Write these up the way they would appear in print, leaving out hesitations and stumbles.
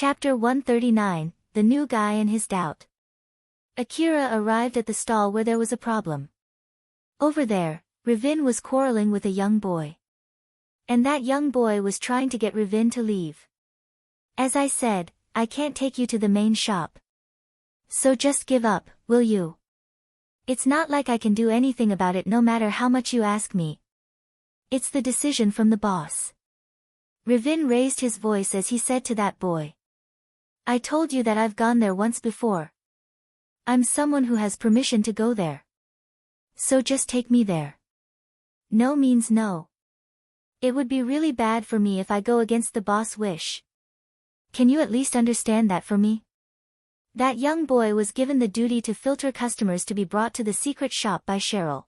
Chapter 139, The New Guy and His Doubt. Akira arrived at the stall where there was a problem. Over there, Ravin was quarreling with a young boy. And that young boy was trying to get Ravin to leave. As I said, I can't take you to the main shop. So just give up, will you? It's not like I can do anything about it no matter how much you ask me. It's the decision from the boss. Ravin raised his voice as he said to that boy. I told you that I've gone there once before. I'm someone who has permission to go there. So just take me there. No means no. It would be really bad for me if I go against the boss' wish. Can you at least understand that for me? That young boy was given the duty to filter customers to be brought to the secret shop by Cheryl.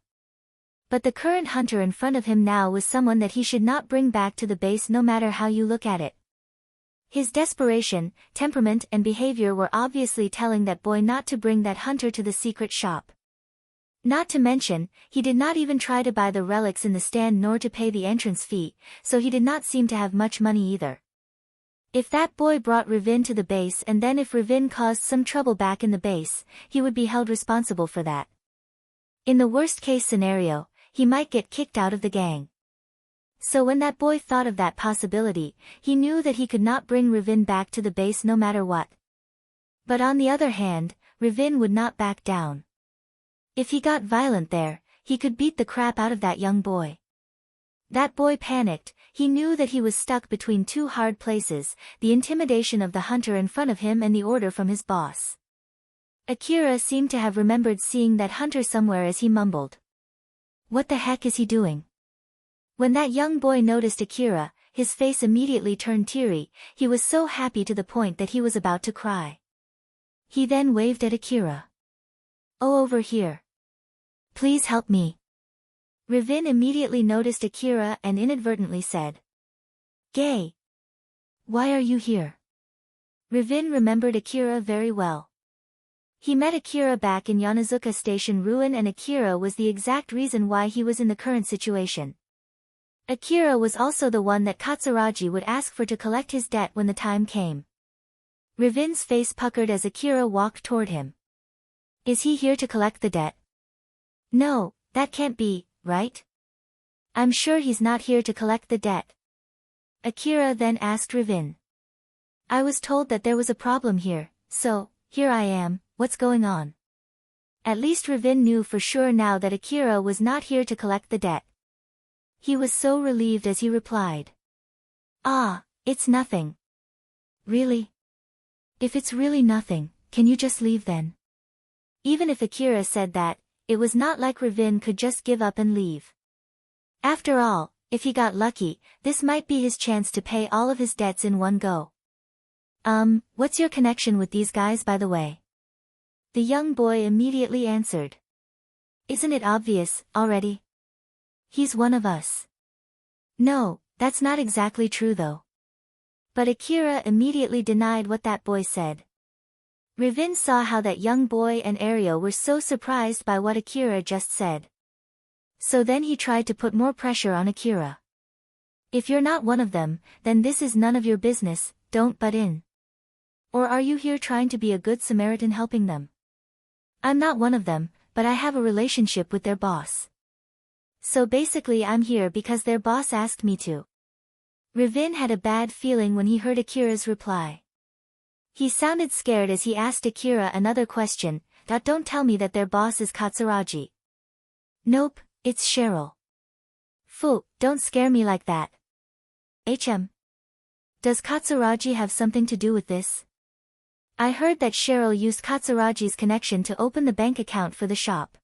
But the current hunter in front of him now was someone that he should not bring back to the base no matter how you look at it. His desperation, temperament and behavior were obviously telling that boy not to bring that hunter to the secret shop. Not to mention, he did not even try to buy the relics in the stand nor to pay the entrance fee, so he did not seem to have much money either. If that boy brought Ravin to the base and then if Ravin caused some trouble back in the base, he would be held responsible for that. In the worst-case scenario, he might get kicked out of the gang. So when that boy thought of that possibility, he knew that he could not bring Ravin back to the base no matter what. But on the other hand, Ravin would not back down. If he got violent there, he could beat the crap out of that young boy. That boy panicked. He knew that he was stuck between two hard places, the intimidation of the hunter in front of him and the order from his boss. Akira seemed to have remembered seeing that hunter somewhere as he mumbled. What the heck is he doing? When that young boy noticed Akira, his face immediately turned teary. He was so happy to the point that he was about to cry. He then waved at Akira. Oh, over here. Please help me. Ravin immediately noticed Akira and inadvertently said. Gay. Why are you here? Ravin remembered Akira very well. He met Akira back in Yonezuka Station Ruin and Akira was the exact reason why he was in the current situation. Akira was also the one that Katsuragi would ask for to collect his debt when the time came. Ravin's face puckered as Akira walked toward him. Is he here to collect the debt? No, that can't be, right? I'm sure he's not here to collect the debt. Akira then asked Ravin. I was told that there was a problem here, so, here I am, what's going on? At least Ravin knew for sure now that Akira was not here to collect the debt. He was so relieved as he replied. Ah, it's nothing. Really? If it's really nothing, can you just leave then? Even if Akira said that, it was not like Ravin could just give up and leave. After all, if he got lucky, this might be his chance to pay all of his debts in one go. What's your connection with these guys by the way? The young boy immediately answered. Isn't it obvious, already? He's one of us. No, that's not exactly true though. But Akira immediately denied what that boy said. Ravin saw how that young boy and Erio were so surprised by what Akira just said. So then he tried to put more pressure on Akira. If you're not one of them, then this is none of your business, don't butt in. Or are you here trying to be a good Samaritan helping them? I'm not one of them, but I have a relationship with their boss. So basically I'm here because their boss asked me to. Ravin had a bad feeling when he heard Akira's reply. He sounded scared as he asked Akira another question. Don't tell me that their boss is Katsuragi. Nope, it's Cheryl. Phew, don't scare me like that. Does Katsuragi have something to do with this? I heard that Cheryl used Katsuragi's connection to open the bank account for the shop.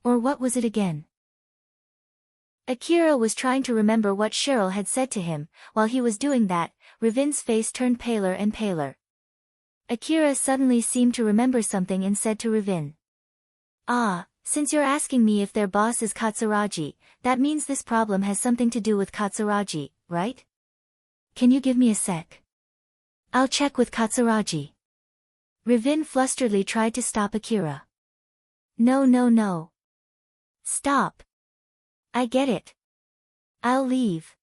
Or what was it again? Akira was trying to remember what Cheryl had said to him. While he was doing that, Ravin's face turned paler and paler. Akira suddenly seemed to remember something and said to Ravin. Ah, since you're asking me if their boss is Katsuragi, that means this problem has something to do with Katsuragi, right? Can you give me a sec? I'll check with Katsuragi. Ravin flusteredly tried to stop Akira. No. Stop. I get it. I'll leave.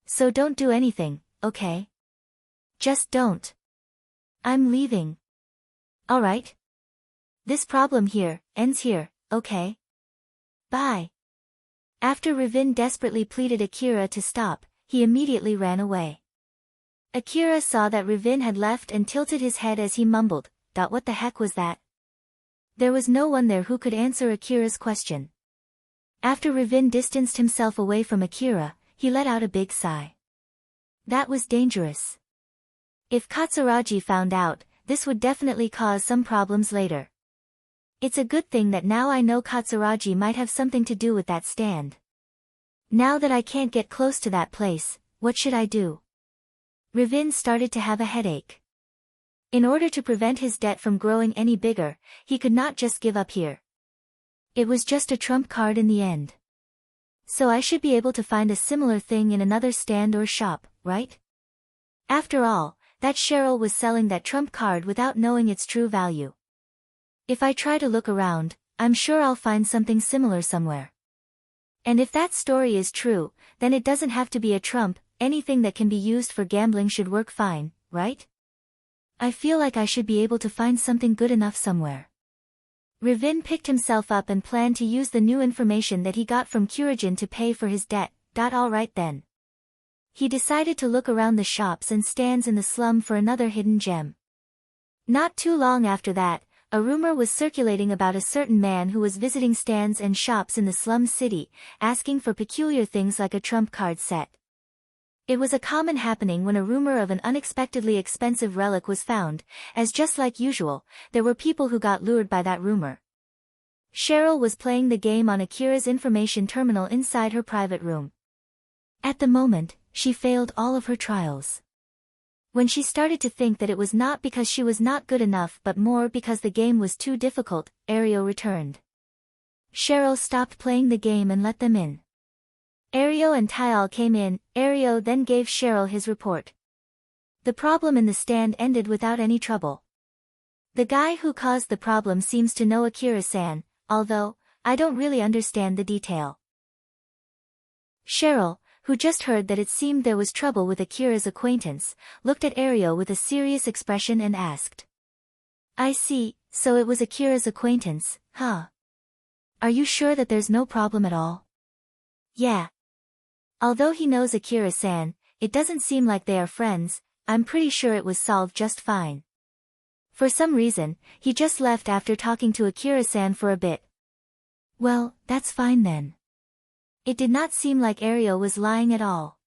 So don't do anything, okay? Just don't. I'm leaving. Alright. This problem here ends here, okay? Bye. After Ravin desperately pleaded Akira to stop, he immediately ran away. Akira saw that Ravin had left and tilted his head as he mumbled, "What the heck was that?" There was no one there who could answer Akira's question. After Ravin distanced himself away from Akira, he let out a big sigh. That was dangerous. If Katsuragi found out, this would definitely cause some problems later. It's a good thing that now I know Katsuragi might have something to do with that stand. Now that I can't get close to that place, what should I do? Ravin started to have a headache. In order to prevent his debt from growing any bigger, he could not just give up here. It was just a trump card in the end. So I should be able to find a similar thing in another stand or shop, right? After all, that Cheryl was selling that trump card without knowing its true value. If I try to look around, I'm sure I'll find something similar somewhere. And if that story is true, then it doesn't have to be a trump, anything that can be used for gambling should work fine, right? I feel like I should be able to find something good enough somewhere. Ravin picked himself up and planned to use the new information that he got from Kurajin to pay for his debt. Alright then. He decided to look around the shops and stands in the slum for another hidden gem. Not too long after that, a rumor was circulating about a certain man who was visiting stands and shops in the slum city, asking for peculiar things like a trump card set. It was a common happening when a rumor of an unexpectedly expensive relic was found, as just like usual, there were people who got lured by that rumor. Cheryl was playing the game on Akira's information terminal inside her private room. At the moment, she failed all of her trials. When she started to think that it was not because she was not good enough but more because the game was too difficult, Erio returned. Cheryl stopped playing the game and let them in. Erio and Tayal came in. Erio then gave Cheryl his report. The problem in the stand ended without any trouble. The guy who caused the problem seems to know Akira-san, although, I don't really understand the detail. Cheryl, who just heard that it seemed there was trouble with Akira's acquaintance, looked at Erio with a serious expression and asked. I see, so it was Akira's acquaintance, huh? Are you sure that there's no problem at all? Yeah. Although he knows Akira-san, it doesn't seem like they are friends. I'm pretty sure it was solved just fine. For some reason, he just left after talking to Akira-san for a bit. Well, that's fine then. It did not seem like Erio was lying at all.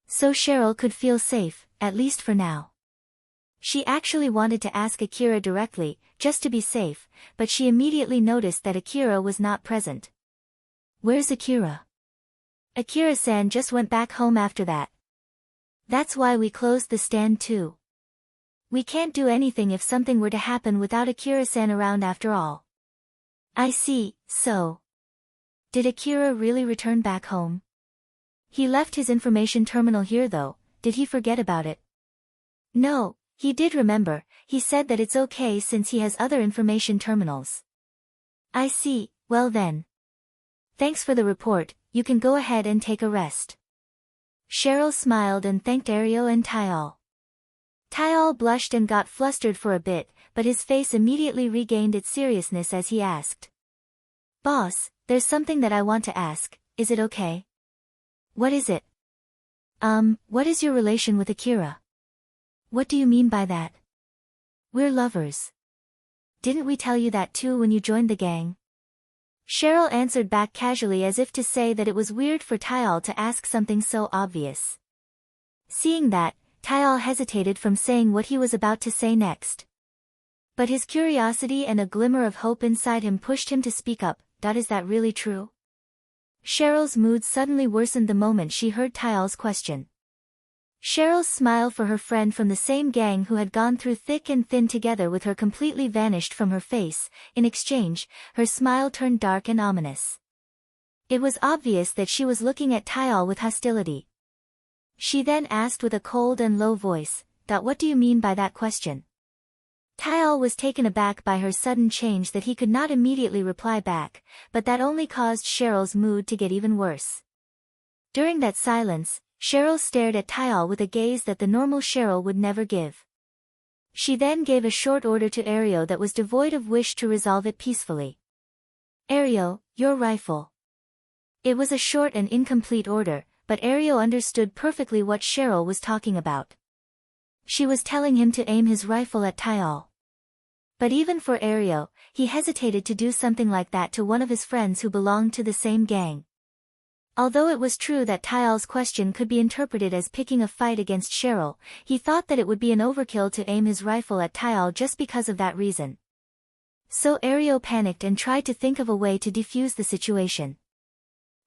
So Cheryl could feel safe, at least for now. She actually wanted to ask Akira directly, just to be safe, but she immediately noticed that Akira was not present. Where's Akira? Akira-san just went back home after that. That's why we closed the stand too. We can't do anything if something were to happen without Akira-san around after all. I see, so. Did Akira really return back home? He left his information terminal here though, did he forget about it? No, he did remember, he said that it's okay since he has other information terminals. I see, well then. Thanks for the report, you can go ahead and take a rest. Cheryl smiled and thanked Erio and Tayal. Tayal blushed and got flustered for a bit, but his face immediately regained its seriousness as he asked. Boss, there's something that I want to ask, is it okay? What is it? What is your relation with Akira? What do you mean by that? We're lovers. Didn't we tell you that too when you joined the gang? Cheryl answered back casually as if to say that it was weird for Tayal to ask something so obvious. Seeing that, Tayal hesitated from saying what he was about to say next. But his curiosity and a glimmer of hope inside him pushed him to speak up. Is that really true? Cheryl's mood suddenly worsened the moment she heard Tayal's question. Cheryl's smile for her friend from the same gang who had gone through thick and thin together with her completely vanished from her face. In exchange, her smile turned dark and ominous. It was obvious that she was looking at Tayal with hostility. She then asked with a cold and low voice, What do you mean by that question? Tayal was taken aback by her sudden change that he could not immediately reply back, but that only caused Cheryl's mood to get even worse. During that silence, Cheryl stared at Tayal with a gaze that the normal Cheryl would never give. She then gave a short order to Erio that was devoid of wish to resolve it peacefully. Erio, your rifle. It was a short and incomplete order, but Erio understood perfectly what Cheryl was talking about. She was telling him to aim his rifle at Tyal. But even for Erio, he hesitated to do something like that to one of his friends who belonged to the same gang. Although it was true that Tyal's question could be interpreted as picking a fight against Cheryl, he thought that it would be an overkill to aim his rifle at Tyal just because of that reason. So Erio panicked and tried to think of a way to defuse the situation.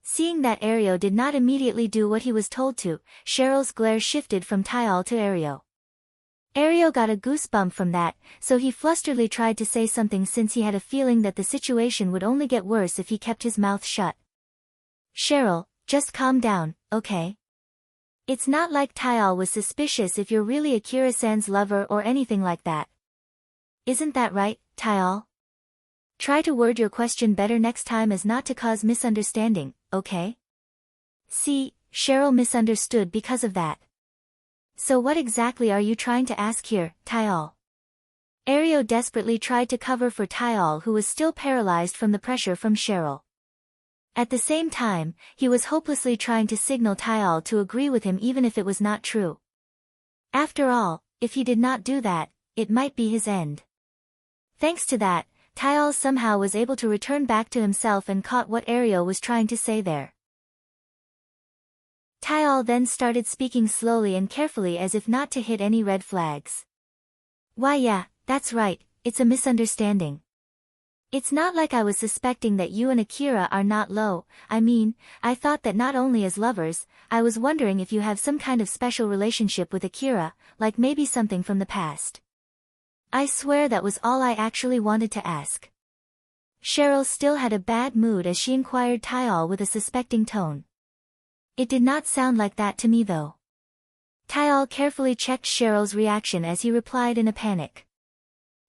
Seeing that Erio did not immediately do what he was told to, Cheryl's glare shifted from Tyal to Erio. Erio got a goosebump from that, so he flusteredly tried to say something since he had a feeling that the situation would only get worse if he kept his mouth shut. Cheryl, just calm down, okay? It's not like Tyal was suspicious if you're really Akira-san's lover or anything like that. Isn't that right, Tyal? Try to word your question better next time as not to cause misunderstanding, okay? See, Cheryl misunderstood because of that. So what exactly are you trying to ask here, Tyal? Erio desperately tried to cover for Tyal, who was still paralyzed from the pressure from Cheryl. At the same time, he was hopelessly trying to signal Tyal to agree with him even if it was not true. After all, if he did not do that, it might be his end. Thanks to that, Tyal somehow was able to return back to himself and caught what Erio was trying to say there. Tyal then started speaking slowly and carefully as if not to hit any red flags. Why yeah, that's right, it's a misunderstanding. It's not like I was suspecting that you and Akira are not low, I thought that not only as lovers, I was wondering if you have some kind of special relationship with Akira, like maybe something from the past. I swear that was all I actually wanted to ask. Cheryl still had a bad mood as she inquired Tyal with a suspecting tone. It did not sound like that to me though. Tyal carefully checked Cheryl's reaction as he replied in a panic.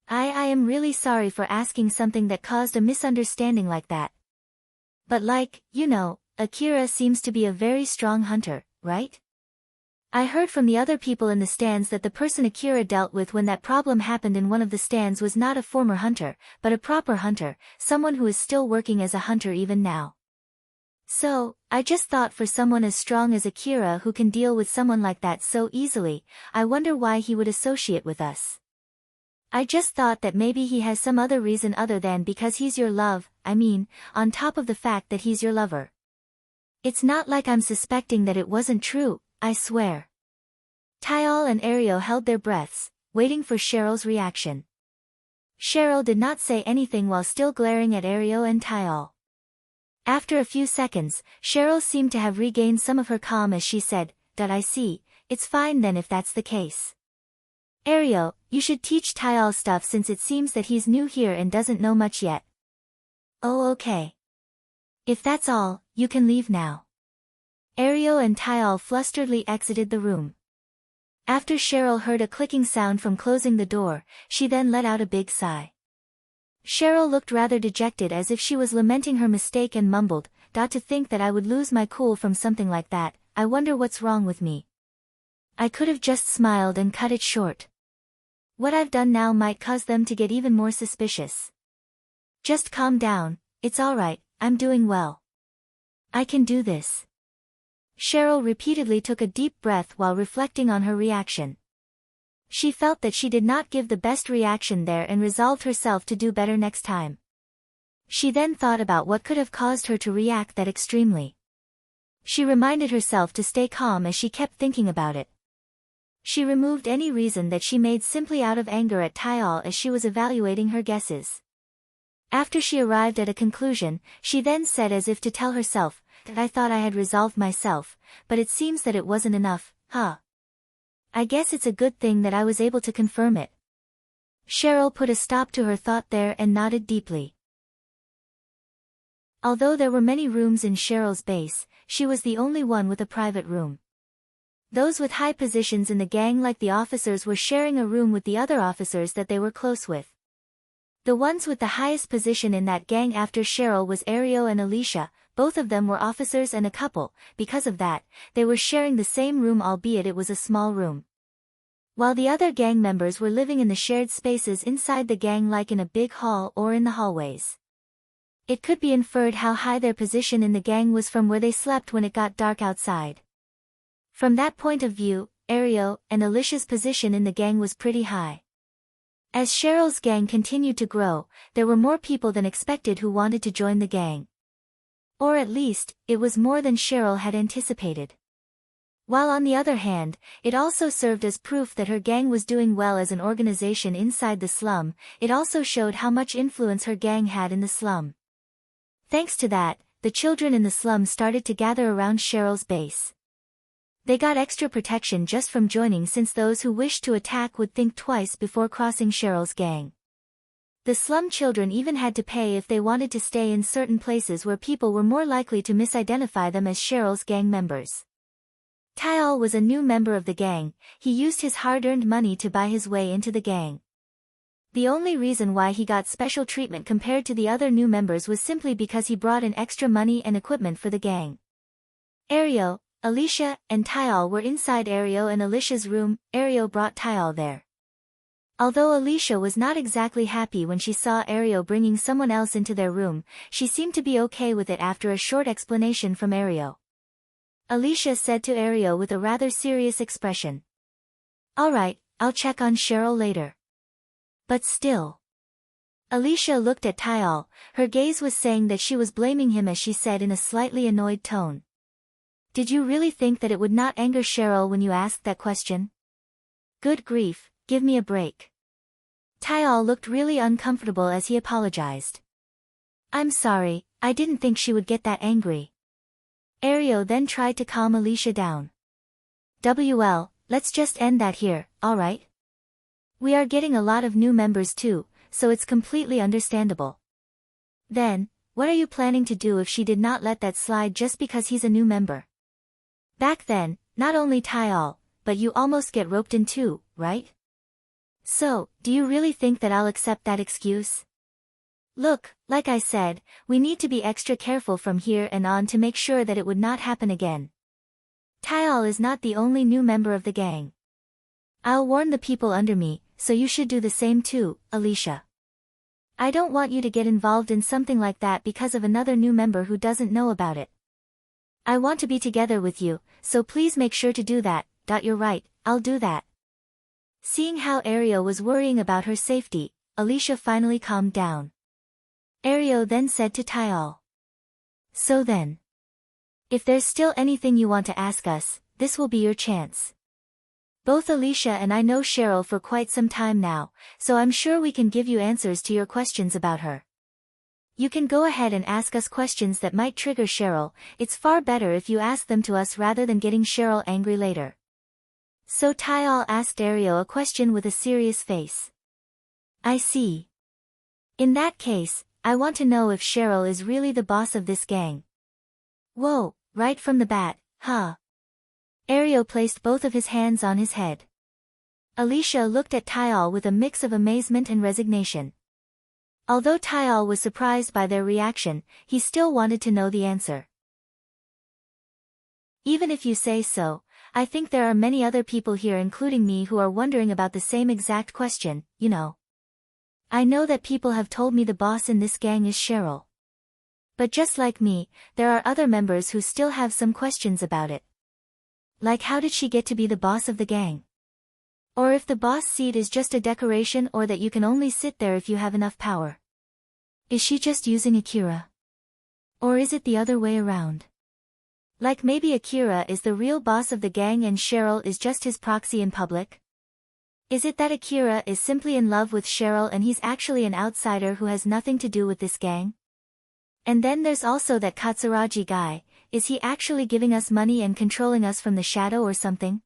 I am really sorry for asking something that caused a misunderstanding like that. But Akira seems to be a very strong hunter, right? I heard from the other people in the stands that the person Akira dealt with when that problem happened in one of the stands was not a former hunter, but a proper hunter, someone who is still working as a hunter even now. So, I just thought for someone as strong as Akira who can deal with someone like that so easily, I wonder why he would associate with us. I just thought that maybe he has some other reason other than because he's your love, on top of the fact that he's your lover. It's not like I'm suspecting that it wasn't true, I swear. Tyal and Erio held their breaths, waiting for Cheryl's reaction. Cheryl did not say anything while still glaring at Erio and Tyal. After a few seconds, Cheryl seemed to have regained some of her calm as she said, "That I see, it's fine then if that's the case. Erio, you should teach Tyal stuff since it seems that he's new here and doesn't know much yet." "Oh okay. If that's all, you can leave now." Erio and Tyal flusteredly exited the room. After Cheryl heard a clicking sound from closing the door, she then let out a big sigh. Cheryl looked rather dejected as if she was lamenting her mistake and mumbled, "To think that I would lose my cool from something like that, I wonder what's wrong with me. I could have just smiled and cut it short. What I've done now might cause them to get even more suspicious. Just calm down, it's alright, I'm doing well. I can do this." Cheryl repeatedly took a deep breath while reflecting on her reaction. She felt that she did not give the best reaction there and resolved herself to do better next time. She then thought about what could have caused her to react that extremely. She reminded herself to stay calm as she kept thinking about it. She removed any reason that she made simply out of anger at Tyal as she was evaluating her guesses. After she arrived at a conclusion, she then said as if to tell herself, "That I thought I had resolved myself, but it seems that it wasn't enough, huh? I guess it's a good thing that I was able to confirm it." Cheryl put a stop to her thought there and nodded deeply. Although there were many rooms in Cheryl's base, she was the only one with a private room. Those with high positions in the gang like the officers were sharing a room with the other officers that they were close with. The ones with the highest position in that gang after Cheryl was Erio and Alicia. Both of them were officers and a couple. Because of that, they were sharing the same room albeit it was a small room. while the other gang members were living in the shared spaces inside the gang, like in a big hall or in the hallways. It could be inferred how high their position in the gang was from where they slept when it got dark outside. From that point of view, Erio and Alicia's position in the gang was pretty high. As Cheryl's gang continued to grow, there were more people than expected who wanted to join the gang. Or at least, it was more than Cheryl had anticipated. While on the other hand, it also served as proof that her gang was doing well as an organization inside the slum. It also showed how much influence her gang had in the slum. Thanks to that, the children in the slum started to gather around Cheryl's base. They got extra protection just from joining, since those who wished to attack would think twice before crossing Cheryl's gang. The slum children even had to pay if they wanted to stay in certain places where people were more likely to misidentify them as Cheryl's gang members. Tyal was a new member of the gang. He used his hard-earned money to buy his way into the gang. The only reason why he got special treatment compared to the other new members was simply because he brought in extra money and equipment for the gang. Erio, Alicia, and Tyal were inside Erio and Alicia's room. Erio brought Tyal there. Although Alicia was not exactly happy when she saw Erio bringing someone else into their room, she seemed to be okay with it after a short explanation from Erio. Alicia said to Erio with a rather serious expression, "Alright, I'll check on Cheryl later." But still. Alicia looked at Tyal. Her gaze was saying that she was blaming him as she said in a slightly annoyed tone, "Did you really think that it would not anger Cheryl when you asked that question? Good grief, give me a break." Tyal looked really uncomfortable as he apologized. "I'm sorry, I didn't think she would get that angry." Erio then tried to calm Alicia down. "Well, let's just end that here, alright? We are getting a lot of new members too, so it's completely understandable." "Then, what are you planning to do if she did not let that slide just because he's a new member? Back then, not only Tyal, but you almost get roped in too, right? So, do you really think that I'll accept that excuse? Look, like I said, we need to be extra careful from here and on to make sure that it would not happen again. Tyal is not the only new member of the gang. I'll warn the people under me, so you should do the same too, Alicia. I don't want you to get involved in something like that because of another new member who doesn't know about it. I want to be together with you, so please make sure to do that." You're right, I'll do that. Seeing how Erio was worrying about her safety, Alicia finally calmed down. Erio then said to Tyal, "So then, if there's still anything you want to ask us, this will be your chance. Both Alicia and I know Cheryl for quite some time now, so I'm sure we can give you answers to your questions about her. You can go ahead and ask us questions that might trigger Cheryl. It's far better if you ask them to us rather than getting Cheryl angry later." So Tyal asked Erio a question with a serious face. "I see. In that case, I want to know if Cheryl is really the boss of this gang." "Whoa, right from the bat, huh?" Erio placed both of his hands on his head. Alicia looked at Tyal with a mix of amazement and resignation. Although Tyal was surprised by their reaction, he still wanted to know the answer. "Even if you say so, I think there are many other people here including me who are wondering about the same exact question, you know. I know that people have told me the boss in this gang is Cheryl. But just like me, there are other members who still have some questions about it. Like, how did she get to be the boss of the gang? Or if the boss seat is just a decoration, or that you can only sit there if you have enough power. Is she just using Akira? Or is it the other way around? Like maybe Akira is the real boss of the gang and Cheryl is just his proxy in public? Is it that Akira is simply in love with Cheryl and he's actually an outsider who has nothing to do with this gang? And then there's also that Katsuragi guy. Is he actually giving us money and controlling us from the shadow or something?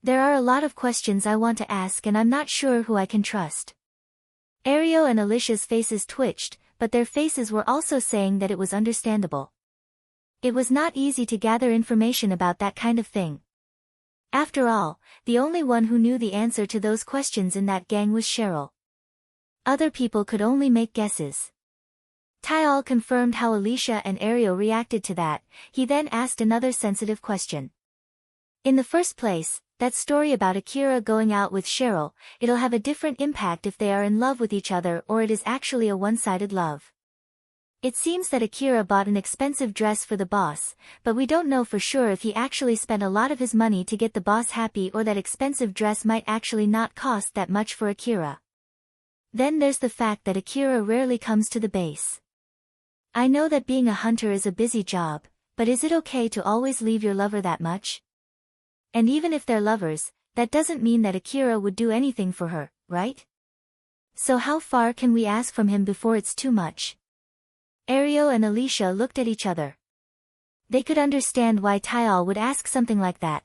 There are a lot of questions I want to ask and I'm not sure who I can trust." Erio and Alicia's faces twitched, but their faces were also saying that it was understandable. It was not easy to gather information about that kind of thing. After all, the only one who knew the answer to those questions in that gang was Cheryl. Other people could only make guesses. Tyal confirmed how Alicia and Erio reacted to that. He then asked another sensitive question. "In the first place, that story about Akira going out with Cheryl, it'll have a different impact if they are in love with each other or it is actually a one-sided love. It seems that Akira bought an expensive dress for the boss, but we don't know for sure if he actually spent a lot of his money to get the boss happy or that expensive dress might actually not cost that much for Akira. Then there's the fact that Akira rarely comes to the base. I know that being a hunter is a busy job, but is it okay to always leave your lover that much? And even if they're lovers, that doesn't mean that Akira would do anything for her, right? So how far can we ask from him before it's too much? Erio and Alicia looked at each other. They could understand why Tayal would ask something like that.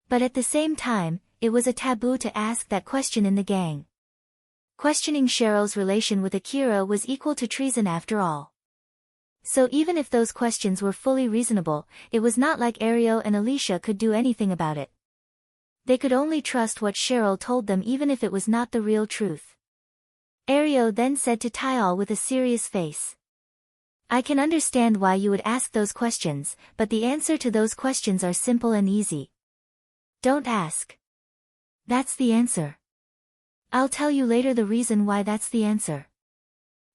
But at the same time, it was a taboo to ask that question in the gang. Questioning Cheryl's relation with Akira was equal to treason after all. So even if those questions were fully reasonable, it was not like Erio and Alicia could do anything about it. They could only trust what Cheryl told them even if it was not the real truth. Erio then said to Tayal with a serious face. I can understand why you would ask those questions, but the answer to those questions are simple and easy. Don't ask. That's the answer. I'll tell you later the reason why that's the answer.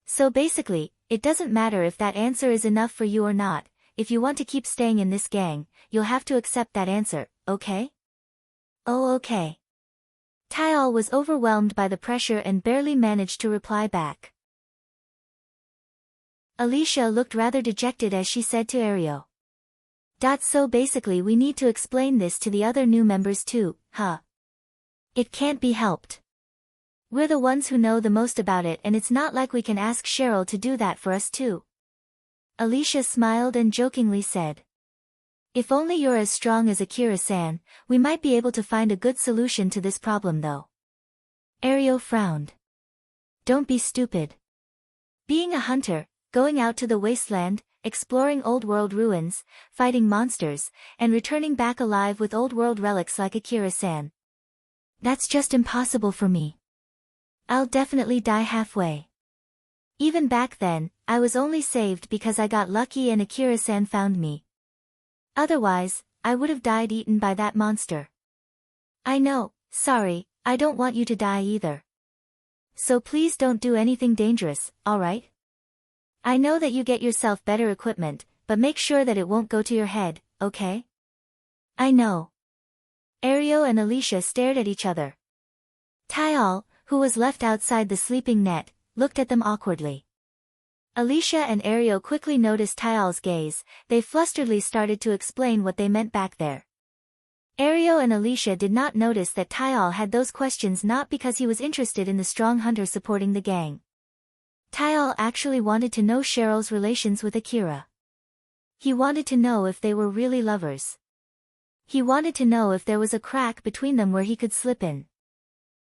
So basically, it doesn't matter if that answer is enough for you or not, if you want to keep staying in this gang, you'll have to accept that answer, okay? Oh okay. Tayal was overwhelmed by the pressure and barely managed to reply back. Alicia looked rather dejected as she said to Erio. So basically we need to explain this to the other new members too, huh? It can't be helped. We're the ones who know the most about it and it's not like we can ask Cheryl to do that for us too. Alicia smiled and jokingly said. If only you're as strong as Akira-san, we might be able to find a good solution to this problem though. Erio frowned. Don't be stupid. Being a hunter, going out to the wasteland, exploring old-world ruins, fighting monsters, and returning back alive with old-world relics like Akira-san. That's just impossible for me. I'll definitely die halfway. Even back then, I was only saved because I got lucky and Akira-san found me. Otherwise, I would have died eaten by that monster. I know, sorry, I don't want you to die either. So please don't do anything dangerous, alright? I know that you get yourself better equipment, but make sure that it won't go to your head, okay? I know. Erio and Alicia stared at each other. Tayal, who was left outside the sleeping net, looked at them awkwardly. Alicia and Erio quickly noticed Tayal's gaze, they flusteredly started to explain what they meant back there. Erio and Alicia did not notice that Tayal had those questions not because he was interested in the strong hunter supporting the gang. Tayal actually wanted to know Cheryl's relations with Akira. He wanted to know if they were really lovers. He wanted to know if there was a crack between them where he could slip in.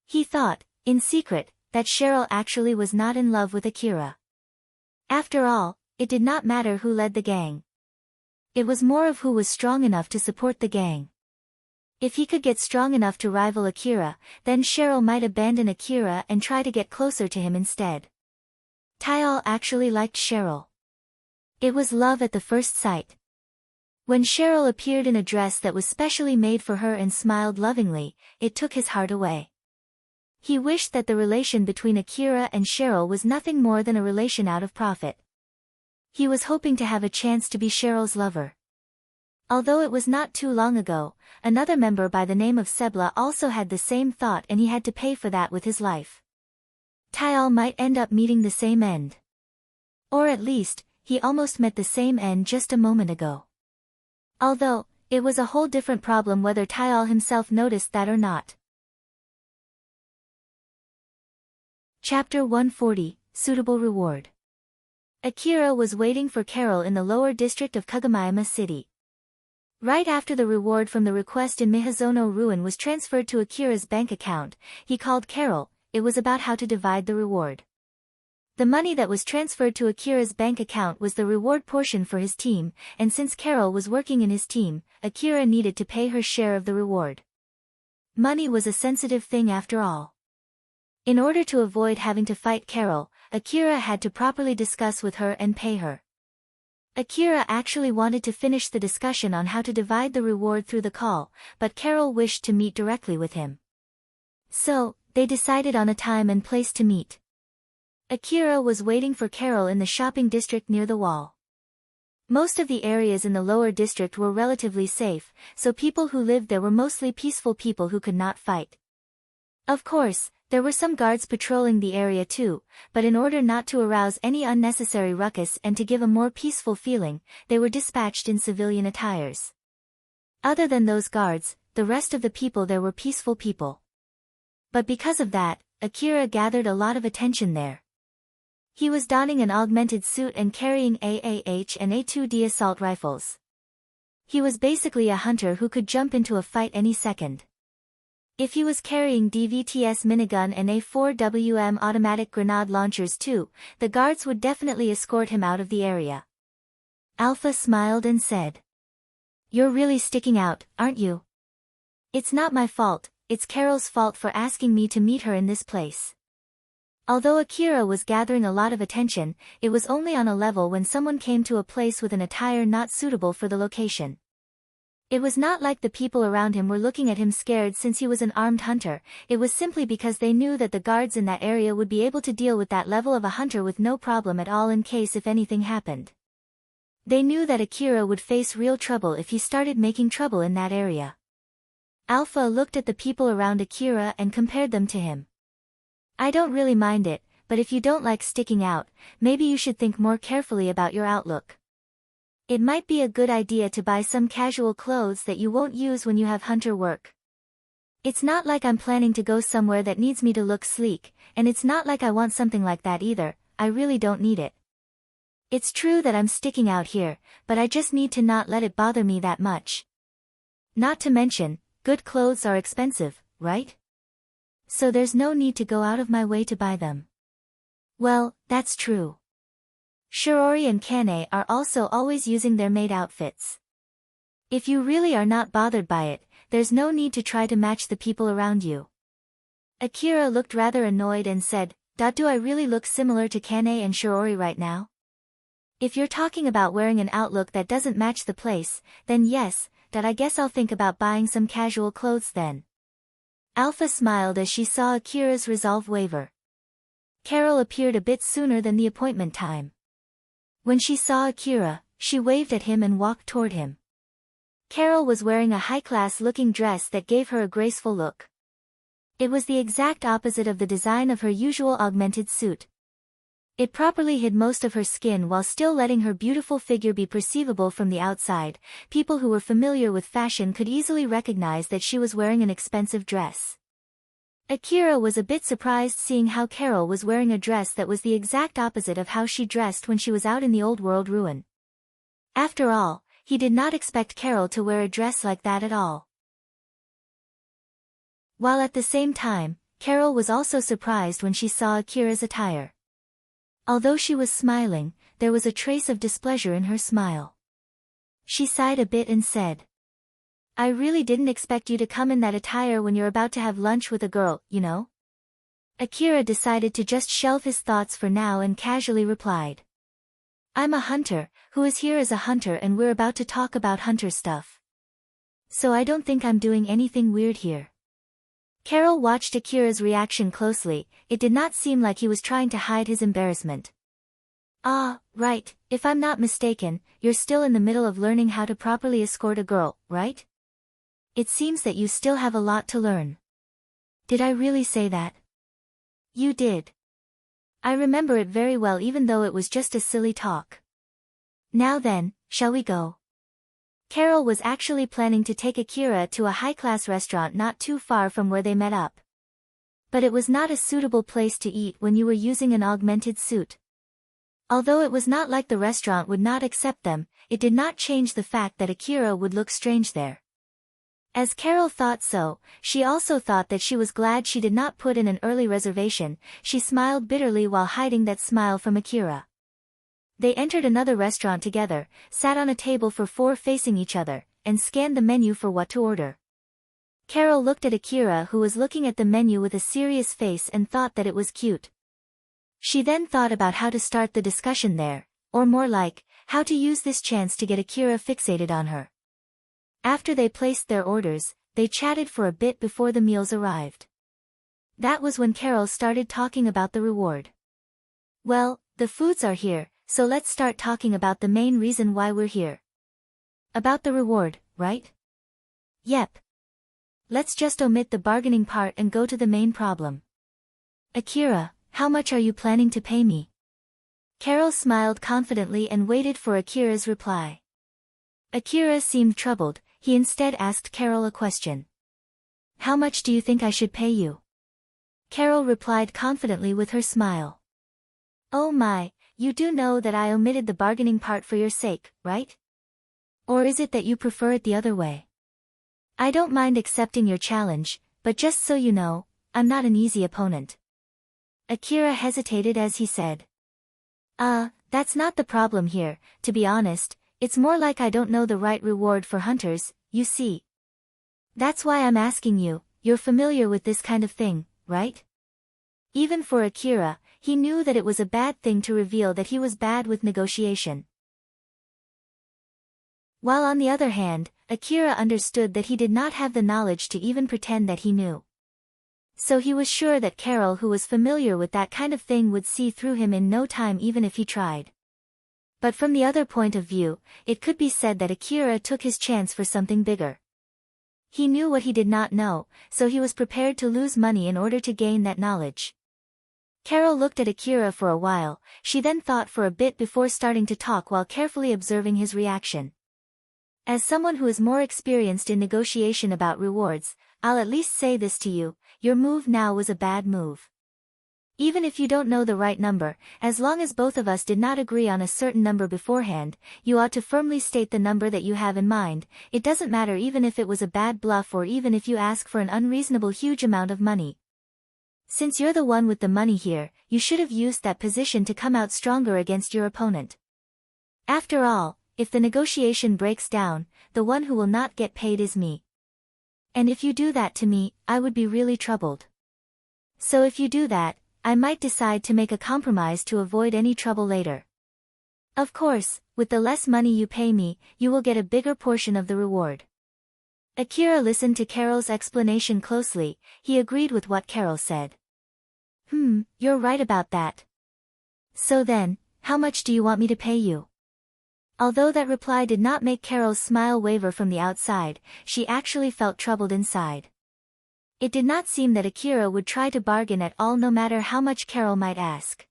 He thought, in secret, that Cheryl actually was not in love with Akira. After all, it did not matter who led the gang. It was more of who was strong enough to support the gang. If he could get strong enough to rival Akira, then Cheryl might abandon Akira and try to get closer to him instead. Tayal actually liked Cheryl. It was love at the first sight. When Cheryl appeared in a dress that was specially made for her and smiled lovingly, it took his heart away. He wished that the relation between Akira and Cheryl was nothing more than a relation out of profit. He was hoping to have a chance to be Cheryl's lover. Although it was not too long ago, another member by the name of Sebla also had the same thought and he had to pay for that with his life. Tayal might end up meeting the same end. Or at least, he almost met the same end just a moment ago. Although, it was a whole different problem whether Tayal himself noticed that or not. Chapter 140, Suitable Reward. Akira was waiting for Carol in the lower district of Kagamayama City. Right after the reward from the request in Mihazono Ruin was transferred to Akira's bank account, he called Carol. It was about how to divide the reward. The money that was transferred to Akira's bank account was the reward portion for his team, and since Carol was working in his team, Akira needed to pay her share of the reward. Money was a sensitive thing after all. In order to avoid having to fight Carol, Akira had to properly discuss with her and pay her. Akira actually wanted to finish the discussion on how to divide the reward through the call, but Carol wished to meet directly with him. So, they decided on a time and place to meet. Akira was waiting for Carol in the shopping district near the wall. Most of the areas in the lower district were relatively safe, so people who lived there were mostly peaceful people who could not fight. Of course, there were some guards patrolling the area too, but in order not to arouse any unnecessary ruckus and to give a more peaceful feeling, they were dispatched in civilian attires. Other than those guards, the rest of the people there were peaceful people. But because of that, Akira gathered a lot of attention there. He was donning an augmented suit and carrying AAH and A2D assault rifles. He was basically a hunter who could jump into a fight any second. If he was carrying DVTS minigun and A4WM automatic grenade launchers too, the guards would definitely escort him out of the area. Alpha smiled and said, "You're really sticking out, aren't you? It's not my fault, it's Carol's fault for asking me to meet her in this place." Although Akira was gathering a lot of attention, it was only on a level when someone came to a place with an attire not suitable for the location. It was not like the people around him were looking at him scared since he was an armed hunter, it was simply because they knew that the guards in that area would be able to deal with that level of a hunter with no problem at all in case if anything happened. They knew that Akira would face real trouble if he started making trouble in that area. Alpha looked at the people around Akira and compared them to him. "I don't really mind it, but if you don't like sticking out, maybe you should think more carefully about your outlook. It might be a good idea to buy some casual clothes that you won't use when you have hunter work. It's not like I'm planning to go somewhere that needs me to look sleek, and it's not like I want something like that either, I really don't need it. It's true that I'm sticking out here, but I just need to not let it bother me that much. Not to mention, good clothes are expensive, right? So there's no need to go out of my way to buy them." Well, that's true. Shirori and Kane are also always using their maid outfits. If you really are not bothered by it, there's no need to try to match the people around you. Akira looked rather annoyed and said, "Do I really look similar to Kane and Shirori right now? If you're talking about wearing an outlook that doesn't match the place, then yes, I guess I'll think about buying some casual clothes then." Alpha smiled as she saw Akira's resolve waver. Carol appeared a bit sooner than the appointment time. When she saw Akira, she waved at him and walked toward him. Carol was wearing a high-class looking dress that gave her a graceful look. It was the exact opposite of the design of her usual augmented suit. It properly hid most of her skin while still letting her beautiful figure be perceivable from the outside. People who were familiar with fashion could easily recognize that she was wearing an expensive dress. Akira was a bit surprised seeing how Carol was wearing a dress that was the exact opposite of how she dressed when she was out in the old world ruin. After all, he did not expect Carol to wear a dress like that at all. While at the same time, Carol was also surprised when she saw Akira's attire. Although she was smiling, there was a trace of displeasure in her smile. She sighed a bit and said, "I really didn't expect you to come in that attire when you're about to have lunch with a girl, you know?" Akira decided to just shelve his thoughts for now and casually replied, "I'm a hunter, who is here as a hunter, and we're about to talk about hunter stuff. So I don't think I'm doing anything weird here." Carol watched Akira's reaction closely. It did not seem like he was trying to hide his embarrassment. "Ah, right, if I'm not mistaken, you're still in the middle of learning how to properly escort a girl, right? It seems that you still have a lot to learn." "Did I really say that?" "You did. I remember it very well even though it was just a silly talk. Now then, shall we go?" Carol was actually planning to take Akira to a high-class restaurant not too far from where they met up. But it was not a suitable place to eat when you were using an augmented suit. Although it was not like the restaurant would not accept them, it did not change the fact that Akira would look strange there. As Carol thought so, she also thought that she was glad she did not put in an early reservation. She smiled bitterly while hiding that smile from Akira. They entered another restaurant together, sat on a table for four facing each other, and scanned the menu for what to order. Carol looked at Akira, who was looking at the menu with a serious face, and thought that it was cute. She then thought about how to start the discussion there, or more like, how to use this chance to get Akira fixated on her. After they placed their orders, they chatted for a bit before the meals arrived. That was when Carol started talking about the reward. Well, the foods are here, so let's start talking about the main reason why we're here. About the reward, right? Yep. Let's just omit the bargaining part and go to the main problem. Akira, how much are you planning to pay me? Carol smiled confidently and waited for Akira's reply. Akira seemed troubled. He instead asked Carol a question. How much do you think I should pay you? Carol replied confidently with her smile. Oh my, you do know that I omitted the bargaining part for your sake, right? Or is it that you prefer it the other way? I don't mind accepting your challenge, but just so you know, I'm not an easy opponent. Akira hesitated as he said. That's not the problem here, to be honest, it's more like I don't know the right reward for hunters, you see. That's why I'm asking you, you're familiar with this kind of thing, right? Even for Akira, he knew that it was a bad thing to reveal that he was bad with negotiation. While on the other hand, Akira understood that he did not have the knowledge to even pretend that he knew. So he was sure that Carol, who was familiar with that kind of thing, would see through him in no time even if he tried. But from the other point of view, it could be said that Akira took his chance for something bigger. He knew what he did not know, so he was prepared to lose money in order to gain that knowledge. Carol looked at Akira for a while, she then thought for a bit before starting to talk while carefully observing his reaction. As someone who is more experienced in negotiation about rewards, I'll at least say this to you, your move now was a bad move. Even if you don't know the right number, as long as both of us did not agree on a certain number beforehand, you ought to firmly state the number that you have in mind. It doesn't matter even if it was a bad bluff or even if you ask for an unreasonable huge amount of money. Since you're the one with the money here, you should have used that position to come out stronger against your opponent. After all, if the negotiation breaks down, the one who will not get paid is me. And if you do that to me, I would be really troubled. So if you do that, I might decide to make a compromise to avoid any trouble later. Of course, with the less money you pay me, you will get a bigger portion of the reward. Akira listened to Carol's explanation closely. He agreed with what Carol said. You're right about that. So then, how much do you want me to pay you? Although that reply did not make Carol's smile waver from the outside, she actually felt troubled inside. It did not seem that Akira would try to bargain at all no matter how much Carol might ask.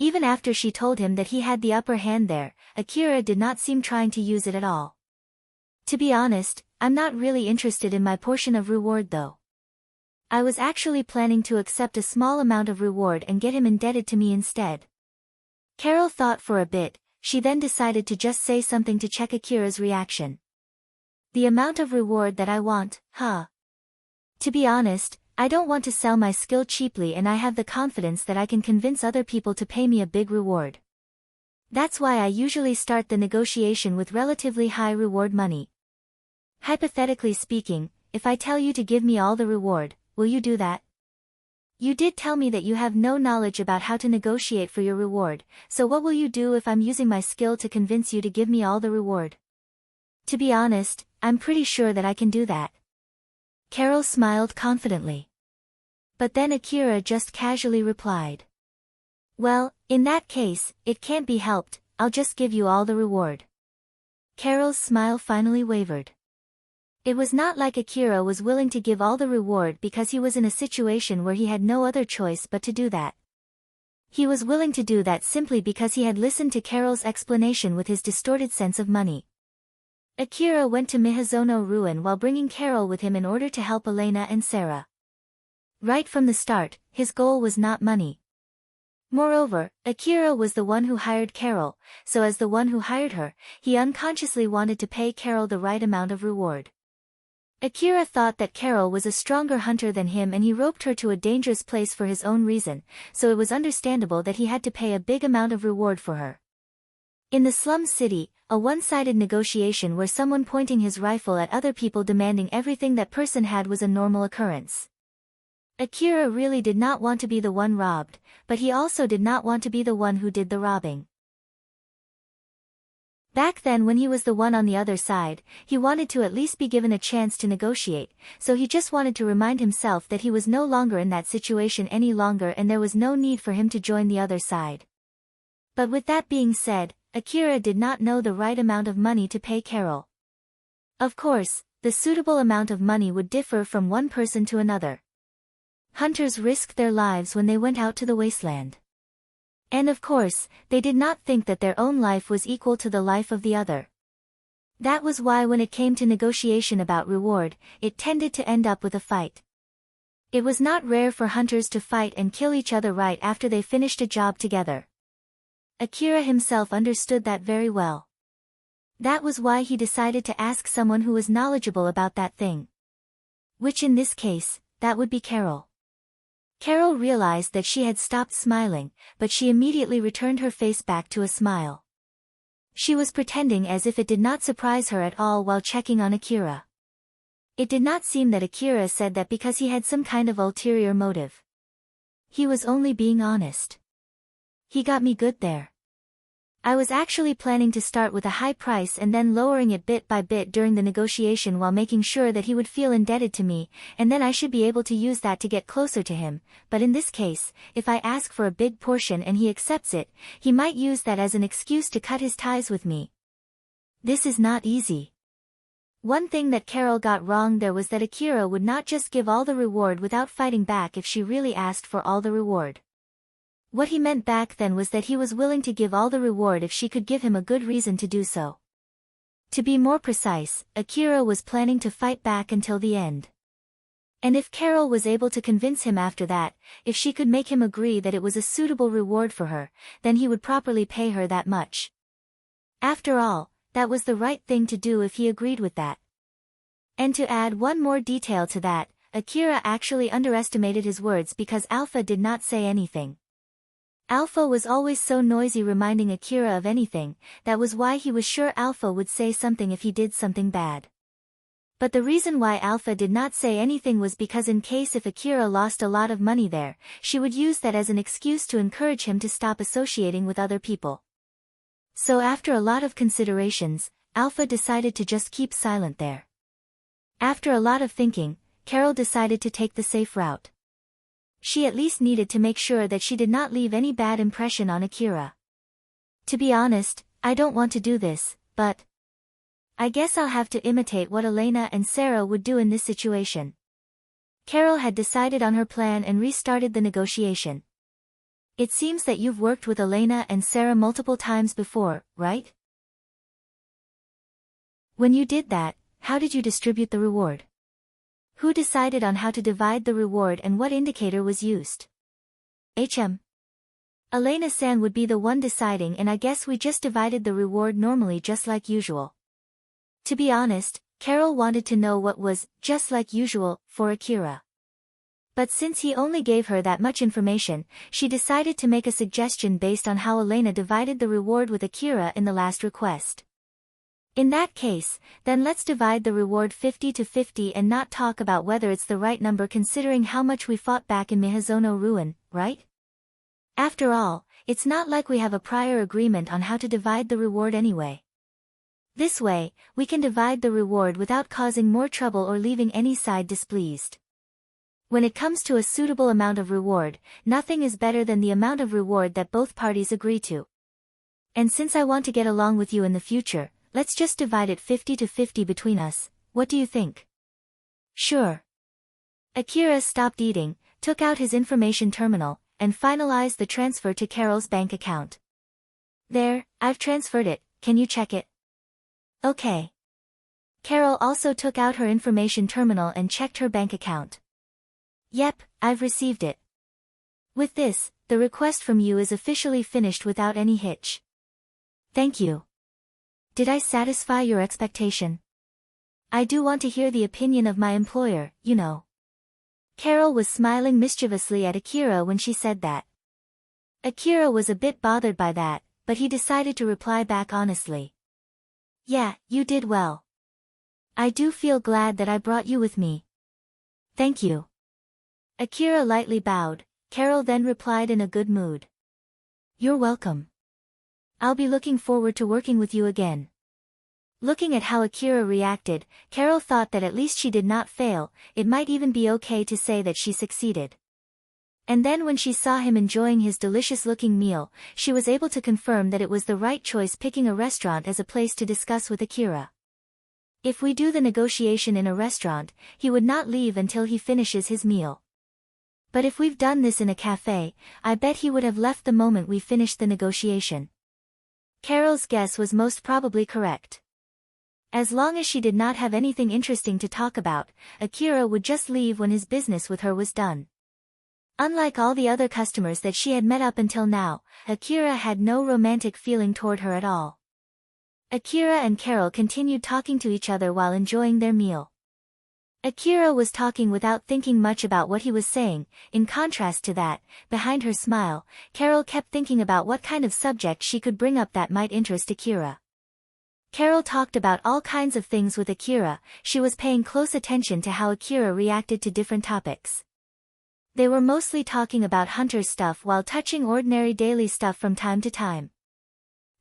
Even after she told him that he had the upper hand there, Akira did not seem trying to use it at all. To be honest, I'm not really interested in my portion of reward though. I was actually planning to accept a small amount of reward and get him indebted to me instead. Carol thought for a bit, she then decided to just say something to check Akira's reaction. The amount of reward that I want, huh? To be honest, I don't want to sell my skill cheaply and I have the confidence that I can convince other people to pay me a big reward. That's why I usually start the negotiation with relatively high reward money. Hypothetically speaking, if I tell you to give me all the reward, will you do that? You did tell me that you have no knowledge about how to negotiate for your reward, so what will you do if I'm using my skill to convince you to give me all the reward? To be honest, I'm pretty sure that I can do that. Carol smiled confidently. But then Akira just casually replied. Well, in that case, it can't be helped, I'll just give you all the reward. Carol's smile finally wavered. It was not like Akira was willing to give all the reward because he was in a situation where he had no other choice but to do that. He was willing to do that simply because he had listened to Carol's explanation with his distorted sense of money. Akira went to Mihazono Ruin while bringing Carol with him in order to help Elena and Sarah. Right from the start, his goal was not money. Moreover, Akira was the one who hired Carol, so as the one who hired her, he unconsciously wanted to pay Carol the right amount of reward. Akira thought that Carol was a stronger hunter than him and he roped her to a dangerous place for his own reason, so it was understandable that he had to pay a big amount of reward for her. In the slum city, a one-sided negotiation where someone pointing his rifle at other people demanding everything that person had was a normal occurrence. Akira really did not want to be the one robbed, but he also did not want to be the one who did the robbing. Back then when he was the one on the other side, he wanted to at least be given a chance to negotiate, so he just wanted to remind himself that he was no longer in that situation any longer and there was no need for him to join the other side. But with that being said, Akira did not know the right amount of money to pay Carol. Of course, the suitable amount of money would differ from one person to another. Hunters risked their lives when they went out to the wasteland. And of course, they did not think that their own life was equal to the life of the other. That was why when it came to negotiation about reward, it tended to end up with a fight. It was not rare for hunters to fight and kill each other right after they finished a job together. Akira himself understood that very well. That was why he decided to ask someone who was knowledgeable about that thing. Which in this case, that would be Carol. Carol realized that she had stopped smiling, but she immediately returned her face back to a smile. She was pretending as if it did not surprise her at all while checking on Akira. It did not seem that Akira said that because he had some kind of ulterior motive. He was only being honest. He got me good there. I was actually planning to start with a high price and then lowering it bit by bit during the negotiation while making sure that he would feel indebted to me, and then I should be able to use that to get closer to him, but in this case, if I ask for a big portion and he accepts it, he might use that as an excuse to cut his ties with me. This is not easy. One thing that Carol got wrong there was that Akira would not just give all the reward without fighting back if she really asked for all the reward. What he meant back then was that he was willing to give all the reward if she could give him a good reason to do so. To be more precise, Akira was planning to fight back until the end. And if Carol was able to convince him after that, if she could make him agree that it was a suitable reward for her, then he would properly pay her that much. After all, that was the right thing to do if he agreed with that. And to add one more detail to that, Akira actually underestimated his words because Alpha did not say anything. Alpha was always so noisy reminding Akira of anything, that was why he was sure Alpha would say something if he did something bad. But the reason why Alpha did not say anything was because in case if Akira lost a lot of money there, she would use that as an excuse to encourage him to stop associating with other people. So after a lot of considerations, Alpha decided to just keep silent there. After a lot of thinking, Carol decided to take the safe route. She at least needed to make sure that she did not leave any bad impression on Akira. To be honest, I don't want to do this, but I guess I'll have to imitate what Elena and Sarah would do in this situation. Carol had decided on her plan and restarted the negotiation. It seems that you've worked with Elena and Sarah multiple times before, right? When you did that, how did you distribute the reward? Who decided on how to divide the reward and what indicator was used? Elena-san would be the one deciding and I guess we just divided the reward normally just like usual. To be honest, Carol wanted to know what was just like usual for Akira. But since he only gave her that much information, she decided to make a suggestion based on how Elena divided the reward with Akira in the last request. In that case, then let's divide the reward 50 to 50 and not talk about whether it's the right number considering how much we fought back in Miyazono Ruin, right? After all, it's not like we have a prior agreement on how to divide the reward anyway. This way, we can divide the reward without causing more trouble or leaving any side displeased. When it comes to a suitable amount of reward, nothing is better than the amount of reward that both parties agree to. And since I want to get along with you in the future, let's just divide it 50 to 50 between us, what do you think? Sure. Akira stopped eating, took out his information terminal, and finalized the transfer to Carol's bank account. There, I've transferred it, can you check it? Okay. Carol also took out her information terminal and checked her bank account. Yep, I've received it. With this, the request from you is officially finished without any hitch. Thank you. Did I satisfy your expectation? I do want to hear the opinion of my employer, you know. Carol was smiling mischievously at Akira when she said that. Akira was a bit bothered by that, but he decided to reply back honestly. Yeah, you did well. I do feel glad that I brought you with me. Thank you. Akira lightly bowed. Carol then replied in a good mood. You're welcome. I'll be looking forward to working with you again. Looking at how Akira reacted, Carol thought that at least she did not fail, it might even be okay to say that she succeeded. And then when she saw him enjoying his delicious-looking meal, she was able to confirm that it was the right choice picking a restaurant as a place to discuss with Akira. If we do the negotiation in a restaurant, he would not leave until he finishes his meal. But if we've done this in a cafe, I bet he would have left the moment we finished the negotiation. Carol's guess was most probably correct. As long as she did not have anything interesting to talk about, Akira would just leave when his business with her was done. Unlike all the other customers that she had met up until now, Akira had no romantic feeling toward her at all. Akira and Carol continued talking to each other while enjoying their meal. Akira was talking without thinking much about what he was saying. In contrast to that, behind her smile, Carol kept thinking about what kind of subject she could bring up that might interest Akira. Carol talked about all kinds of things with Akira. She was paying close attention to how Akira reacted to different topics. They were mostly talking about hunter stuff while touching ordinary daily stuff from time to time.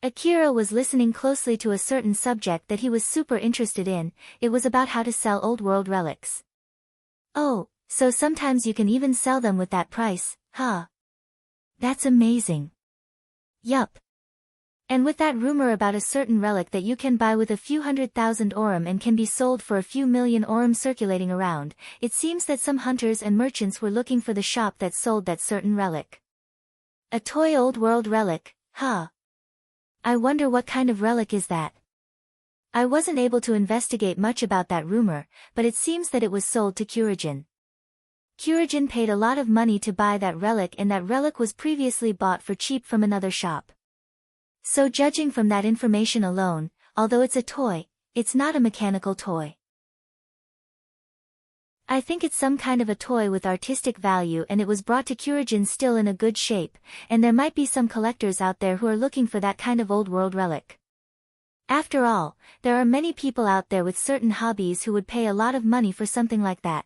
Akira was listening closely to a certain subject that he was super interested in. It was about how to sell old world relics. Oh, so sometimes you can even sell them with that price, huh? That's amazing. Yup. And with that rumor about a certain relic that you can buy with a few 100,000 orum and can be sold for a few million orum circulating around, it seems that some hunters and merchants were looking for the shop that sold that certain relic. A toy old world relic, huh? I wonder what kind of relic is that? I wasn't able to investigate much about that rumor, but it seems that it was sold to Kurajin. Kurajin paid a lot of money to buy that relic, and that relic was previously bought for cheap from another shop. So judging from that information alone, although it's a toy, it's not a mechanical toy. I think it's some kind of a toy with artistic value, and it was brought to Kurajin still in a good shape, and there might be some collectors out there who are looking for that kind of old world relic. After all, there are many people out there with certain hobbies who would pay a lot of money for something like that.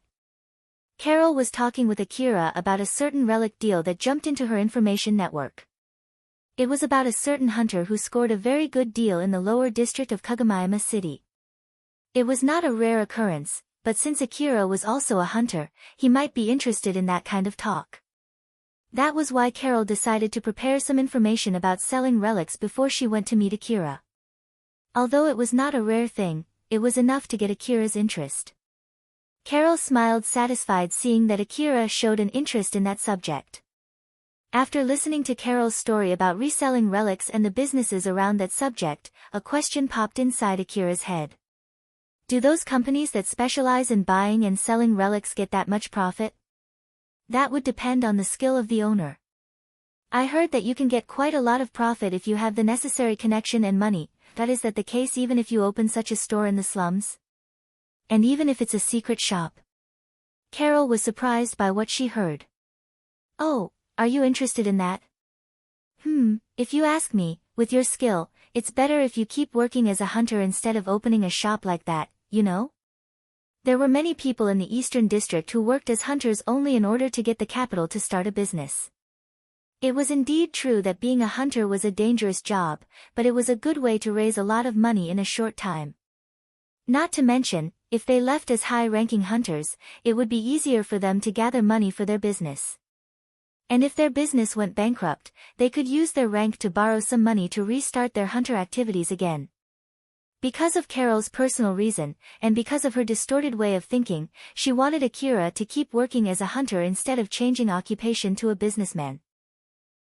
Carol was talking with Akira about a certain relic deal that jumped into her information network. It was about a certain hunter who scored a very good deal in the lower district of Kagomayama City. It was not a rare occurrence, but since Akira was also a hunter, he might be interested in that kind of talk. That was why Carol decided to prepare some information about selling relics before she went to meet Akira. Although it was not a rare thing, it was enough to get Akira's interest. Carol smiled satisfied seeing that Akira showed an interest in that subject. After listening to Carol's story about reselling relics and the businesses around that subject, a question popped inside Akira's head. Do those companies that specialize in buying and selling relics get that much profit? That would depend on the skill of the owner. I heard that you can get quite a lot of profit if you have the necessary connection and money. Is that the case even if you open such a store in the slums? And even if it's a secret shop? Carol was surprised by what she heard. Oh, are you interested in that? If you ask me, with your skill, it's better if you keep working as a hunter instead of opening a shop like that, you know? There were many people in the Eastern District who worked as hunters only in order to get the capital to start a business. It was indeed true that being a hunter was a dangerous job, but it was a good way to raise a lot of money in a short time. Not to mention, if they left as high-ranking hunters, it would be easier for them to gather money for their business. And if their business went bankrupt, they could use their rank to borrow some money to restart their hunter activities again. Because of Carol's personal reason, and because of her distorted way of thinking, she wanted Akira to keep working as a hunter instead of changing occupation to a businessman.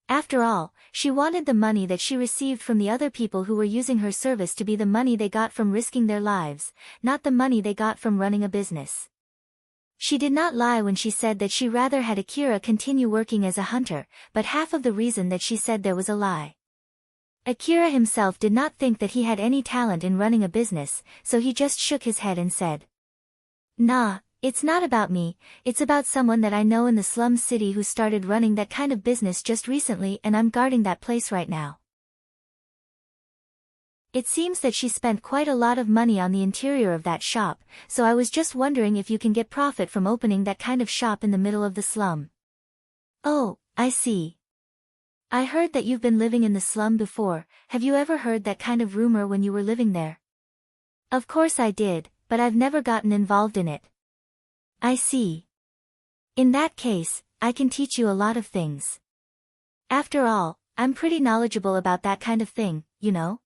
After all, she wanted the money that she received from the other people who were using her service to be the money they got from risking their lives, not the money they got from running a business. She did not lie when she said that she rather had Akira continue working as a hunter, but half of the reason that she said there was a lie. Akira himself did not think that he had any talent in running a business, so he just shook his head and said, "Nah, it's not about me, it's about someone that I know in the slum city who started running that kind of business just recently and I'm guarding that place right now." It seems that she spent quite a lot of money on the interior of that shop, so I was just wondering if you can get profit from opening that kind of shop in the middle of the slum. Oh, I see. I heard that you've been living in the slum before. Have you ever heard that kind of rumor when you were living there? Of course I did, but I've never gotten involved in it. I see. In that case, I can teach you a lot of things. After all, I'm pretty knowledgeable about that kind of thing, you know?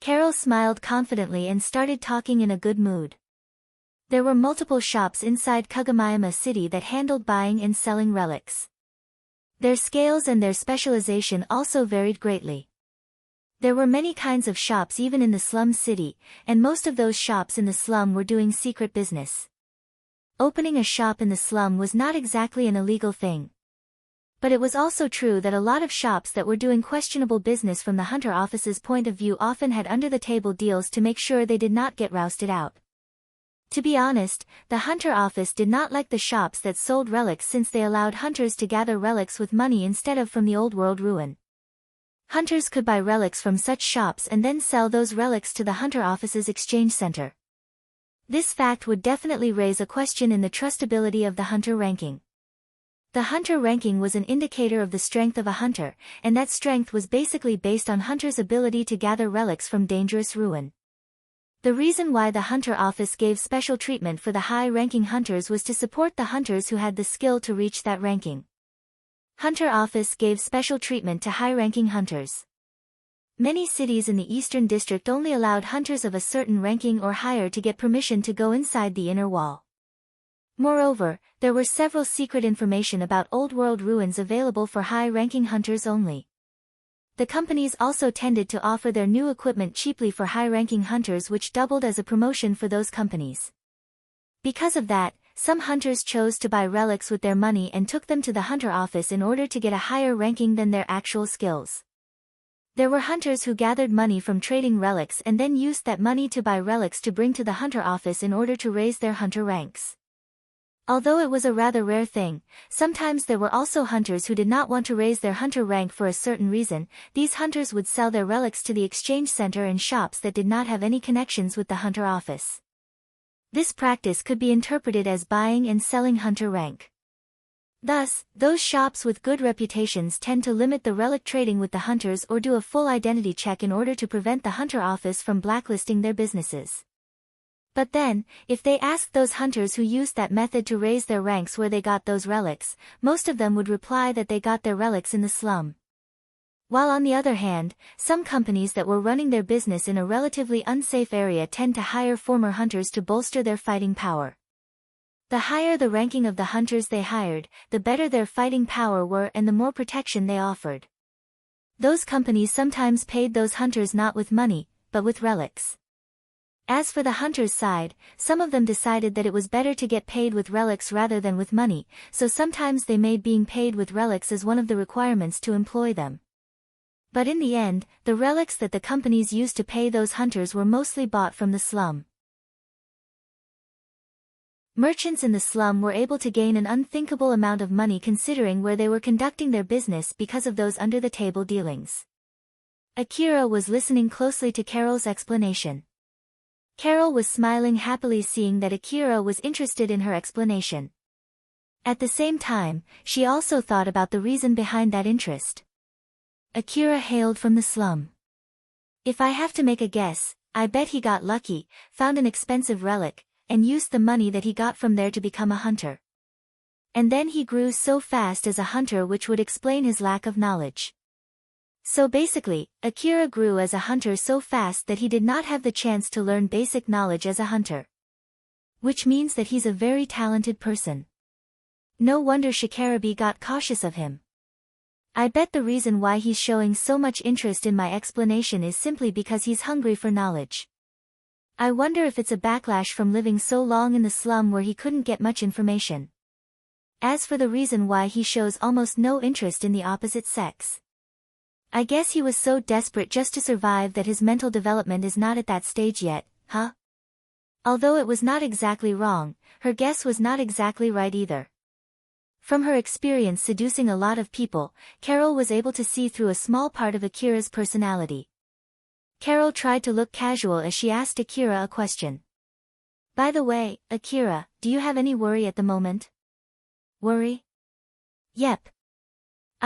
Carol smiled confidently and started talking in a good mood. There were multiple shops inside Kagamayama City that handled buying and selling relics. Their scales and their specialization also varied greatly. There were many kinds of shops even in the slum city, and most of those shops in the slum were doing secret business. Opening a shop in the slum was not exactly an illegal thing. But it was also true that a lot of shops that were doing questionable business from the hunter office's point of view often had under-the-table deals to make sure they did not get rousted out. To be honest, the hunter office did not like the shops that sold relics since they allowed hunters to gather relics with money instead of from the old world ruin. Hunters could buy relics from such shops and then sell those relics to the hunter office's exchange center. This fact would definitely raise a question in the trustability of the hunter ranking. The hunter ranking was an indicator of the strength of a hunter, and that strength was basically based on hunters' ability to gather relics from dangerous ruin. The reason why the hunter office gave special treatment for the high-ranking hunters was to support the hunters who had the skill to reach that ranking. Hunter office gave special treatment to high-ranking hunters. Many cities in the Eastern District only allowed hunters of a certain ranking or higher to get permission to go inside the inner wall. Moreover, there were several secret information about old world ruins available for high-ranking hunters only. The companies also tended to offer their new equipment cheaply for high-ranking hunters, which doubled as a promotion for those companies. Because of that, some hunters chose to buy relics with their money and took them to the hunter office in order to get a higher ranking than their actual skills. There were hunters who gathered money from trading relics and then used that money to buy relics to bring to the hunter office in order to raise their hunter ranks. Although it was a rather rare thing, sometimes there were also hunters who did not want to raise their hunter rank for a certain reason. These hunters would sell their relics to the exchange center in shops that did not have any connections with the hunter office. This practice could be interpreted as buying and selling hunter rank. Thus, those shops with good reputations tend to limit the relic trading with the hunters or do a full identity check in order to prevent the hunter office from blacklisting their businesses. But then, if they asked those hunters who used that method to raise their ranks where they got those relics, most of them would reply that they got their relics in the slum. While on the other hand, some companies that were running their business in a relatively unsafe area tend to hire former hunters to bolster their fighting power. The higher the ranking of the hunters they hired, the better their fighting power were and the more protection they offered. Those companies sometimes paid those hunters not with money, but with relics. As for the hunters' side, some of them decided that it was better to get paid with relics rather than with money, so sometimes they made being paid with relics as one of the requirements to employ them. But in the end, the relics that the companies used to pay those hunters were mostly bought from the slum. Merchants in the slum were able to gain an unthinkable amount of money considering where they were conducting their business because of those under-the-table dealings. Akira was listening closely to Carol's explanation. Carol was smiling happily seeing that Akira was interested in her explanation. At the same time, she also thought about the reason behind that interest. Akira hailed from the slum. If I have to make a guess, I bet he got lucky, found an expensive relic, and used the money that he got from there to become a hunter. And then he grew so fast as a hunter, which would explain his lack of knowledge. So basically, Akira grew as a hunter so fast that he did not have the chance to learn basic knowledge as a hunter. Which means that he's a very talented person. No wonder Shikarabe got cautious of him. I bet the reason why he's showing so much interest in my explanation is simply because he's hungry for knowledge. I wonder if it's a backlash from living so long in the slum where he couldn't get much information. As for the reason why he shows almost no interest in the opposite sex, I guess he was so desperate just to survive that his mental development is not at that stage yet, huh? Although it was not exactly wrong, her guess was not exactly right either. From her experience seducing a lot of people, Carol was able to see through a small part of Akira's personality. Carol tried to look casual as she asked Akira a question. By the way, Akira, do you have any worry at the moment? Worry? Yep.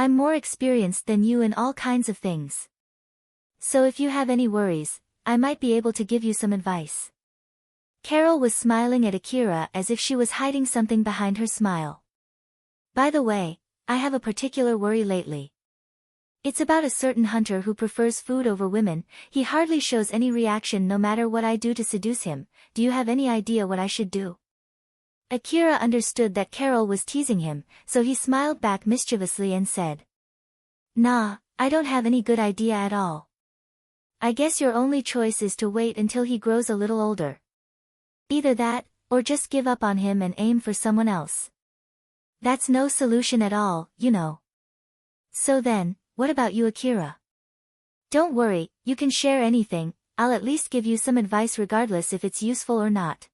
I'm more experienced than you in all kinds of things. So if you have any worries, I might be able to give you some advice. Carol was smiling at Akira as if she was hiding something behind her smile. By the way, I have a particular worry lately. It's about a certain hunter who prefers food over women. He hardly shows any reaction no matter what I do to seduce him. Do you have any idea what I should do? Akira understood that Carol was teasing him, so he smiled back mischievously and said, "Nah, I don't have any good idea at all. I guess your only choice is to wait until he grows a little older. Either that, or just give up on him and aim for someone else. That's no solution at all, you know." "So then, what about you, Akira?" "Don't worry, you can share anything. I'll at least give you some advice regardless if it's useful or not."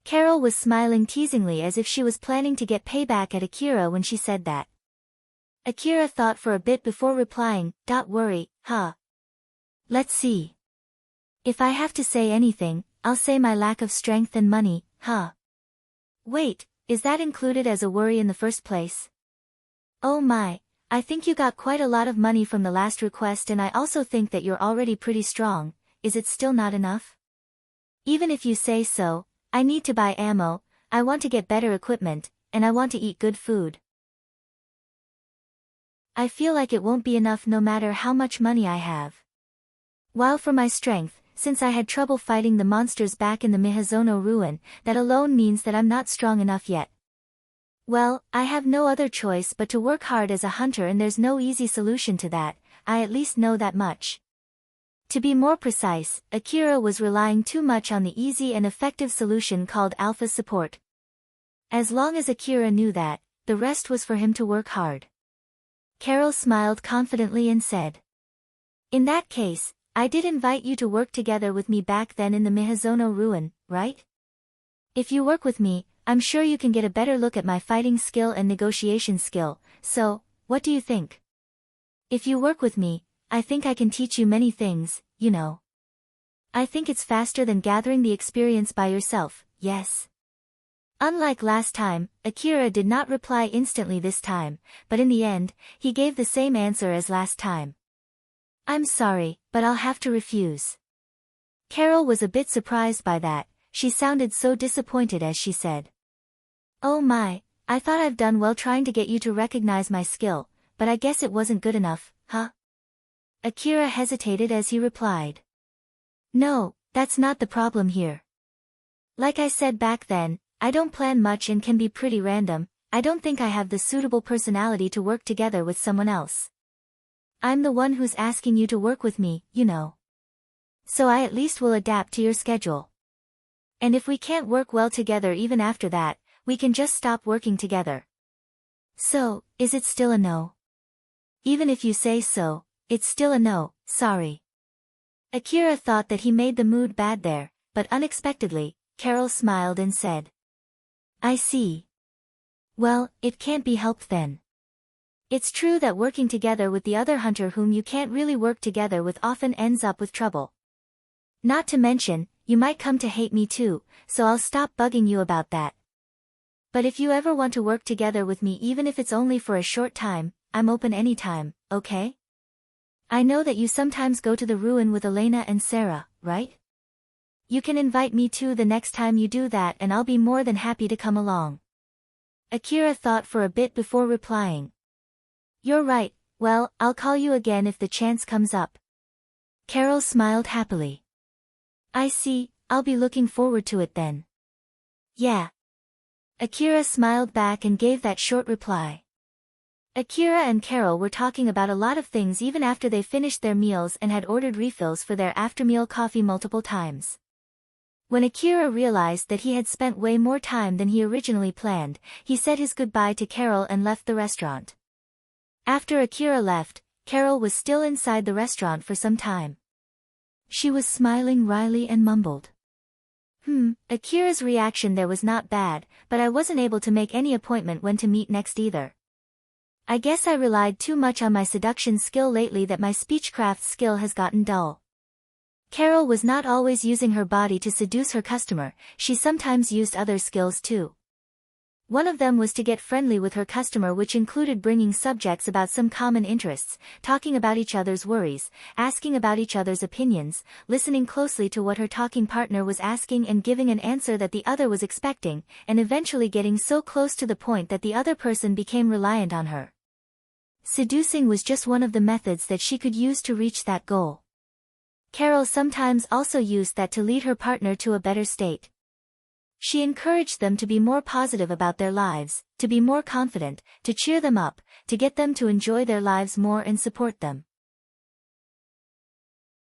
Carol was smiling teasingly as if she was planning to get payback at Akira when she said that. Akira thought for a bit before replying, "Don't worry, huh? Let's see. If I have to say anything, I'll say my lack of strength and money, huh? Wait, is that included as a worry in the first place? Oh my, I think you got quite a lot of money from the last request and I also think that you're already pretty strong. Is it still not enough? Even if you say so, I need to buy ammo, I want to get better equipment, and I want to eat good food. I feel like it won't be enough no matter how much money I have. While for my strength, since I had trouble fighting the monsters back in the Miyazono ruin, that alone means that I'm not strong enough yet. Well, I have no other choice but to work hard as a hunter and there's no easy solution to that, I at least know that much." To be more precise, Akira was relying too much on the easy and effective solution called alpha support. As long as Akira knew that, the rest was for him to work hard. Carol smiled confidently and said, "In that case, I did invite you to work together with me back then in the Miyazono ruin, right? If you work with me, I'm sure you can get a better look at my fighting skill and negotiation skill, so, what do you think? If you work with me, I think I can teach you many things, you know. I think it's faster than gathering the experience by yourself, yes?" Unlike last time, Akira did not reply instantly this time, but in the end, he gave the same answer as last time. "I'm sorry, but I'll have to refuse." Carol was a bit surprised by that, she sounded so disappointed as she said, "Oh my, I thought I've done well trying to get you to recognize my skill, but I guess it wasn't good enough, huh?" Akira hesitated as he replied, "No, that's not the problem here. Like I said back then, I don't plan much and can be pretty random. I don't think I have the suitable personality to work together with someone else. I'm the one who's asking you to work with me, you know. So I at least will adapt to your schedule. And if we can't work well together even after that, we can just stop working together. So, is it still a no?" "Even if you say so, it's still a no, sorry." Akira thought that he made the mood bad there, but unexpectedly, Carol smiled and said, "I see. Well, it can't be helped then. It's true that working together with the other hunter whom you can't really work together with often ends up with trouble. Not to mention, you might come to hate me too, so I'll stop bugging you about that. But if you ever want to work together with me even if it's only for a short time, I'm open anytime, okay? I know that you sometimes go to the ruin with Elena and Sarah, right? You can invite me too the next time you do that and I'll be more than happy to come along." Akira thought for a bit before replying, "You're right, well, I'll call you again if the chance comes up." Carol smiled happily. "I see, I'll be looking forward to it then." "Yeah." Akira smiled back and gave that short reply. Akira and Carol were talking about a lot of things even after they finished their meals and had ordered refills for their after-meal coffee multiple times. When Akira realized that he had spent way more time than he originally planned, he said his goodbye to Carol and left the restaurant. After Akira left, Carol was still inside the restaurant for some time. She was smiling wryly and mumbled, Akira's reaction there was not bad, but I wasn't able to make any appointment when to meet next either. I guess I relied too much on my seduction skill lately that my speechcraft skill has gotten dull." Carol was not always using her body to seduce her customer, she sometimes used other skills too. One of them was to get friendly with her customer, which included bringing subjects about some common interests, talking about each other's worries, asking about each other's opinions, listening closely to what her talking partner was asking and giving an answer that the other was expecting, and eventually getting so close to the point that the other person became reliant on her. Seducing was just one of the methods that she could use to reach that goal. Carol sometimes also used that to lead her partner to a better state. She encouraged them to be more positive about their lives, to be more confident, to cheer them up, to get them to enjoy their lives more and support them.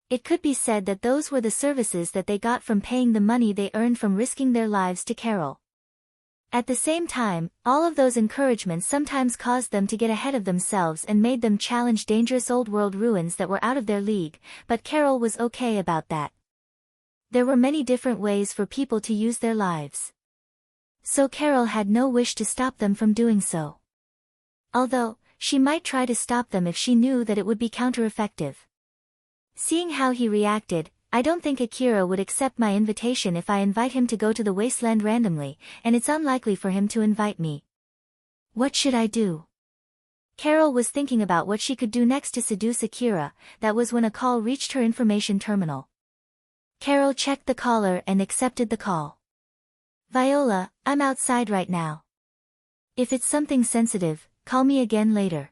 It could be said that those were the services that they got from paying the money they earned from risking their lives to Carol. At the same time, all of those encouragements sometimes caused them to get ahead of themselves and made them challenge dangerous old world ruins that were out of their league, but Carol was okay about that. There were many different ways for people to use their lives. So Carol had no wish to stop them from doing so. Although, she might try to stop them if she knew that it would be counter-effective. Seeing how he reacted, I don't think Akira would accept my invitation if I invite him to go to the wasteland randomly, and it's unlikely for him to invite me. What should I do? Carol was thinking about what she could do next to seduce Akira. That was when a call reached her information terminal. Carol checked the caller and accepted the call. Viola, I'm outside right now. If it's something sensitive, call me again later.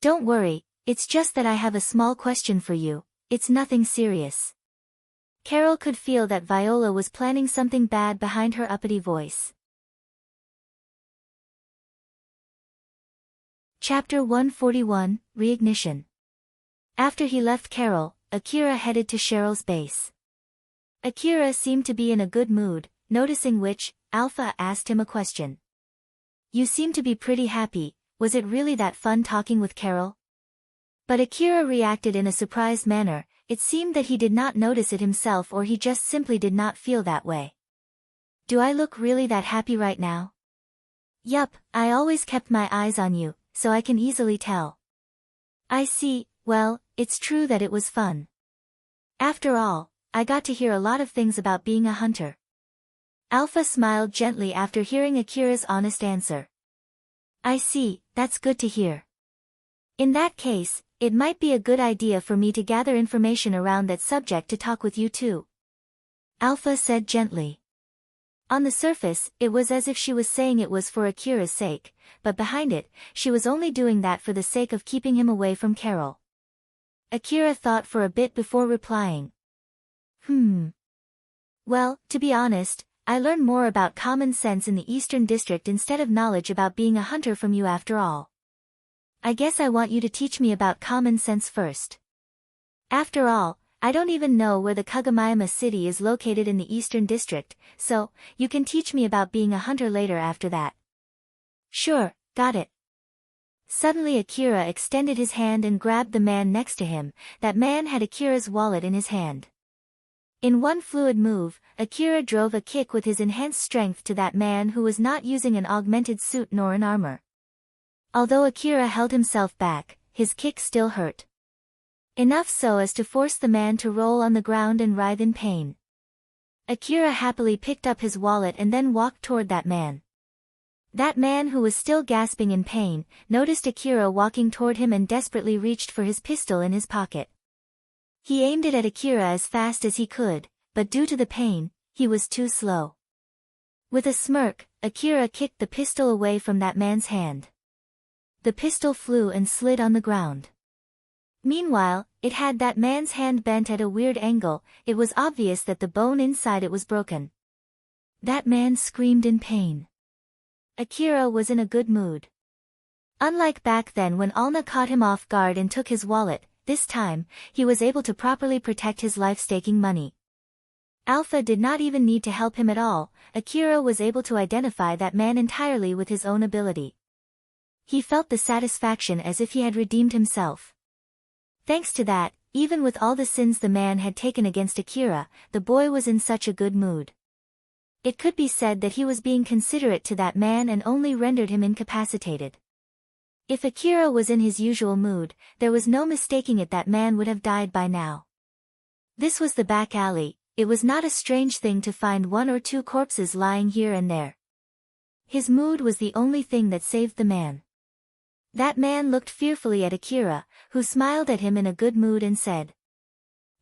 Don't worry, it's just that I have a small question for you, it's nothing serious. Carol could feel that Viola was planning something bad behind her uppity voice. Chapter 141, Reignition. After he left Carol, Akira headed to Cheryl's base. Akira seemed to be in a good mood, noticing which, Alpha asked him a question. You seem to be pretty happy, was it really that fun talking with Carol? But Akira reacted in a surprised manner. It seemed that he did not notice it himself, or he just simply did not feel that way. Do I look really that happy right now? Yup, I always kept my eyes on you, so I can easily tell. I see, well, it's true that it was fun. After all, I got to hear a lot of things about being a hunter. Alpha smiled gently after hearing Akira's honest answer. I see, that's good to hear. In that case, it might be a good idea for me to gather information around that subject to talk with you too. Alpha said gently. On the surface, it was as if she was saying it was for Akira's sake, but behind it, she was only doing that for the sake of keeping him away from Carol. Akira thought for a bit before replying. Well, to be honest, I learned more about common sense in the Eastern District instead of knowledge about being a hunter from you after all. I guess I want you to teach me about common sense first. After all, I don't even know where the Kagamayama city is located in the Eastern District, so, you can teach me about being a hunter later after that. Sure, got it. Suddenly Akira extended his hand and grabbed the man next to him. That man had Akira's wallet in his hand. In one fluid move, Akira drove a kick with his enhanced strength to that man who was not using an augmented suit nor an armor. Although Akira held himself back, his kick still hurt. Enough so as to force the man to roll on the ground and writhe in pain. Akira happily picked up his wallet and then walked toward that man. That man, who was still gasping in pain, noticed Akira walking toward him and desperately reached for his pistol in his pocket. He aimed it at Akira as fast as he could, but due to the pain, he was too slow. With a smirk, Akira kicked the pistol away from that man's hand. The pistol flew and slid on the ground. Meanwhile, it had that man's hand bent at a weird angle. It was obvious that the bone inside it was broken. That man screamed in pain. Akira was in a good mood. Unlike back then when Alna caught him off guard and took his wallet, this time, he was able to properly protect his life-staking money. Alpha did not even need to help him at all. Akira was able to identify that man entirely with his own ability. He felt the satisfaction as if he had redeemed himself. Thanks to that, even with all the sins the man had taken against Akira, the boy was in such a good mood. It could be said that he was being considerate to that man and only rendered him incapacitated. If Akira was in his usual mood, there was no mistaking it, that man would have died by now. This was the back alley. It was not a strange thing to find one or two corpses lying here and there. His mood was the only thing that saved the man. That man looked fearfully at Akira, who smiled at him in a good mood and said,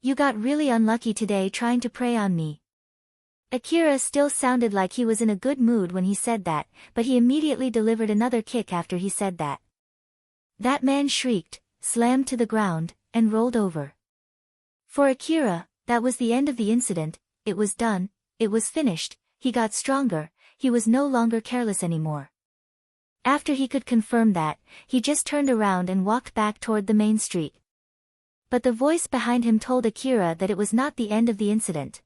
"You got really unlucky today trying to prey on me." Akira still sounded like he was in a good mood when he said that, but he immediately delivered another kick after he said that. That man shrieked, slammed to the ground, and rolled over. For Akira, that was the end of the incident. It was done, it was finished, he got stronger, he was no longer careless anymore. After he could confirm that, he just turned around and walked back toward the main street. But the voice behind him told Akira that it was not the end of the incident.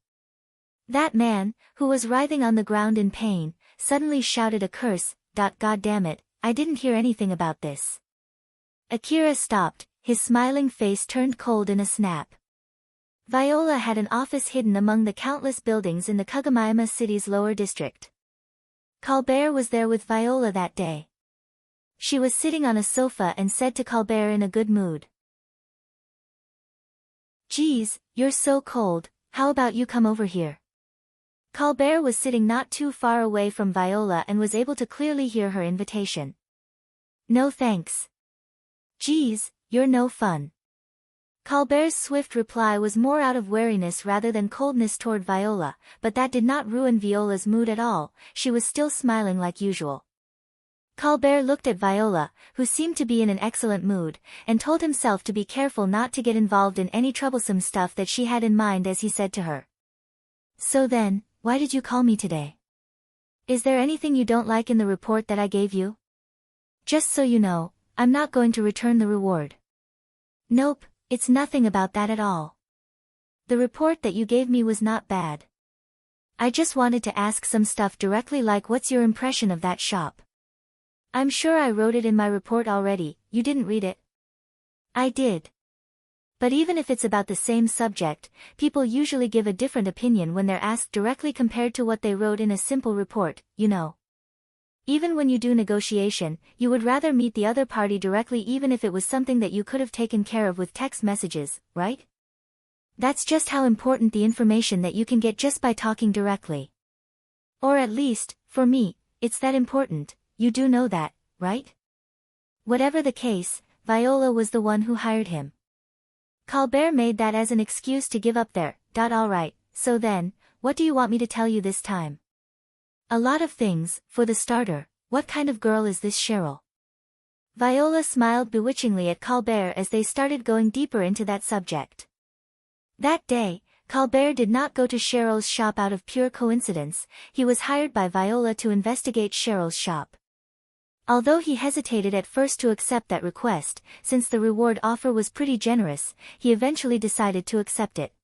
That man, who was writhing on the ground in pain, suddenly shouted a curse. God damn it, I didn't hear anything about this. Akira stopped, his smiling face turned cold in a snap. Viola had an office hidden among the countless buildings in the Kagomiyama city's lower district. Colbert was there with Viola that day. She was sitting on a sofa and said to Colbert in a good mood, "Geez, you're so cold, how about you come over here?" Colbert was sitting not too far away from Viola and was able to clearly hear her invitation. "No thanks." "Geez, you're no fun." Colbert's swift reply was more out of wariness rather than coldness toward Viola, but that did not ruin Viola's mood at all, she was still smiling like usual. Colbert looked at Viola, who seemed to be in an excellent mood, and told himself to be careful not to get involved in any troublesome stuff that she had in mind as he said to her, "So then, why did you call me today? Is there anything you don't like in the report that I gave you? Just so you know, I'm not going to return the reward." "Nope, it's nothing about that at all. The report that you gave me was not bad. I just wanted to ask some stuff directly, like what's your impression of that shop? I'm sure I wrote it in my report already, you didn't read it?" "I did. But even if it's about the same subject, people usually give a different opinion when they're asked directly compared to what they wrote in a simple report, you know. Even when you do negotiation, you would rather meet the other party directly even if it was something that you could have taken care of with text messages, right? That's just how important the information that you can get just by talking directly. Or at least, for me, it's that important, you do know that, right?" Whatever the case, Viola was the one who hired him. Colbert made that as an excuse to give up there. "Alright, so then, what do you want me to tell you this time?" "A lot of things, for the starter, what kind of girl is this Cheryl?" Viola smiled bewitchingly at Colbert as they started going deeper into that subject. That day, Colbert did not go to Cheryl's shop out of pure coincidence, he was hired by Viola to investigate Cheryl's shop. Although he hesitated at first to accept that request, since the reward offer was pretty generous, he eventually decided to accept it.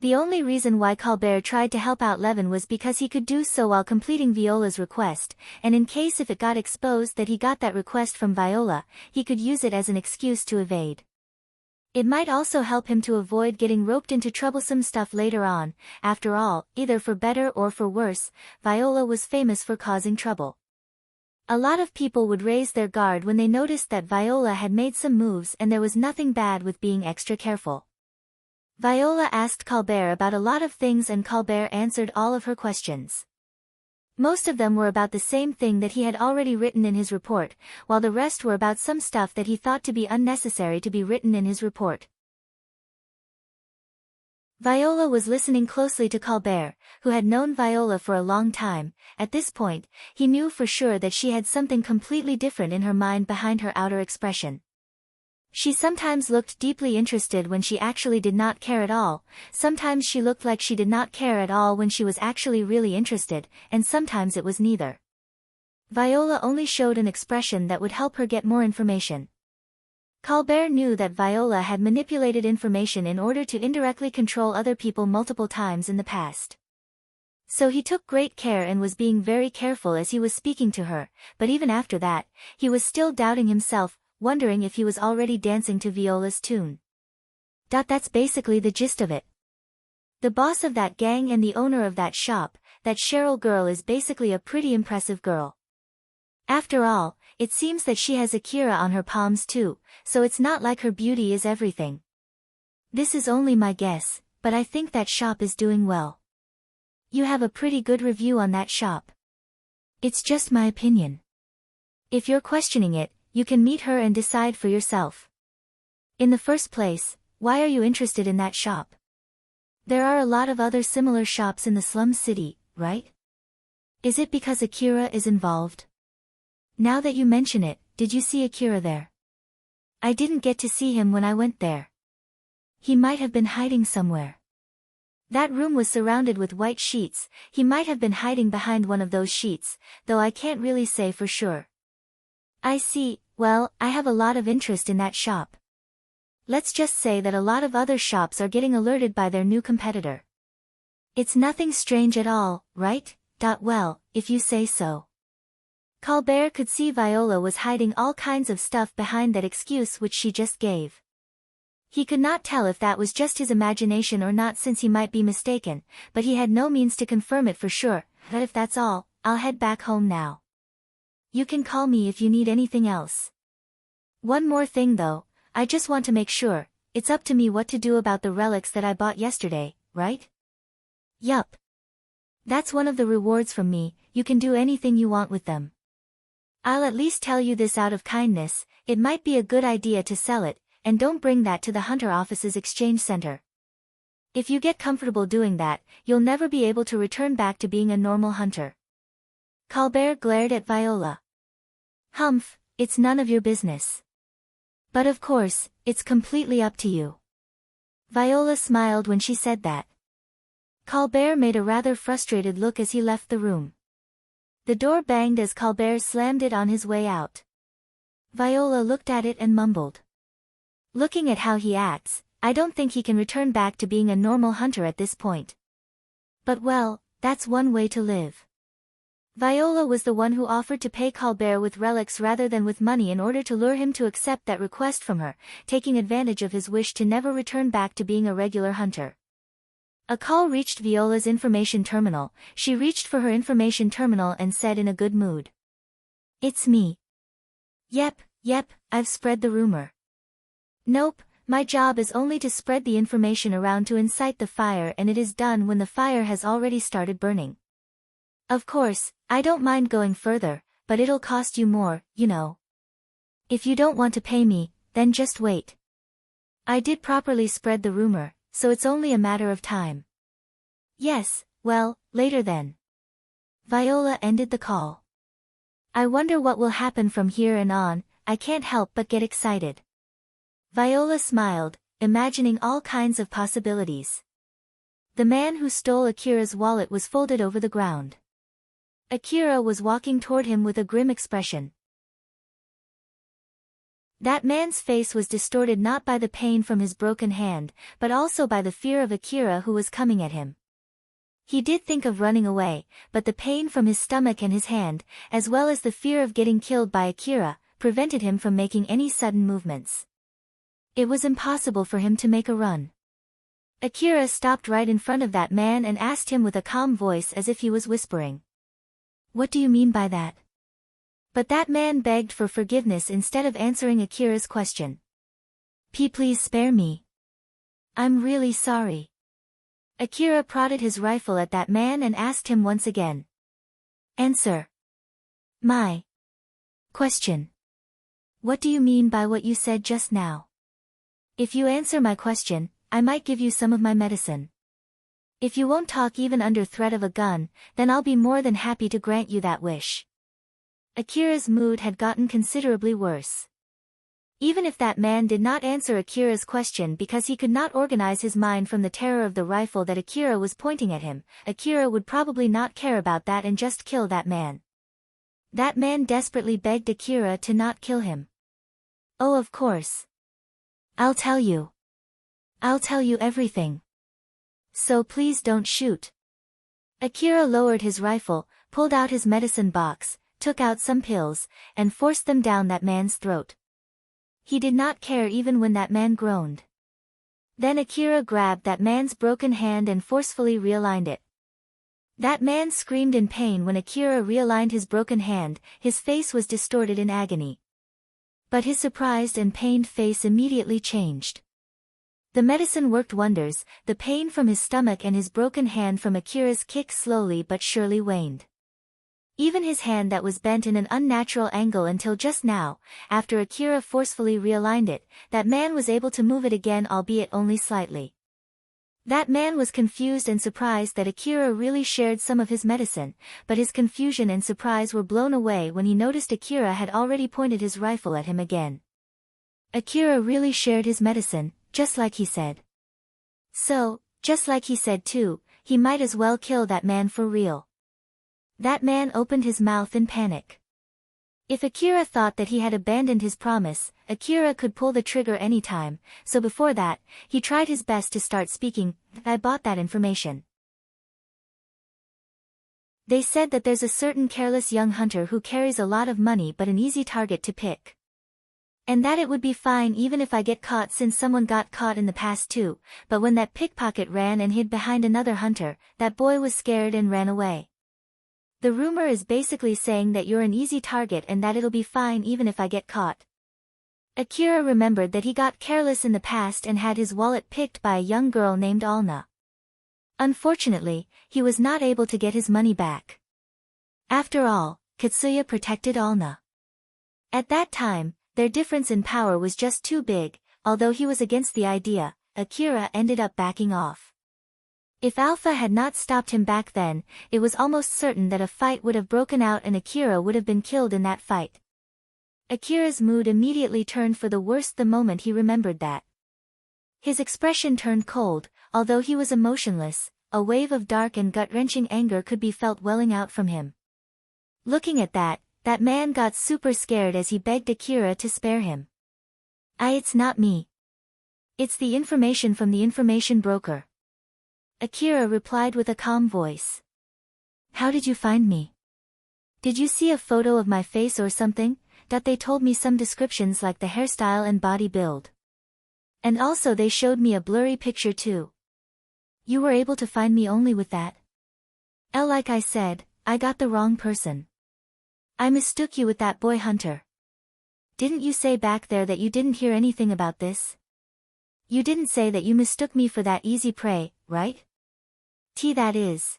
The only reason why Colbert tried to help out Levin was because he could do so while completing Viola's request, and in case if it got exposed that he got that request from Viola, he could use it as an excuse to evade. It might also help him to avoid getting roped into troublesome stuff later on. After all, either for better or for worse, Viola was famous for causing trouble. A lot of people would raise their guard when they noticed that Viola had made some moves, and there was nothing bad with being extra careful. Viola asked Colbert about a lot of things and Colbert answered all of her questions. Most of them were about the same thing that he had already written in his report, while the rest were about some stuff that he thought to be unnecessary to be written in his report. Viola was listening closely to Colbert, who had known Viola for a long time. At this point, he knew for sure that she had something completely different in her mind behind her outer expression. She sometimes looked deeply interested when she actually did not care at all, sometimes she looked like she did not care at all when she was actually really interested, and sometimes it was neither. Viola only showed an expression that would help her get more information. Colbert knew that Viola had manipulated information in order to indirectly control other people multiple times in the past. So he took great care and was being very careful as he was speaking to her, but even after that, he was still doubting himself, wondering if he was already dancing to Viola's tune. That's basically the gist of it. The boss of that gang and the owner of that shop, that Cheryl girl, is basically a pretty impressive girl. After all, it seems that she has Akira on her palms too, so it's not like her beauty is everything. This is only my guess, but I think that shop is doing well. You have a pretty good review on that shop. It's just my opinion. If you're questioning it, you can meet her and decide for yourself. In the first place, why are you interested in that shop? There are a lot of other similar shops in the slum city, right? Is it because Akira is involved? Now that you mention it, did you see Akira there? I didn't get to see him when I went there. He might have been hiding somewhere. That room was surrounded with white sheets, he might have been hiding behind one of those sheets, though I can't really say for sure. I see, well, I have a lot of interest in that shop. Let's just say that a lot of other shops are getting alerted by their new competitor. It's nothing strange at all, right? Well, if you say so. Colbert could see Viola was hiding all kinds of stuff behind that excuse which she just gave. He could not tell if that was just his imagination or not since he might be mistaken, but he had no means to confirm it for sure. But if that's all, I'll head back home now. You can call me if you need anything else. One more thing though, I just want to make sure, it's up to me what to do about the relics that I bought yesterday, right? Yup. That's one of the rewards from me, you can do anything you want with them. I'll at least tell you this out of kindness, it might be a good idea to sell it, and don't bring that to the Hunter office's exchange center. If you get comfortable doing that, you'll never be able to return back to being a normal hunter. Colbert glared at Viola. Humph, it's none of your business. But of course, it's completely up to you. Viola smiled when she said that. Colbert made a rather frustrated look as he left the room. The door banged as Colbert slammed it on his way out. Viola looked at it and mumbled. Looking at how he acts, I don't think he can return back to being a normal hunter at this point. But well, that's one way to live. Viola was the one who offered to pay Colbert with relics rather than with money in order to lure him to accept that request from her, taking advantage of his wish to never return back to being a regular hunter. A call reached Viola's information terminal. She reached for her information terminal and said in a good mood. It's me. Yep, I've spread the rumor. Nope, my job is only to spread the information around to incite the fire, and it is done when the fire has already started burning. Of course, I don't mind going further, but it'll cost you more, you know. If you don't want to pay me, then just wait. I did properly spread the rumor, so it's only a matter of time. Yes, well, later then. Viola ended the call. I wonder what will happen from here and on, I can't help but get excited. Viola smiled, imagining all kinds of possibilities. The man who stole Akira's wallet was folded over the ground. Akira was walking toward him with a grim expression. That man's face was distorted not by the pain from his broken hand, but also by the fear of Akira who was coming at him. He did think of running away, but the pain from his stomach and his hand, as well as the fear of getting killed by Akira, prevented him from making any sudden movements. It was impossible for him to make a run. Akira stopped right in front of that man and asked him with a calm voice as if he was whispering. What do you mean by that? But that man begged for forgiveness instead of answering Akira's question. Please spare me. I'm really sorry. Akira prodded his rifle at that man and asked him once again. Answer my question. What do you mean by what you said just now? If you answer my question, I might give you some of my medicine. If you won't talk even under threat of a gun, then I'll be more than happy to grant you that wish. Akira's mood had gotten considerably worse. Even if that man did not answer Akira's question because he could not organize his mind from the terror of the rifle that Akira was pointing at him, Akira would probably not care about that and just kill that man. That man desperately begged Akira to not kill him. Oh, of course. I'll tell you. I'll tell you everything. So please don't shoot. Akira lowered his rifle, pulled out his medicine box, took out some pills, and forced them down that man's throat. He did not care even when that man groaned. Then Akira grabbed that man's broken hand and forcefully realigned it. That man screamed in pain when Akira realigned his broken hand, his face was distorted in agony. But his surprised and pained face immediately changed. The medicine worked wonders, the pain from his stomach and his broken hand from Akira's kick slowly but surely waned. Even his hand that was bent in an unnatural angle until just now, after Akira forcefully realigned it, that man was able to move it again, albeit only slightly. That man was confused and surprised that Akira really shared some of his medicine, but his confusion and surprise were blown away when he noticed Akira had already pointed his rifle at him again. Akira really shared his medicine, just like he said. So, just like he said too, he might as well kill that man for real. That man opened his mouth in panic. If Akira thought that he had abandoned his promise, Akira could pull the trigger anytime, so before that, he tried his best to start speaking. I bought that information. They said that there's a certain careless young hunter who carries a lot of money but an easy target to pick. And that it would be fine even if I get caught, since someone got caught in the past too, but when that pickpocket ran and hid behind another hunter, that boy was scared and ran away. The rumor is basically saying that you're an easy target and that it'll be fine even if I get caught. Akira remembered that he got careless in the past and had his wallet picked by a young girl named Alna. Unfortunately, he was not able to get his money back. After all, Katsuya protected Alna. At that time, their difference in power was just too big. Although he was against the idea, Akira ended up backing off. If Alpha had not stopped him back then, it was almost certain that a fight would have broken out and Akira would have been killed in that fight. Akira's mood immediately turned for the worst the moment he remembered that. His expression turned cold, although he was emotionless. A wave of dark and gut-wrenching anger could be felt welling out from him. Looking at that man got super scared as he begged Akira to spare him. It's not me. It's the information from the information broker. Akira replied with a calm voice. How did you find me? Did you see a photo of my face or something? That they told me some descriptions like the hairstyle and body build. And also they showed me a blurry picture too. You were able to find me only with that? Like I said, I got the wrong person. I mistook you with that boy hunter. Didn't you say back there that you didn't hear anything about this? You didn't say that you mistook me for that easy prey, right? That is.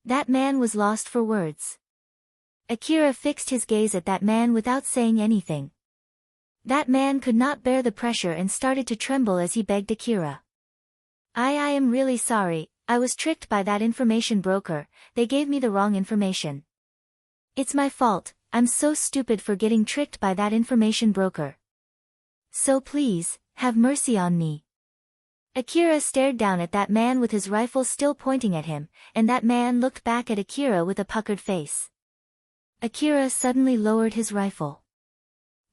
That man was lost for words. Akira fixed his gaze at that man without saying anything. That man could not bear the pressure and started to tremble as he begged Akira. I am really sorry, I was tricked by that information broker, they gave me the wrong information. It's my fault, I'm so stupid for getting tricked by that information broker. So please, have mercy on me. Akira stared down at that man with his rifle still pointing at him, and that man looked back at Akira with a puckered face. Akira suddenly lowered his rifle.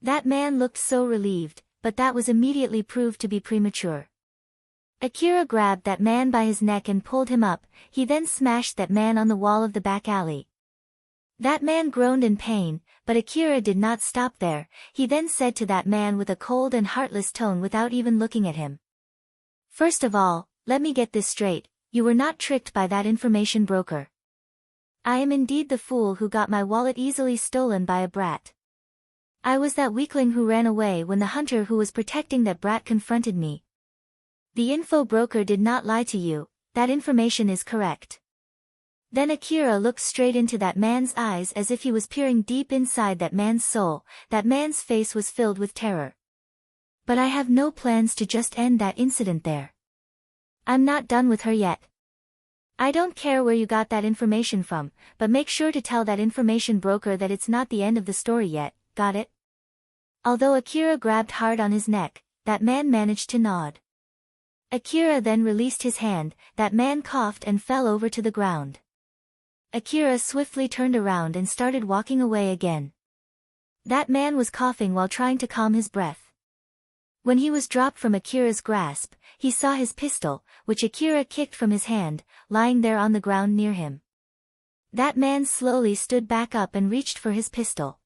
That man looked so relieved, but that was immediately proved to be premature. Akira grabbed that man by his neck and pulled him up. He then smashed that man on the wall of the back alley. That man groaned in pain, but Akira did not stop there. He then said to that man with a cold and heartless tone without even looking at him. First of all, let me get this straight, you were not tricked by that information broker. I am indeed the fool who got my wallet easily stolen by a brat. I was that weakling who ran away when the hunter who was protecting that brat confronted me. The info broker did not lie to you, that information is correct. Then Akira looked straight into that man's eyes as if he was peering deep inside that man's soul. That man's face was filled with terror. But I have no plans to just end that incident there. I'm not done with her yet. I don't care where you got that information from, but make sure to tell that information broker that it's not the end of the story yet, got it? Although Akira grabbed hard on his neck, that man managed to nod. Akira then released his hand, that man coughed and fell over to the ground. Akira swiftly turned around and started walking away again. That man was coughing while trying to calm his breath. When he was dropped from Akira's grasp, he saw his pistol, which Akira kicked from his hand, lying there on the ground near him. That man slowly stood back up and reached for his pistol.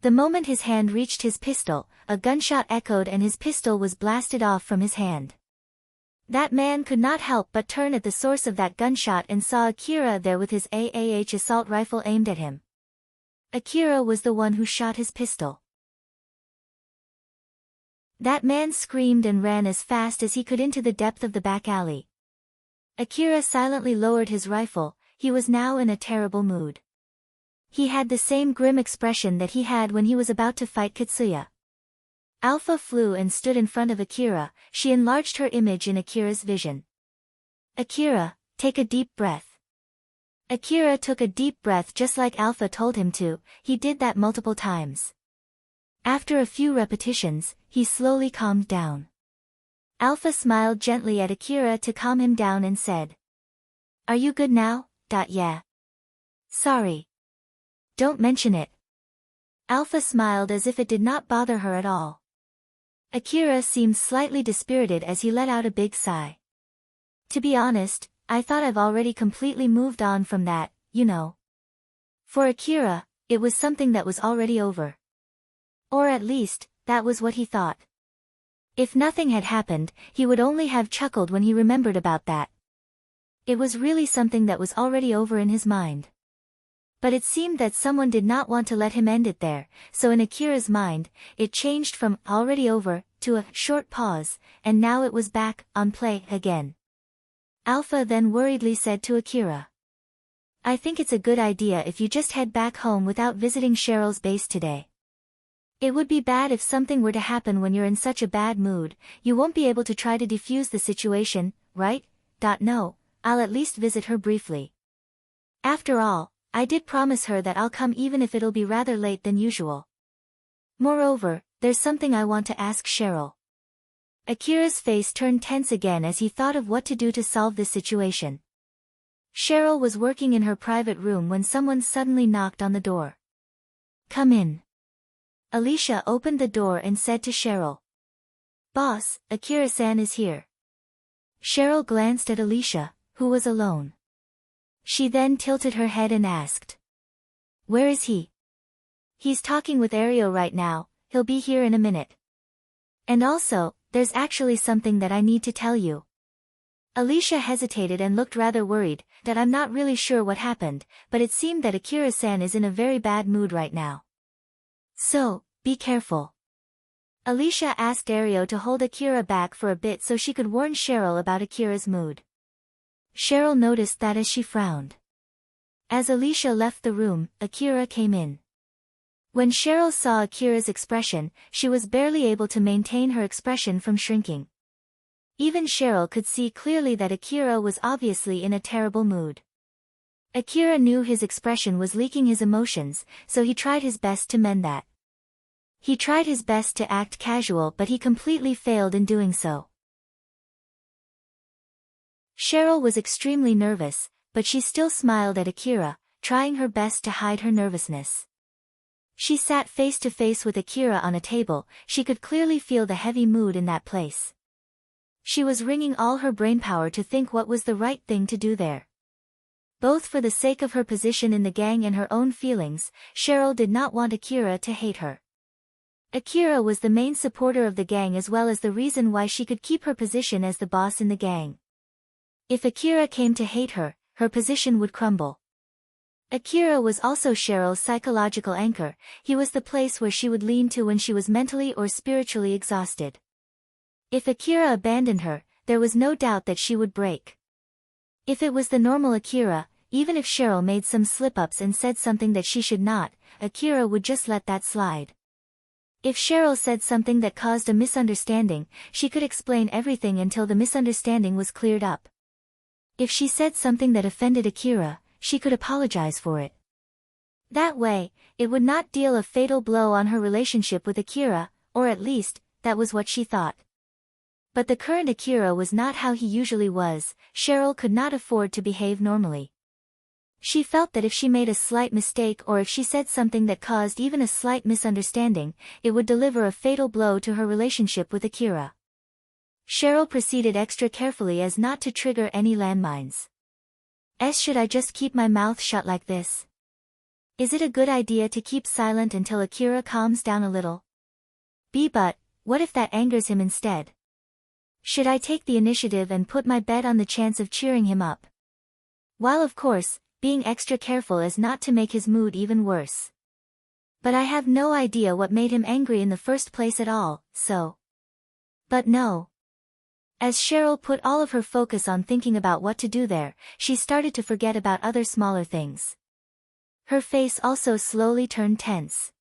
The moment his hand reached his pistol, a gunshot echoed and his pistol was blasted off from his hand. That man could not help but turn at the source of that gunshot and saw Akira there with his AAH assault rifle aimed at him. Akira was the one who shot his pistol. That man screamed and ran as fast as he could into the depth of the back alley. Akira silently lowered his rifle, he was now in a terrible mood. He had the same grim expression that he had when he was about to fight Katsuya. Alpha flew and stood in front of Akira. She enlarged her image in Akira's vision. Akira, take a deep breath. Akira took a deep breath just like Alpha told him to. He did that multiple times. After a few repetitions, he slowly calmed down. Alpha smiled gently at Akira to calm him down and said, "Are you good now?" Yeah. Sorry. Don't mention it. Alpha smiled as if it did not bother her at all. Akira seemed slightly dispirited as he let out a big sigh. To be honest, I thought I've already completely moved on from that, you know. For Akira, it was something that was already over. Or at least, that was what he thought. If nothing had happened, he would only have chuckled when he remembered about that. It was really something that was already over in his mind. But it seemed that someone did not want to let him end it there, so in Akira's mind, it changed from already over to a short pause, and now it was back on play again. Alpha then worriedly said to Akira, "I think it's a good idea if you just head back home without visiting Cheryl's base today. It would be bad if something were to happen when you're in such a bad mood. You won't be able to try to defuse the situation, right? No, I'll at least visit her briefly. After all, I did promise her that I'll come even if it'll be rather late than usual. Moreover, there's something I want to ask Cheryl." Akira's face turned tense again as he thought of what to do to solve this situation. Cheryl was working in her private room when someone suddenly knocked on the door. "Come in." Alicia opened the door and said to Cheryl, "Boss, Akira-san is here." Cheryl glanced at Alicia, who was alone. She then tilted her head and asked, "Where is he?" "He's talking with Erio right now, he'll be here in a minute. And also, there's actually something that I need to tell you." Alicia hesitated and looked rather worried. "That I'm not really sure what happened, but it seemed that Akira-san is in a very bad mood right now. So, be careful." Alicia asked Erio to hold Akira back for a bit so she could warn Cheryl about Akira's mood. Cheryl noticed that as she frowned. As Alicia left the room, Akira came in. When Cheryl saw Akira's expression, she was barely able to maintain her expression from shrinking. Even Cheryl could see clearly that Akira was obviously in a terrible mood. Akira knew his expression was leaking his emotions, so he tried his best to mend that. He tried his best to act casual but he completely failed in doing so. Cheryl was extremely nervous, but she still smiled at Akira, trying her best to hide her nervousness. She sat face to face with Akira on a table. She could clearly feel the heavy mood in that place. She was wringing all her brainpower to think what was the right thing to do there. Both for the sake of her position in the gang and her own feelings, Cheryl did not want Akira to hate her. Akira was the main supporter of the gang as well as the reason why she could keep her position as the boss in the gang. If Akira came to hate her, her position would crumble. Akira was also Cheryl's psychological anchor. He was the place where she would lean to when she was mentally or spiritually exhausted. If Akira abandoned her, there was no doubt that she would break. If it was the normal Akira, even if Cheryl made some slip-ups and said something that she should not, Akira would just let that slide. If Cheryl said something that caused a misunderstanding, she could explain everything until the misunderstanding was cleared up. If she said something that offended Akira, she could apologize for it. That way, it would not deal a fatal blow on her relationship with Akira, or at least, that was what she thought. But the current Akira was not how he usually was. Cheryl could not afford to behave normally. She felt that if she made a slight mistake or if she said something that caused even a slight misunderstanding, it would deliver a fatal blow to her relationship with Akira. Cheryl proceeded extra carefully as not to trigger any landmines. Should I just keep my mouth shut like this? Is it a good idea to keep silent until Akira calms down a little? But, what if that angers him instead? Should I take the initiative and put my bet on the chance of cheering him up? While of course, being extra careful as not to make his mood even worse. But I have no idea what made him angry in the first place at all, so. But no. As Cheryl put all of her focus on thinking about what to do there, she started to forget about other smaller things. Her face also slowly turned tense.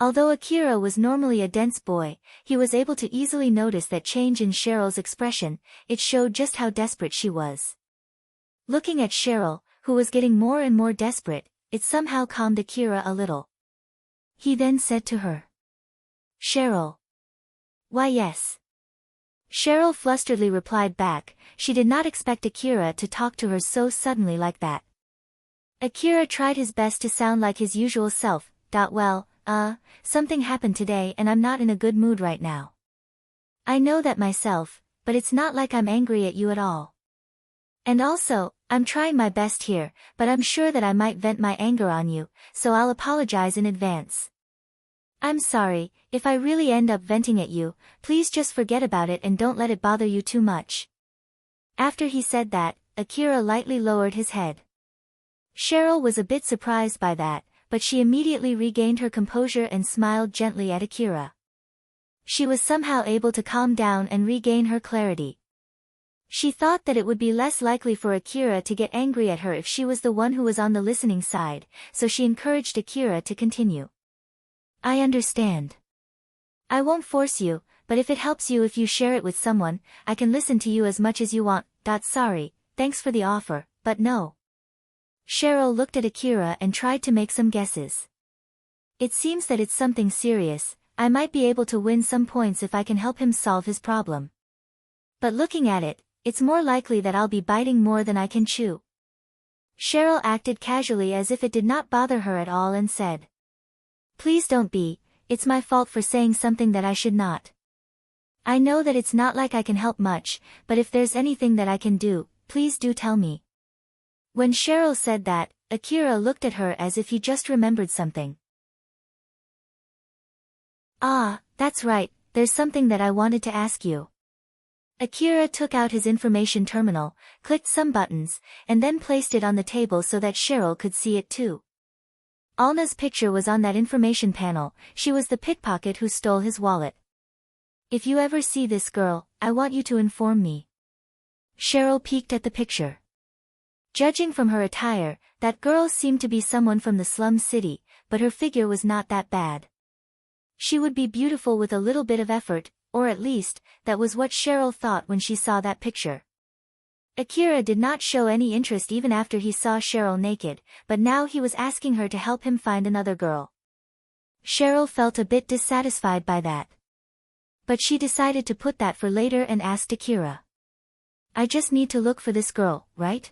Although Akira was normally a dense boy, he was able to easily notice that change in Cheryl's expression. It showed just how desperate she was. Looking at Cheryl, who was getting more and more desperate, it somehow calmed Akira a little. He then said to her, "Cheryl." "Why yes." Cheryl flusteredly replied back. She did not expect Akira to talk to her so suddenly like that. Akira tried his best to sound like his usual self. "Well, something happened today and I'm not in a good mood right now. I know that myself, but it's not like I'm angry at you at all. And also, I'm trying my best here, but I'm sure that I might vent my anger on you, so I'll apologize in advance. I'm sorry, if I really end up venting at you, please just forget about it and don't let it bother you too much." After he said that, Akira lightly lowered his head. Cheryl was a bit surprised by that, but she immediately regained her composure and smiled gently at Akira. She was somehow able to calm down and regain her clarity. She thought that it would be less likely for Akira to get angry at her if she was the one who was on the listening side, so she encouraged Akira to continue. "I understand. I won't force you, but if it helps you if you share it with someone, I can listen to you as much as you want. Sorry, thanks for the offer, but no." Cheryl looked at Akira and tried to make some guesses. "It seems that it's something serious. I might be able to win some points if I can help him solve his problem. But looking at it, it's more likely that I'll be biting more than I can chew." Cheryl acted casually as if it did not bother her at all and said, "Please don't be, it's my fault for saying something that I should not. I know that it's not like I can help much, but if there's anything that I can do, please do tell me." When Cheryl said that, Akira looked at her as if he just remembered something. "Ah, that's right, there's something that I wanted to ask you." Akira took out his information terminal, clicked some buttons, and then placed it on the table so that Cheryl could see it too. Alna's picture was on that information panel. She was the pickpocket who stole his wallet. "If you ever see this girl, I want you to inform me." Cheryl peeked at the picture. Judging from her attire, that girl seemed to be someone from the slum city, but her figure was not that bad. She would be beautiful with a little bit of effort, or at least, that was what Cheryl thought when she saw that picture. Akira did not show any interest even after he saw Cheryl naked, but now he was asking her to help him find another girl. Cheryl felt a bit dissatisfied by that. But she decided to put that for later and asked Akira, "I just need to look for this girl, right?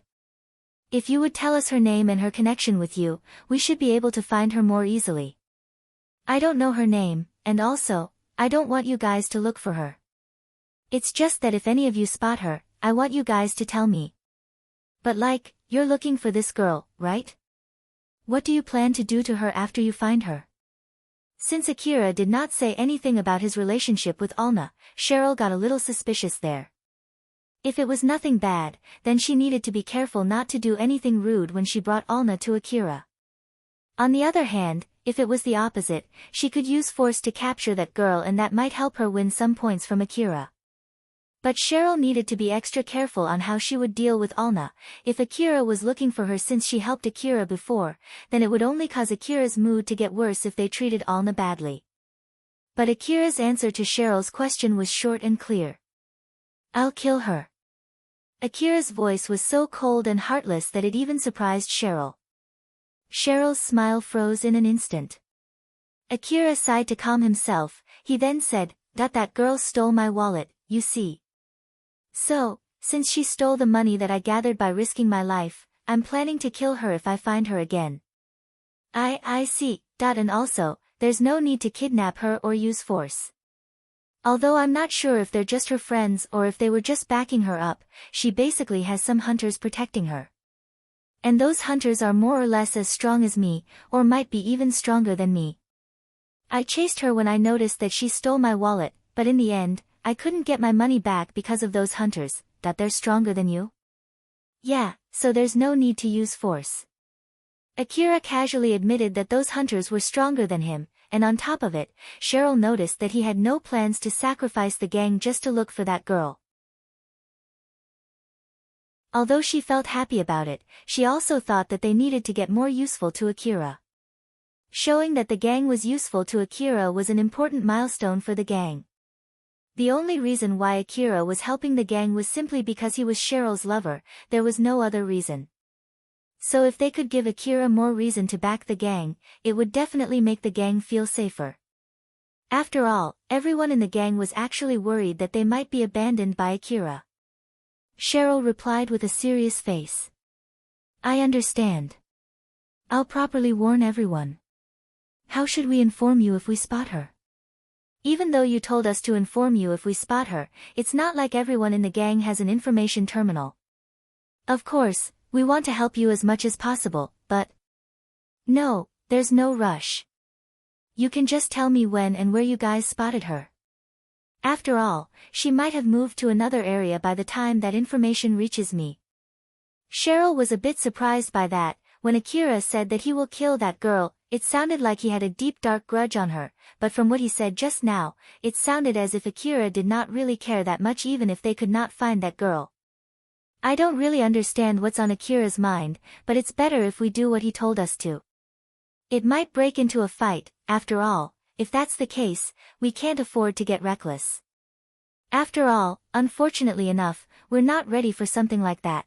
If you would tell us her name and her connection with you, we should be able to find her more easily. I don't know her name, and also, I don't want you guys to look for her. It's just that if any of you spot her, I want you guys to tell me. But like, you're looking for this girl, right? What do you plan to do to her after you find her?" Since Akira did not say anything about his relationship with Alna, Cheryl got a little suspicious there. If it was nothing bad, then she needed to be careful not to do anything rude when she brought Alna to Akira. On the other hand, if it was the opposite, she could use force to capture that girl and that might help her win some points from Akira. But Cheryl needed to be extra careful on how she would deal with Alna. If Akira was looking for her since she helped Akira before, then it would only cause Akira's mood to get worse if they treated Alna badly. But Akira's answer to Cheryl's question was short and clear. "I'll kill her." Akira's voice was so cold and heartless that it even surprised Cheryl. Cheryl's smile froze in an instant. Akira sighed to calm himself. He then said, "That girl stole my wallet, you see. So, since she stole the money that I gathered by risking my life, I'm planning to kill her if I find her again." I see. And also, there's no need to kidnap her or use force. Although I'm not sure if they're just her friends or if they were just backing her up, she basically has some hunters protecting her. And those hunters are more or less as strong as me, or might be even stronger than me. I chased her when I noticed that she stole my wallet, but in the end, I couldn't get my money back because of those hunters. They're stronger than you? Yeah, so there's no need to use force. Akira casually admitted that those hunters were stronger than him, and on top of it, Cheryl noticed that he had no plans to sacrifice the gang just to look for that girl. Although she felt happy about it, she also thought that they needed to get more useful to Akira. Showing that the gang was useful to Akira was an important milestone for the gang. The only reason why Akira was helping the gang was simply because he was Cheryl's lover, there was no other reason. So if they could give Akira more reason to back the gang, it would definitely make the gang feel safer. After all, everyone in the gang was actually worried that they might be abandoned by Akira. Cheryl replied with a serious face. I understand. I'll properly warn everyone. How should we inform you if we spot her? Even though you told us to inform you if we spot her, it's not like everyone in the gang has an information terminal. Of course, we want to help you as much as possible, but... No, there's no rush. You can just tell me when and where you guys spotted her. After all, she might have moved to another area by the time that information reaches me. Cheryl was a bit surprised by that. When Akira said that he will kill that girl, it sounded like he had a deep dark grudge on her, but from what he said just now, it sounded as if Akira did not really care that much even if they could not find that girl. I don't really understand what's on Akira's mind, but it's better if we do what he told us to. It might break into a fight, after all. If that's the case, we can't afford to get reckless. After all, unfortunately enough, we're not ready for something like that.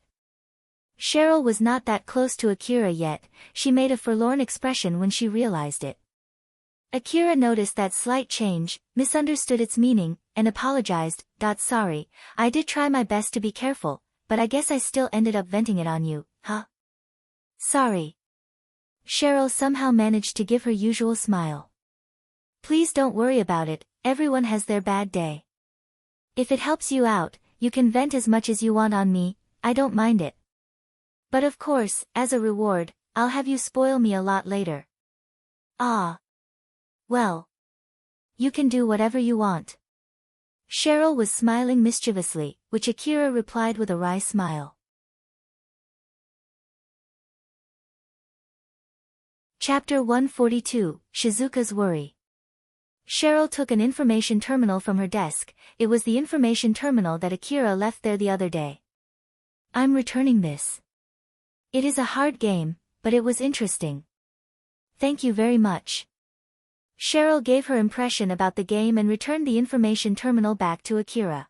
Cheryl was not that close to Akira yet, she made a forlorn expression when she realized it. Akira noticed that slight change, misunderstood its meaning, and apologized. Sorry, I did try my best to be careful, but I guess I still ended up venting it on you, huh? Sorry. Cheryl somehow managed to give her usual smile. Please don't worry about it, everyone has their bad day. If it helps you out, you can vent as much as you want on me, I don't mind it. But of course, as a reward, I'll have you spoil me a lot later. Ah. Well. You can do whatever you want. Cheryl was smiling mischievously, which Akira replied with a wry smile. Chapter 142, Shizuka's Worry. Cheryl took an information terminal from her desk. It was the information terminal that Akira left there the other day. I'm returning this. It is a hard game, but it was interesting. Thank you very much. Cheryl gave her impression about the game and returned the information terminal back to Akira.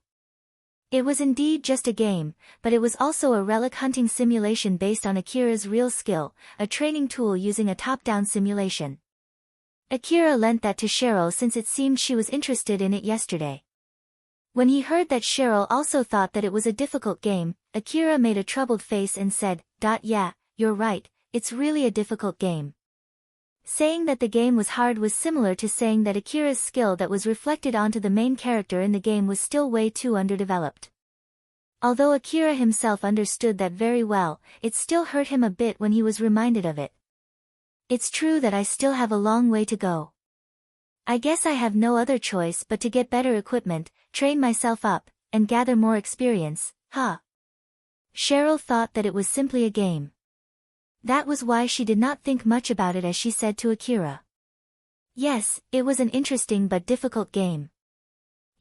It was indeed just a game, but it was also a relic hunting simulation based on Akira's real skill, a training tool using a top-down simulation. Akira lent that to Cheryl since it seemed she was interested in it yesterday. When he heard that Cheryl also thought that it was a difficult game, Akira made a troubled face and said, Yeah, you're right, it's really a difficult game. Saying that the game was hard was similar to saying that Akira's skill that was reflected onto the main character in the game was still way too underdeveloped. Although Akira himself understood that very well, it still hurt him a bit when he was reminded of it. It's true that I still have a long way to go. I guess I have no other choice but to get better equipment, train myself up, and gather more experience, huh? Cheryl thought that it was simply a game. That was why she did not think much about it as she said to Akira. Yes, it was an interesting but difficult game.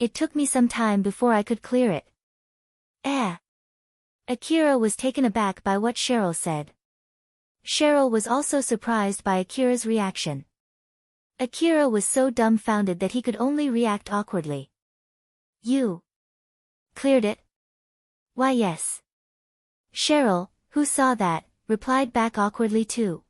It took me some time before I could clear it. Akira was taken aback by what Cheryl said. Cheryl was also surprised by Akira's reaction. Akira was so dumbfounded that he could only react awkwardly. You cleared it? Why yes. Cheryl, who saw that, replied back awkwardly too.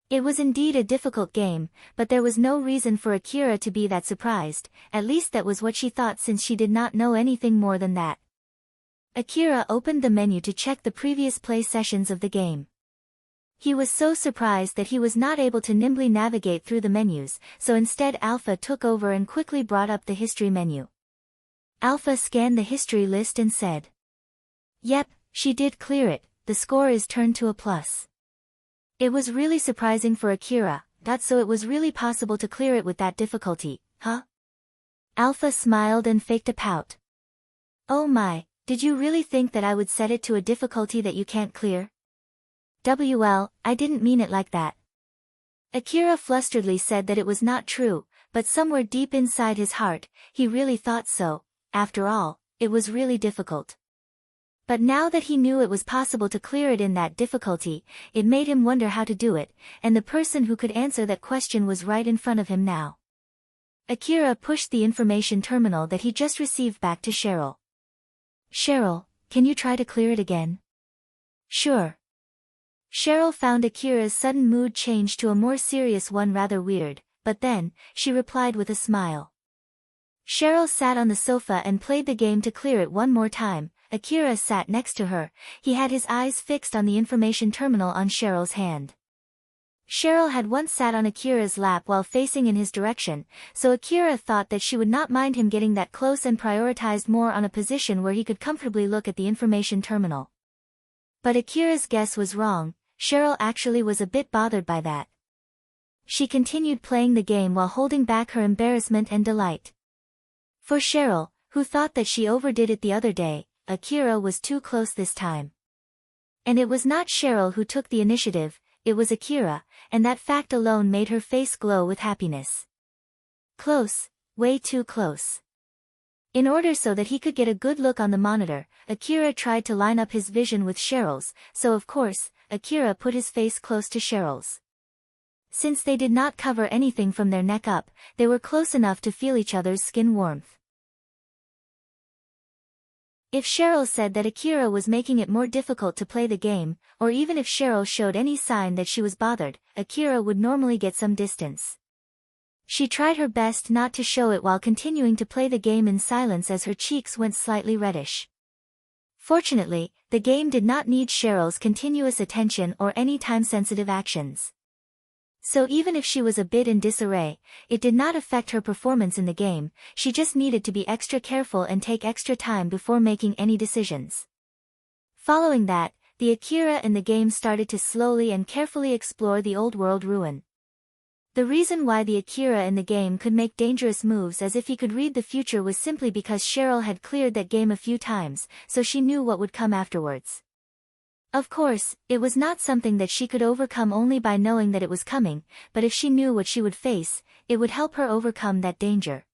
It was indeed a difficult game, but there was no reason for Akira to be that surprised, at least that was what she thought since she did not know anything more than that. Akira opened the menu to check the previous play sessions of the game. He was so surprised that he was not able to nimbly navigate through the menus, so instead Alpha took over and quickly brought up the history menu. Alpha scanned the history list and said, Yep, she did clear it, the score is turned to a plus. It was really surprising for Akira, so it was really possible to clear it with that difficulty, huh? Alpha smiled and faked a pout. Oh my, did you really think that I would set it to a difficulty that you can't clear? I didn't mean it like that. Akira flusteredly said that it was not true, but somewhere deep inside his heart, he really thought so. After all, it was really difficult. But now that he knew it was possible to clear it in that difficulty, it made him wonder how to do it, and the person who could answer that question was right in front of him now. Akira pushed the information terminal that he just received back to Cheryl. "Cheryl, can you try to clear it again?" "Sure." Cheryl found Akira's sudden mood change to a more serious one rather weird, but then, she replied with a smile. Cheryl sat on the sofa and played the game to clear it one more time. Akira sat next to her, he had his eyes fixed on the information terminal on Cheryl's hand. Cheryl had once sat on Akira's lap while facing in his direction, so Akira thought that she would not mind him getting that close and prioritized more on a position where he could comfortably look at the information terminal. But Akira's guess was wrong, Cheryl actually was a bit bothered by that. She continued playing the game while holding back her embarrassment and delight. For Cheryl, who thought that she overdid it the other day, Akira was too close this time. And it was not Cheryl who took the initiative, it was Akira, and that fact alone made her face glow with happiness. Close, way too close. In order so that he could get a good look on the monitor, Akira tried to line up his vision with Cheryl's, so of course, Akira put his face close to Cheryl's. Since they did not cover anything from their neck up, they were close enough to feel each other's skin warmth. If Cheryl said that Akira was making it more difficult to play the game, or even if Cheryl showed any sign that she was bothered, Akira would normally get some distance. She tried her best not to show it while continuing to play the game in silence as her cheeks went slightly reddish. Fortunately, the game did not need Cheryl's continuous attention or any time-sensitive actions. So even if she was a bit in disarray, it did not affect her performance in the game, she just needed to be extra careful and take extra time before making any decisions. Following that, the Akira in the game started to slowly and carefully explore the old world ruin. The reason why the Akira in the game could make dangerous moves as if he could read the future was simply because Cheryl had cleared that game a few times, so she knew what would come afterwards. Of course, it was not something that she could overcome only by knowing that it was coming, but if she knew what she would face, it would help her overcome that danger.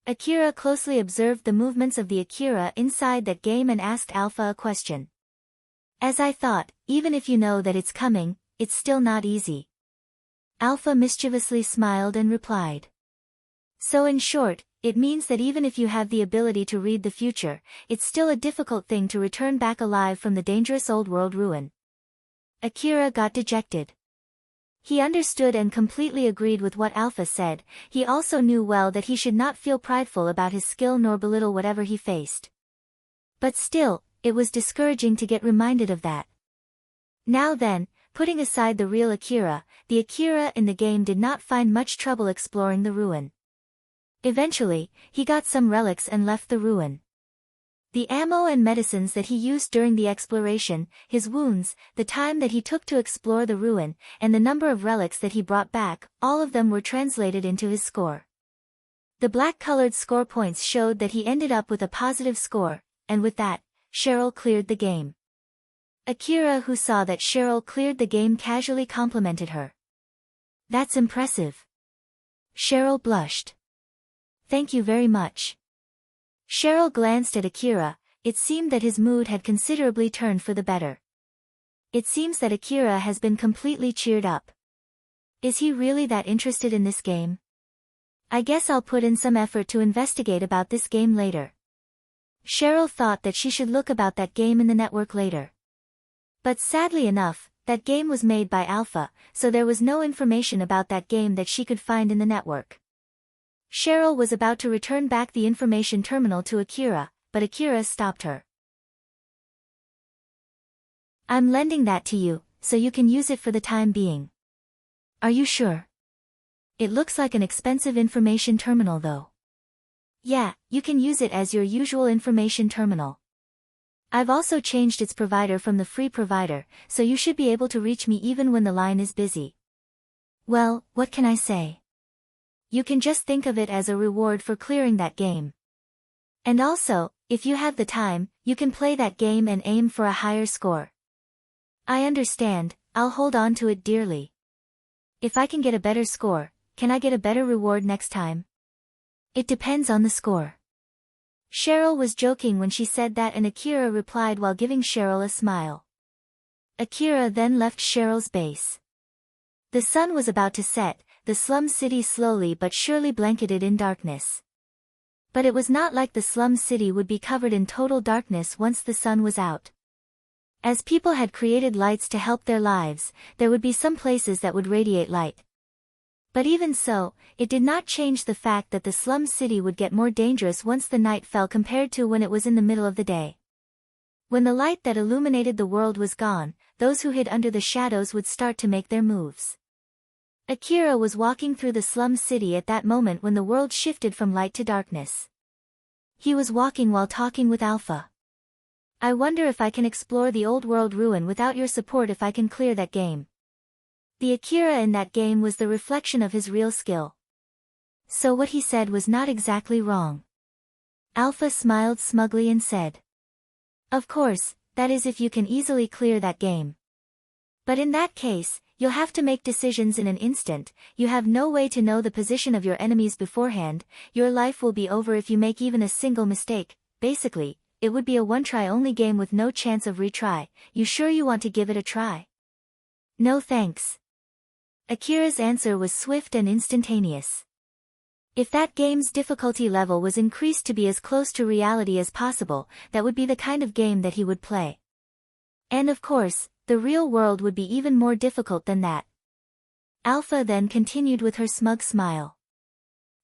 Akira closely observed the movements of the Akira inside that game and asked Alpha a question. "As I thought, even if you know that it's coming, it's still not easy." Alpha mischievously smiled and replied. "So in short, it means that even if you have the ability to read the future, it's still a difficult thing to return back alive from the dangerous old world ruin." Akira got dejected. He understood and completely agreed with what Alpha said. He also knew well that he should not feel prideful about his skill nor belittle whatever he faced. But still, it was discouraging to get reminded of that. Now then, putting aside the real Akira, the Akira in the game did not find much trouble exploring the ruin. Eventually, he got some relics and left the ruin. The ammo and medicines that he used during the exploration, his wounds, the time that he took to explore the ruin, and the number of relics that he brought back, all of them were translated into his score. The black-colored score points showed that he ended up with a positive score, and with that, Cheryl cleared the game. Akira, who saw that Cheryl cleared the game, casually complimented her. "That's impressive." Cheryl blushed. "Thank you very much." Cheryl glanced at Akira. It seemed that his mood had considerably turned for the better. It seems that Akira has been completely cheered up. Is he really that interested in this game? I guess I'll put in some effort to investigate about this game later. Cheryl thought that she should look about that game in the network later. But sadly enough, that game was made by Alpha, so there was no information about that game that she could find in the network. Cheryl was about to return back the information terminal to Akira, but Akira stopped her. "I'm lending that to you, so you can use it for the time being." "Are you sure? It looks like an expensive information terminal though." "Yeah, you can use it as your usual information terminal. I've also changed its provider from the free provider, so you should be able to reach me even when the line is busy." "Well, what can I say? You can just think of it as a reward for clearing that game. And also, if you have the time, you can play that game and aim for a higher score." "I understand, I'll hold on to it dearly. If I can get a better score, can I get a better reward next time?" "It depends on the score." Cheryl was joking when she said that, and Akira replied while giving Cheryl a smile. Akira then left Cheryl's base. The sun was about to set, the slum city slowly but surely blanketed in darkness. But it was not like the slum city would be covered in total darkness once the sun was out. As people had created lights to help their lives, there would be some places that would radiate light. But even so, it did not change the fact that the slum city would get more dangerous once the night fell compared to when it was in the middle of the day. When the light that illuminated the world was gone, those who hid under the shadows would start to make their moves. Akira was walking through the slum city at that moment when the world shifted from light to darkness. He was walking while talking with Alpha. I wonder if I can explore the old world ruin without your support, if I can clear that game. The Akira in that game was the reflection of his real skill. So what he said was not exactly wrong. Alpha smiled smugly and said, "Of course, that is if you can easily clear that game. But in that case, you'll have to make decisions in an instant, you have no way to know the position of your enemies beforehand, your life will be over if you make even a single mistake, basically, it would be a one-try-only game with no chance of retry. You sure you want to give it a try?" "No thanks." Akira's answer was swift and instantaneous. If that game's difficulty level was increased to be as close to reality as possible, that would be the kind of game that he would play. And of course, the real world would be even more difficult than that. Alpha then continued with her smug smile.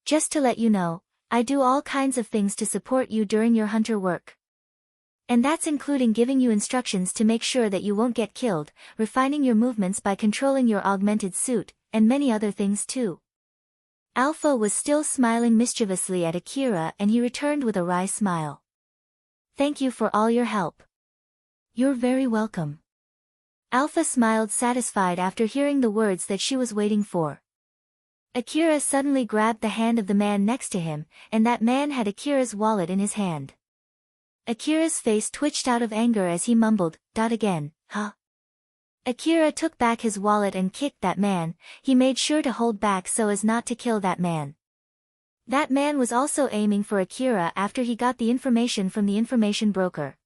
"Just to let you know, I do all kinds of things to support you during your hunter work. And that's including giving you instructions to make sure that you won't get killed, refining your movements by controlling your augmented suit, and many other things too." Alpha was still smiling mischievously at Akira, and he returned with a wry smile. "Thank you for all your help." "You're very welcome." Alpha smiled satisfied after hearing the words that she was waiting for. Akira suddenly grabbed the hand of the man next to him, and that man had Akira's wallet in his hand. Akira's face twitched out of anger as he mumbled, "Again, huh?" Akira took back his wallet and kicked that man. He made sure to hold back so as not to kill that man. That man was also aiming for Akira after he got the information from the information broker.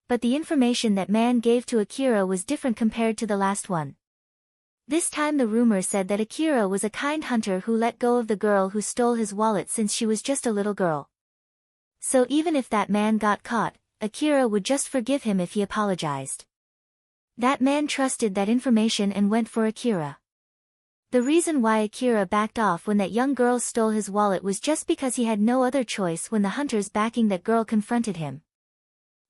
But the information that man gave to Akira was different compared to the last one. This time the rumor said that Akira was a kind hunter who let go of the girl who stole his wallet since she was just a little girl. So even if that man got caught, Akira would just forgive him if he apologized. That man trusted that information and went for Akira. The reason why Akira backed off when that young girl stole his wallet was just because he had no other choice when the hunters backing that girl confronted him.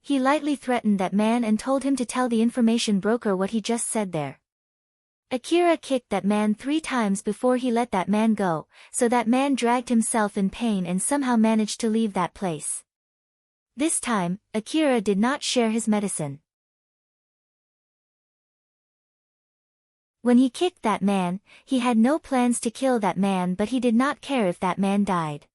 He lightly threatened that man and told him to tell the information broker what he just said there. Akira kicked that man 3 times before he let that man go, so that man dragged himself in pain and somehow managed to leave that place. This time, Akira did not share his medicine. When he kicked that man, he had no plans to kill that man, but he did not care if that man died.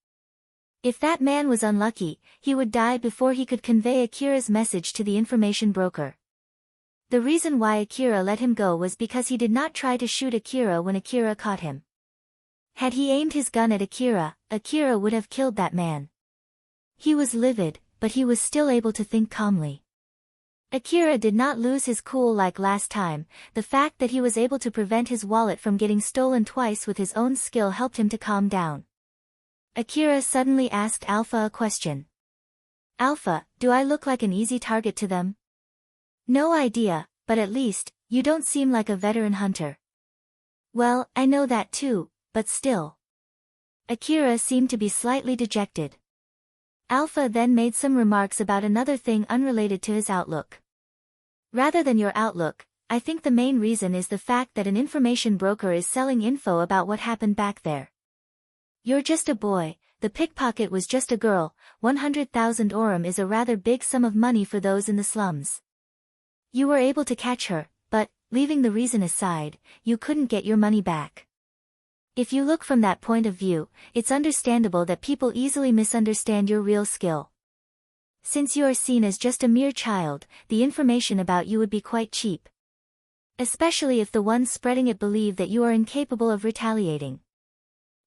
If that man was unlucky, he would die before he could convey Akira's message to the information broker. The reason why Akira let him go was because he did not try to shoot Akira when Akira caught him. Had he aimed his gun at Akira, Akira would have killed that man. He was livid, but he was still able to think calmly. Akira did not lose his cool like last time. The fact that he was able to prevent his wallet from getting stolen twice with his own skill helped him to calm down. Akira suddenly asked Alpha a question. "Alpha, do I look like an easy target to them?" "No idea, but at least, you don't seem like a veteran hunter." "Well, I know that too, but still." Akira seemed to be slightly dejected. Alpha then made some remarks about another thing unrelated to his outlook. "Rather than your outlook, I think the main reason is the fact that an information broker is selling info about what happened back there. You're just a boy, the pickpocket was just a girl, 100,000 orum is a rather big sum of money for those in the slums. You were able to catch her, but, leaving the reason aside, you couldn't get your money back. If you look from that point of view, it's understandable that people easily misunderstand your real skill. Since you are seen as just a mere child, the information about you would be quite cheap. Especially if the ones spreading it believe that you are incapable of retaliating.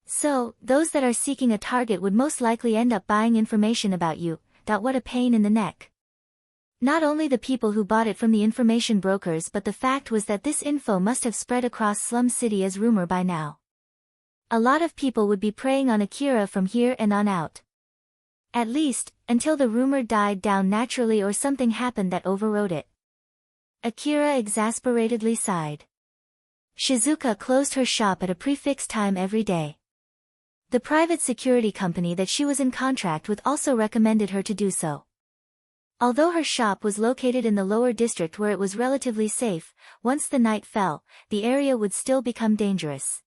So, those that are seeking a target would most likely end up buying information about you. What a pain in the neck. Not only the people who bought it from the information brokers, but the fact was that this info must have spread across Slum City as rumor by now. A lot of people would be preying on Akira from here and on out. At least, until the rumor died down naturally or something happened that overrode it. Akira exasperatedly sighed. Shizuka closed her shop at a prefixed time every day. The private security company that she was in contract with also recommended her to do so. Although her shop was located in the lower district where it was relatively safe, once the night fell, the area would still become dangerous.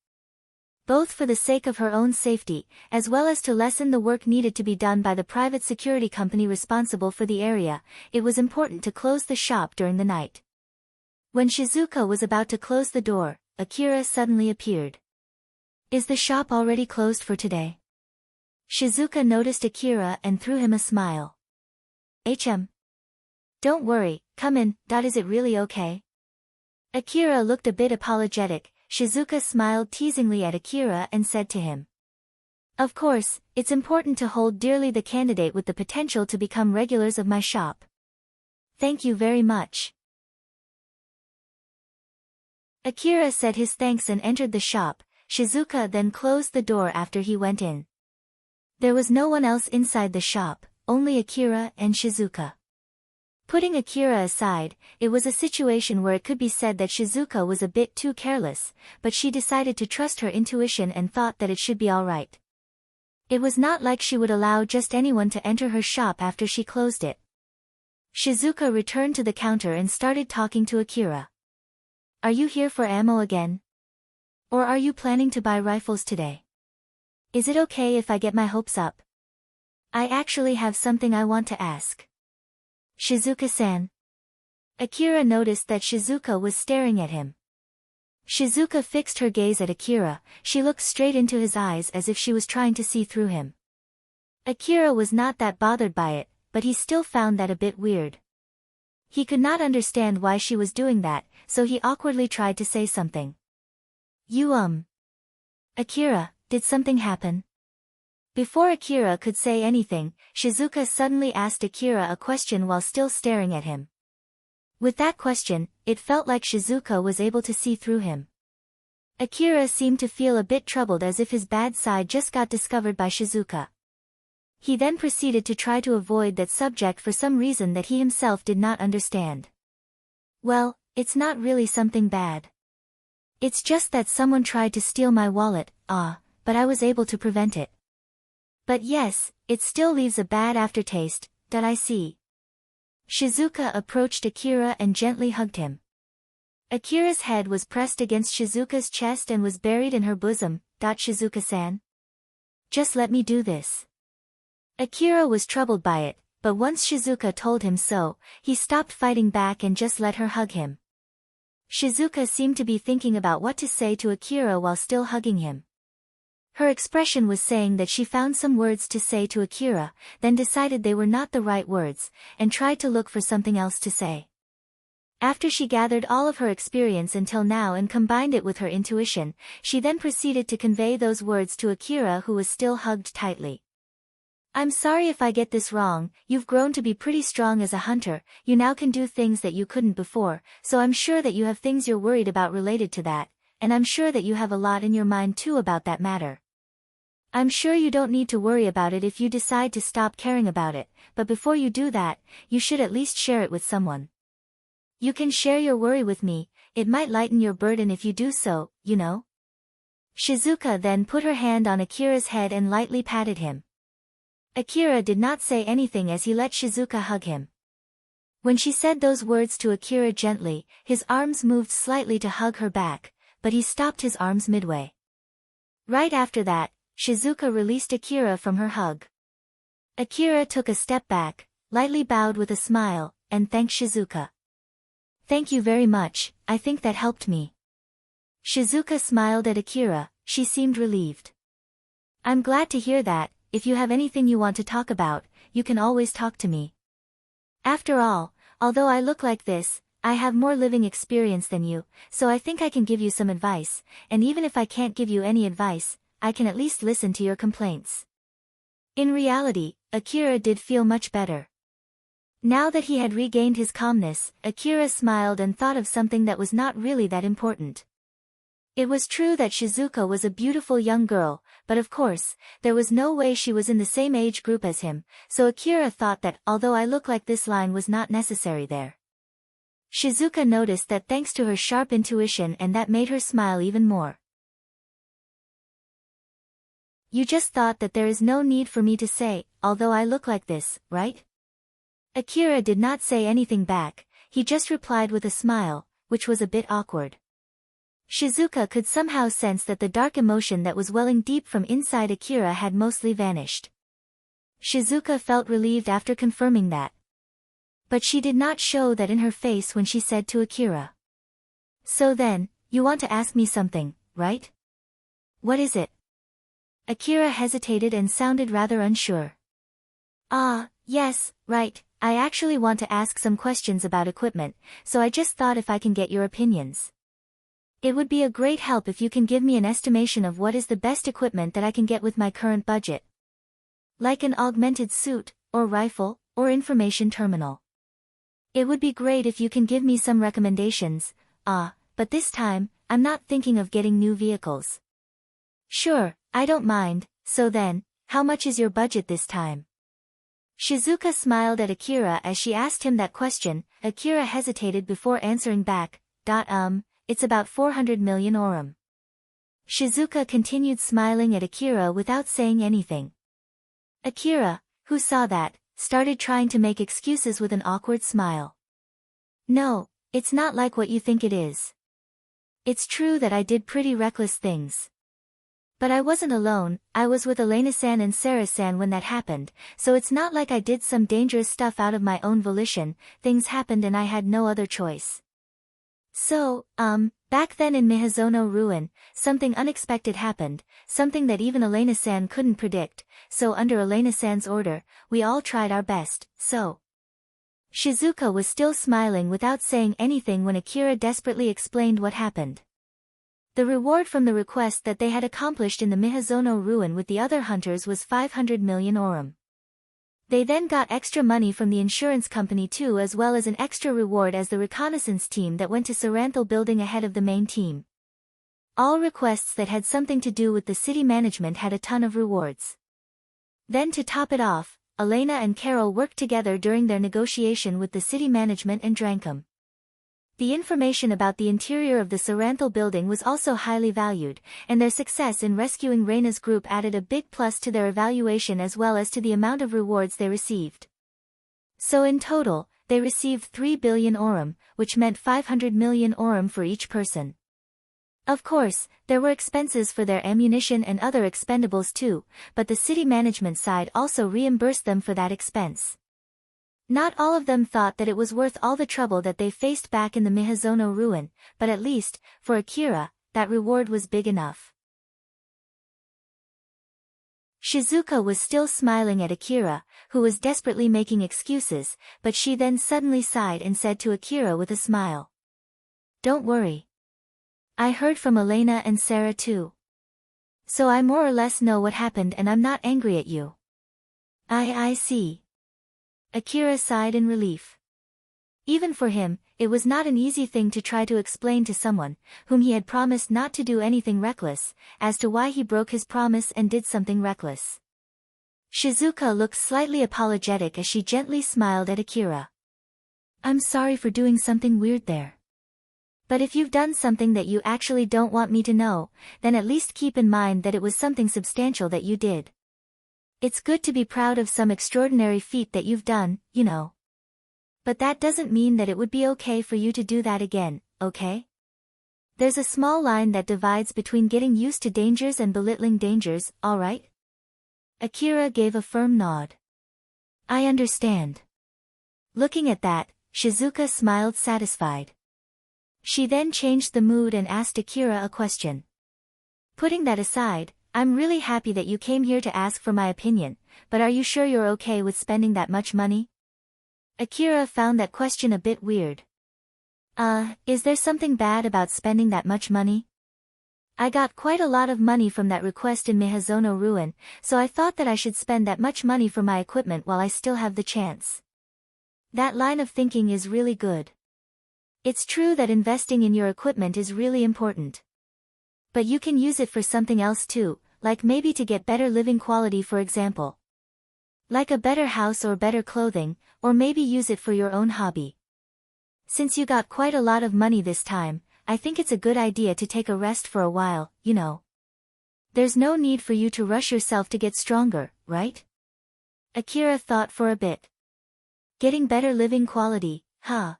Both for the sake of her own safety, as well as to lessen the work needed to be done by the private security company responsible for the area, it was important to close the shop during the night. When Shizuka was about to close the door, Akira suddenly appeared. Is the shop already closed for today? Shizuka noticed Akira and threw him a smile. Don't worry, come in. Is it really okay? Akira looked a bit apologetic. Shizuka smiled teasingly at Akira and said to him. Of course, it's important to hold dearly the candidate with the potential to become regulars of my shop. Thank you very much. Akira said his thanks and entered the shop. Shizuka then closed the door after he went in. There was no one else inside the shop, only Akira and Shizuka. Putting Akira aside, it was a situation where it could be said that Shizuka was a bit too careless, but she decided to trust her intuition and thought that it should be alright. It was not like she would allow just anyone to enter her shop after she closed it. Shizuka returned to the counter and started talking to Akira. Are you here for ammo again? Or are you planning to buy rifles today? Is it okay if I get my hopes up? I actually have something I want to ask. Shizuka-san. Akira noticed that Shizuka was staring at him. Shizuka fixed her gaze at Akira. She looked straight into his eyes as if she was trying to see through him. Akira was not that bothered by it, but he still found that a bit weird. He could not understand why she was doing that, so he awkwardly tried to say something. Akira, did something happen? Before Akira could say anything, Shizuka suddenly asked Akira a question while still staring at him. With that question, it felt like Shizuka was able to see through him. Akira seemed to feel a bit troubled as if his bad side just got discovered by Shizuka. He then proceeded to try to avoid that subject for some reason that he himself did not understand. Well, it's not really something bad. It's just that someone tried to steal my wallet, but I was able to prevent it. But yes, it still leaves a bad aftertaste, I see. Shizuka approached Akira and gently hugged him. Akira's head was pressed against Shizuka's chest and was buried in her bosom. Shizuka-san. Just let me do this. Akira was troubled by it, but once Shizuka told him so, he stopped fighting back and just let her hug him. Shizuka seemed to be thinking about what to say to Akira while still hugging him. Her expression was saying that she found some words to say to Akira, then decided they were not the right words, and tried to look for something else to say. After she gathered all of her experience until now and combined it with her intuition, she then proceeded to convey those words to Akira, who was still hugged tightly. I'm sorry if I get this wrong, you've grown to be pretty strong as a hunter, you now can do things that you couldn't before, so I'm sure that you have things you're worried about related to that, and I'm sure that you have a lot in your mind too about that matter. I'm sure you don't need to worry about it if you decide to stop caring about it, but before you do that, you should at least share it with someone. You can share your worry with me, it might lighten your burden if you do so, you know. Shizuka then put her hand on Akira's head and lightly patted him. Akira did not say anything as he let Shizuka hug him. When she said those words to Akira gently, his arms moved slightly to hug her back, but he stopped his arms midway. Right after that, Shizuka released Akira from her hug. Akira took a step back, lightly bowed with a smile, and thanked Shizuka. Thank you very much, I think that helped me. Shizuka smiled at Akira, she seemed relieved. I'm glad to hear that, if you have anything you want to talk about, you can always talk to me. After all, although I look like this, I have more living experience than you, so I think I can give you some advice, and even if I can't give you any advice, I can at least listen to your complaints. In reality, Akira did feel much better. Now that he had regained his calmness, Akira smiled and thought of something that was not really that important. It was true that Shizuka was a beautiful young girl, but of course, there was no way she was in the same age group as him, so Akira thought that, although I look like this line was not necessary there. Shizuka noticed that thanks to her sharp intuition, and that made her smile even more. You just thought that there is no need for me to say, although I look like this, right? Akira did not say anything back, he just replied with a smile, which was a bit awkward. Shizuka could somehow sense that the dark emotion that was welling deep from inside Akira had mostly vanished. Shizuka felt relieved after confirming that. But she did not show that in her face when she said to Akira. So then, you want to ask me something, right? What is it? Akira hesitated and sounded rather unsure. Yes, right, I actually want to ask some questions about equipment, so I just thought if I can get your opinions. It would be a great help if you can give me an estimation of what is the best equipment that I can get with my current budget. Like an augmented suit, or rifle, or information terminal. It would be great if you can give me some recommendations, but this time, I'm not thinking of getting new vehicles. Sure, I don't mind, so then, how much is your budget this time? Shizuka smiled at Akira as she asked him that question. Akira hesitated before answering back, It's about 400 million orum. Shizuka continued smiling at Akira without saying anything. Akira, who saw that, started trying to make excuses with an awkward smile. No, it's not like what you think it is. It's true that I did pretty reckless things. But I wasn't alone, I was with Elena-san and Sarah-san when that happened, so it's not like I did some dangerous stuff out of my own volition, things happened and I had no other choice. So, back then in Miyazono Ruin, something unexpected happened, something that even Elena-san couldn't predict, so under Elena-san's order, we all tried our best, so. Shizuka was still smiling without saying anything when Akira desperately explained what happened. The reward from the request that they had accomplished in the Miyazono Ruin with the other hunters was 500 million orum. They then got extra money from the insurance company too, as well as an extra reward as the reconnaissance team that went to Saranthal building ahead of the main team. All requests that had something to do with the city management had a ton of rewards. Then to top it off, Elena and Carol worked together during their negotiation with the city management and Drankum. The information about the interior of the Saranthal building was also highly valued, and their success in rescuing Reina's group added a big plus to their evaluation as well as to the amount of rewards they received. So in total, they received 3 billion orum, which meant 500 million orum for each person. Of course, there were expenses for their ammunition and other expendables too, but the city management side also reimbursed them for that expense. Not all of them thought that it was worth all the trouble that they faced back in the Miyazono Ruin, but at least, for Akira, that reward was big enough. Shizuka was still smiling at Akira, who was desperately making excuses, but she then suddenly sighed and said to Akira with a smile. Don't worry. I heard from Elena and Sarah too. So I more or less know what happened and I'm not angry at you. I see. Akira sighed in relief. Even for him, it was not an easy thing to try to explain to someone, whom he had promised not to do anything reckless, as to why he broke his promise and did something reckless. Shizuka looked slightly apologetic as she gently smiled at Akira. I'm sorry for doing something weird there. But if you've done something that you actually don't want me to know, then at least keep in mind that it was something substantial that you did. It's good to be proud of some extraordinary feat that you've done, you know. But that doesn't mean that it would be okay for you to do that again, okay? There's a small line that divides between getting used to dangers and belittling dangers, alright? Akira gave a firm nod. I understand. Looking at that, Shizuka smiled satisfied. She then changed the mood and asked Akira a question. Putting that aside, I'm really happy that you came here to ask for my opinion, but are you sure you're okay with spending that much money? Akira found that question a bit weird. Is there something bad about spending that much money? I got quite a lot of money from that request in Mihazono Ruin, so I thought that I should spend that much money for my equipment while I still have the chance. That line of thinking is really good. It's true that investing in your equipment is really important. But you can use it for something else too, like maybe to get better living quality, for example. Like a better house or better clothing, or maybe use it for your own hobby. Since you got quite a lot of money this time, I think it's a good idea to take a rest for a while, you know. There's no need for you to rush yourself to get stronger, right? Akira thought for a bit. Getting better living quality, huh?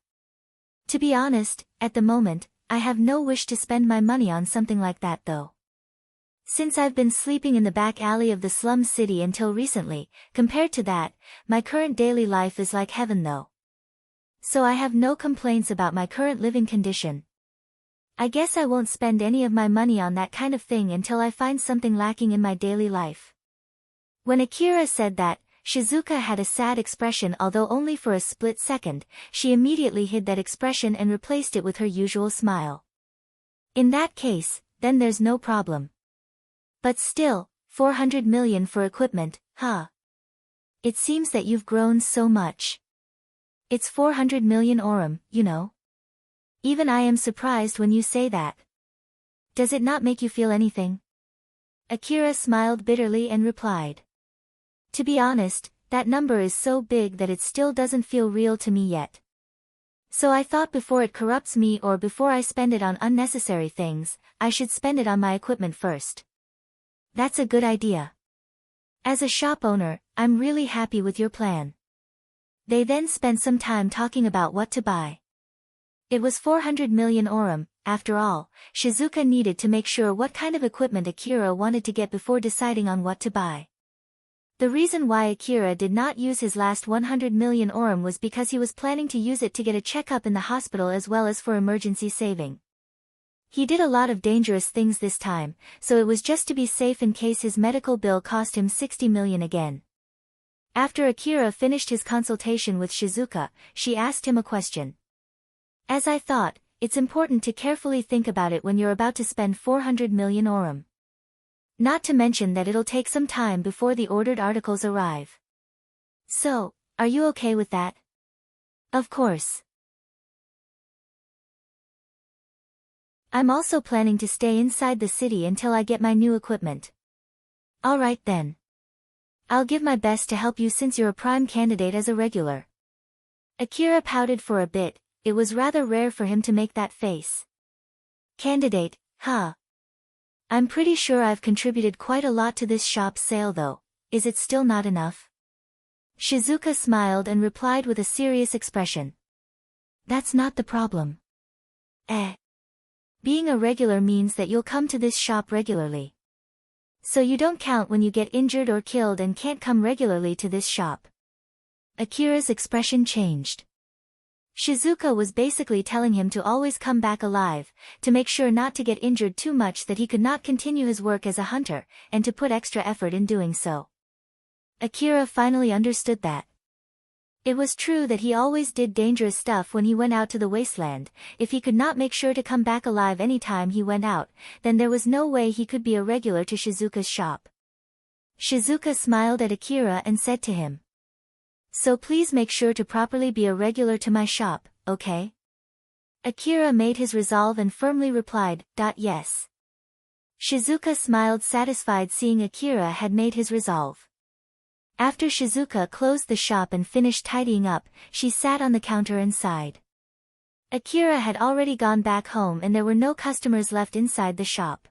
To be honest, at the moment, I have no wish to spend my money on something like that though. Since I've been sleeping in the back alley of the slum city until recently, compared to that, my current daily life is like heaven though. So I have no complaints about my current living condition. I guess I won't spend any of my money on that kind of thing until I find something lacking in my daily life. When Akira said that, Shizuka had a sad expression, although only for a split second. She immediately hid that expression and replaced it with her usual smile. In that case, then there's no problem. But still, 400 million for equipment, huh? It seems that you've grown so much. It's 400 million orum, you know. Even I am surprised when you say that. Does it not make you feel anything? Akira smiled bitterly and replied. To be honest, that number is so big that it still doesn't feel real to me yet. So I thought before it corrupts me or before I spend it on unnecessary things, I should spend it on my equipment first. That's a good idea. As a shop owner, I'm really happy with your plan. They then spent some time talking about what to buy. It was 400 million orum, after all. Shizuka needed to make sure what kind of equipment Akira wanted to get before deciding on what to buy. The reason why Akira did not use his last 100 million orum was because he was planning to use it to get a checkup in the hospital as well as for emergency saving. He did a lot of dangerous things this time, so it was just to be safe in case his medical bill cost him 60 million again. After Akira finished his consultation with Shizuka, she asked him a question. As I thought, it's important to carefully think about it when you're about to spend 400 million orum. Not to mention that it'll take some time before the ordered articles arrive. So, are you okay with that? Of course. I'm also planning to stay inside the city until I get my new equipment. Alright then. I'll give my best to help you since you're a prime candidate as a regular. Akira pouted for a bit. It was rather rare for him to make that face. Candidate, huh? I'm pretty sure I've contributed quite a lot to this shop's sale though. Is it still not enough? Shizuka smiled and replied with a serious expression. That's not the problem. Being a regular means that you'll come to this shop regularly. So you don't count when you get injured or killed and can't come regularly to this shop. Akira's expression changed. Shizuka was basically telling him to always come back alive, to make sure not to get injured too much that he could not continue his work as a hunter, and to put extra effort in doing so. Akira finally understood that. It was true that he always did dangerous stuff when he went out to the wasteland. If he could not make sure to come back alive any time he went out, then there was no way he could be a regular to Shizuka's shop. Shizuka smiled at Akira and said to him. So please make sure to properly be a regular to my shop, okay? Akira made his resolve and firmly replied, yes. Shizuka smiled satisfied seeing Akira had made his resolve. After Shizuka closed the shop and finished tidying up, she sat on the counter and sighed. Akira had already gone back home and there were no customers left inside the shop.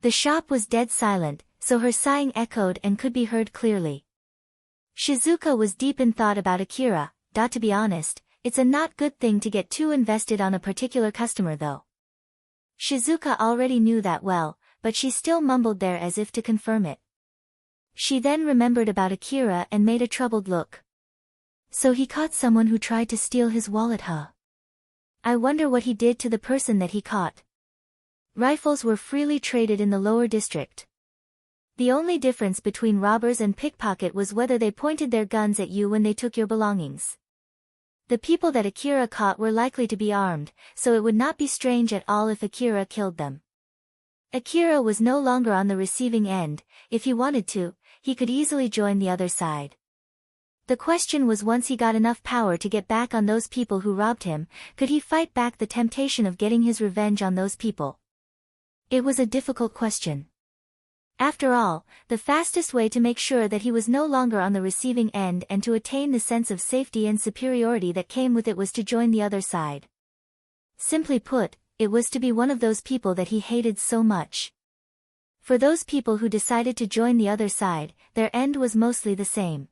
The shop was dead silent, so her sighing echoed and could be heard clearly. Shizuka was deep in thought about Akira. To be honest, it's a not good thing to get too invested on a particular customer though. Shizuka already knew that well, but she still mumbled there as if to confirm it. She then remembered about Akira and made a troubled look. So he caught someone who tried to steal his wallet, huh? I wonder what he did to the person that he caught. Rifles were freely traded in the lower district. The only difference between robbers and pickpocket was whether they pointed their guns at you when they took your belongings. The people that Akira caught were likely to be armed, so it would not be strange at all if Akira killed them. Akira was no longer on the receiving end. If he wanted to, he could easily join the other side. The question was, once he got enough power to get back on those people who robbed him, could he fight back the temptation of getting his revenge on those people? It was a difficult question. After all, the fastest way to make sure that he was no longer on the receiving end and to attain the sense of safety and superiority that came with it was to join the other side. Simply put, it was to be one of those people that he hated so much. For those people who decided to join the other side, their end was mostly the same.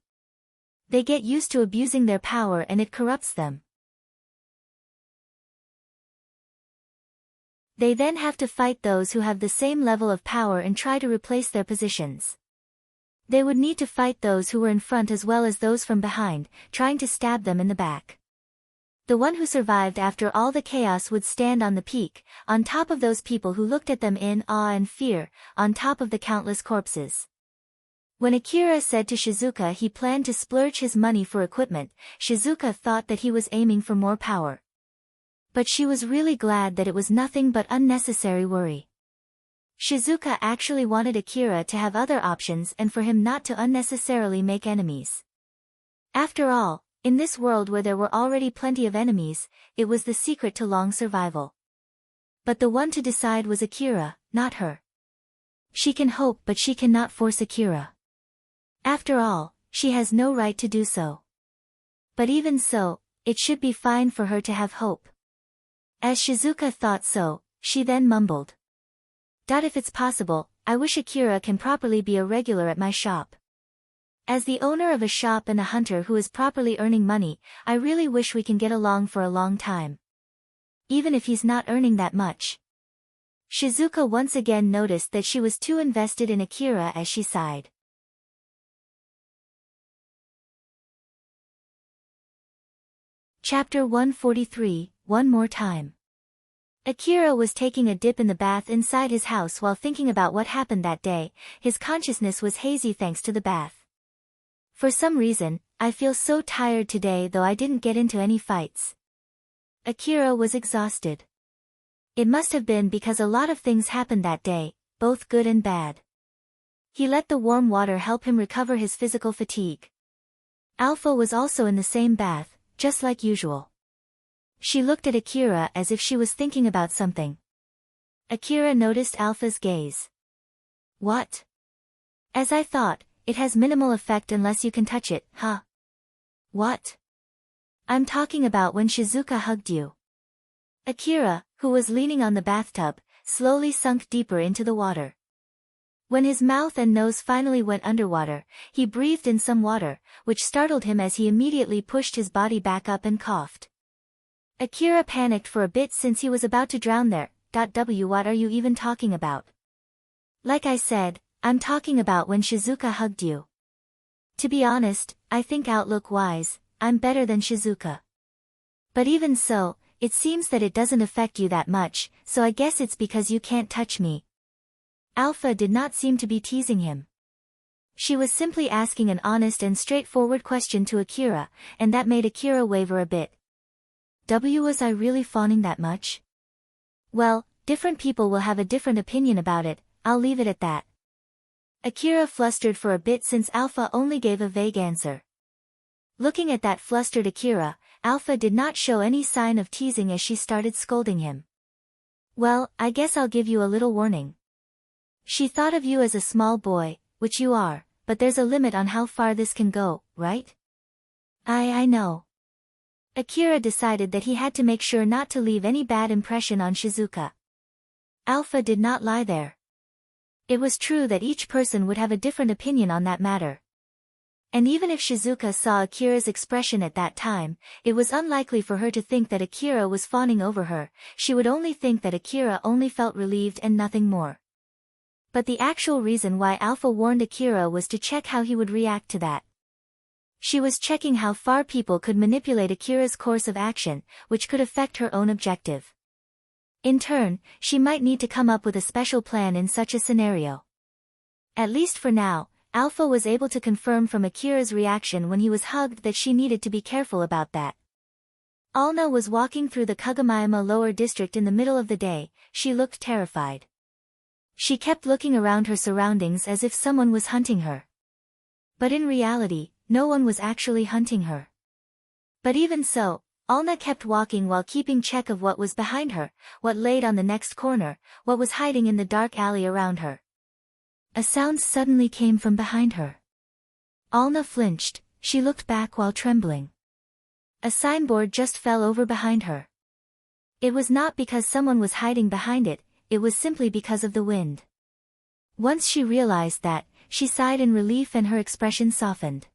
They get used to abusing their power and it corrupts them. They then have to fight those who have the same level of power and try to replace their positions. They would need to fight those who were in front as well as those from behind, trying to stab them in the back. The one who survived after all the chaos would stand on the peak, on top of those people who looked at them in awe and fear, on top of the countless corpses. When Akira said to Shizuka he planned to splurge his money for equipment, Shizuka thought that he was aiming for more power. But she was really glad that it was nothing but unnecessary worry. Shizuka actually wanted Akira to have other options and for him not to unnecessarily make enemies. After all, in this world where there were already plenty of enemies, it was the secret to long survival. But the one to decide was Akira, not her. She can hope, but she cannot force Akira. After all, she has no right to do so. But even so, it should be fine for her to have hope. As Shizuka thought so, she then mumbled. If it's possible, I wish Akira can properly be a regular at my shop. As the owner of a shop and a hunter who is properly earning money, I really wish we can get along for a long time. Even if he's not earning that much. Shizuka once again noticed that she was too invested in Akira as she sighed. Chapter 143, One More Time. Akira was taking a dip in the bath inside his house while thinking about what happened that day. His consciousness was hazy thanks to the bath. For some reason, I feel so tired today though I didn't get into any fights. Akira was exhausted. It must have been because a lot of things happened that day, both good and bad. He let the warm water help him recover his physical fatigue. Alpha was also in the same bath, just like usual. She looked at Akira as if she was thinking about something. Akira noticed Alpha's gaze. What? As I thought, it has minimal effect unless you can touch it, huh? What? I'm talking about when Shizuka hugged you. Akira, who was leaning on the bathtub, slowly sunk deeper into the water. When his mouth and nose finally went underwater, he breathed in some water, which startled him as he immediately pushed his body back up and coughed. Akira panicked for a bit since he was about to drown there. What are you even talking about? Like I said, I'm talking about when Shizuka hugged you. To be honest, I think outlook-wise, I'm better than Shizuka. But even so, it seems that it doesn't affect you that much, so I guess it's because you can't touch me. Alpha did not seem to be teasing him. She was simply asking an honest and straightforward question to Akira, and that made Akira waver a bit. Was I really fawning that much? Well, different people will have a different opinion about it, I'll leave it at that. Akira flustered for a bit since Alpha only gave a vague answer. Looking at that flustered Akira, Alpha did not show any sign of teasing as she started scolding him. Well, I guess I'll give you a little warning. She thought of you as a small boy, which you are, but there's a limit on how far this can go, right? I know. Akira decided that he had to make sure not to leave any bad impression on Shizuka. Alpha did not lie there. It was true that each person would have a different opinion on that matter. And even if Shizuka saw Akira's expression at that time, it was unlikely for her to think that Akira was fawning over her. She would only think that Akira only felt relieved and nothing more. But the actual reason why Alpha warned Akira was to check how he would react to that. She was checking how far people could manipulate Akira's course of action, which could affect her own objective. In turn, she might need to come up with a special plan in such a scenario. At least for now, Alpha was able to confirm from Akira's reaction when he was hugged that she needed to be careful about that. Alna was walking through the Kagamayama lower district in the middle of the day. She looked terrified. She kept looking around her surroundings as if someone was hunting her. But in reality, no one was actually hunting her. But even so, Alna kept walking while keeping check of what was behind her, what laid on the next corner, what was hiding in the dark alley around her. A sound suddenly came from behind her. Alna flinched, she looked back while trembling. A signboard just fell over behind her. It was not because someone was hiding behind it, it was simply because of the wind. Once she realized that, she sighed in relief and her expression softened.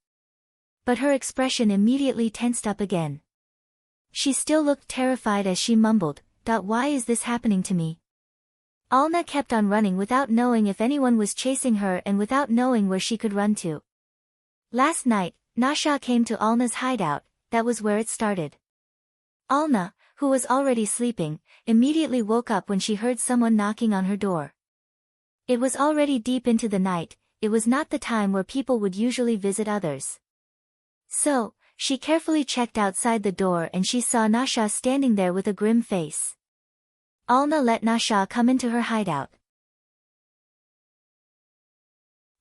But her expression immediately tensed up again. She still looked terrified as she mumbled, "Why is this happening to me?" Alna kept on running without knowing if anyone was chasing her and without knowing where she could run to. Last night, Nasha came to Alna's hideout, that was where it started. Alna, who was already sleeping, immediately woke up when she heard someone knocking on her door. It was already deep into the night, it was not the time where people would usually visit others. So, she carefully checked outside the door and she saw Nasha standing there with a grim face. Alna let Nasha come into her hideout.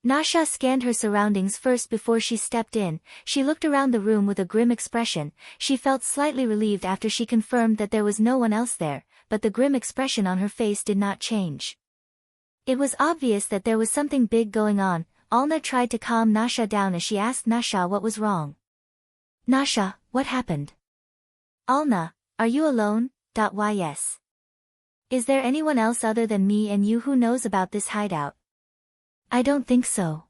Nasha scanned her surroundings first before she stepped in. She looked around the room with a grim expression. She felt slightly relieved after she confirmed that there was no one else there, but the grim expression on her face did not change. It was obvious that there was something big going on. Alna tried to calm Nasha down as she asked Nasha what was wrong. "Nasha, what happened?" "Alna, are you alone? Why yes. Is there anyone else other than me and you who knows about this hideout?" "I don't think so.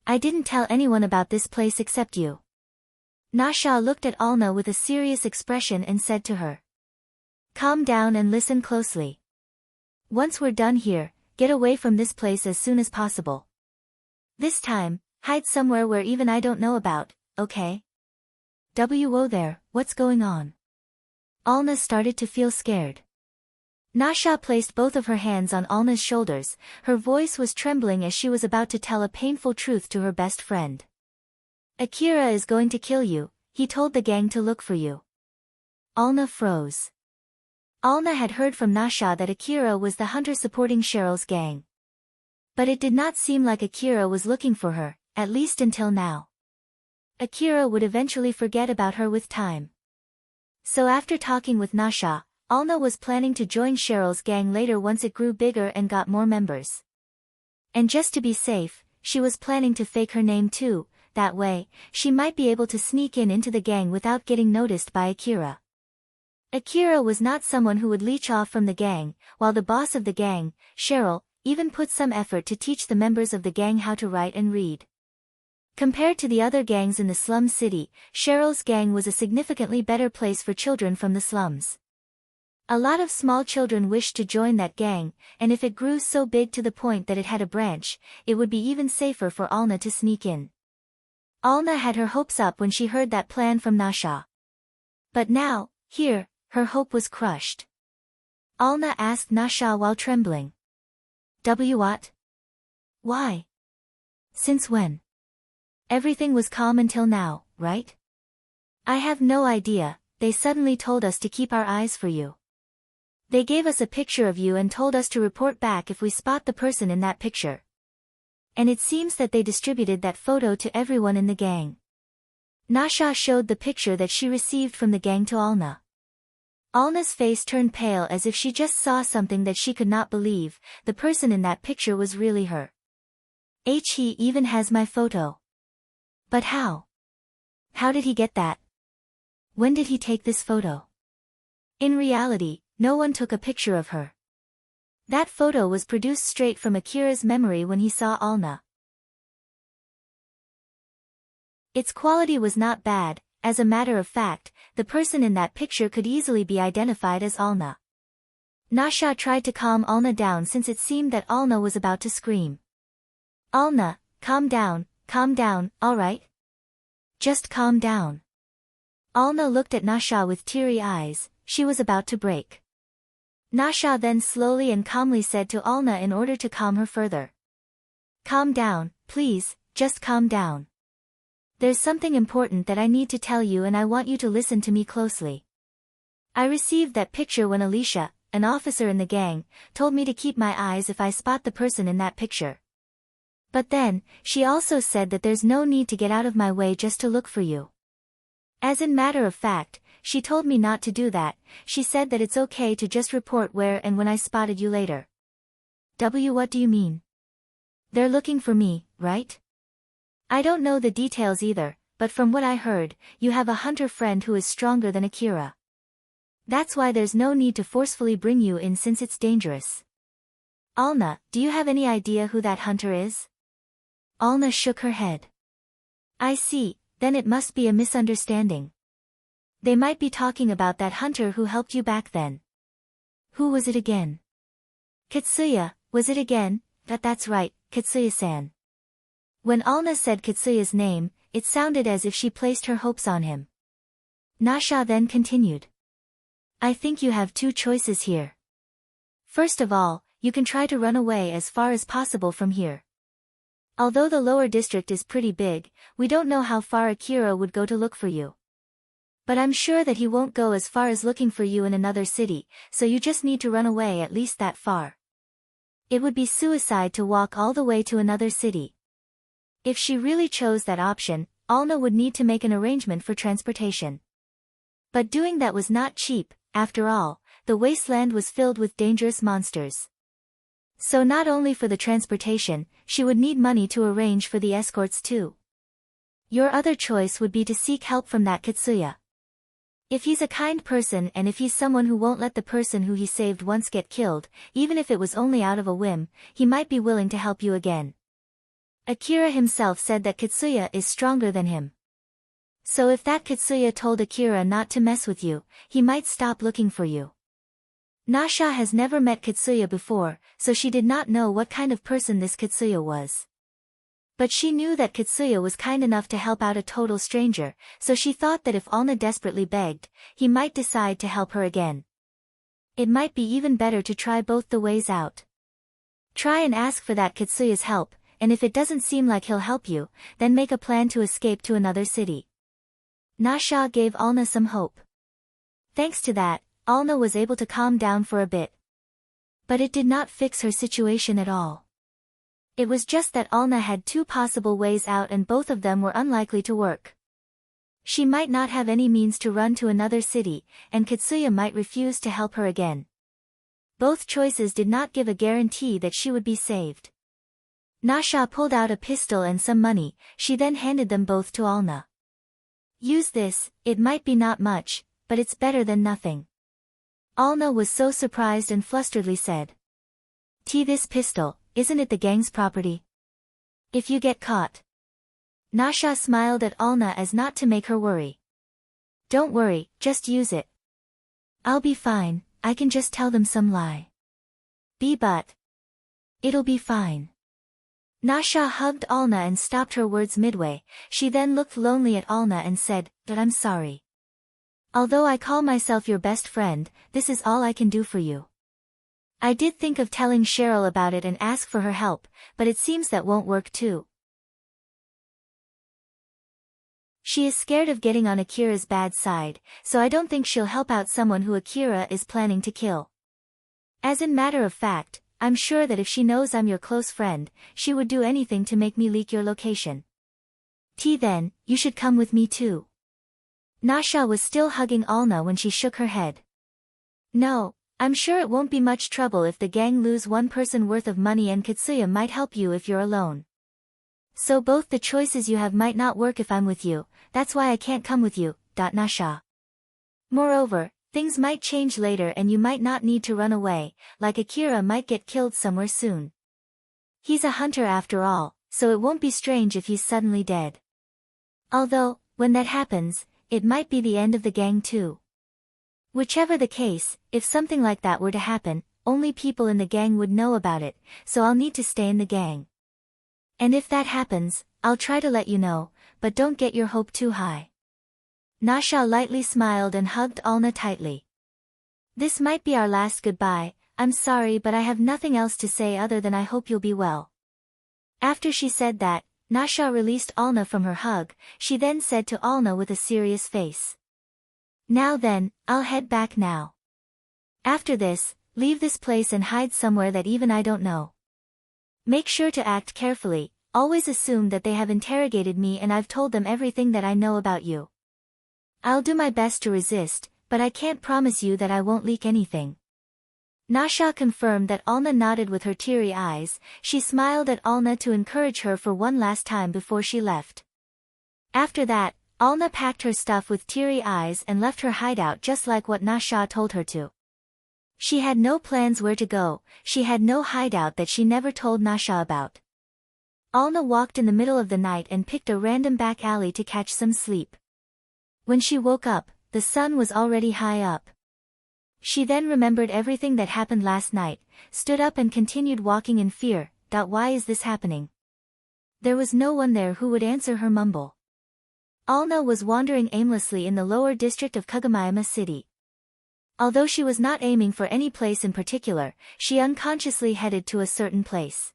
I didn't tell anyone about this place except you." Nasha looked at Alna with a serious expression and said to her, "Calm down and listen closely. Once we're done here, get away from this place as soon as possible. This time, hide somewhere where even I don't know about, okay?" "Whoa there, what's going on?" Alna started to feel scared. Nasha placed both of her hands on Alna's shoulders, her voice was trembling as she was about to tell a painful truth to her best friend. "Akira is going to kill you, he told the gang to look for you." Alna froze. Alna had heard from Nasha that Akira was the hunter supporting Cheryl's gang. But it did not seem like Akira was looking for her, at least until now. Akira would eventually forget about her with time. So after talking with Nasha, Alna was planning to join Cheryl's gang later once it grew bigger and got more members. And just to be safe, she was planning to fake her name too, that way, she might be able to sneak into the gang without getting noticed by Akira. Akira was not someone who would leech off from the gang, while the boss of the gang, Cheryl, even put some effort to teach the members of the gang how to write and read. Compared to the other gangs in the slum city, Cheryl's gang was a significantly better place for children from the slums. A lot of small children wished to join that gang, and if it grew so big to the point that it had a branch, it would be even safer for Alna to sneak in. Alna had her hopes up when she heard that plan from Nasha. But now, here, her hope was crushed. Alna asked Nasha while trembling. What? Why? Since when? Everything was calm until now, right? I have no idea, they suddenly told us to keep our eyes for you. They gave us a picture of you and told us to report back if we spot the person in that picture. And it seems that they distributed that photo to everyone in the gang. Nasha showed the picture that she received from the gang to Alna. Alna's face turned pale as if she just saw something that she could not believe. The person in that picture was really her. He even has my photo. But how? How did he get that? When did he take this photo? In reality, no one took a picture of her. That photo was produced straight from Akira's memory when he saw Alna. Its quality was not bad. As a matter of fact, the person in that picture could easily be identified as Alna. Nasha tried to calm Alna down since it seemed that Alna was about to scream. "Alna, calm down, alright? Just calm down." Alna looked at Nasha with teary eyes, she was about to break. Nasha then slowly and calmly said to Alna in order to calm her further. "Calm down, please, just calm down. There's something important that I need to tell you and I want you to listen to me closely. I received that picture when Alicia, an officer in the gang, told me to keep my eyes if I spot the person in that picture. But then, she also said that there's no need to get out of my way just to look for you. As in matter of fact, she told me not to do that. She said that it's okay to just report where and when I spotted you later. What do you mean? They're looking for me, right? I don't know the details either, but from what I heard, you have a hunter friend who is stronger than Akira. That's why there's no need to forcefully bring you in since it's dangerous. Alna, do you have any idea who that hunter is? Alna shook her head. I see, then it must be a misunderstanding. They might be talking about that hunter who helped you back then. Who was it again? Katsuya, was it again? That's right, Katsuya-san. When Alna said Katsuya's name, it sounded as if she placed her hopes on him. Nasha then continued. I think you have two choices here. First of all, you can try to run away as far as possible from here. Although the lower district is pretty big, we don't know how far Akira would go to look for you. But I'm sure that he won't go as far as looking for you in another city, so you just need to run away at least that far. It would be suicide to walk all the way to another city. If she really chose that option, Alna would need to make an arrangement for transportation. But doing that was not cheap. After all, the wasteland was filled with dangerous monsters. So not only for the transportation, she would need money to arrange for the escorts too. Your other choice would be to seek help from that Katsuya. If he's a kind person and if he's someone who won't let the person who he saved once get killed, even if it was only out of a whim, he might be willing to help you again. Akira himself said that Katsuya is stronger than him. So if that Katsuya told Akira not to mess with you, he might stop looking for you. Nasha has never met Katsuya before, so she did not know what kind of person this Katsuya was. But she knew that Katsuya was kind enough to help out a total stranger, so she thought that if Alna desperately begged, he might decide to help her again. It might be even better to try both the ways out. Try and ask for that Katsuya's help, and if it doesn't seem like he'll help you, then make a plan to escape to another city. Nasha gave Alna some hope. Thanks to that, Alna was able to calm down for a bit. But it did not fix her situation at all. It was just that Alna had two possible ways out and both of them were unlikely to work. She might not have any means to run to another city, and Katsuya might refuse to help her again. Both choices did not give a guarantee that she would be saved. Nasha pulled out a pistol and some money, she then handed them both to Alna. Use this, it might be not much, but it's better than nothing. Alna was so surprised and flusteredly said. This pistol, isn't it the gang's property? If you get caught. Nasha smiled at Alna as not to make her worry. Don't worry, just use it. I'll be fine, I can just tell them some lie. But. It'll be fine. Nasha hugged Alna and stopped her words midway. She then looked lonely at Alna and said, But I'm sorry. Although I call myself your best friend, this is all I can do for you. I did think of telling Cheryl about it and ask for her help, but it seems that won't work too. She is scared of getting on Akira's bad side, so I don't think she'll help out someone who Akira is planning to kill. As in matter of fact, I'm sure that if she knows I'm your close friend, she would do anything to make me leak your location. Then, you should come with me too. Nasha was still hugging Alna when she shook her head. No, I'm sure it won't be much trouble if the gang lose one person worth of money and Katsuya might help you if you're alone. So both the choices you have might not work if I'm with you, that's why I can't come with you, Nasha. Moreover, things might change later and you might not need to run away, like Akira might get killed somewhere soon. He's a hunter after all, so it won't be strange if he's suddenly dead. Although, when that happens, it might be the end of the gang too. Whichever the case, if something like that were to happen, only people in the gang would know about it, so I'll need to stay in the gang. And if that happens, I'll try to let you know, but don't get your hope too high. Nasha lightly smiled and hugged Alna tightly. This might be our last goodbye, I'm sorry but I have nothing else to say other than I hope you'll be well. After she said that, Nasha released Alna from her hug, she then said to Alna with a serious face. Now then, I'll head back now. After this, leave this place and hide somewhere that even I don't know. Make sure to act carefully, always assume that they have interrogated me and I've told them everything that I know about you. I'll do my best to resist, but I can't promise you that I won't leak anything." Nasha confirmed that Alna nodded with her teary eyes. She smiled at Alna to encourage her for one last time before she left. After that, Alna packed her stuff with teary eyes and left her hideout just like what Nasha told her to. She had no plans where to go, she had no hideout that she never told Nasha about. Alna walked in the middle of the night and picked a random back alley to catch some sleep. When she woke up, the sun was already high up. She then remembered everything that happened last night, stood up and continued walking in fear. Why is this happening? There was no one there who would answer her mumble. Alna was wandering aimlessly in the lower district of Kagomayama City. Although she was not aiming for any place in particular, she unconsciously headed to a certain place.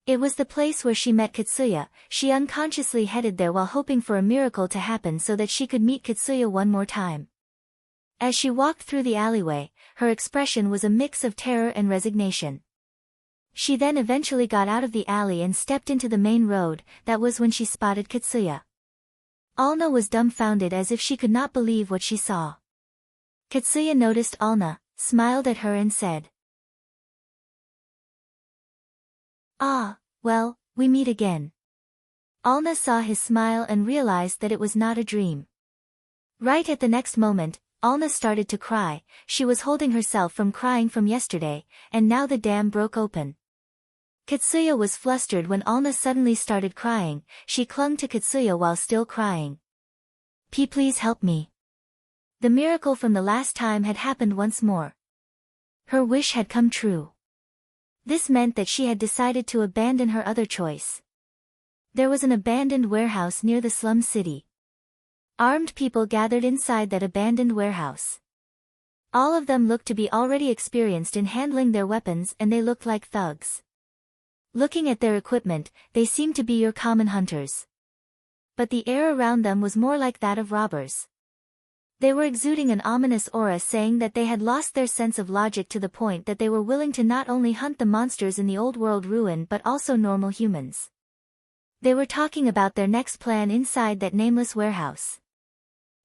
It was the place where she met Katsuya. She unconsciously headed there while hoping for a miracle to happen so that she could meet Katsuya one more time. As she walked through the alleyway, her expression was a mix of terror and resignation. She then eventually got out of the alley and stepped into the main road. That was when she spotted Katsuya. Alna was dumbfounded as if she could not believe what she saw. Katsuya noticed Alna, smiled at her and said, "Ah, well, we meet again." Alna saw his smile and realized that it was not a dream. Right at the next moment, Alna started to cry. She was holding herself from crying from yesterday, and now the dam broke open. Katsuya was flustered when Alna suddenly started crying. She clung to Katsuya while still crying. Please help me." The miracle from the last time had happened once more. Her wish had come true. This meant that she had decided to abandon her other choice. There was an abandoned warehouse near the slum city. Armed people gathered inside that abandoned warehouse. All of them looked to be already experienced in handling their weapons and they looked like thugs. Looking at their equipment, they seemed to be your common hunters. But the air around them was more like that of robbers. They were exuding an ominous aura saying that they had lost their sense of logic to the point that they were willing to not only hunt the monsters in the old world ruin but also normal humans. They were talking about their next plan inside that nameless warehouse.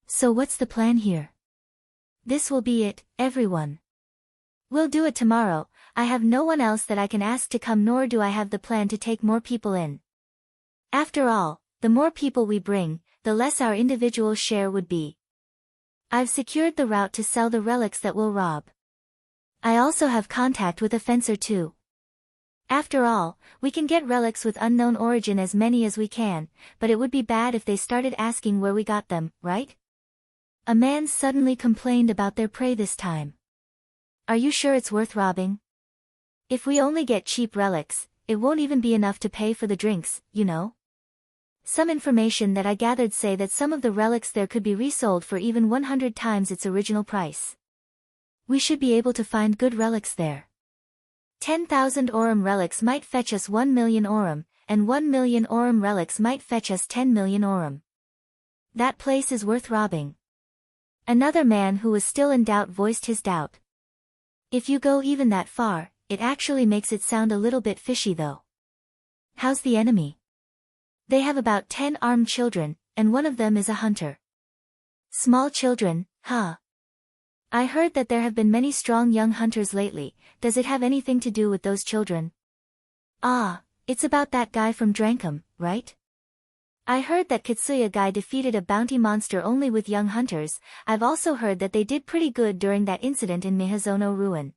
"So what's the plan here?" "This will be it, everyone. We'll do it tomorrow. I have no one else that I can ask to come, nor do I have the plan to take more people in. After all, the more people we bring, the less our individual share would be. I've secured the route to sell the relics that we'll rob. I also have contact with a fencer too. After all, we can get relics with unknown origin, as many as we can, but it would be bad if they started asking where we got them, right?" A man suddenly complained about their prey this time. "Are you sure it's worth robbing? If we only get cheap relics, it won't even be enough to pay for the drinks, you know? Some information that I gathered say that some of the relics there could be resold for even 100 times its original price. We should be able to find good relics there. 10,000 Aurum relics might fetch us 1 million Aurum, and 1 million Aurum relics might fetch us 10 million Aurum. That place is worth robbing." Another man who was still in doubt voiced his doubt. "If you go even that far, it actually makes it sound a little bit fishy though. How's the enemy?" "They have about 10 armed children, and one of them is a hunter." "Small children, huh? I heard that there have been many strong young hunters lately. Does it have anything to do with those children?" "Ah, it's about that guy from Drankum, right? I heard that Katsuya guy defeated a bounty monster only with young hunters. I've also heard that they did pretty good during that incident in Mihazono Ruin."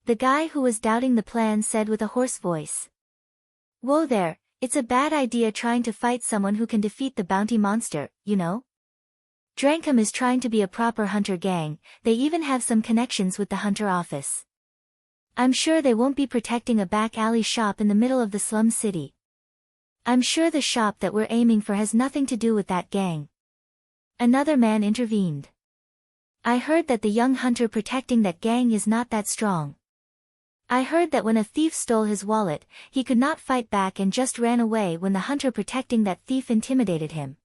The guy who was doubting the plan said with a hoarse voice. "Whoa there, it's a bad idea trying to fight someone who can defeat the bounty monster, you know? Drankum is trying to be a proper hunter gang. They even have some connections with the hunter office. I'm sure they won't be protecting a back alley shop in the middle of the slum city. I'm sure the shop that we're aiming for has nothing to do with that gang." Another man intervened. "I heard that the young hunter protecting that gang is not that strong. I heard that when a thief stole his wallet, he could not fight back and just ran away when the hunter protecting that thief intimidated him.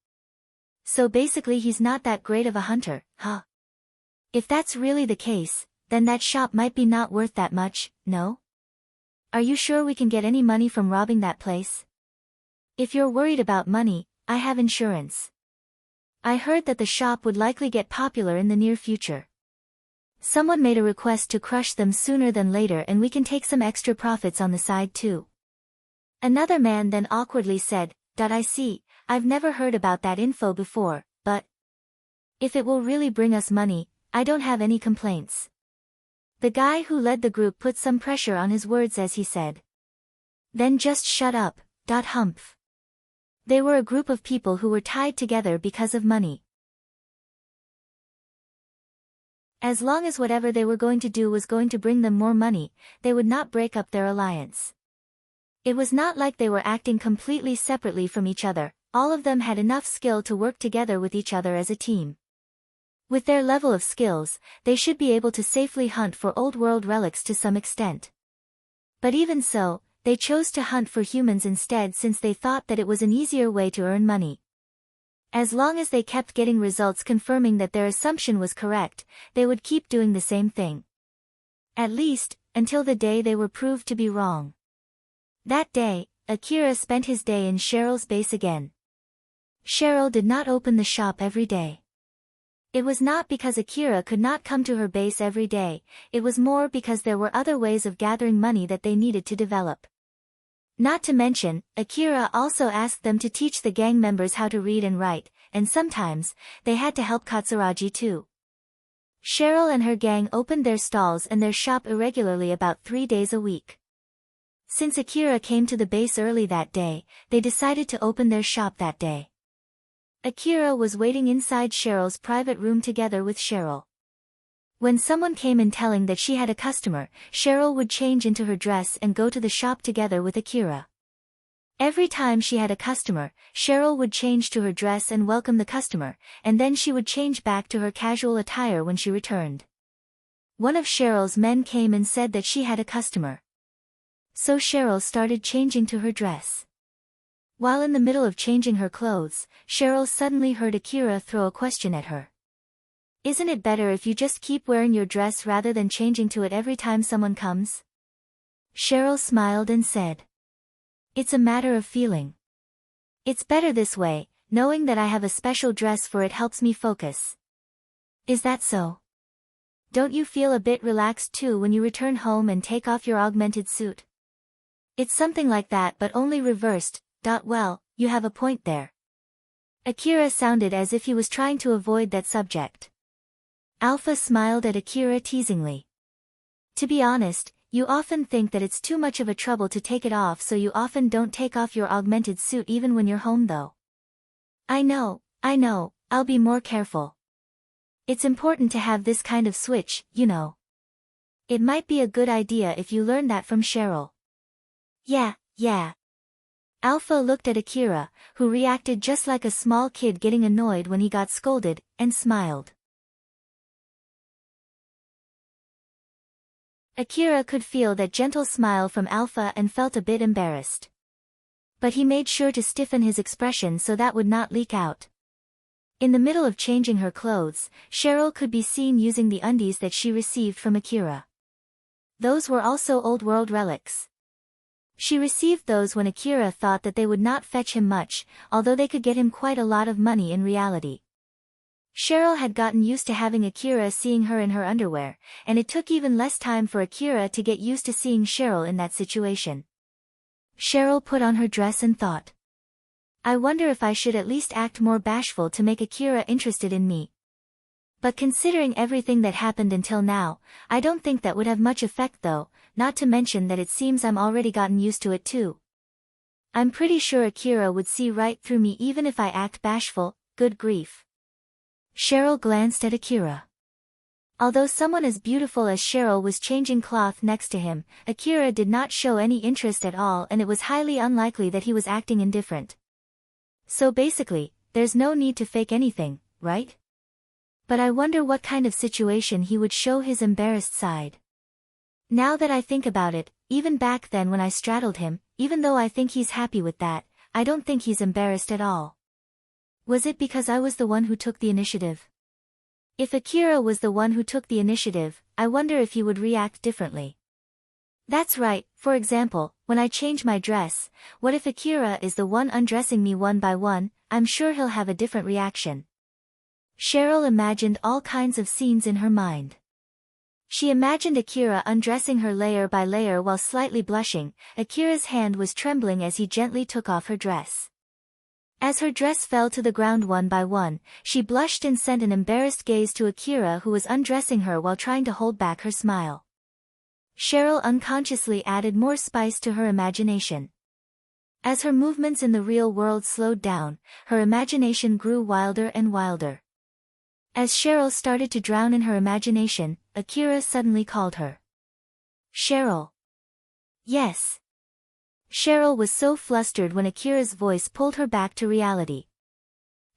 So basically he's not that great of a hunter, huh? If that's really the case, then that shop might be not worth that much, no? Are you sure we can get any money from robbing that place? If you're worried about money, I have insurance. I heard that the shop would likely get popular in the near future. Someone made a request to crush them sooner than later, and we can take some extra profits on the side too. Another man then awkwardly said, I see, I've never heard about that info before, but if it will really bring us money, I don't have any complaints. The guy who led the group put some pressure on his words as he said, then just shut up, humph. They were a group of people who were tied together because of money. As long as whatever they were going to do was going to bring them more money, they would not break up their alliance. It was not like they were acting completely separately from each other, all of them had enough skill to work together with each other as a team. With their level of skills, they should be able to safely hunt for old world relics to some extent. But even so, they chose to hunt for humans instead since they thought that it was an easier way to earn money. As long as they kept getting results confirming that their assumption was correct, they would keep doing the same thing. At least, until the day they were proved to be wrong. That day, Akira spent his day in Cheryl's base again. Cheryl did not open the shop every day. It was not because Akira could not come to her base every day, it was more because there were other ways of gathering money that they needed to develop. Not to mention, Akira also asked them to teach the gang members how to read and write, and sometimes, they had to help Katsuragi too. Cheryl and her gang opened their stalls and their shop irregularly about 3 days a week. Since Akira came to the base early that day, they decided to open their shop that day. Akira was waiting inside Cheryl's private room together with Cheryl. When someone came in telling that she had a customer, Cheryl would change into her dress and go to the shop together with Akira. Every time she had a customer, Cheryl would change to her dress and welcome the customer, and then she would change back to her casual attire when she returned. One of Cheryl's men came and said that she had a customer. So Cheryl started changing to her dress. While in the middle of changing her clothes, Cheryl suddenly heard Akira throw a question at her. Isn't it better if you just keep wearing your dress rather than changing to it every time someone comes? Cheryl smiled and said, it's a matter of feeling. It's better this way, knowing that I have a special dress for it helps me focus. Is that so? Don't you feel a bit relaxed too when you return home and take off your augmented suit? It's something like that but only reversed. Well, you have a point there. Akira sounded as if he was trying to avoid that subject. Alpha smiled at Akira teasingly. To be honest, you often think that it's too much of a trouble to take it off, so you often don't take off your augmented suit even when you're home though. I know, I'll be more careful. It's important to have this kind of switch, you know. It might be a good idea if you learn that from Cheryl. Yeah. Alpha looked at Akira, who reacted just like a small kid getting annoyed when he got scolded, and smiled. Akira could feel that gentle smile from Alpha and felt a bit embarrassed. But he made sure to stiffen his expression so that would not leak out. In the middle of changing her clothes, Cheryl could be seen using the undies that she received from Akira. Those were also old world relics. She received those when Akira thought that they would not fetch him much, although they could get him quite a lot of money in reality. Cheryl had gotten used to having Akira seeing her in her underwear, and it took even less time for Akira to get used to seeing Cheryl in that situation. Cheryl put on her dress and thought, I wonder if I should at least act more bashful to make Akira interested in me. But considering everything that happened until now, I don't think that would have much effect though, not to mention that it seems I'm already gotten used to it too. I'm pretty sure Akira would see right through me even if I act bashful, good grief. Cheryl glanced at Akira. Although someone as beautiful as Cheryl was changing cloth next to him, Akira did not show any interest at all, and it was highly unlikely that he was acting indifferent. So basically, there's no need to fake anything, right? But I wonder what kind of situation he would show his embarrassed side. Now that I think about it, even back then when I straddled him, even though I think he's happy with that, I don't think he's embarrassed at all. Was it because I was the one who took the initiative? If Akira was the one who took the initiative, I wonder if he would react differently. That's right, for example, when I change my dress, what if Akira is the one undressing me one by one? I'm sure he'll have a different reaction. Cheryl imagined all kinds of scenes in her mind. She imagined Akira undressing her layer by layer while slightly blushing. Akira's hand was trembling as he gently took off her dress. As her dress fell to the ground one by one, she blushed and sent an embarrassed gaze to Akira, who was undressing her while trying to hold back her smile. Cheryl unconsciously added more spice to her imagination. As her movements in the real world slowed down, her imagination grew wilder and wilder. As Cheryl started to drown in her imagination, Akira suddenly called her. Cheryl. Yes. Cheryl was so flustered when Akira's voice pulled her back to reality.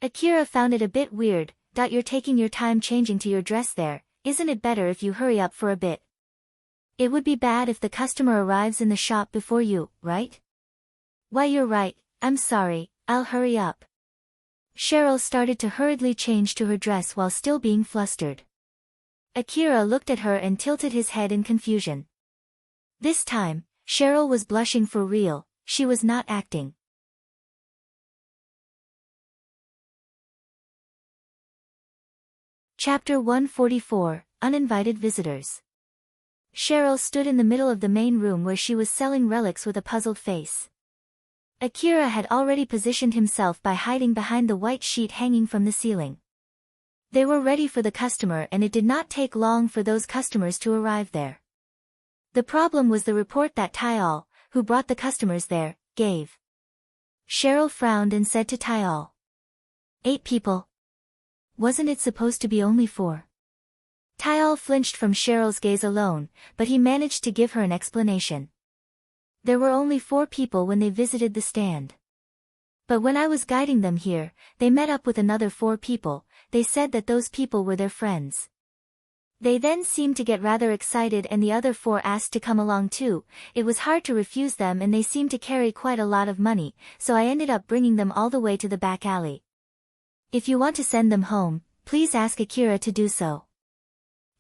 Akira found it a bit weird. You're taking your time changing to your dress there, isn't it better if you hurry up for a bit? It would be bad if the customer arrives in the shop before you, right? Why, you're right, I'm sorry, I'll hurry up. Cheryl started to hurriedly change to her dress while still being flustered. Akira looked at her and tilted his head in confusion. This time, Cheryl was blushing for real, she was not acting. Chapter 144, Uninvited Visitors. Cheryl stood in the middle of the main room where she was selling relics with a puzzled face. Akira had already positioned himself by hiding behind the white sheet hanging from the ceiling. They were ready for the customer, and it did not take long for those customers to arrive there. The problem was the report that Tayal, who brought the customers there, gave. Cheryl frowned and said to Tayal. 8 people. Wasn't it supposed to be only 4? Tayal flinched from Cheryl's gaze alone, but he managed to give her an explanation. There were only 4 people when they visited the stand. But when I was guiding them here, they met up with another 4 people. They said that those people were their friends. They then seemed to get rather excited, and the other 4 asked to come along too. It was hard to refuse them, and they seemed to carry quite a lot of money, so I ended up bringing them all the way to the back alley. If you want to send them home, please ask Akira to do so.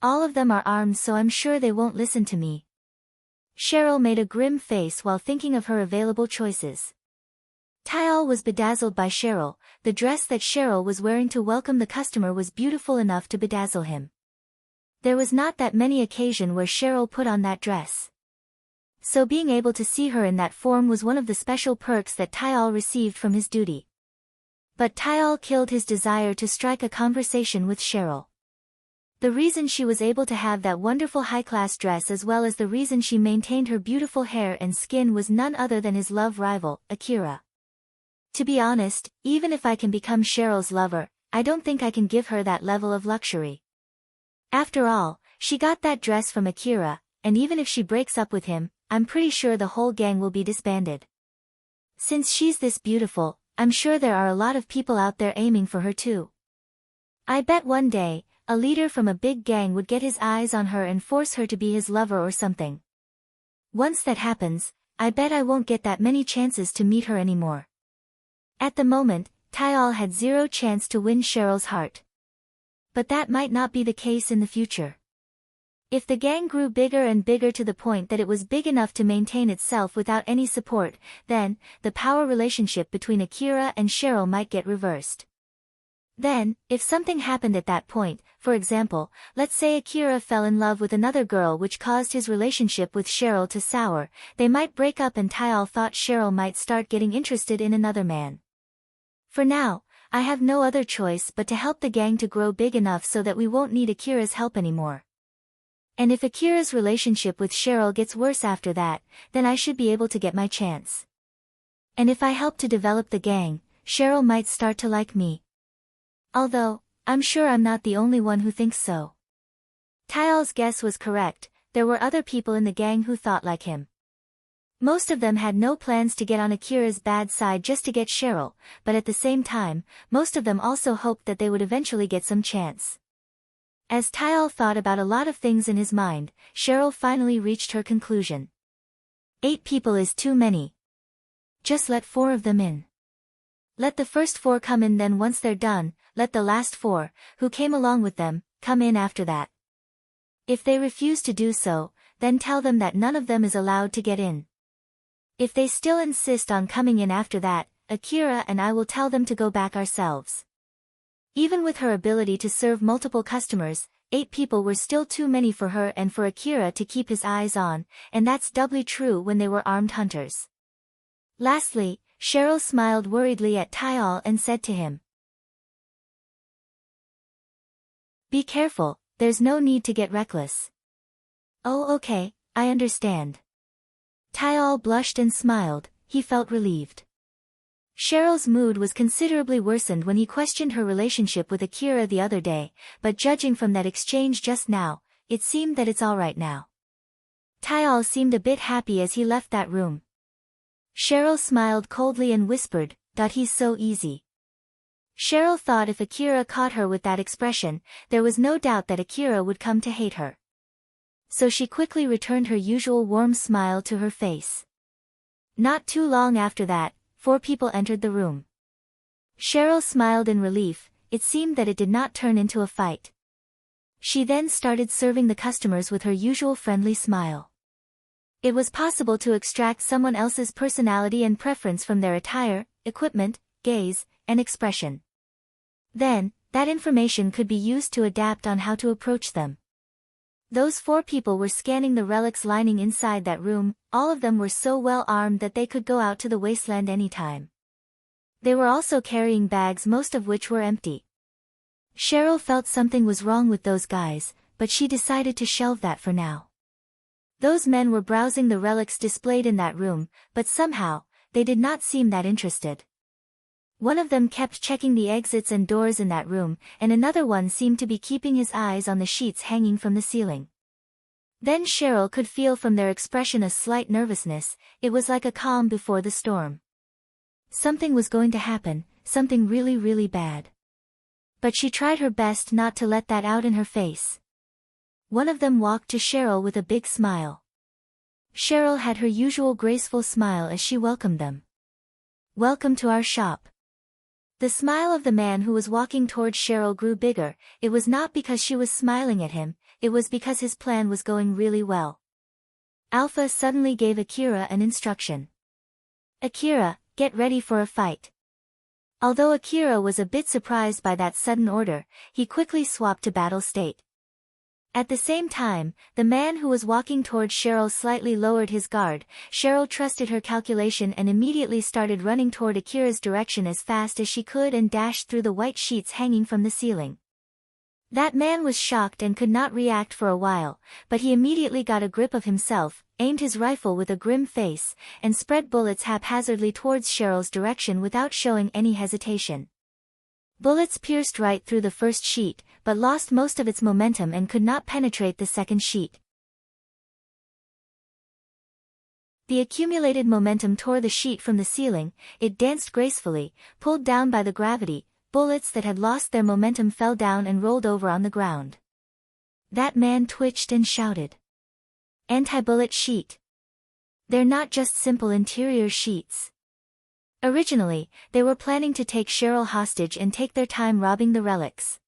All of them are armed, so I'm sure they won't listen to me. Cheryl made a grim face while thinking of her available choices. Tayal was bedazzled by Cheryl. The dress that Cheryl was wearing to welcome the customer was beautiful enough to bedazzle him. There was not that many occasions where Cheryl put on that dress. So being able to see her in that form was one of the special perks that Tayal received from his duty. But Tayal killed his desire to strike a conversation with Cheryl. The reason she was able to have that wonderful high-class dress, as well as the reason she maintained her beautiful hair and skin, was none other than his love rival, Akira. To be honest, even if I can become Cheryl's lover, I don't think I can give her that level of luxury. After all, she got that dress from Akira, and even if she breaks up with him, I'm pretty sure the whole gang will be disbanded. Since she's this beautiful, I'm sure there are a lot of people out there aiming for her too. I bet one day, a leader from a big gang would get his eyes on her and force her to be his lover or something. Once that happens, I bet I won't get that many chances to meet her anymore. At the moment, Tayal had 0 chance to win Cheryl's heart. But that might not be the case in the future. If the gang grew bigger and bigger to the point that it was big enough to maintain itself without any support, then, the power relationship between Akira and Cheryl might get reversed. Then, if something happened at that point, for example, let's say Akira fell in love with another girl, which caused his relationship with Cheryl to sour, they might break up, and Tayal thought Cheryl might start getting interested in another man. For now, I have no other choice but to help the gang to grow big enough so that we won't need Akira's help anymore. And if Akira's relationship with Cheryl gets worse after that, then I should be able to get my chance. And if I help to develop the gang, Cheryl might start to like me. Although, I'm sure I'm not the only one who thinks so. Tayal's guess was correct, there were other people in the gang who thought like him. Most of them had no plans to get on Akira's bad side just to get Cheryl, but at the same time, most of them also hoped that they would eventually get some chance. As Tayal thought about a lot of things in his mind, Cheryl finally reached her conclusion. 8 people is too many. Just let 4 of them in. Let the first 4 come in, then once they're done, let the last 4, who came along with them, come in after that. If they refuse to do so, then tell them that none of them is allowed to get in. If they still insist on coming in after that, Akira and I will tell them to go back ourselves. Even with her ability to serve multiple customers, 8 people were still too many for her and for Akira to keep his eyes on, and that's doubly true when they were armed hunters. Lastly, Cheryl smiled worriedly at Tyal and said to him, "Be careful, there's no need to get reckless." "Oh okay, I understand." Tyal blushed and smiled, he felt relieved. Cheryl's mood was considerably worsened when he questioned her relationship with Akira the other day, but judging from that exchange just now, it seemed that it's alright now. Tyal seemed a bit happy as he left that room. Cheryl smiled coldly and whispered, "He's so easy." Cheryl thought if Akira caught her with that expression, there was no doubt that Akira would come to hate her. So she quickly returned her usual warm smile to her face. Not too long after that, 4 people entered the room. Cheryl smiled in relief, it seemed that it did not turn into a fight. She then started serving the customers with her usual friendly smile. It was possible to extract someone else's personality and preference from their attire, equipment, gaze, and expression. Then, that information could be used to adapt on how to approach them. Those 4 people were scanning the relics lining inside that room, all of them were so well armed that they could go out to the wasteland anytime. They were also carrying bags, most of which were empty. Cheryl felt something was wrong with those guys, but she decided to shelve that for now. Those men were browsing the relics displayed in that room, but somehow, they did not seem that interested. One of them kept checking the exits and doors in that room, and another one seemed to be keeping his eyes on the sheets hanging from the ceiling. Then Cheryl could feel from their expression a slight nervousness, it was like a calm before the storm. Something was going to happen, something really really bad. But she tried her best not to let that out in her face. One of them walked to Cheryl with a big smile. Cheryl had her usual graceful smile as she welcomed them. "Welcome to our shop." The smile of the man who was walking towards Cheryl grew bigger, it was not because she was smiling at him, it was because his plan was going really well. Alpha suddenly gave Akira an instruction. "Akira, get ready for a fight." Although Akira was a bit surprised by that sudden order, he quickly swapped to battle state. At the same time, the man who was walking towards Cheryl slightly lowered his guard. Cheryl trusted her calculation and immediately started running toward Akira's direction as fast as she could and dashed through the white sheets hanging from the ceiling. That man was shocked and could not react for a while, but he immediately got a grip of himself, aimed his rifle with a grim face, and spread bullets haphazardly towards Cheryl's direction without showing any hesitation. Bullets pierced right through the first sheet, but lost most of its momentum and could not penetrate the second sheet. The accumulated momentum tore the sheet from the ceiling, it danced gracefully, pulled down by the gravity, bullets that had lost their momentum fell down and rolled over on the ground. That man twitched and shouted. "Anti-bullet sheet. They're not just simple interior sheets." Originally, they were planning to take Cheryl hostage and take their time robbing the relics.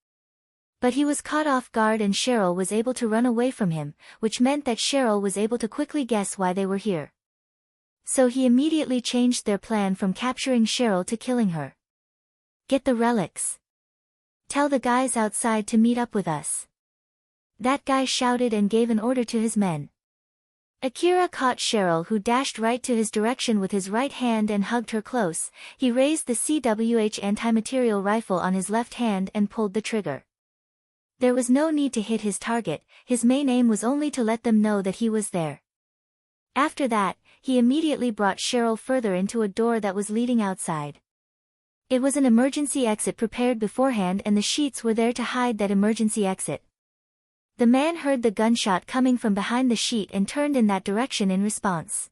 But he was caught off guard and Cheryl was able to run away from him, which meant that Cheryl was able to quickly guess why they were here. So he immediately changed their plan from capturing Cheryl to killing her. "Get the relics. Tell the guys outside to meet up with us." That guy shouted and gave an order to his men. Akira caught Cheryl, who dashed right to his direction with his right hand and hugged her close. He raised the CWH anti-material rifle on his left hand and pulled the trigger. There was no need to hit his target, his main aim was only to let them know that he was there. After that, he immediately brought Cheryl further into a door that was leading outside. It was an emergency exit prepared beforehand and the sheets were there to hide that emergency exit. The man heard the gunshot coming from behind the sheet and turned in that direction in response.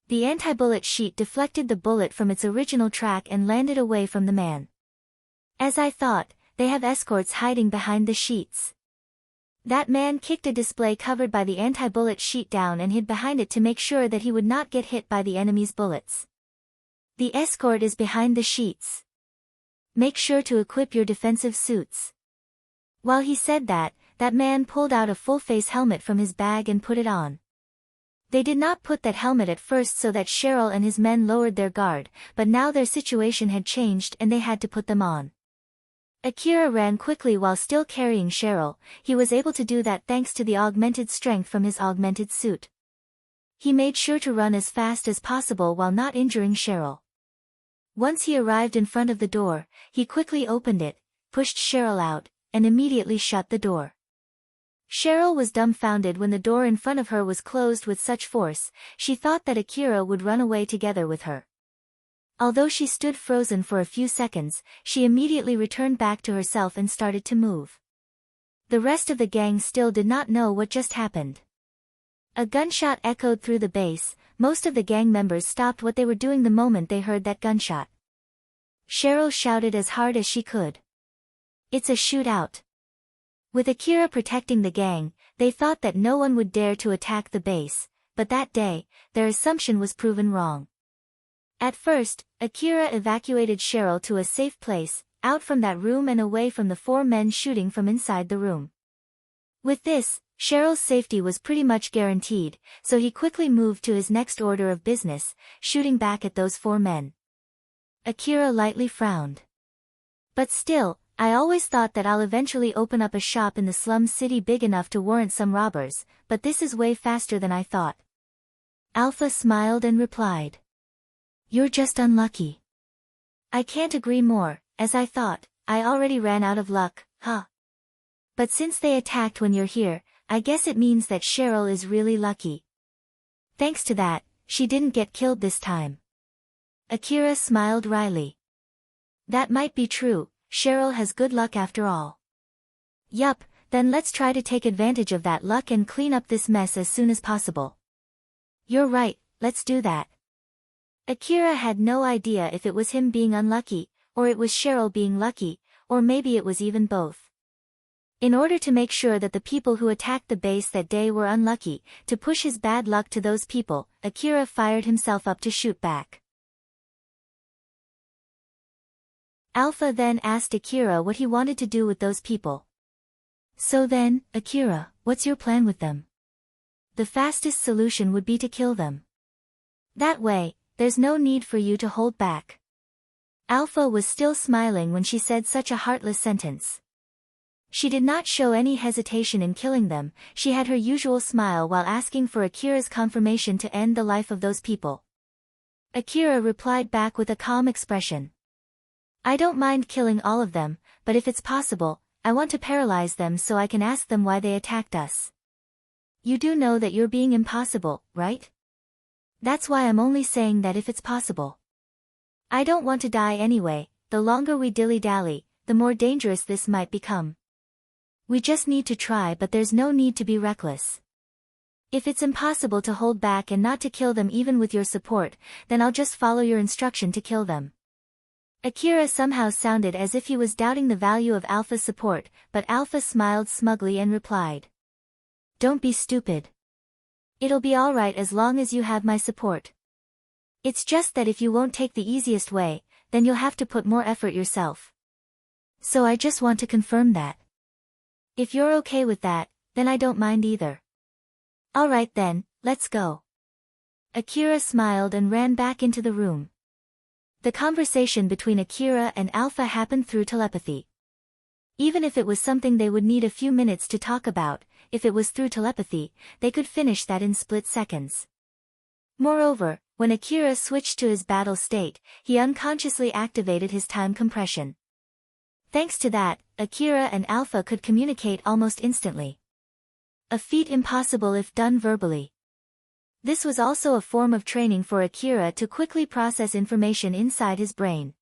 The anti-bullet sheet deflected the bullet from its original track and landed away from the man. "As I thought, they have escorts hiding behind the sheets." That man kicked a display covered by the anti-bullet sheet down and hid behind it to make sure that he would not get hit by the enemy's bullets. "The escort is behind the sheets. Make sure to equip your defensive suits." While he said that, that man pulled out a full-face helmet from his bag and put it on. They did not put that helmet at first so that Cheryl and his men lowered their guard, but now their situation had changed and they had to put them on. Akira ran quickly while still carrying Cheryl. He was able to do that thanks to the augmented strength from his augmented suit. He made sure to run as fast as possible while not injuring Cheryl. Once he arrived in front of the door, he quickly opened it, pushed Cheryl out, and immediately shut the door. Cheryl was dumbfounded when the door in front of her was closed with such force. She thought that Akira would run away together with her. Although she stood frozen for a few seconds, she immediately returned back to herself and started to move. The rest of the gang still did not know what just happened. A gunshot echoed through the base. Most of the gang members stopped what they were doing the moment they heard that gunshot. Cheryl shouted as hard as she could. "It's a shootout." With Akira protecting the gang, they thought that no one would dare to attack the base, but that day, their assumption was proven wrong. At first, Akira evacuated Cheryl to a safe place, out from that room and away from the 4 men shooting from inside the room. With this, Cheryl's safety was pretty much guaranteed, so he quickly moved to his next order of business, shooting back at those 4 men. Akira lightly frowned. "But still, I always thought that I'll eventually open up a shop in the slum city big enough to warrant some robbers, but this is way faster than I thought." Alpha smiled and replied. "You're just unlucky." "I can't agree more. As I thought, I already ran out of luck, huh? But since they attacked when you're here, I guess it means that Cheryl is really lucky. Thanks to that, she didn't get killed this time." Akira smiled wryly. "That might be true. Cheryl has good luck after all." "Yup, then let's try to take advantage of that luck and clean up this mess as soon as possible." "You're right, let's do that." Akira had no idea if it was him being unlucky, or it was Cheryl being lucky, or maybe it was even both. In order to make sure that the people who attacked the base that day were unlucky, to push his bad luck to those people, Akira fired himself up to shoot back. Alpha then asked Akira what he wanted to do with those people. "So then, Akira, what's your plan with them?" "The fastest solution would be to kill them. That way, there's no need for you to hold back." Alpha was still smiling when she said such a heartless sentence. She did not show any hesitation in killing them. She had her usual smile while asking for Akira's confirmation to end the life of those people. Akira replied back with a calm expression. "I don't mind killing all of them, but if it's possible, I want to paralyze them so I can ask them why they attacked us." "You do know that you're being impossible, right? That's why I'm only saying that if it's possible. I don't want to die anyway. The longer we dilly-dally, the more dangerous this might become. We just need to try, but there's no need to be reckless. If it's impossible to hold back and not to kill them even with your support, then I'll just follow your instruction to kill them." Akira somehow sounded as if he was doubting the value of Alpha's support, but Alpha smiled smugly and replied. "Don't be stupid. It'll be alright as long as you have my support. It's just that if you won't take the easiest way, then you'll have to put more effort yourself. So I just want to confirm that. If you're okay with that, then I don't mind either." "Alright then, let's go." Akira smiled and ran back into the room. The conversation between Akira and Alpha happened through telepathy. Even if it was something they would need a few minutes to talk about, if it was through telepathy, they could finish that in split seconds. Moreover, when Akira switched to his battle state, he unconsciously activated his time compression. Thanks to that, Akira and Alpha could communicate almost instantly. A feat impossible if done verbally. This was also a form of training for Akira to quickly process information inside his brain.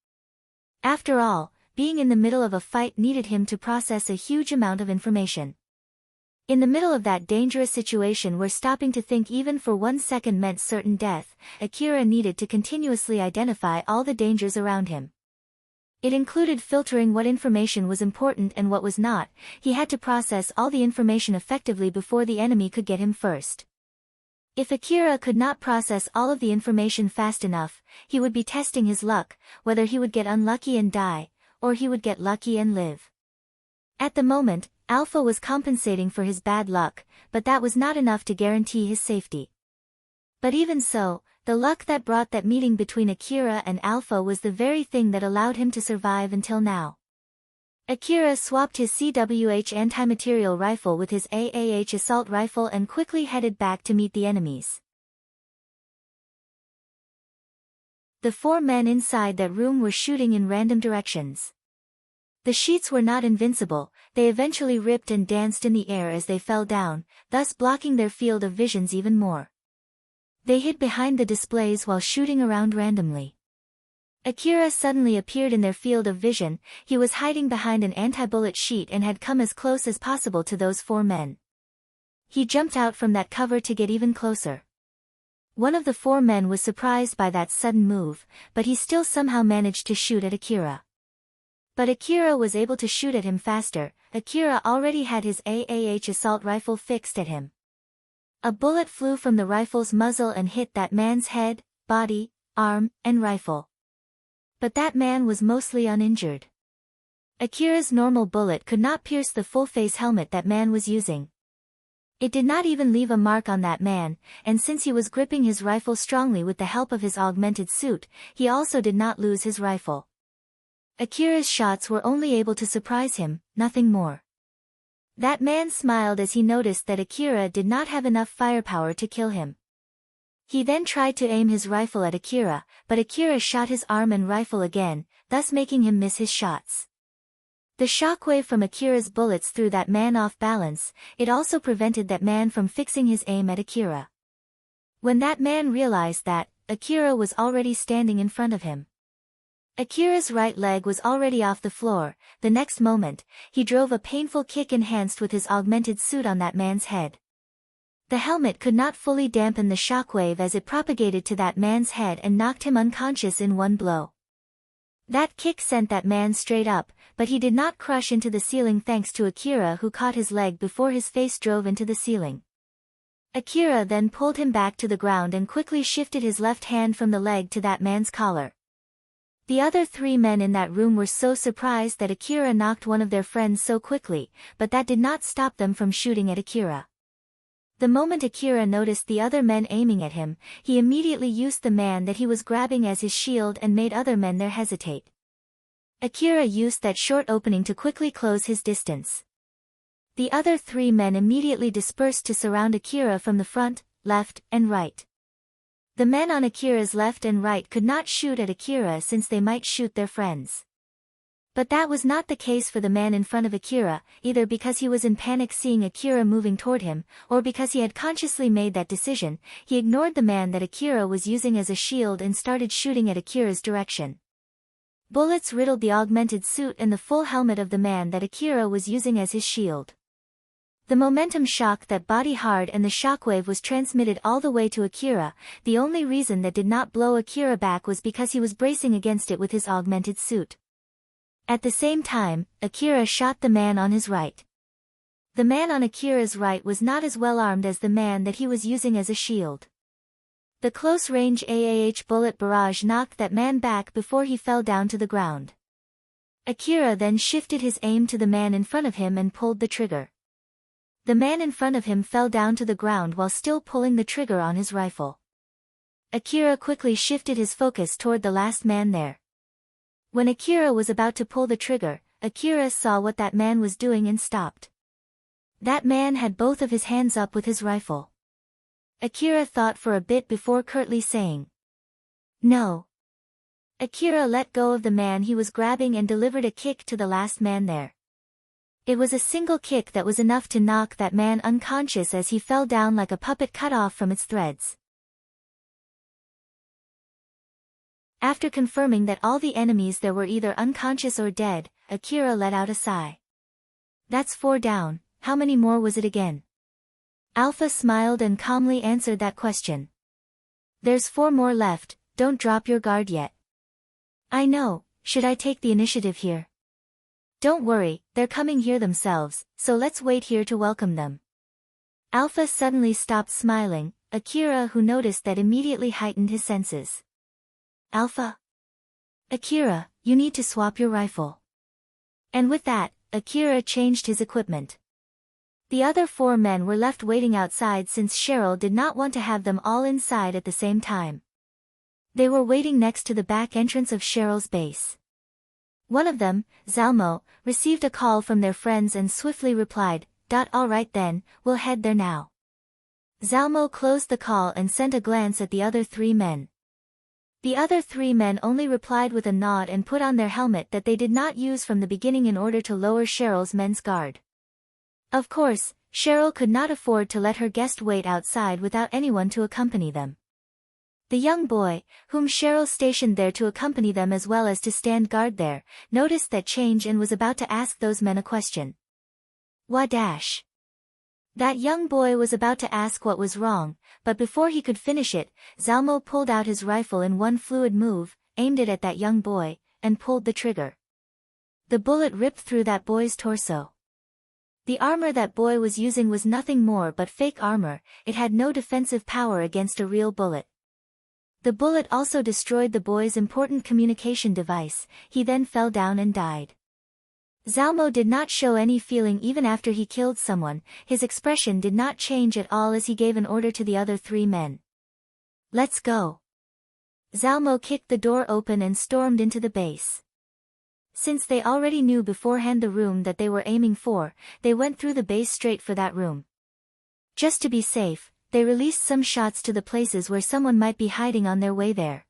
After all, being in the middle of a fight needed him to process a huge amount of information. In the middle of that dangerous situation where stopping to think even for 1 second meant certain death, Akira needed to continuously identify all the dangers around him. It included filtering what information was important and what was not. He had to process all the information effectively before the enemy could get him first. If Akira could not process all of the information fast enough, he would be testing his luck, whether he would get unlucky and die, or he would get lucky and live. At the moment, Alpha was compensating for his bad luck, but that was not enough to guarantee his safety. But even so, the luck that brought that meeting between Akira and Alpha was the very thing that allowed him to survive until now. Akira swapped his CWH anti-material rifle with his AAH assault rifle and quickly headed back to meet the enemies. The 4 men inside that room were shooting in random directions. The sheets were not invincible, they eventually ripped and danced in the air as they fell down, thus blocking their field of visions even more. They hid behind the displays while shooting around randomly. Akira suddenly appeared in their field of vision. He was hiding behind an anti-bullet sheet and had come as close as possible to those 4 men. He jumped out from that cover to get even closer. One of the 4 men was surprised by that sudden move, but he still somehow managed to shoot at Akira. But Akira was able to shoot at him faster. Akira already had his AAH assault rifle fixed at him. A bullet flew from the rifle's muzzle and hit that man's head, body, arm, and rifle. But that man was mostly uninjured. Akira's normal bullet could not pierce the full-face helmet that man was using. It did not even leave a mark on that man, and since he was gripping his rifle strongly with the help of his augmented suit, he also did not lose his rifle. Akira's shots were only able to surprise him, nothing more. That man smiled as he noticed that Akira did not have enough firepower to kill him. He then tried to aim his rifle at Akira, but Akira shot his arm and rifle again, thus making him miss his shots. The shockwave from Akira's bullets threw that man off balance. It also prevented that man from fixing his aim at Akira. When that man realized that, Akira was already standing in front of him. Akira's right leg was already off the floor. The next moment, he drove a painful kick enhanced with his augmented suit on that man's head. The helmet could not fully dampen the shockwave as it propagated to that man's head and knocked him unconscious in one blow. That kick sent that man straight up, but he did not crush into the ceiling thanks to Akira, who caught his leg before his face drove into the ceiling. Akira then pulled him back to the ground and quickly shifted his left hand from the leg to that man's collar. The other 3 men in that room were so surprised that Akira knocked one of their friends so quickly, but that did not stop them from shooting at Akira. The moment Akira noticed the other men aiming at him, he immediately used the man that he was grabbing as his shield and made other men there hesitate. Akira used that short opening to quickly close his distance. The other 3 men immediately dispersed to surround Akira from the front, left, and right. The men on Akira's left and right could not shoot at Akira since they might shoot their friends. But that was not the case for the man in front of Akira, either because he was in panic seeing Akira moving toward him, or because he had consciously made that decision. He ignored the man that Akira was using as a shield and started shooting at Akira's direction. Bullets riddled the augmented suit and the full helmet of the man that Akira was using as his shield. The momentum shocked that body hard and the shockwave was transmitted all the way to Akira. The only reason that did not blow Akira back was because he was bracing against it with his augmented suit. At the same time, Akira shot the man on his right. The man on Akira's right was not as well armed as the man that he was using as a shield. The close-range AAH bullet barrage knocked that man back before he fell down to the ground. Akira then shifted his aim to the man in front of him and pulled the trigger. The man in front of him fell down to the ground while still pulling the trigger on his rifle. Akira quickly shifted his focus toward the last man there. When Akira was about to pull the trigger, Akira saw what that man was doing and stopped. That man had both of his hands up with his rifle. Akira thought for a bit before curtly saying, "No." Akira let go of the man he was grabbing and delivered a kick to the last man there. It was a single kick that was enough to knock that man unconscious as he fell down like a puppet cut off from its threads. After confirming that all the enemies there were either unconscious or dead, Akira let out a sigh. "That's 4 down, how many more was it again?" Alpha smiled and calmly answered that question. "There's 4 more left, don't drop your guard yet." "I know, should I take the initiative here?" "Don't worry, they're coming here themselves, so let's wait here to welcome them." Alpha suddenly stopped smiling. Akira, who noticed that, immediately heightened his senses. "Alpha? Akira, you need to swap your rifle." And with that, Akira changed his equipment. The other 4 men were left waiting outside since Cheryl did not want to have them all inside at the same time. They were waiting next to the back entrance of Cheryl's base. One of them, Zalmo, received a call from their friends and swiftly replied, "All right then, we'll head there now." Zalmo closed the call and sent a glance at the other 3 men. The other 3 men only replied with a nod and put on their helmet that they did not use from the beginning in order to lower Cheryl's men's guard. Of course, Cheryl could not afford to let her guest wait outside without anyone to accompany them. The young boy, whom Cheryl stationed there to accompany them as well as to stand guard there, noticed that change and was about to ask those men a question. Why dash? That young boy was about to ask what was wrong, but before he could finish it, Zalmo pulled out his rifle in one fluid move, aimed it at that young boy, and pulled the trigger. The bullet ripped through that boy's torso. The armor that boy was using was nothing more but fake armor, it had no defensive power against a real bullet. The bullet also destroyed the boy's important communication device, he then fell down and died. Zalmo did not show any feeling even after he killed someone, his expression did not change at all as he gave an order to the other 3 men. "Let's go." Zalmo kicked the door open and stormed into the base. Since they already knew beforehand the room that they were aiming for, they went through the base straight for that room. Just to be safe, they released some shots to the places where someone might be hiding on their way there.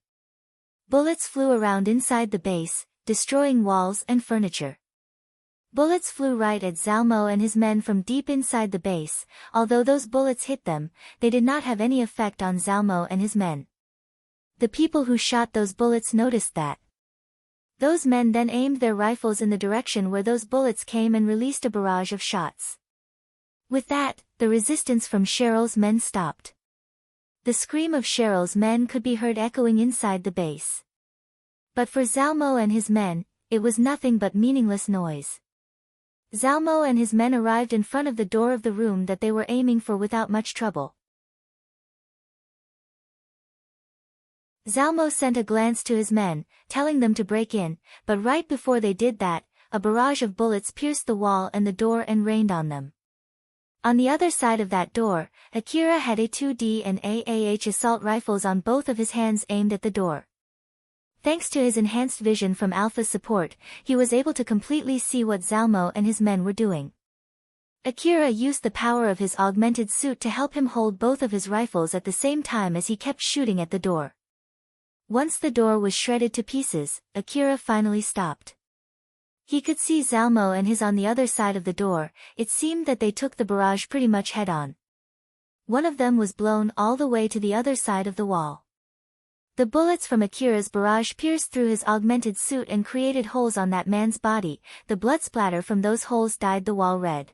Bullets flew around inside the base, destroying walls and furniture. Bullets flew right at Zalmo and his men from deep inside the base, although those bullets hit them, they did not have any effect on Zalmo and his men. The people who shot those bullets noticed that. Those men then aimed their rifles in the direction where those bullets came and released a barrage of shots. With that, the resistance from Cheryl's men stopped. The scream of Cheryl's men could be heard echoing inside the base. But for Zalmo and his men, it was nothing but meaningless noise. Zalmo and his men arrived in front of the door of the room that they were aiming for without much trouble. Zalmo sent a glance to his men, telling them to break in, but right before they did that, a barrage of bullets pierced the wall and the door and rained on them. On the other side of that door, Akira had A2D and AAH assault rifles on both of his hands aimed at the door. Thanks to his enhanced vision from Alpha's support, he was able to completely see what Zalmo and his men were doing. Akira used the power of his augmented suit to help him hold both of his rifles at the same time as he kept shooting at the door. Once the door was shredded to pieces, Akira finally stopped. He could see Zalmo and his on the other side of the door, it seemed that they took the barrage pretty much head-on. One of them was blown all the way to the other side of the wall. The bullets from Akira's barrage pierced through his augmented suit and created holes on that man's body, the blood splatter from those holes dyed the wall red.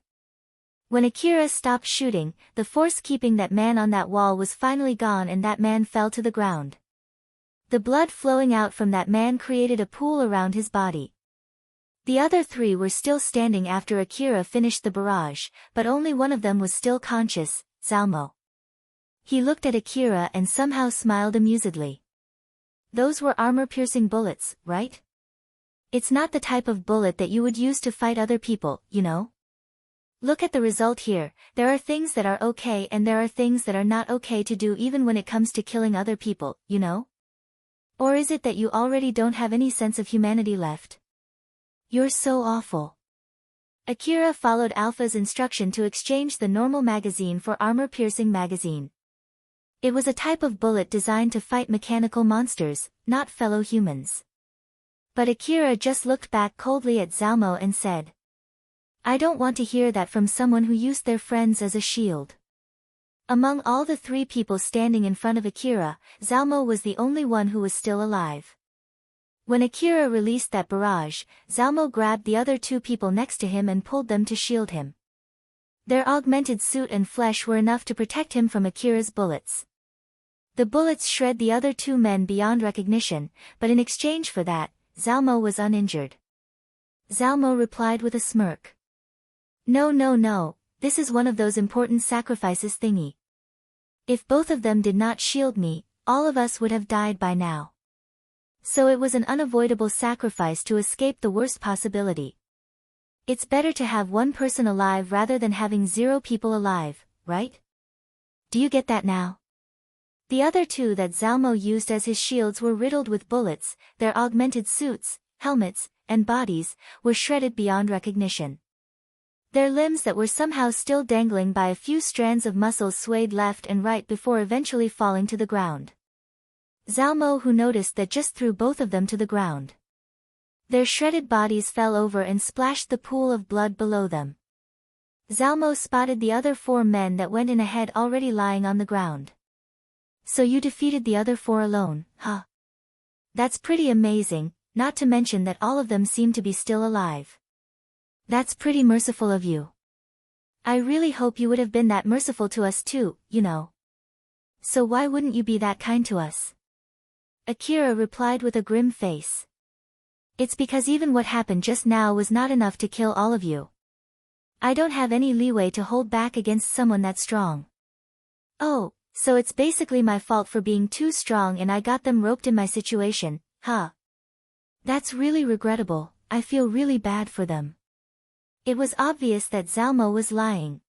When Akira stopped shooting, the force keeping that man on that wall was finally gone and that man fell to the ground. The blood flowing out from that man created a pool around his body. The other 3 were still standing after Akira finished the barrage, but only one of them was still conscious, Zalmo. He looked at Akira and somehow smiled amusedly. Those were armor-piercing bullets, right? It's not the type of bullet that you would use to fight other people, you know? Look at the result here, there are things that are okay and there are things that are not okay to do even when it comes to killing other people, you know? Or is it that you already don't have any sense of humanity left? You're so awful. Akira followed Alpha's instruction to exchange the normal magazine for armor-piercing magazine. It was a type of bullet designed to fight mechanical monsters, not fellow humans. But Akira just looked back coldly at Zalmo and said, "I don't want to hear that from someone who used their friends as a shield." Among all the 3 people standing in front of Akira, Zalmo was the only one who was still alive. When Akira released that barrage, Zalmo grabbed the other 2 people next to him and pulled them to shield him. Their augmented suit and flesh were enough to protect him from Akira's bullets. The bullets shred the other 2 men beyond recognition, but in exchange for that, Zalmo was uninjured. Zalmo replied with a smirk. No, this is one of those important sacrifices thingy. If both of them did not shield me, all of us would have died by now. So it was an unavoidable sacrifice to escape the worst possibility. It's better to have one person alive rather than having 0 people alive, right? Do you get that now? The other two that Zalmo used as his shields were riddled with bullets, their augmented suits, helmets, and bodies were shredded beyond recognition. Their limbs that were somehow still dangling by a few strands of muscles swayed left and right before eventually falling to the ground. Zalmo who noticed that just threw both of them to the ground. Their shredded bodies fell over and splashed the pool of blood below them. Zalmo spotted the other 4 men that went in ahead already lying on the ground. So you defeated the other 4 alone, huh? That's pretty amazing, not to mention that all of them seem to be still alive. That's pretty merciful of you. I really hope you would have been that merciful to us too, you know. So why wouldn't you be that kind to us? Akira replied with a grim face. It's because even what happened just now was not enough to kill all of you. I don't have any leeway to hold back against someone that strong. Oh, so it's basically my fault for being too strong and I got them roped in my situation, huh? That's really regrettable, I feel really bad for them. It was obvious that Zalmo was lying.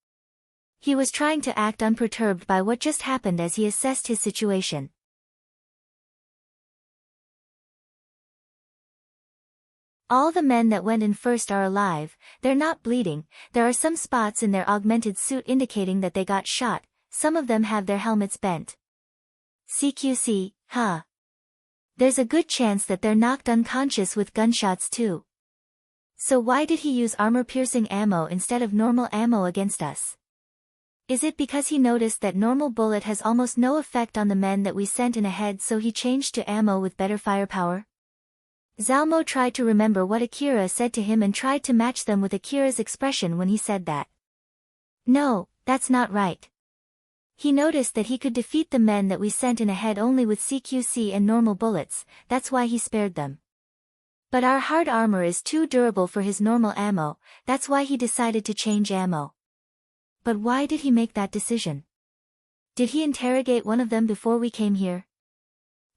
He was trying to act unperturbed by what just happened as he assessed his situation. All the men that went in first are alive, they're not bleeding, there are some spots in their augmented suit indicating that they got shot, some of them have their helmets bent. CQC, huh? There's a good chance that they're knocked unconscious with gunshots too. So why did he use armor-piercing ammo instead of normal ammo against us? Is it because he noticed that normal bullet has almost no effect on the men that we sent in ahead so he changed to ammo with better firepower? Zalmo tried to remember what Akira said to him and tried to match them with Akira's expression when he said that. No, that's not right. He noticed that he could defeat the men that we sent in ahead only with CQC and normal bullets, that's why he spared them. But our hard armor is too durable for his normal ammo, that's why he decided to change ammo. But why did he make that decision? Did he interrogate one of them before we came here?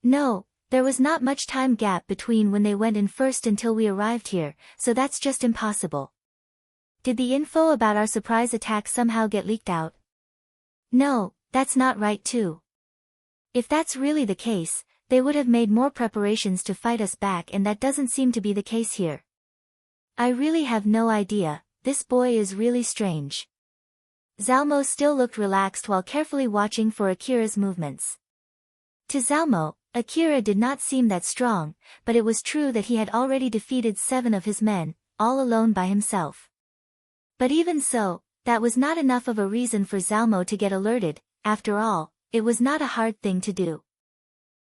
No. There was not much time gap between when they went in first until we arrived here, so that's just impossible. Did the info about our surprise attack somehow get leaked out? No, that's not right too. If that's really the case, they would have made more preparations to fight us back and that doesn't seem to be the case here. I really have no idea, this boy is really strange. Zalmo still looked relaxed while carefully watching for Akira's movements. To Zalmo, Akira did not seem that strong, but it was true that he had already defeated 7 of his men, all alone by himself. But even so, that was not enough of a reason for Zalmo to get alerted, after all, it was not a hard thing to do.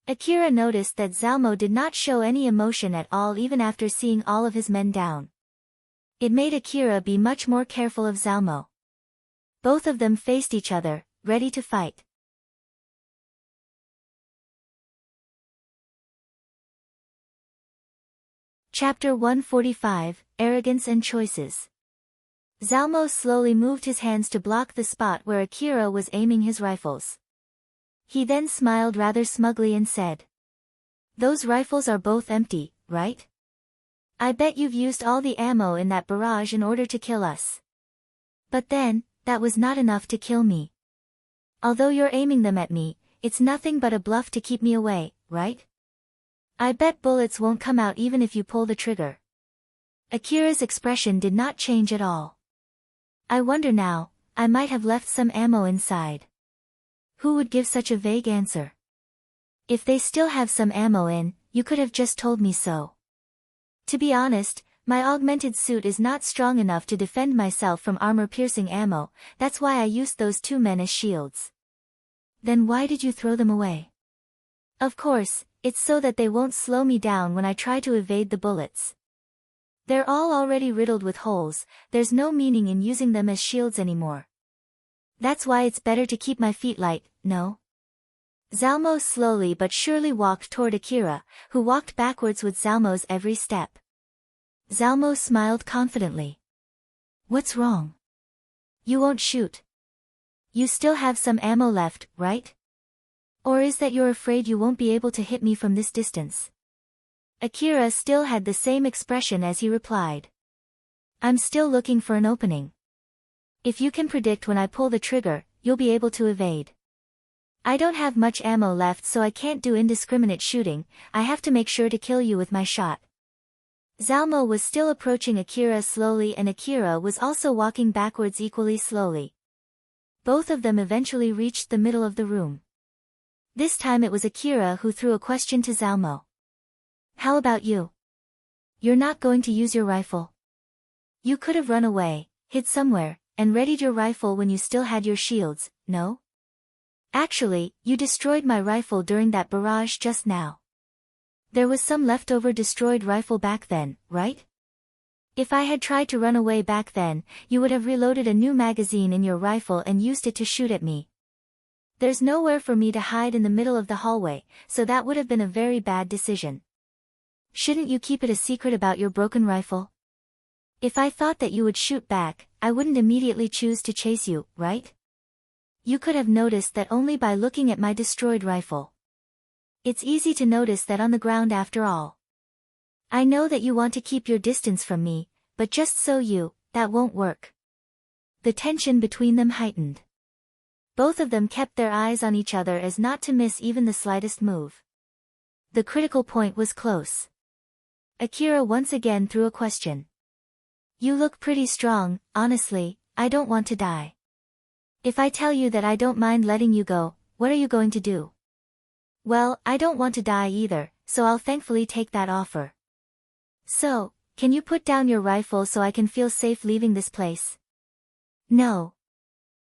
Akira noticed that Zalmo did not show any emotion at all even after seeing all of his men down. It made Akira be much more careful of Zalmo. Both of them faced each other, ready to fight. Chapter 145, Arrogance and Choices. Zalmo slowly moved his hands to block the spot where Akira was aiming his rifles. He then smiled rather smugly and said, "Those rifles are both empty, right? I bet you've used all the ammo in that barrage in order to kill us. But then, that was not enough to kill me. Although you're aiming them at me, it's nothing but a bluff to keep me away, right? I bet bullets won't come out even if you pull the trigger." Akira's expression did not change at all. "I wonder now, I might have left some ammo inside." Who would give such a vague answer? If they still have some ammo in, you could have just told me so. To be honest, my augmented suit is not strong enough to defend myself from armor-piercing ammo, that's why I used those 2 men as shields. Then why did you throw them away? Of course, it's so that they won't slow me down when I try to evade the bullets. They're all already riddled with holes, there's no meaning in using them as shields anymore. That's why it's better to keep my feet light, no? Zalmo slowly but surely walked toward Akira, who walked backwards with Zalmo's every step. Zalmo smiled confidently. "What's wrong? You won't shoot. You still have some ammo left, right? Or is that you're afraid you won't be able to hit me from this distance?" Akira still had the same expression as he replied. I'm still looking for an opening. If you can predict when I pull the trigger, you'll be able to evade. I don't have much ammo left, so I can't do indiscriminate shooting. I have to make sure to kill you with my shot. Zalmo was still approaching Akira slowly, and Akira was also walking backwards equally slowly. Both of them eventually reached the middle of the room. This time it was Akira who threw a question to Zalmo. How about you? You're not going to use your rifle? You could have run away, hid somewhere, and readied your rifle when you still had your shields, no? Actually, you destroyed my rifle during that barrage just now. There was some leftover destroyed rifle back then, right? If I had tried to run away back then, you would have reloaded a new magazine in your rifle and used it to shoot at me. There's nowhere for me to hide in the middle of the hallway, so that would have been a very bad decision. Shouldn't you keep it a secret about your broken rifle? If I thought that you would shoot back, I wouldn't immediately choose to chase you, right? You could have noticed that only by looking at my destroyed rifle. It's easy to notice that on the ground after all. I know that you want to keep your distance from me, but just so that won't work. The tension between them heightened. Both of them kept their eyes on each other as not to miss even the slightest move. The critical point was close. Akira once again threw a question. You look pretty strong, honestly, I don't want to die. If I tell you that I don't mind letting you go, what are you going to do? Well, I don't want to die either, so I'll thankfully take that offer. So, can you put down your rifle so I can feel safe leaving this place? No.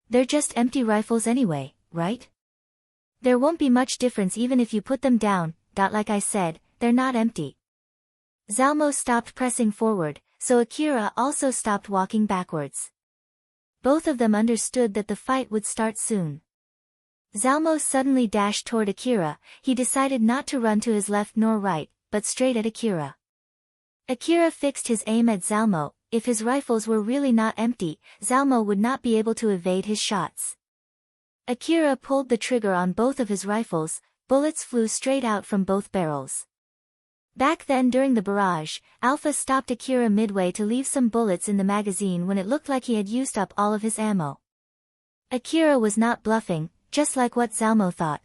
They're just empty rifles anyway, right? There won't be much difference even if you put them down, like I said, they're not empty. Zalmo stopped pressing forward, so Akira also stopped walking backwards. Both of them understood that the fight would start soon. Zalmo suddenly dashed toward Akira. He decided not to run to his left nor right, but straight at Akira. Akira fixed his aim at Zalmo. If his rifles were really not empty, Zalmo would not be able to evade his shots. Akira pulled the trigger on both of his rifles. Bullets flew straight out from both barrels. Back then during the barrage, Alpha stopped Akira midway to leave some bullets in the magazine when it looked like he had used up all of his ammo. Akira was not bluffing, just like what Zalmo thought.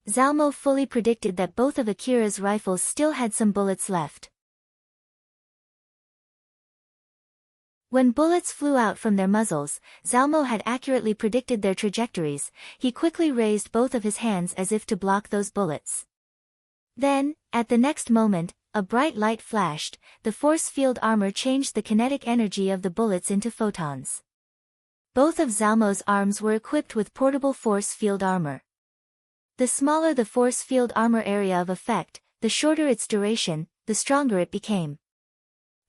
Zalmo fully predicted that both of Akira's rifles still had some bullets left. When bullets flew out from their muzzles, Zalmo had accurately predicted their trajectories. He quickly raised both of his hands as if to block those bullets. Then, at the next moment, a bright light flashed. The force field armor changed the kinetic energy of the bullets into photons. Both of Zalmo's arms were equipped with portable force field armor. The smaller the force field armor area of effect, the shorter its duration, the stronger it became.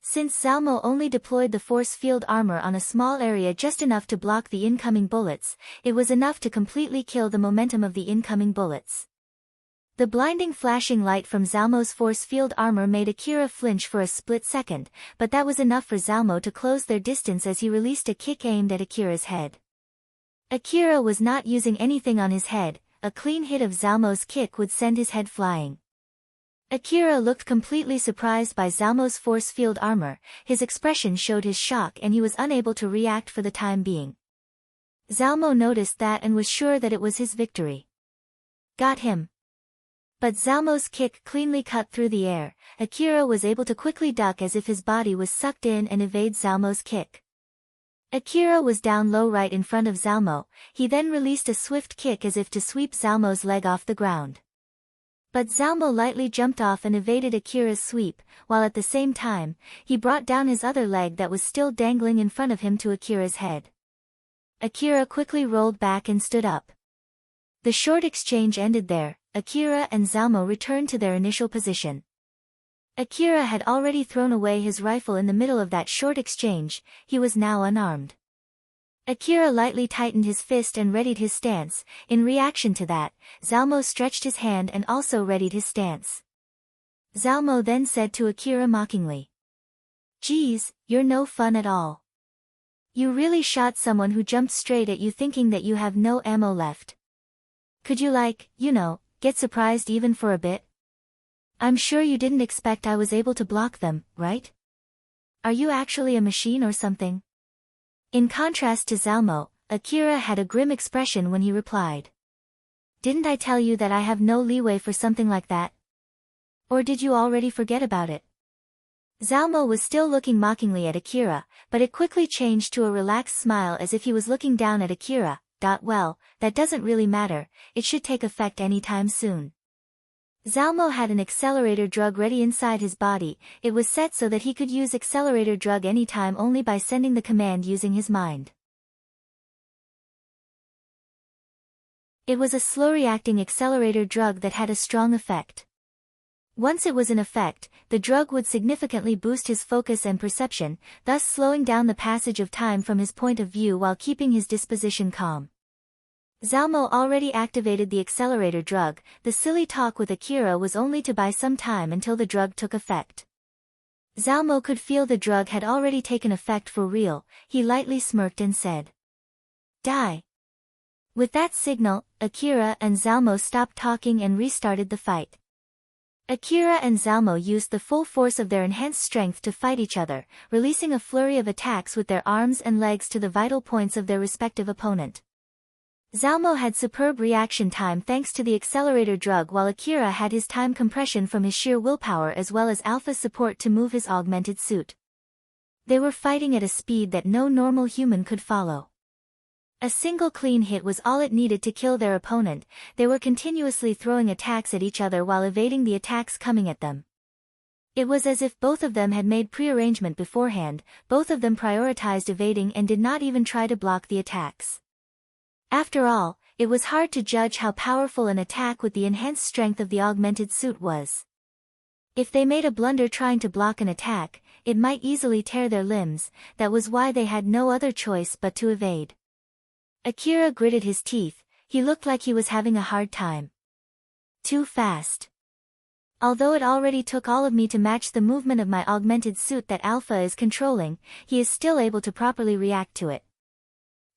Since Zalmo only deployed the force field armor on a small area just enough to block the incoming bullets, it was enough to completely kill the momentum of the incoming bullets. The blinding flashing light from Zalmo's force field armor made Akira flinch for a split second, but that was enough for Zalmo to close their distance as he released a kick aimed at Akira's head. Akira was not using anything on his head. A clean hit of Zalmo's kick would send his head flying. Akira looked completely surprised by Zalmo's force field armor. His expression showed his shock and he was unable to react for the time being. Zalmo noticed that and was sure that it was his victory. Got him. But Zalmo's kick cleanly cut through the air. Akira was able to quickly duck as if his body was sucked in and evade Zalmo's kick. Akira was down low right in front of Zalmo. He then released a swift kick as if to sweep Zalmo's leg off the ground. But Zalmo lightly jumped off and evaded Akira's sweep, while at the same time, he brought down his other leg that was still dangling in front of him to Akira's head. Akira quickly rolled back and stood up. The short exchange ended there. Akira and Zalmo returned to their initial position. Akira had already thrown away his rifle in the middle of that short exchange. He was now unarmed. Akira lightly tightened his fist and readied his stance. In reaction to that, Zalmo stretched his hand and also readied his stance. Zalmo then said to Akira mockingly, "Geez, you're no fun at all. You really shot someone who jumped straight at you thinking that you have no ammo left. Could you get surprised even for a bit? I'm sure you didn't expect I was able to block them, right? Are you actually a machine or something? In contrast to Zalmo, Akira had a grim expression when he replied. Didn't I tell you that I have no leeway for something like that? Or did you already forget about it? Zalmo was still looking mockingly at Akira, but it quickly changed to a relaxed smile as if he was looking down at Akira. Well, that doesn't really matter, it should take effect anytime soon. Zalmo had an accelerator drug ready inside his body. It was set so that he could use accelerator drug anytime only by sending the command using his mind. It was a slow-reacting accelerator drug that had a strong effect. Once it was in effect, the drug would significantly boost his focus and perception, thus slowing down the passage of time from his point of view while keeping his disposition calm. Zalmo already activated the accelerator drug. The silly talk with Akira was only to buy some time until the drug took effect. Zalmo could feel the drug had already taken effect for real. He lightly smirked and said, "Die." With that signal, Akira and Zalmo stopped talking and restarted the fight. Akira and Zalmo used the full force of their enhanced strength to fight each other, releasing a flurry of attacks with their arms and legs to the vital points of their respective opponent. Zalmo had superb reaction time thanks to the accelerator drug, while Akira had his time compression from his sheer willpower as well as alpha support to move his augmented suit. They were fighting at a speed that no normal human could follow. A single clean hit was all it needed to kill their opponent. They were continuously throwing attacks at each other while evading the attacks coming at them. It was as if both of them had made prearrangement beforehand. Both of them prioritized evading and did not even try to block the attacks. After all, it was hard to judge how powerful an attack with the enhanced strength of the augmented suit was. If they made a blunder trying to block an attack, it might easily tear their limbs. That was why they had no other choice but to evade. Akira gritted his teeth. He looked like he was having a hard time. Too fast. Although it already took all of me to match the movement of my augmented suit that Alpha is controlling, he is still able to properly react to it.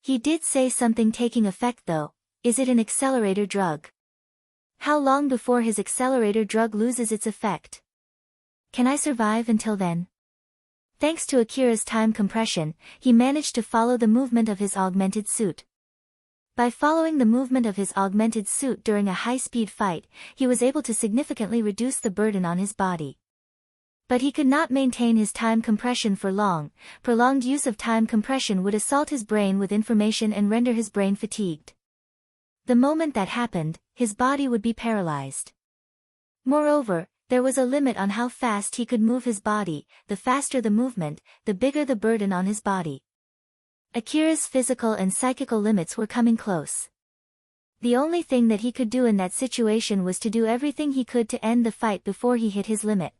He did say something taking effect though. Is it an accelerator drug? How long before his accelerator drug loses its effect? Can I survive until then? Thanks to Akira's time compression, he managed to follow the movement of his augmented suit. By following the movement of his augmented suit during a high-speed fight, he was able to significantly reduce the burden on his body. But he could not maintain his time compression for long. Prolonged use of time compression would assault his brain with information and render his brain fatigued. The moment that happened, his body would be paralyzed. Moreover, there was a limit on how fast he could move his body. The faster the movement, the bigger the burden on his body. Akira's physical and psychical limits were coming close. The only thing that he could do in that situation was to do everything he could to end the fight before he hit his limit.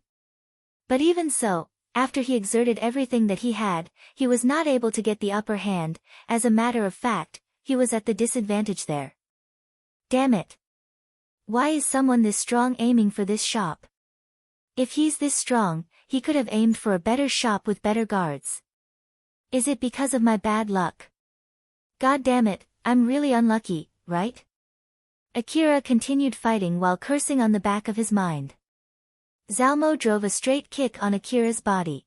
But even so, after he exerted everything that he had, he was not able to get the upper hand. As a matter of fact, he was at the disadvantage there. Damn it. Why is someone this strong aiming for this shop? If he's this strong, he could have aimed for a better shop with better guards. Is it because of my bad luck? God damn it, I'm really unlucky, right? Akira continued fighting while cursing on the back of his mind. Zalmo drove a straight kick on Akira's body.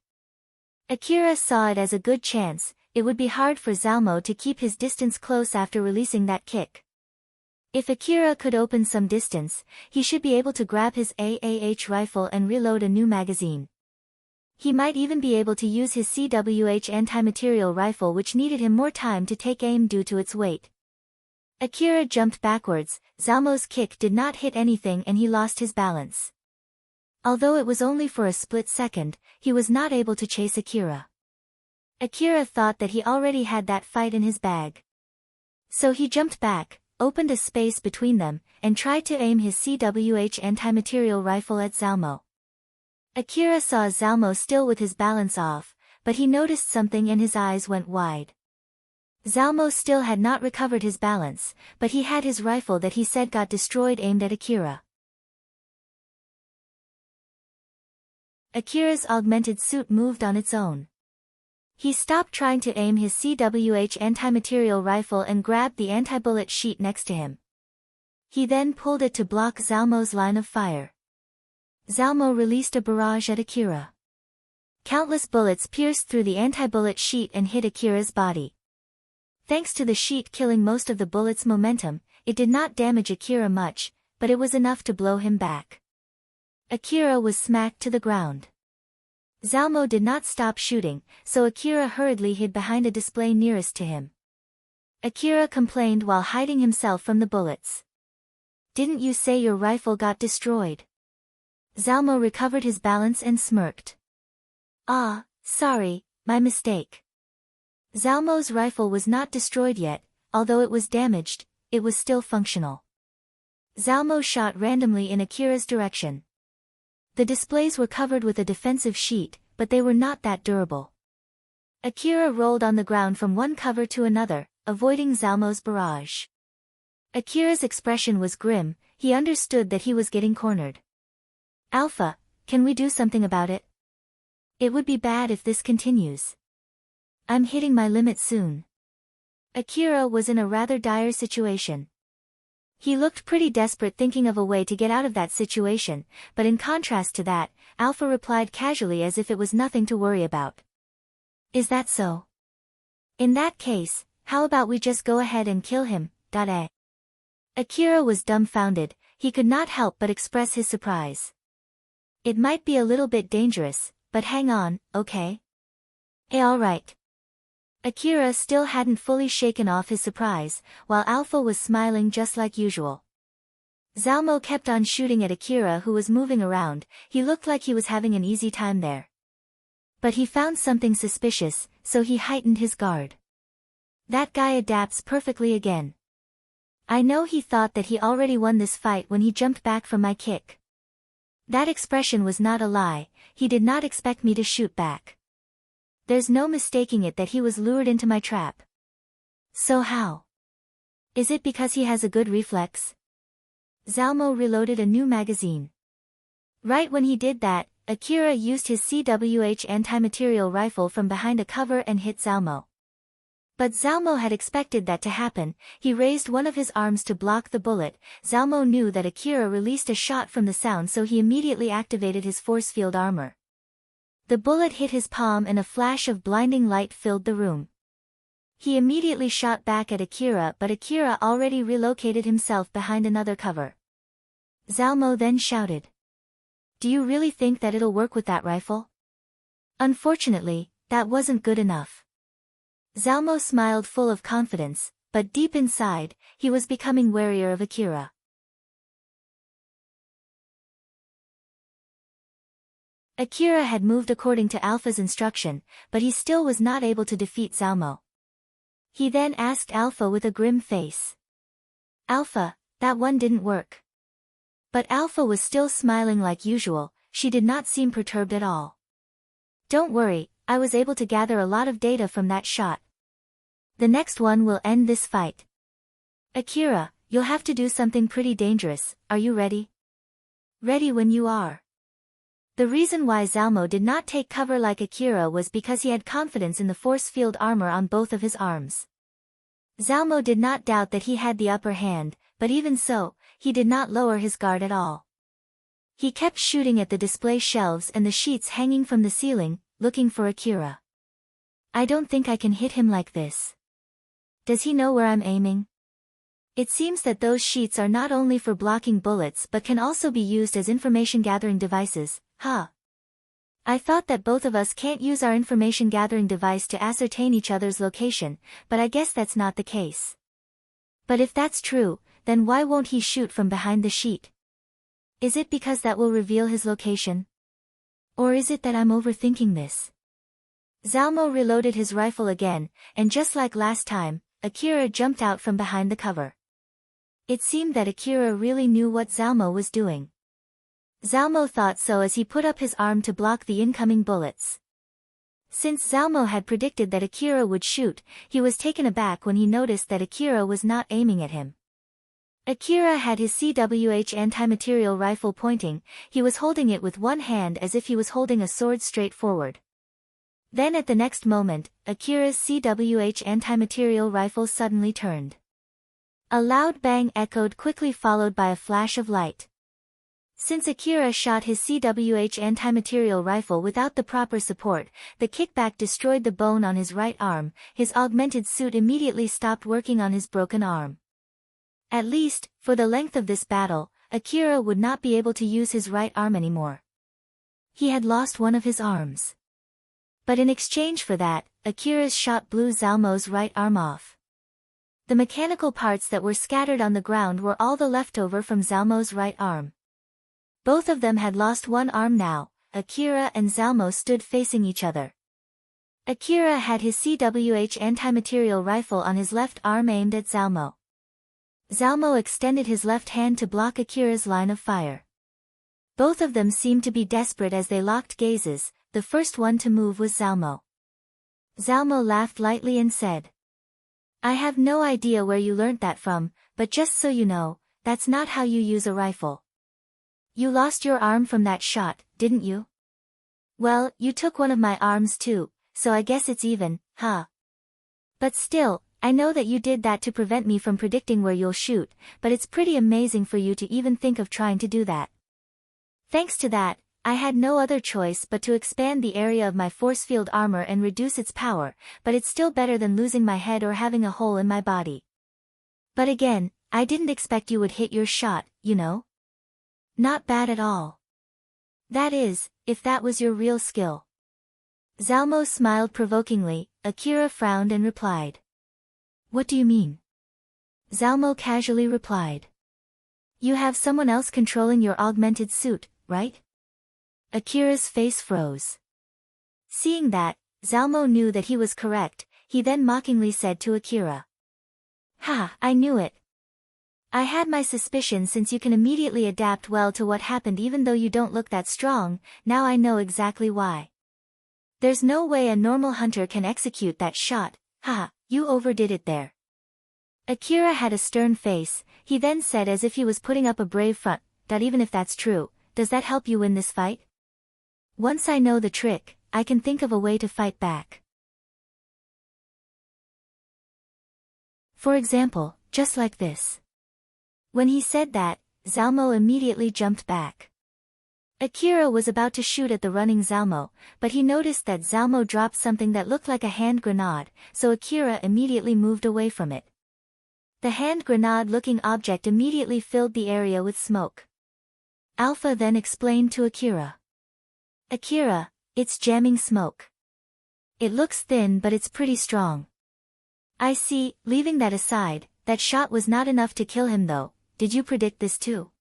Akira saw it as a good chance. It would be hard for Zalmo to keep his distance close after releasing that kick. If Akira could open some distance, he should be able to grab his AAH rifle and reload a new magazine. He might even be able to use his CWH anti-material rifle, which needed him more time to take aim due to its weight. Akira jumped backwards. Zalmo's kick did not hit anything and he lost his balance. Although it was only for a split second, he was not able to chase Akira. Akira thought that he already had that fight in his bag. So he jumped back, opened a space between them, and tried to aim his CWH anti-material rifle at Zalmo. Akira saw Zalmo still with his balance off, but he noticed something and his eyes went wide. Zalmo still had not recovered his balance, but he had his rifle that he said got destroyed aimed at Akira. Akira's augmented suit moved on its own. He stopped trying to aim his CWH anti-material rifle and grabbed the anti-bullet sheet next to him. He then pulled it to block Zalmo's line of fire. Zalmo released a barrage at Akira. Countless bullets pierced through the anti-bullet sheet and hit Akira's body. Thanks to the sheet killing most of the bullet's momentum, it did not damage Akira much, but it was enough to blow him back. Akira was smacked to the ground. Zalmo did not stop shooting, so Akira hurriedly hid behind a display nearest to him. Akira complained while hiding himself from the bullets. "Didn't you say your rifle got destroyed?" Zalmo recovered his balance and smirked. "Ah, sorry, my mistake." Zalmo's rifle was not destroyed yet, although it was damaged, it was still functional. Zalmo shot randomly in Akira's direction. The displays were covered with a defensive sheet, but they were not that durable. Akira rolled on the ground from one cover to another, avoiding Zalmo's barrage. Akira's expression was grim, he understood that he was getting cornered. "Alpha, can we do something about it? It would be bad if this continues. I'm hitting my limit soon." Akira was in a rather dire situation. He looked pretty desperate thinking of a way to get out of that situation, but in contrast to that, Alpha replied casually as if it was nothing to worry about. "Is that so? In that case, how about we just go ahead and kill him, Akira was dumbfounded, he could not help but express his surprise. "It might be a little bit dangerous, but hang on, okay? Alright." Akira still hadn't fully shaken off his surprise, while Alpha was smiling just like usual. Zalmo kept on shooting at Akira who was moving around, he looked like he was having an easy time there. But he found something suspicious, so he heightened his guard. "That guy adapts perfectly again. I know he thought that he already won this fight when he jumped back from my kick. That expression was not a lie, he did not expect me to shoot back. There's no mistaking it that he was lured into my trap. So how? Is it because he has a good reflex?" Zalmo reloaded a new magazine. Right when he did that, Akira used his CWH anti-material rifle from behind a cover and hit Zalmo. But Zalmo had expected that to happen, he raised one of his arms to block the bullet. Zalmo knew that Akira released a shot from the sound, so he immediately activated his force field armor. The bullet hit his palm and a flash of blinding light filled the room. He immediately shot back at Akira, but Akira already relocated himself behind another cover. Zalmo then shouted, "Do you really think that it'll work with that rifle?" Unfortunately, that wasn't good enough. Zalmo smiled full of confidence, but deep inside, he was becoming warier of Akira. Akira had moved according to Alpha's instruction, but he still was not able to defeat Zalmo. He then asked Alpha with a grim face. "Alpha, that one didn't work." But Alpha was still smiling like usual, she did not seem perturbed at all. "Don't worry, I was able to gather a lot of data from that shot. The next one will end this fight. Akira, you'll have to do something pretty dangerous, are you ready?" "Ready when you are." The reason why Zalmo did not take cover like Akira was because he had confidence in the force field armor on both of his arms. Zalmo did not doubt that he had the upper hand, but even so, he did not lower his guard at all. He kept shooting at the display shelves and the sheets hanging from the ceiling, looking for Akira. "I don't think I can hit him like this. Does he know where I'm aiming? It seems that those sheets are not only for blocking bullets but can also be used as information-gathering devices, huh? I thought that both of us can't use our information-gathering device to ascertain each other's location, but I guess that's not the case. But if that's true, then why won't he shoot from behind the sheet? Is it because that will reveal his location? Or is it that I'm overthinking this?" Zalmo reloaded his rifle again, and just like last time, Akira jumped out from behind the cover. It seemed that Akira really knew what Zalmo was doing. Zalmo thought so as he put up his arm to block the incoming bullets. Since Zalmo had predicted that Akira would shoot, he was taken aback when he noticed that Akira was not aiming at him. Akira had his CWH anti-material rifle pointing, he was holding it with one hand as if he was holding a sword straight forward. Then at the next moment, Akira's CWH anti-material rifle suddenly turned. A loud bang echoed quickly followed by a flash of light. Since Akira shot his CWH anti-material rifle without the proper support, the kickback destroyed the bone on his right arm. His augmented suit immediately stopped working on his broken arm. At least, for the length of this battle, Akira would not be able to use his right arm anymore. He had lost one of his arms. But in exchange for that, Akira's shot blew Zalmo's right arm off. The mechanical parts that were scattered on the ground were all the leftover from Zalmo's right arm. Both of them had lost one arm now. Akira and Zalmo stood facing each other. Akira had his CWH anti-material rifle on his left arm aimed at Zalmo. Zalmo extended his left hand to block Akira's line of fire. Both of them seemed to be desperate as they locked gazes. The first one to move was Zalmo. Zalmo laughed lightly and said, "I have no idea where you learnt that from, but just so you know, that's not how you use a rifle. You lost your arm from that shot, didn't you? Well, you took one of my arms too, so I guess it's even, huh? But still, I know that you did that to prevent me from predicting where you'll shoot, but it's pretty amazing for you to even think of trying to do that. Thanks to that, I had no other choice but to expand the area of my force field armor and reduce its power, but it's still better than losing my head or having a hole in my body. But again, I didn't expect you would hit your shot, you know? Not bad at all. That is, if that was your real skill." Zalmo smiled provokingly. Akira frowned and replied, "What do you mean?" Zalmo casually replied, "You have someone else controlling your augmented suit, right?" Akira's face froze. Seeing that, Zalmo knew that he was correct. He then mockingly said to Akira, "Ha, I knew it. I had my suspicion since you can immediately adapt well to what happened even though you don't look that strong. Now I know exactly why. There's no way a normal hunter can execute that shot. Haha, you overdid it there." Akira had a stern face. He then said as if he was putting up a brave front, "That even if that's true, does that help you win this fight? Once I know the trick, I can think of a way to fight back. For example, just like this." When he said that, Zalmo immediately jumped back. Akira was about to shoot at the running Zalmo, but he noticed that Zalmo dropped something that looked like a hand grenade, so Akira immediately moved away from it. The hand grenade-looking object immediately filled the area with smoke. Alpha then explained to Akira, "Akira, it's jamming smoke. It looks thin but it's pretty strong." "I see, leaving that aside, that shot was not enough to kill him though. Did you predict this too?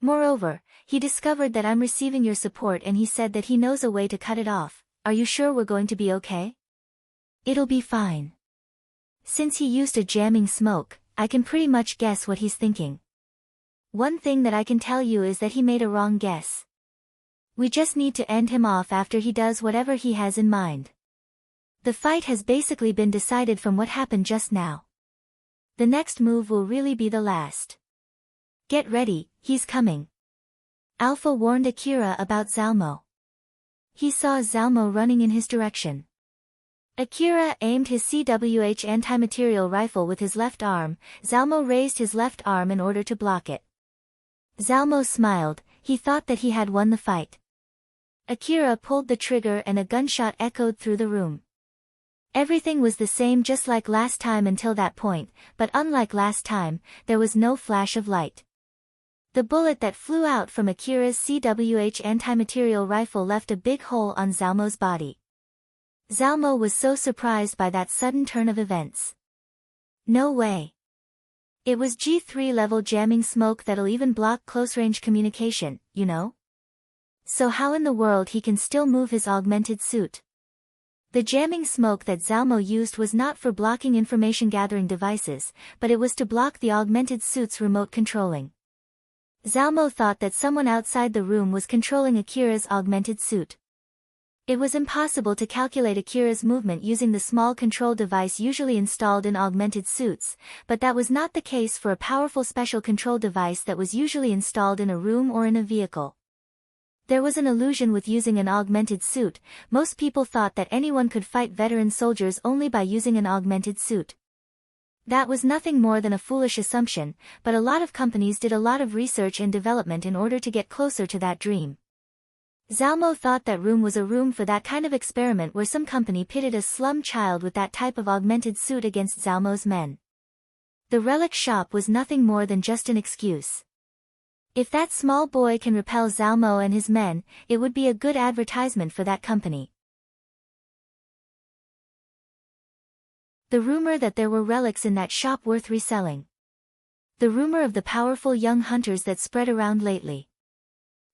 Moreover, he discovered that I'm receiving your support and he said that he knows a way to cut it off. Are you sure we're going to be okay?" "It'll be fine. Since he used a jamming smoke, I can pretty much guess what he's thinking. One thing that I can tell you is that he made a wrong guess. We just need to end him off after he does whatever he has in mind. The fight has basically been decided from what happened just now. The next move will really be the last. Get ready, he's coming." Alpha warned Akira about Zalmo. He saw Zalmo running in his direction. Akira aimed his CWH anti-material rifle with his left arm. Zalmo raised his left arm in order to block it. Zalmo smiled. He thought that he had won the fight. Akira pulled the trigger and a gunshot echoed through the room. Everything was the same just like last time until that point, but unlike last time, there was no flash of light. The bullet that flew out from Akira's CWH anti-material rifle left a big hole on Zalmo's body. Zalmo was so surprised by that sudden turn of events. No way. It was G3 level jamming smoke that'll even block close-range communication, you know? So how in the world he can still move his augmented suit? The jamming smoke that Zalmo used was not for blocking information-gathering devices, but it was to block the augmented suit's remote controlling. Zalmo thought that someone outside the room was controlling Akira's augmented suit. It was impossible to calculate Akira's movement using the small control device usually installed in augmented suits, but that was not the case for a powerful special control device that was usually installed in a room or in a vehicle. There was an illusion with using an augmented suit. Most people thought that anyone could fight veteran soldiers only by using an augmented suit. That was nothing more than a foolish assumption, but a lot of companies did a lot of research and development in order to get closer to that dream. Zalmo thought that room was a room for that kind of experiment where some company pitted a slum child with that type of augmented suit against Zalmo's men. The relic shop was nothing more than just an excuse. If that small boy can repel Zalmo and his men, it would be a good advertisement for that company. The rumor that there were relics in that shop worth reselling. The rumor of the powerful young hunters that spread around lately.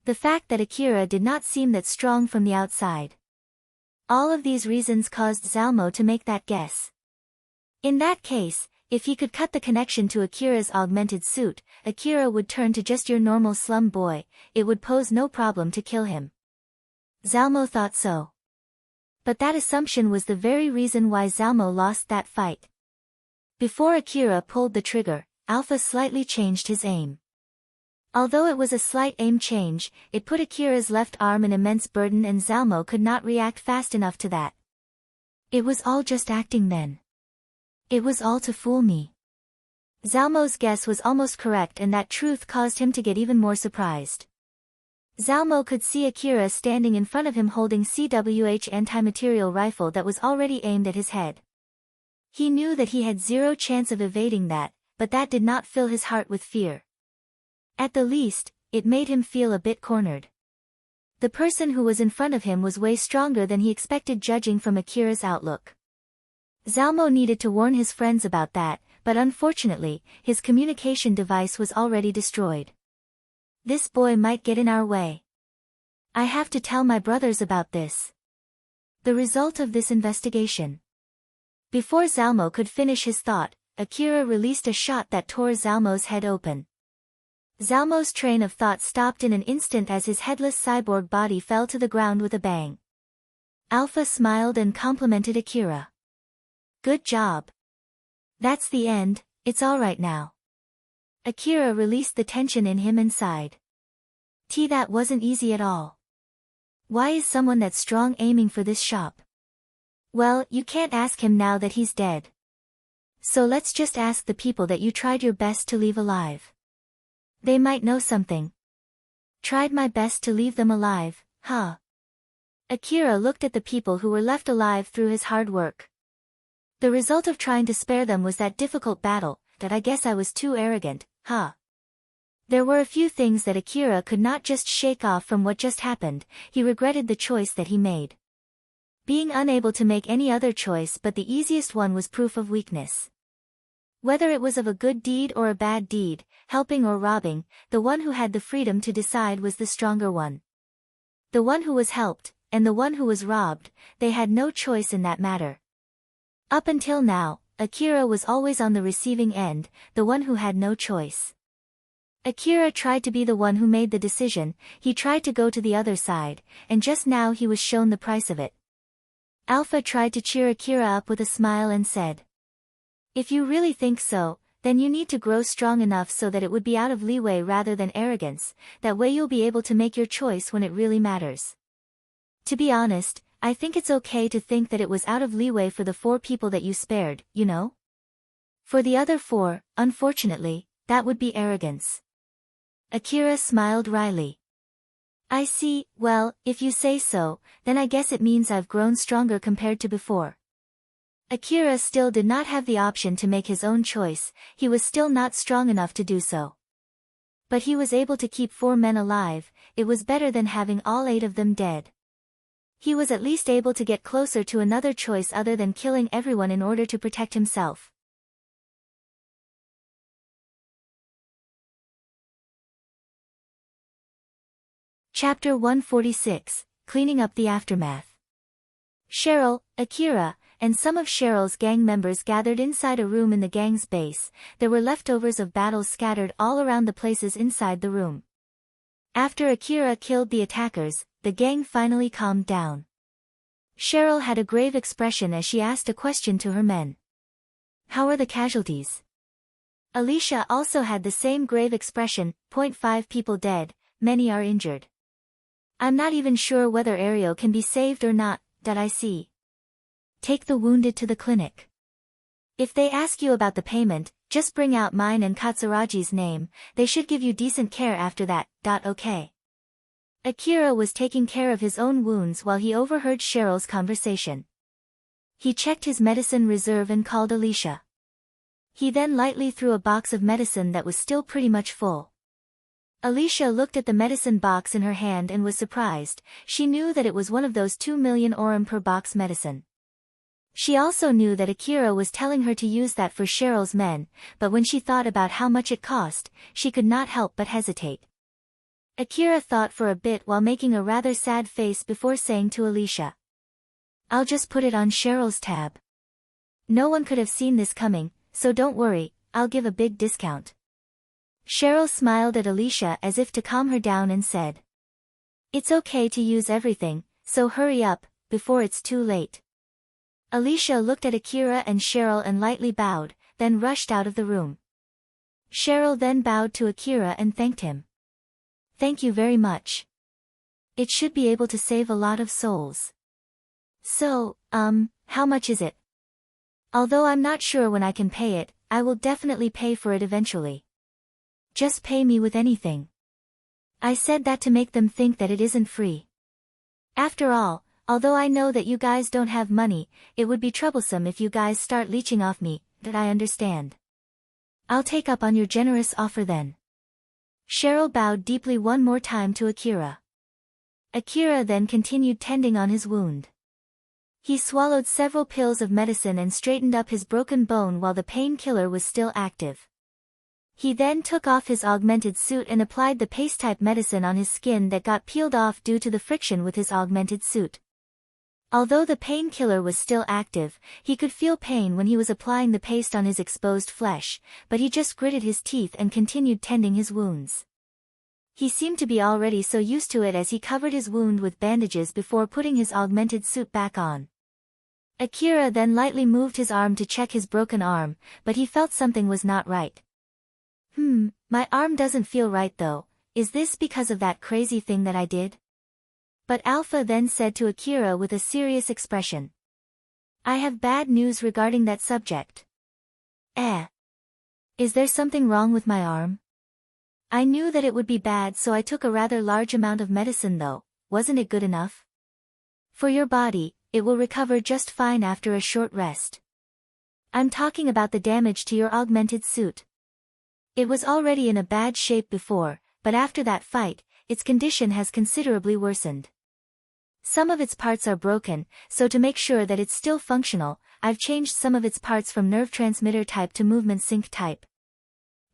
The fact that Akira did not seem that strong from the outside. All of these reasons caused Zalmo to make that guess. In that case, if he could cut the connection to Akira's augmented suit, Akira would turn to just your normal slum boy, it would pose no problem to kill him. Zalmo thought so. But that assumption was the very reason why Zalmo lost that fight. Before Akira pulled the trigger, Alpha slightly changed his aim. Although it was a slight aim change, it put Akira's left arm an immense burden and Zalmo could not react fast enough to that. It was all just acting then. It was all to fool me. Zalmo's guess was almost correct and that truth caused him to get even more surprised. Zalmo could see Akira standing in front of him holding CWH anti-material rifle that was already aimed at his head. He knew that he had zero chance of evading that, but that did not fill his heart with fear. At the least, it made him feel a bit cornered. The person who was in front of him was way stronger than he expected judging from Akira's outlook. Zalmo needed to warn his friends about that, but unfortunately, his communication device was already destroyed. This boy might get in our way. I have to tell my brothers about this. The result of this investigation. Before Zalmo could finish his thought, Akira released a shot that tore Zalmo's head open. Zalmo's train of thought stopped in an instant as his headless cyborg body fell to the ground with a bang. Alpha smiled and complimented Akira. Good job. That's the end, it's alright now. Akira released the tension in him and sighed. That wasn't easy at all. Why is someone that strong aiming for this shop? Well, you can't ask him now that he's dead. So let's just ask the people that you tried your best to leave alive. They might know something. Tried my best to leave them alive, huh? Akira looked at the people who were left alive through his hard work. The result of trying to spare them was that difficult battle, that I guess I was too arrogant, huh? There were a few things that Akira could not just shake off from what just happened, he regretted the choice that he made. Being unable to make any other choice but the easiest one was proof of weakness. Whether it was of a good deed or a bad deed, helping or robbing, the one who had the freedom to decide was the stronger one. The one who was helped, and the one who was robbed, they had no choice in that matter. Up until now, Akira was always on the receiving end, the one who had no choice. Akira tried to be the one who made the decision, he tried to go to the other side, and just now he was shown the price of it. Alpha tried to cheer Akira up with a smile and said, "If you really think so, then you need to grow strong enough so that it would be out of leeway rather than arrogance, that way you'll be able to make your choice when it really matters. To be honest, I think it's okay to think that it was out of leeway for the 4 people that you spared, you know? For the other 4, unfortunately, that would be arrogance." Akira smiled wryly. "I see, well, if you say so, then I guess it means I've grown stronger compared to before." Akira still did not have the option to make his own choice, he was still not strong enough to do so. But he was able to keep 4 men alive, it was better than having all 8 of them dead. He was at least able to get closer to another choice other than killing everyone in order to protect himself. Chapter 146, Cleaning Up the Aftermath. Cheryl, Akira, and some of Cheryl's gang members gathered inside a room in the gang's base. There were leftovers of battles scattered all around the places inside the room. After Akira killed the attackers, the gang finally calmed down. Cheryl had a grave expression as she asked a question to her men. "How are the casualties?" Alicia also had the same grave expression, .5 people dead, many are injured. "I'm not even sure whether Erio can be saved or not, I see. Take the wounded to the clinic." If they ask you about the payment, just bring out mine and Katsuragi's name, they should give you decent care after that. Okay. Akira was taking care of his own wounds while he overheard Cheryl's conversation. He checked his medicine reserve and called Alicia. He then lightly threw a box of medicine that was still pretty much full. Alicia looked at the medicine box in her hand and was surprised. She knew that it was one of those 2 million orum per box medicine. She also knew that Akira was telling her to use that for Cheryl's men, but when she thought about how much it cost, she could not help but hesitate. Akira thought for a bit while making a rather sad face before saying to Alicia, "I'll just put it on Cheryl's tab. No one could have seen this coming, so don't worry, I'll give a big discount." Cheryl smiled at Alicia as if to calm her down and said, "It's okay to use everything, so hurry up, before it's too late." Alicia looked at Akira and Cheryl and lightly bowed, then rushed out of the room. Cheryl then bowed to Akira and thanked him. "Thank you very much. It should be able to save a lot of souls." "So, how much is it?" "Although I'm not sure when I can pay it, I will definitely pay for it eventually." "Just pay me with anything." I said that to make them think that it isn't free. After all, although I know that you guys don't have money, it would be troublesome if you guys start leeching off me, that I understand. I'll take up on your generous offer then. Cheryl bowed deeply one more time to Akira. Akira then continued tending on his wound. He swallowed several pills of medicine and straightened up his broken bone while the painkiller was still active. He then took off his augmented suit and applied the paste-type medicine on his skin that got peeled off due to the friction with his augmented suit. Although the painkiller was still active, he could feel pain when he was applying the paste on his exposed flesh, but he just gritted his teeth and continued tending his wounds. He seemed to be already so used to it as he covered his wound with bandages before putting his augmented suit back on. Akira then lightly moved his arm to check his broken arm, but he felt something was not right. My arm doesn't feel right though, is this because of that crazy thing that I did?" But Alpha then said to Akira with a serious expression, "I have bad news regarding that subject." Is there something wrong with my arm?" "I knew that it would be bad so I took a rather large amount of medicine though, wasn't it good enough?" "For your body, it will recover just fine after a short rest. I'm talking about the damage to your augmented suit. It was already in a bad shape before, but after that fight, its condition has considerably worsened. Some of its parts are broken, so to make sure that it's still functional, I've changed some of its parts from nerve transmitter type to movement sync type.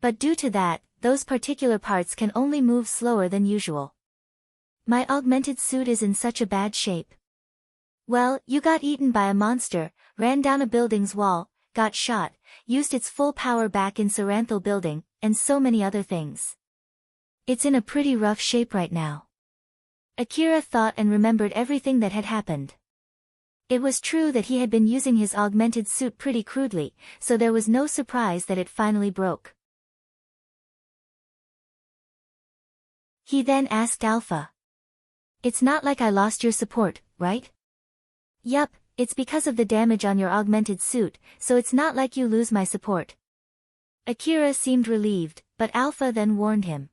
But due to that, those particular parts can only move slower than usual. My augmented suit is in such a bad shape. Well, you got eaten by a monster, ran down a building's wall, got shot, used its full power back in Saranthal building, and so many other things. It's in a pretty rough shape right now." Akira thought and remembered everything that had happened. It was true that he had been using his augmented suit pretty crudely, so there was no surprise that it finally broke. He then asked Alpha, "It's not like I lost your support, right?" "Yup, it's because of the damage on your augmented suit, so it's not like you lose my support." Akira seemed relieved, but Alpha then warned him.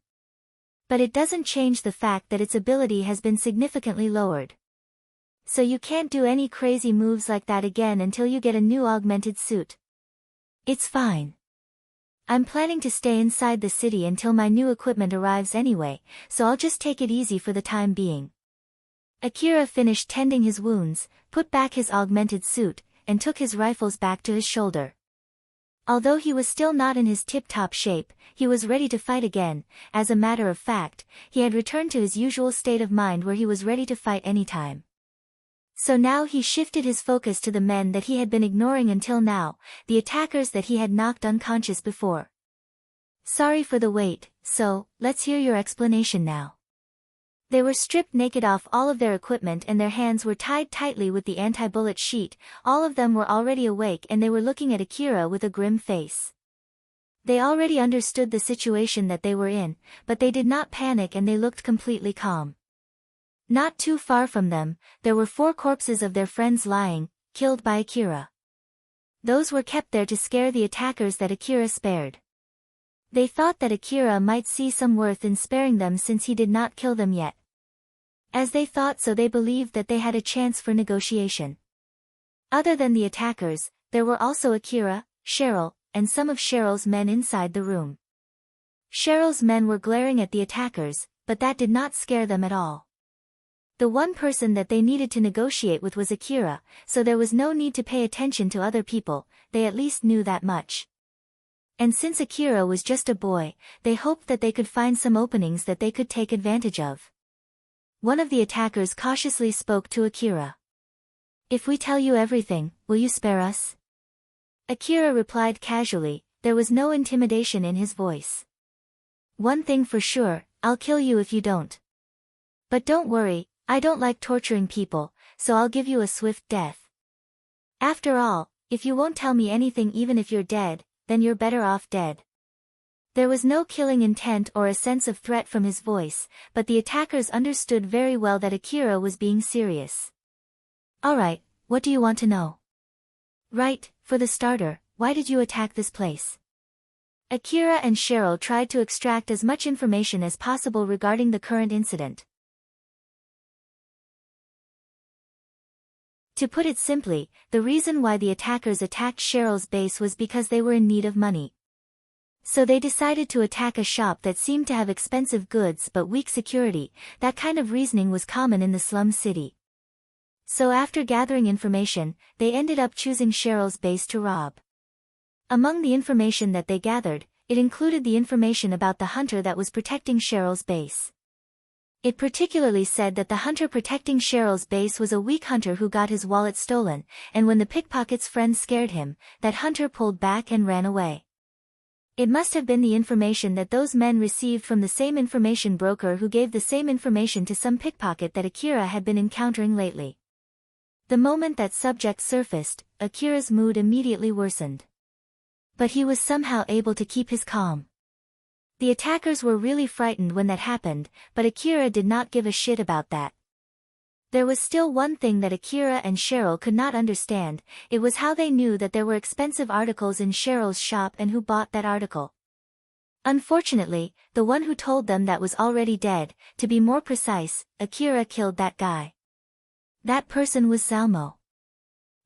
"But it doesn't change the fact that its ability has been significantly lowered. So you can't do any crazy moves like that again until you get a new augmented suit." "It's fine. I'm planning to stay inside the city until my new equipment arrives anyway, so I'll just take it easy for the time being." Akira finished tending his wounds, put back his augmented suit, and took his rifles back to his shoulder. Although he was still not in his tip-top shape, he was ready to fight again. As a matter of fact, he had returned to his usual state of mind where he was ready to fight anytime. So now he shifted his focus to the men that he had been ignoring until now, the attackers that he had knocked unconscious before. "Sorry for the wait, so, let's hear your explanation now." They were stripped naked off all of their equipment and their hands were tied tightly with the anti-bullet sheet. All of them were already awake and they were looking at Akira with a grim face. They already understood the situation that they were in, but they did not panic and they looked completely calm. Not too far from them, there were 4 corpses of their friends lying, killed by Akira. Those were kept there to scare the attackers that Akira spared. They thought that Akira might see some worth in sparing them since he did not kill them yet. As they thought so, they believed that they had a chance for negotiation. Other than the attackers, there were also Akira, Cheryl, and some of Cheryl's men inside the room. Cheryl's men were glaring at the attackers, but that did not scare them at all. The one person that they needed to negotiate with was Akira, so there was no need to pay attention to other people, they at least knew that much. And since Akira was just a boy, they hoped that they could find some openings that they could take advantage of. One of the attackers cautiously spoke to Akira. "If we tell you everything, will you spare us?" Akira replied casually, there was no intimidation in his voice. "One thing for sure, I'll kill you if you don't. But don't worry, I don't like torturing people, so I'll give you a swift death. After all, if you won't tell me anything even if you're dead, then you're better off dead." There was no killing intent or a sense of threat from his voice, but the attackers understood very well that Akira was being serious. "Alright, what do you want to know?" "Right, for the starter, why did you attack this place?" Akira and Cheryl tried to extract as much information as possible regarding the current incident. To put it simply, the reason why the attackers attacked Cheryl's base was because they were in need of money. So they decided to attack a shop that seemed to have expensive goods but weak security. That kind of reasoning was common in the slum city. So after gathering information, they ended up choosing Cheryl's base to rob. Among the information that they gathered, it included the information about the hunter that was protecting Cheryl's base. It particularly said that the hunter protecting Cheryl's base was a weak hunter who got his wallet stolen, and when the pickpocket's friend scared him, that hunter pulled back and ran away. It must have been the information that those men received from the same information broker who gave the same information to some pickpocket that Akira had been encountering lately. The moment that subject surfaced, Akira's mood immediately worsened. But he was somehow able to keep his calm. The attackers were really frightened when that happened, but Akira did not give a shit about that. There was still one thing that Akira and Cheryl could not understand, it was how they knew that there were expensive articles in Cheryl's shop and who bought that article. Unfortunately, the one who told them that was already dead. To be more precise, Akira killed that guy. That person was Zalmo.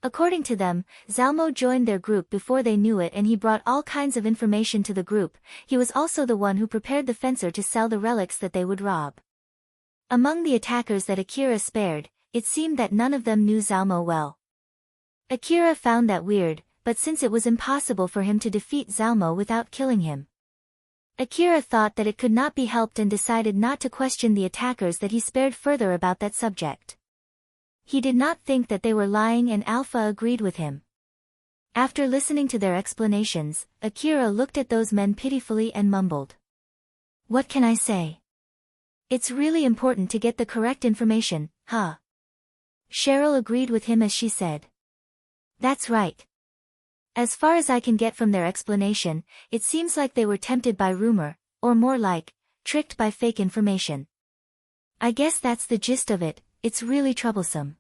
According to them, Zalmo joined their group before they knew it and he brought all kinds of information to the group. He was also the one who prepared the fencer to sell the relics that they would rob. Among the attackers that Akira spared, it seemed that none of them knew Zalmo well. Akira found that weird, but since it was impossible for him to defeat Zalmo without killing him, Akira thought that it could not be helped and decided not to question the attackers that he spared further about that subject. He did not think that they were lying and Alpha agreed with him. After listening to their explanations, Akira looked at those men pitifully and mumbled, "What can I say? It's really important to get the correct information, huh?" Cheryl agreed with him as she said, "That's right. As far as I can get from their explanation, it seems like they were tempted by rumor, or more like, tricked by fake information. I guess that's the gist of it, it's really troublesome."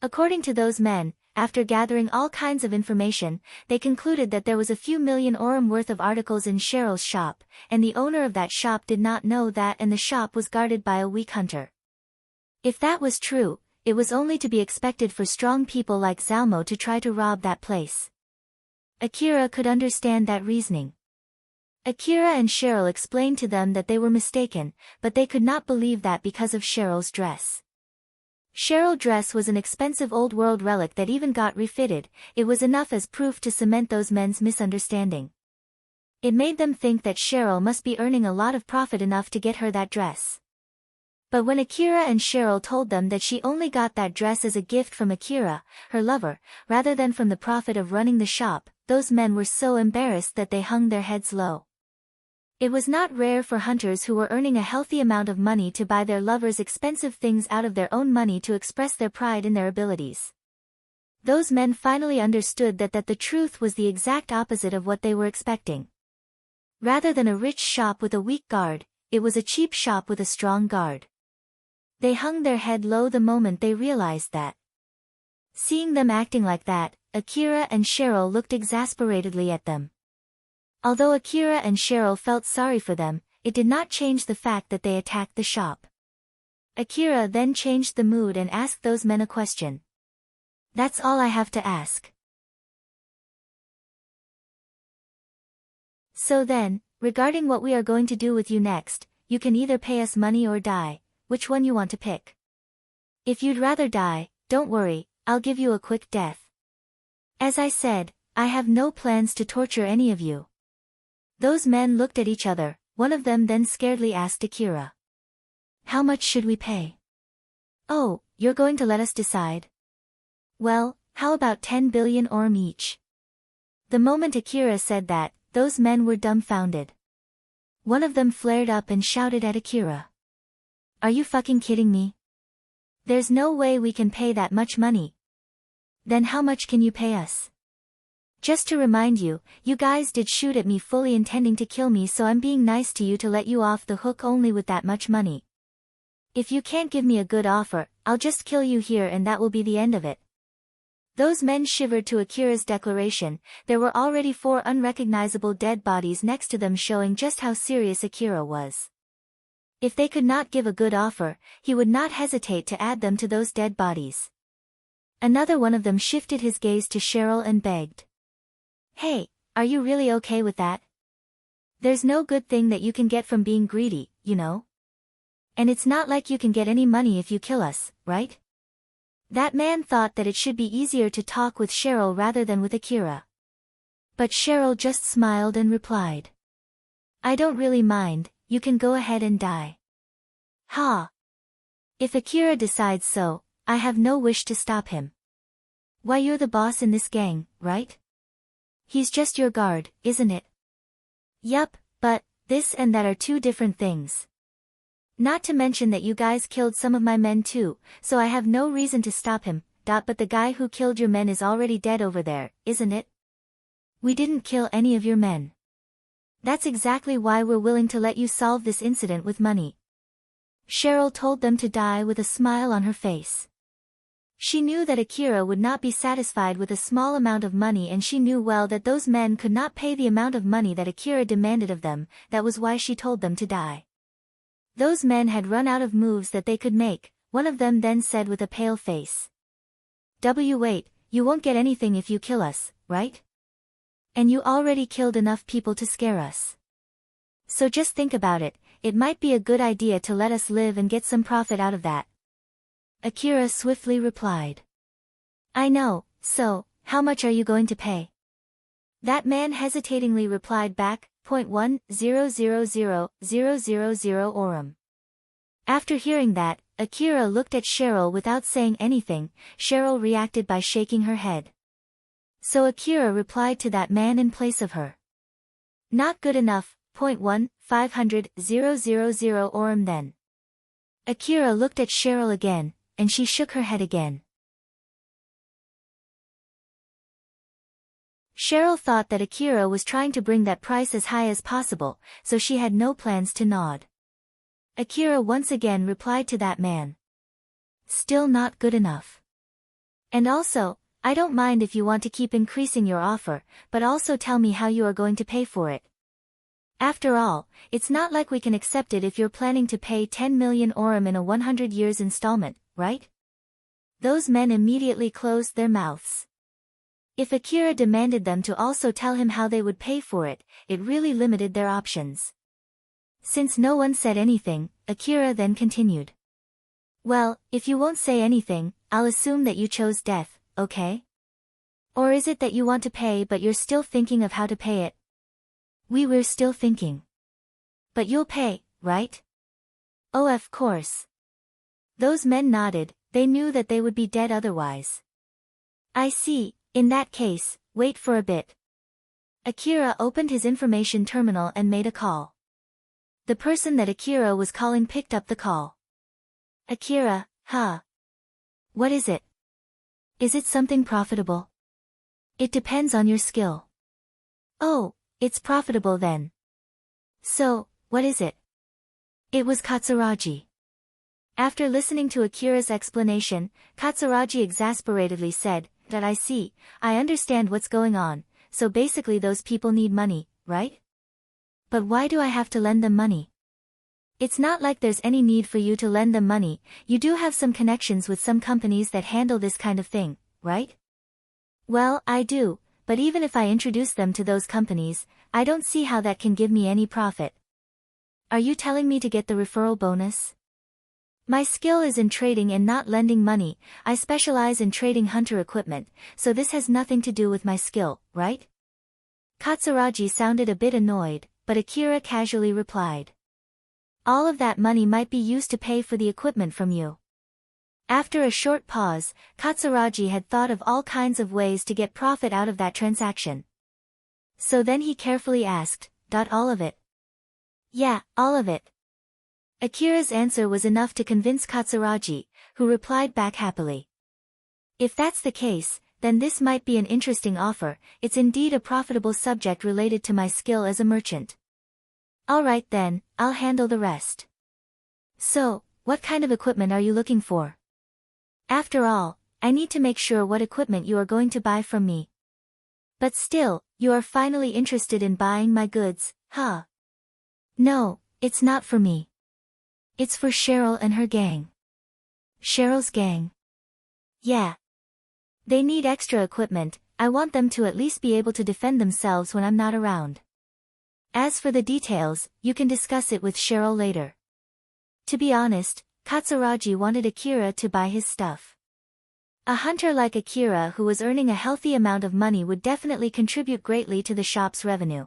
According to those men, after gathering all kinds of information, they concluded that there was a few million orum worth of articles in Cheryl's shop, and the owner of that shop did not know that and the shop was guarded by a weak hunter. If that was true, it was only to be expected for strong people like Zalmo to try to rob that place. Akira could understand that reasoning. Akira and Cheryl explained to them that they were mistaken, but they could not believe that because of Cheryl's dress. Cheryl's dress was an expensive old-world relic that even got refitted. It was enough as proof to cement those men's misunderstanding. It made them think that Cheryl must be earning a lot of profit enough to get her that dress. But when Akira and Cheryl told them that she only got that dress as a gift from Akira, her lover, rather than from the profit of running the shop, those men were so embarrassed that they hung their heads low. It was not rare for hunters who were earning a healthy amount of money to buy their lovers expensive things out of their own money to express their pride in their abilities. Those men finally understood that the truth was the exact opposite of what they were expecting. Rather than a rich shop with a weak guard, it was a cheap shop with a strong guard. They hung their head low the moment they realized that. Seeing them acting like that, Akira and Cheryl looked exasperatedly at them. Although Akira and Cheryl felt sorry for them, it did not change the fact that they attacked the shop. Akira then changed the mood and asked those men a question. That's all I have to ask. So then, regarding what we are going to do with you next, you can either pay us money or die, which one you want to pick. If you'd rather die, don't worry, I'll give you a quick death. As I said, I have no plans to torture any of you. Those men looked at each other, one of them then scaredly asked Akira. How much should we pay? Oh, you're going to let us decide? Well, how about 10 billion orm each? The moment Akira said that, those men were dumbfounded. One of them flared up and shouted at Akira. Are you fucking kidding me? There's no way we can pay that much money. Then how much can you pay us? Just to remind you, you guys did shoot at me fully intending to kill me, so I'm being nice to you to let you off the hook only with that much money. If you can't give me a good offer, I'll just kill you here and that will be the end of it. Those men shivered to Akira's declaration. There were already 4 unrecognizable dead bodies next to them, showing just how serious Akira was. If they could not give a good offer, he would not hesitate to add them to those dead bodies. Another one of them shifted his gaze to Cheryl and begged. Hey, are you really okay with that? There's no good thing that you can get from being greedy, you know? And it's not like you can get any money if you kill us, right? That man thought that it should be easier to talk with Cheryl rather than with Akira. But Cheryl just smiled and replied. I don't really mind, you can go ahead and die. Ha! If Akira decides so, I have no wish to stop him. Why, you're the boss in this gang, right? He's just your guard, isn't it? Yup, but this and that are 2 different things. Not to mention that you guys killed some of my men too, so I have no reason to stop him, but the guy who killed your men is already dead over there, isn't it? We didn't kill any of your men. That's exactly why we're willing to let you solve this incident with money. Cheryl told them to die with a smile on her face. She knew that Akira would not be satisfied with a small amount of money, and she knew well that those men could not pay the amount of money that Akira demanded of them. That was why she told them to die. Those men had run out of moves that they could make. One of them then said with a pale face. Wait, you won't get anything if you kill us, right? And you already killed enough people to scare us. So just think about it, it might be a good idea to let us live and get some profit out of that. Akira swiftly replied. I know, so, how much are you going to pay? That man hesitatingly replied back, 0.1000000 orum. After hearing that, Akira looked at Cheryl without saying anything. Cheryl reacted by shaking her head. So Akira replied to that man in place of her. Not good enough, 0.1500000 orum then. Akira looked at Cheryl again, and she shook her head again. Cheryl thought that Akira was trying to bring that price as high as possible, so she had no plans to nod. Akira once again replied to that man. Still not good enough. And also, I don't mind if you want to keep increasing your offer, but also tell me how you are going to pay for it. After all, it's not like we can accept it if you're planning to pay 10 million orum in a 100 years installment, right? Those men immediately closed their mouths. If Akira demanded them to also tell him how they would pay for it, it really limited their options. Since no one said anything, Akira then continued. Well, if you won't say anything, I'll assume that you chose death, okay? Or is it that you want to pay but you're still thinking of how to pay it? We're still thinking. But you'll pay, right? Oh, of course. Those men nodded, they knew that they would be dead otherwise. I see, in that case, wait for a bit. Akira opened his information terminal and made a call. The person that Akira was calling picked up the call. Akira, huh? What is it? Is it something profitable? It depends on your skill. Oh, it's profitable then. So, what is it? It was Katsuragi. After listening to Akira's explanation, Katsuragi exasperatedly said, That I see, I understand what's going on, so basically those people need money, right? But why do I have to lend them money? It's not like there's any need for you to lend them money, you do have some connections with some companies that handle this kind of thing, right? Well, I do, but even if I introduce them to those companies, I don't see how that can give me any profit. Are you telling me to get the referral bonus? My skill is in trading and not lending money, I specialize in trading hunter equipment, so this has nothing to do with my skill, right? Katsuragi sounded a bit annoyed, but Akira casually replied. All of that money might be used to pay for the equipment from you. After a short pause, Katsuragi had thought of all kinds of ways to get profit out of that transaction. So then he carefully asked, all of it? Yeah, all of it. Akira's answer was enough to convince Katsuragi, who replied back happily. If that's the case, then this might be an interesting offer, it's indeed a profitable subject related to my skill as a merchant. Alright then, I'll handle the rest. So, what kind of equipment are you looking for? After all, I need to make sure what equipment you are going to buy from me. But still, you are finally interested in buying my goods, huh? No, it's not for me. It's for Cheryl and her gang. Cheryl's gang? Yeah. They need extra equipment, I want them to at least be able to defend themselves when I'm not around. As for the details, you can discuss it with Cheryl later. To be honest, Katsuragi wanted Akira to buy his stuff. A hunter like Akira who was earning a healthy amount of money would definitely contribute greatly to the shop's revenue.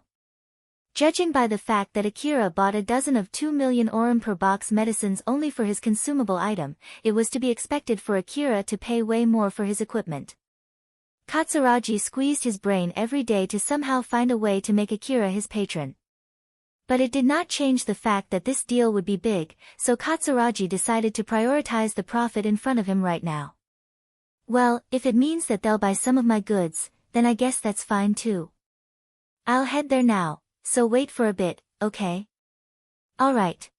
Judging by the fact that Akira bought a dozen of 2 million orum per box medicines only for his consumable item, it was to be expected for Akira to pay way more for his equipment. Katsuragi squeezed his brain every day to somehow find a way to make Akira his patron. But it did not change the fact that this deal would be big, so Katsuragi decided to prioritize the profit in front of him right now. Well, if it means that they'll buy some of my goods, then I guess that's fine too. I'll head there now, so wait for a bit, okay? Alright.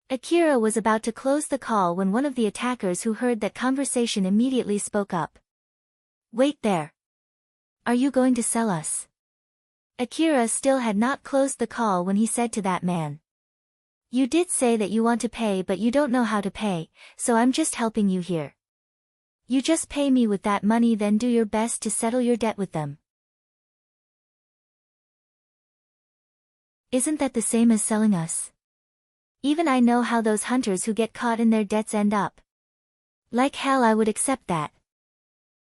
Akira was about to close the call when one of the attackers who heard that conversation immediately spoke up. Wait there. Are you going to sell us? Akira still had not closed the call when he said to that man. You did say that you want to pay but you don't know how to pay, so I'm just helping you here. You just pay me with that money then do your best to settle your debt with them. Isn't that the same as selling us? Even I know how those hunters who get caught in their debts end up. Like hell I would accept that.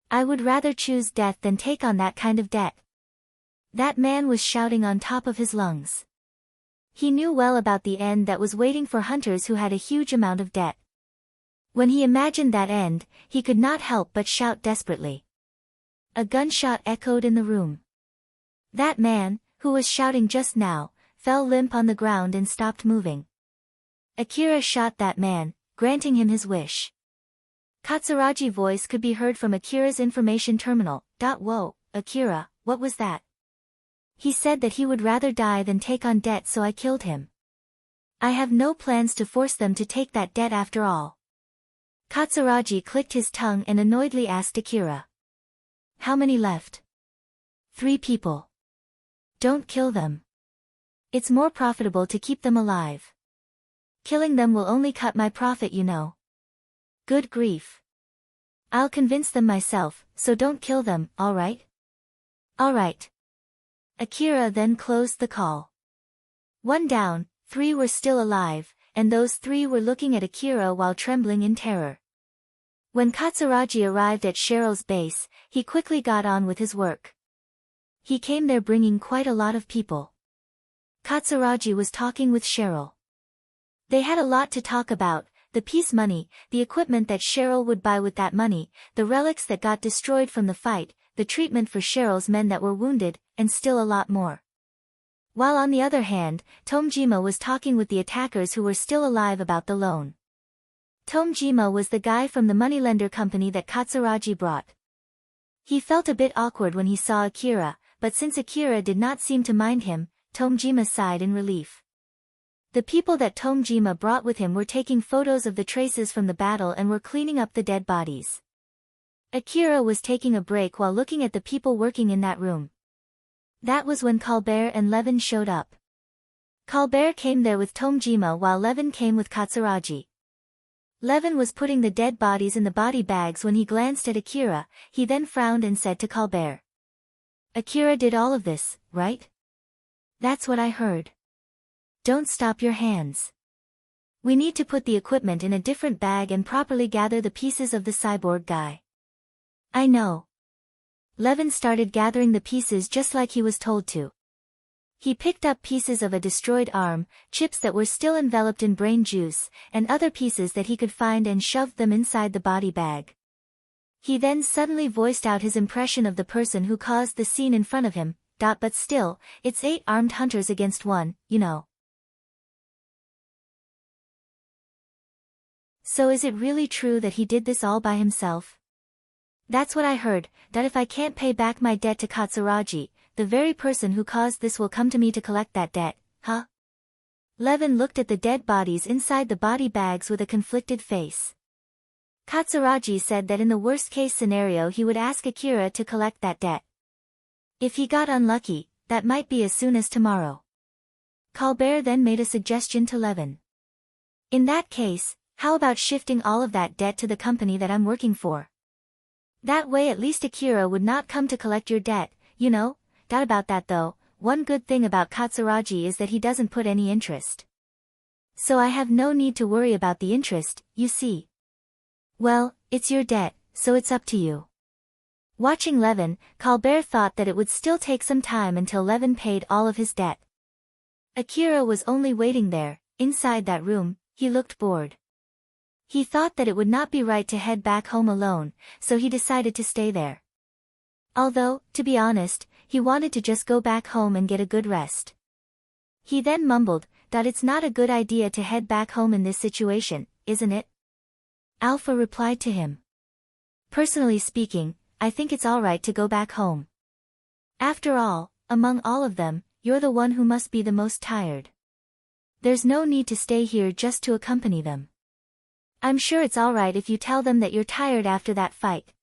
I would rather choose death than take on that kind of debt. That man was shouting on top of his lungs. He knew well about the end that was waiting for hunters who had a huge amount of debt. When he imagined that end, he could not help but shout desperately. A gunshot echoed in the room. That man, who was shouting just now, fell limp on the ground and stopped moving. Akira shot that man, granting him his wish. Katsuragi's voice could be heard from Akira's information terminal. Whoa, Akira, what was that? He said that he would rather die than take on debt so I killed him. I have no plans to force them to take that debt after all. Katsuragi clicked his tongue and annoyedly asked Akira. How many left? 3 people. Don't kill them. It's more profitable to keep them alive. Killing them will only cut my profit, you know. Good grief. I'll convince them myself, so don't kill them, alright? Alright. Akira then closed the call. 1 down, 3 were still alive, and those 3 were looking at Akira while trembling in terror. When Katsuragi arrived at Cheryl's base, he quickly got on with his work. He came there bringing quite a lot of people. Katsuragi was talking with Cheryl. They had a lot to talk about, the peace money, the equipment that Cheryl would buy with that money, the relics that got destroyed from the fight, the treatment for Cheryl's men that were wounded, and still a lot more. While on the other hand, Tomejima was talking with the attackers who were still alive about the loan. Tomejima was the guy from the moneylender company that Katsuragi brought. He felt a bit awkward when he saw Akira, but since Akira did not seem to mind him, Tomejima sighed in relief. The people that Tomejima brought with him were taking photos of the traces from the battle and were cleaning up the dead bodies. Akira was taking a break while looking at the people working in that room. That was when Colbert and Levin showed up. Colbert came there with Tomjima while Levin came with Katsuragi. Levin was putting the dead bodies in the body bags when he glanced at Akira. He then frowned and said to Colbert. Akira did all of this, right? That's what I heard. Don't stop your hands. We need to put the equipment in a different bag and properly gather the pieces of the cyborg guy. I know. Levin started gathering the pieces just like he was told to. He picked up pieces of a destroyed arm, chips that were still enveloped in brain juice, and other pieces that he could find and shoved them inside the body bag. He then suddenly voiced out his impression of the person who caused the scene in front of him, but still, it's 8 armed hunters against 1, you know. So is it really true that he did this all by himself? That's what I heard, that if I can't pay back my debt to Katsuragi, the very person who caused this will come to me to collect that debt, huh? Levin looked at the dead bodies inside the body bags with a conflicted face. Katsuragi said that in the worst-case scenario he would ask Akira to collect that debt. If he got unlucky, that might be as soon as tomorrow. Colbert then made a suggestion to Levin. In that case, how about shifting all of that debt to the company that I'm working for? That way at least Akira would not come to collect your debt, you know? About that though, one good thing about Katsuragi is that he doesn't put any interest. So I have no need to worry about the interest, you see. Well, it's your debt, so it's up to you. Watching Levin, Colbert thought that it would still take some time until Levin paid all of his debt. Akira was only waiting there, inside that room. He looked bored. He thought that it would not be right to head back home alone, so he decided to stay there. Although, to be honest, he wanted to just go back home and get a good rest. He then mumbled, it's not a good idea to head back home in this situation, isn't it? Alpha replied to him. Personally speaking, I think it's alright to go back home. After all, among all of them, you're the one who must be the most tired. There's no need to stay here just to accompany them. I'm sure it's alright if you tell them that you're tired after that fight.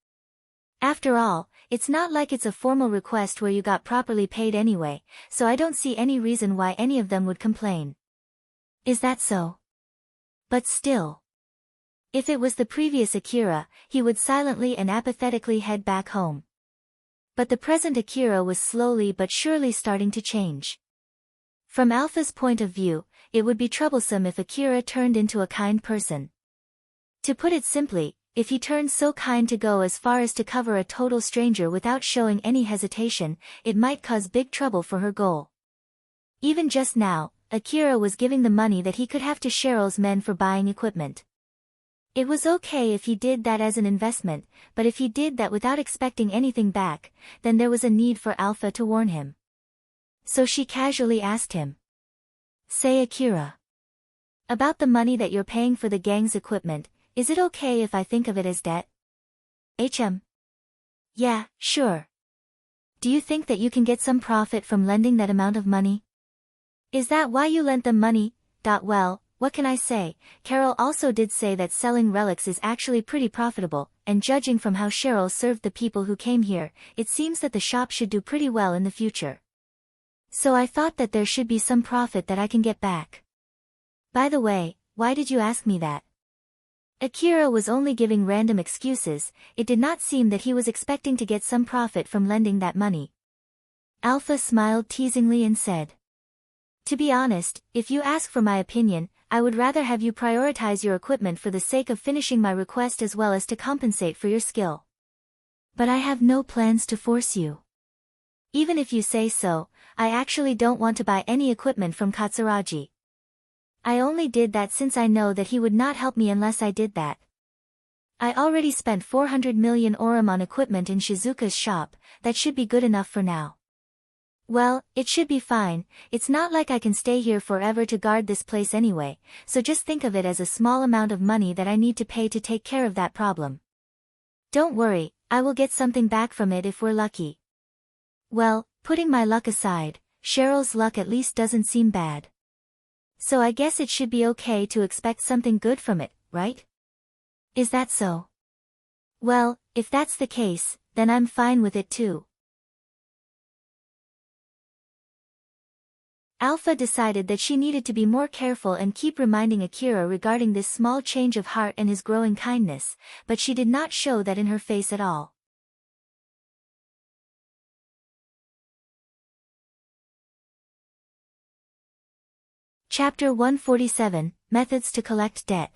After all, it's not like it's a formal request where you got properly paid anyway, so I don't see any reason why any of them would complain. Is that so? But still. If it was the previous Akira, he would silently and apathetically head back home. But the present Akira was slowly but surely starting to change. From Alpha's point of view, it would be troublesome if Akira turned into a kind person. To put it simply, if he turned so kind to go as far as to cover a total stranger without showing any hesitation, it might cause big trouble for her goal. Even just now, Akira was giving the money that he could have to Cheryl's men for buying equipment. It was okay if he did that as an investment, but if he did that without expecting anything back, then there was a need for Alpha to warn him. So she casually asked him. Say Akira. About the money that you're paying for the gang's equipment, is it okay if I think of it as debt? Yeah, sure. Do you think that you can get some profit from lending that amount of money? Is that why you lent them money? Well, what can I say? Carol also did say that selling relics is actually pretty profitable, and judging from how Cheryl served the people who came here, it seems that the shop should do pretty well in the future. So I thought that there should be some profit that I can get back. By the way, why did you ask me that? Akira was only giving random excuses. It did not seem that he was expecting to get some profit from lending that money. Alpha smiled teasingly and said. To be honest, if you ask for my opinion, I would rather have you prioritize your equipment for the sake of finishing my request as well as to compensate for your skill. But I have no plans to force you. Even if you say so, I actually don't want to buy any equipment from Katsuragi. I only did that since I know that he would not help me unless I did that. I already spent 400 million orum on equipment in Shizuka's shop, that should be good enough for now. Well, it should be fine, it's not like I can stay here forever to guard this place anyway, so just think of it as a small amount of money that I need to pay to take care of that problem. Don't worry, I will get something back from it if we're lucky. Well, putting my luck aside, Cheryl's luck at least doesn't seem bad. So I guess it should be okay to expect something good from it, right? Is that so? Well, If that's the case, then I'm fine with it too. Alpha decided that she needed to be more careful and keep reminding Akira regarding this small change of heart and his growing kindness, but she did not show that in her face at all. Chapter 147, Methods to Collect Debt.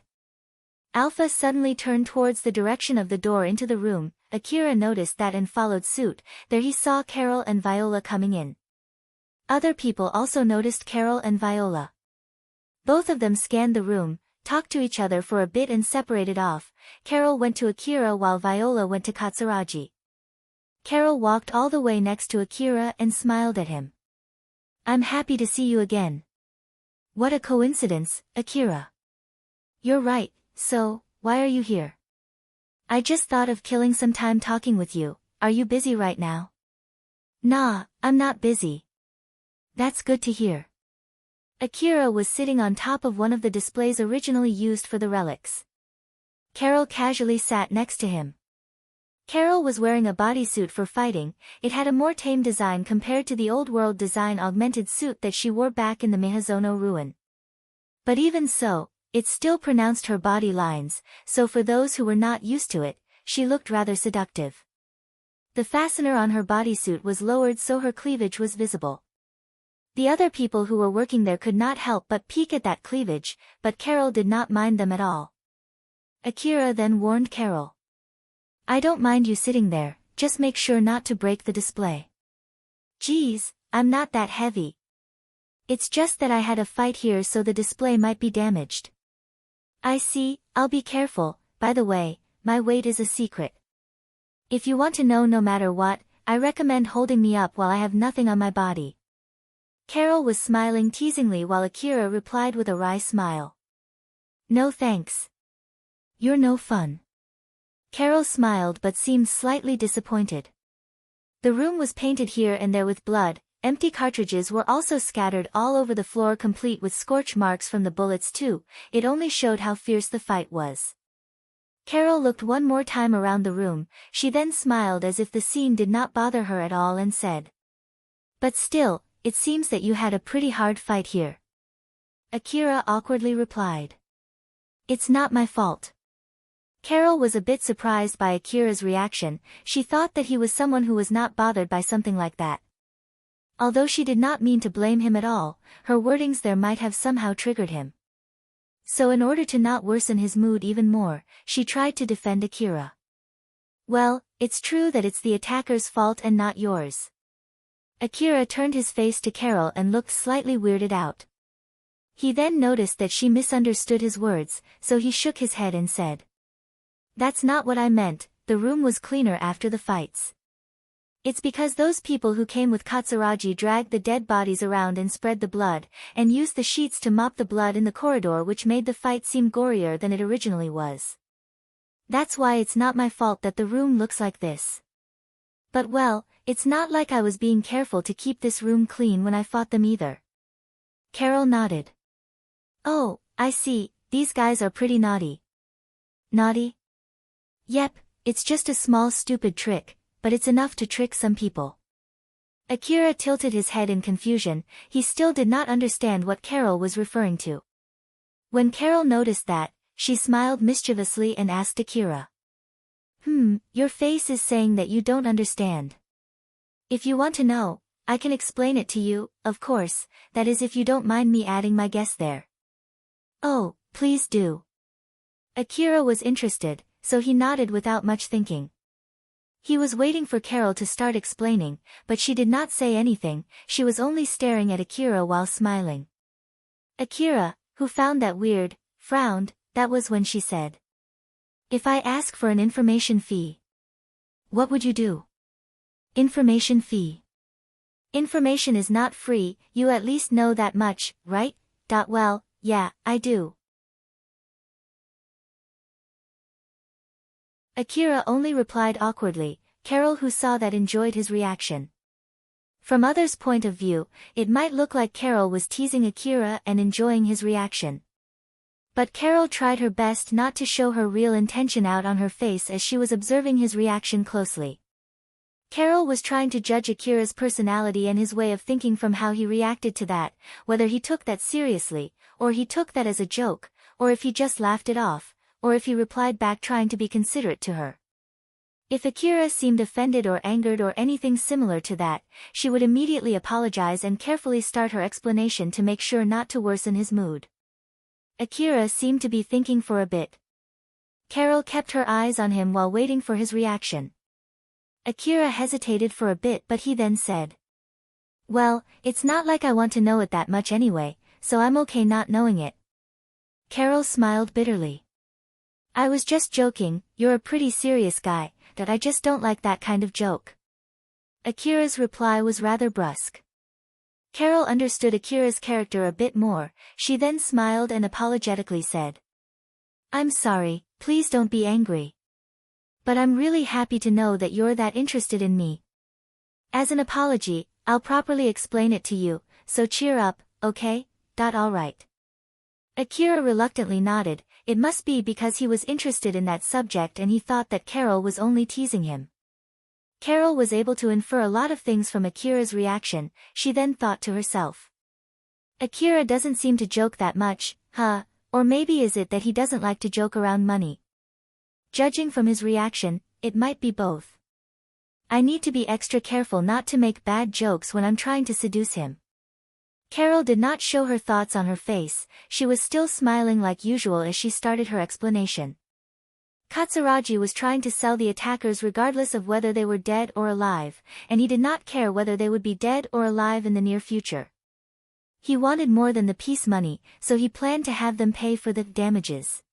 Alpha suddenly turned towards the direction of the door into the room. Akira noticed that and followed suit. There he saw Carol and Viola coming in. Other people also noticed Carol and Viola. Both of them scanned the room, talked to each other for a bit and separated off. Carol went to Akira while Viola went to Katsuragi. Carol walked all the way next to Akira and smiled at him. "I'm happy to see you again." "What a coincidence, Akira." "You're right, so, why are you here?" "I just thought of killing some time talking with you. Are you busy right now?" "Nah, I'm not busy." "That's good to hear." Akira was sitting on top of one of the displays originally used for the relics. Carol casually sat next to him. Carol was wearing a bodysuit for fighting. It had a more tame design compared to the old-world design augmented suit that she wore back in the Miyazono ruin. But even so, it still pronounced her body lines, so for those who were not used to it, she looked rather seductive. The fastener on her bodysuit was lowered so her cleavage was visible. The other people who were working there could not help but peek at that cleavage, but Carol did not mind them at all. Akira then warned Carol. "I don't mind you sitting there, just make sure not to break the display." "Geez, I'm not that heavy. It's just that I had a fight here so the display might be damaged." "I see, I'll be careful. By the way, my weight is a secret. If you want to know no matter what, I recommend holding me up while I have nothing on my body." Carol was smiling teasingly while Akira replied with a wry smile. "No thanks. You're no fun." Carol smiled but seemed slightly disappointed. The room was painted here and there with blood. Empty cartridges were also scattered all over the floor, complete with scorch marks from the bullets too. It only showed how fierce the fight was. Carol looked one more time around the room. She then smiled as if the scene did not bother her at all and said, "But still, it seems that you had a pretty hard fight here." Akira awkwardly replied, "It's not my fault." Carol was a bit surprised by Akira's reaction. She thought that he was someone who was not bothered by something like that. Although she did not mean to blame him at all, her wordings there might have somehow triggered him. So in order to not worsen his mood even more, she tried to defend Akira. "Well, it's true that it's the attacker's fault and not yours." Akira turned his face to Carol and looked slightly weirded out. He then noticed that she misunderstood his words, so he shook his head and said, "That's not what I meant. The room was cleaner after the fights. It's because those people who came with Katsuragi dragged the dead bodies around and spread the blood, and used the sheets to mop the blood in the corridor, which made the fight seem gorier than it originally was. That's why it's not my fault that the room looks like this. But well, it's not like I was being careful to keep this room clean when I fought them either." Carol nodded. "Oh, I see, these guys are pretty naughty." "Naughty?" "Yep, it's just a small stupid trick, but it's enough to trick some people." Akira tilted his head in confusion. He still did not understand what Carol was referring to. When Carol noticed that, she smiled mischievously and asked Akira, Your face is saying that you don't understand. If you want to know, I can explain it to you, of course, that is if you don't mind me adding my guess there." "Oh, please do." Akira was interested, so he nodded without much thinking. He was waiting for Carol to start explaining, but she did not say anything. She was only staring at Akira while smiling. Akira, who found that weird, frowned. That was when she said, "If I ask for an information fee, what would you do?" "Information fee? Information is not free, you at least know that much, right?" "Well, yeah, I do." Akira only replied awkwardly. Carol, who saw that, enjoyed his reaction. From others' point of view, it might look like Carol was teasing Akira and enjoying his reaction. But Carol tried her best not to show her real intention out on her face as she was observing his reaction closely. Carol was trying to judge Akira's personality and his way of thinking from how he reacted to that, whether he took that seriously, or he took that as a joke, or if he just laughed it off, or if he replied back trying to be considerate to her. If Akira seemed offended or angered or anything similar to that, she would immediately apologize and carefully start her explanation to make sure not to worsen his mood. Akira seemed to be thinking for a bit. Carol kept her eyes on him while waiting for his reaction. Akira hesitated for a bit but he then said, "Well, it's not like I want to know it that much anyway, so I'm okay not knowing it." Carol smiled bitterly. "I was just joking, you're a pretty serious guy, that I just don't like that kind of joke." Akira's reply was rather brusque. Carol understood Akira's character a bit more, she then smiled and apologetically said, "I'm sorry, please don't be angry. But I'm really happy to know that you're that interested in me. As an apology, I'll properly explain it to you, so cheer up, okay? Alright." Akira reluctantly nodded, it must be because he was interested in that subject and he thought that Carol was only teasing him. Carol was able to infer a lot of things from Akira's reaction, she then thought to herself. Akira doesn't seem to joke that much, huh, or maybe is it that he doesn't like to joke around money? Judging from his reaction, it might be both. I need to be extra careful not to make bad jokes when I'm trying to seduce him. Carol did not show her thoughts on her face, she was still smiling like usual as she started her explanation. Katsuragi was trying to sell the attackers regardless of whether they were dead or alive, and he did not care whether they would be dead or alive in the near future. He wanted more than the peace money, so he planned to have them pay for the damages.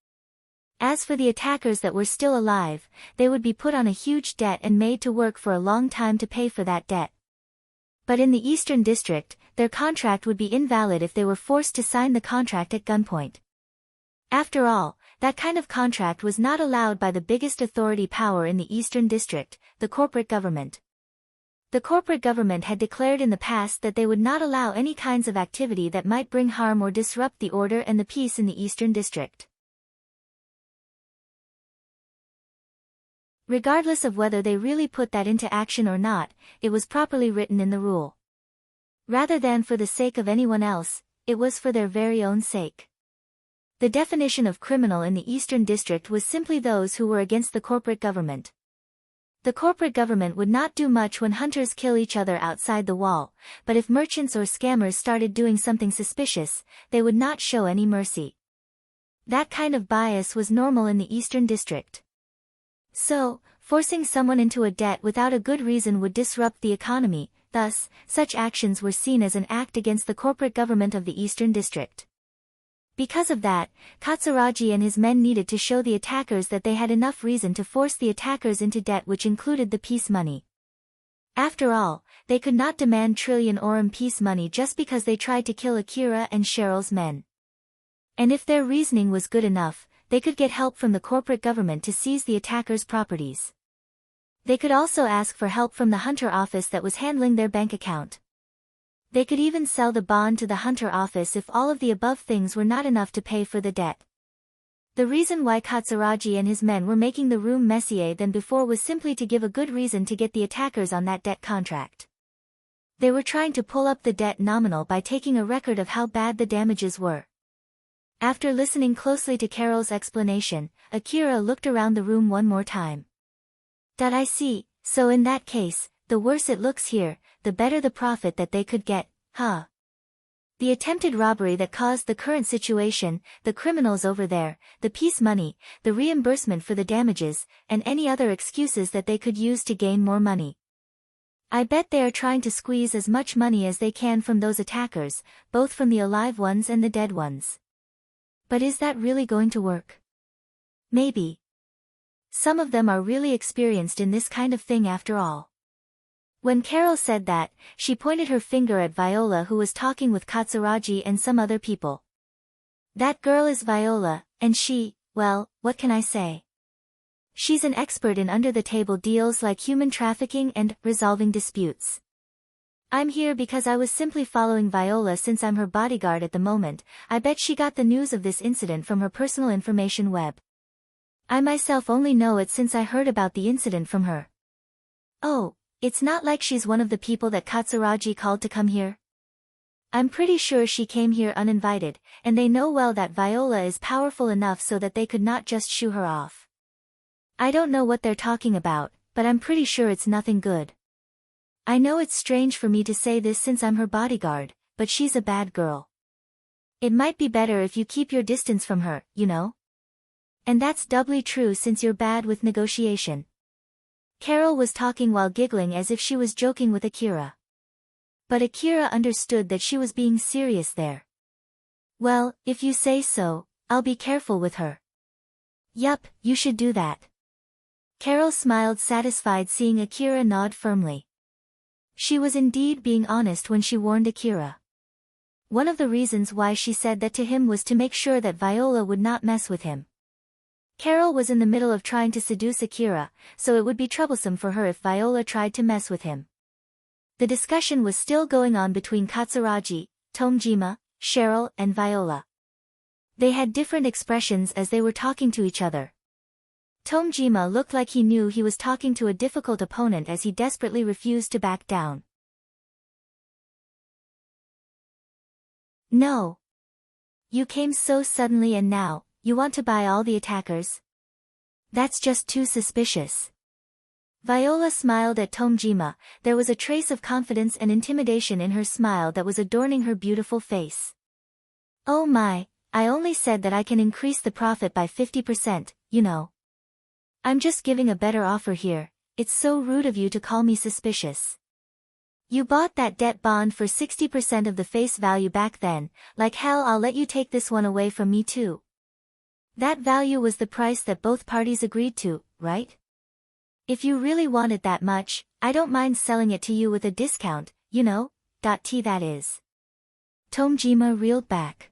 As for the attackers that were still alive, they would be put on a huge debt and made to work for a long time to pay for that debt. But in the Eastern District, their contract would be invalid if they were forced to sign the contract at gunpoint. After all, that kind of contract was not allowed by the biggest authority power in the Eastern District, the corporate government. The corporate government had declared in the past that they would not allow any kinds of activity that might bring harm or disrupt the order and the peace in the Eastern District. Regardless of whether they really put that into action or not, it was properly written in the rule. Rather than for the sake of anyone else, it was for their very own sake. The definition of criminal in the Eastern District was simply those who were against the corporate government. The corporate government would not do much when hunters kill each other outside the wall, but if merchants or scammers started doing something suspicious, they would not show any mercy. That kind of bias was normal in the Eastern District. So, forcing someone into a debt without a good reason would disrupt the economy, thus, such actions were seen as an act against the corporate government of the Eastern District. Because of that, Katsuragi and his men needed to show the attackers that they had enough reason to force the attackers into debt, which included the peace money. After all, they could not demand trillion orum peace money just because they tried to kill Akira and Cheryl's men. And if their reasoning was good enough, they could get help from the corporate government to seize the attackers' properties. They could also ask for help from the Hunter office that was handling their bank account. They could even sell the bond to the Hunter office if all of the above things were not enough to pay for the debt. The reason why Katsuragi and his men were making the room messier than before was simply to give a good reason to get the attackers on that debt contract. They were trying to pull up the debt nominal by taking a record of how bad the damages were. After listening closely to Carol's explanation, Akira looked around the room one more time. I see, so in that case, the worse it looks here, the better the profit that they could get, huh? The attempted robbery that caused the current situation, the criminals over there, the peace money, the reimbursement for the damages, and any other excuses that they could use to gain more money. I bet they are trying to squeeze as much money as they can from those attackers, both from the alive ones and the dead ones. But is that really going to work? Maybe. Some of them are really experienced in this kind of thing after all. When Carol said that, she pointed her finger at Viola, who was talking with Katsuragi and some other people. That girl is Viola, and she, well, what can I say? She's an expert in under-the-table deals like human trafficking and resolving disputes. I'm here because I was simply following Viola since I'm her bodyguard at the moment. I bet she got the news of this incident from her personal information web. I myself only know it since I heard about the incident from her. Oh, it's not like she's one of the people that Katsuragi called to come here? I'm pretty sure she came here uninvited, and they know well that Viola is powerful enough so that they could not just shoo her off. I don't know what they're talking about, but I'm pretty sure it's nothing good. I know it's strange for me to say this since I'm her bodyguard, but she's a bad girl. It might be better if you keep your distance from her, you know? And that's doubly true since you're bad with negotiation. Carol was talking while giggling as if she was joking with Akira. But Akira understood that she was being serious there. Well, if you say so, I'll be careful with her. Yup, you should do that. Carol smiled satisfied seeing Akira nod firmly. She was indeed being honest when she warned Akira. One of the reasons why she said that to him was to make sure that Viola would not mess with him. Carol was in the middle of trying to seduce Akira, so it would be troublesome for her if Viola tried to mess with him. The discussion was still going on between Katsuragi, Tomejima, Cheryl, and Viola. They had different expressions as they were talking to each other. Tomejima looked like he knew he was talking to a difficult opponent as he desperately refused to back down. No. You came so suddenly and now, you want to buy all the attackers? That's just too suspicious. Viola smiled at Tomejima. There was a trace of confidence and intimidation in her smile that was adorning her beautiful face. Oh my, I only said that I can increase the profit by 50%, you know. I'm just giving a better offer here. It's so rude of you to call me suspicious. You bought that debt bond for 60% of the face value back then, like hell I'll let you take this one away from me too. That value was the price that both parties agreed to, right? If you really want it that much, I don't mind selling it to you with a discount, you know, that is. Tomejima reeled back.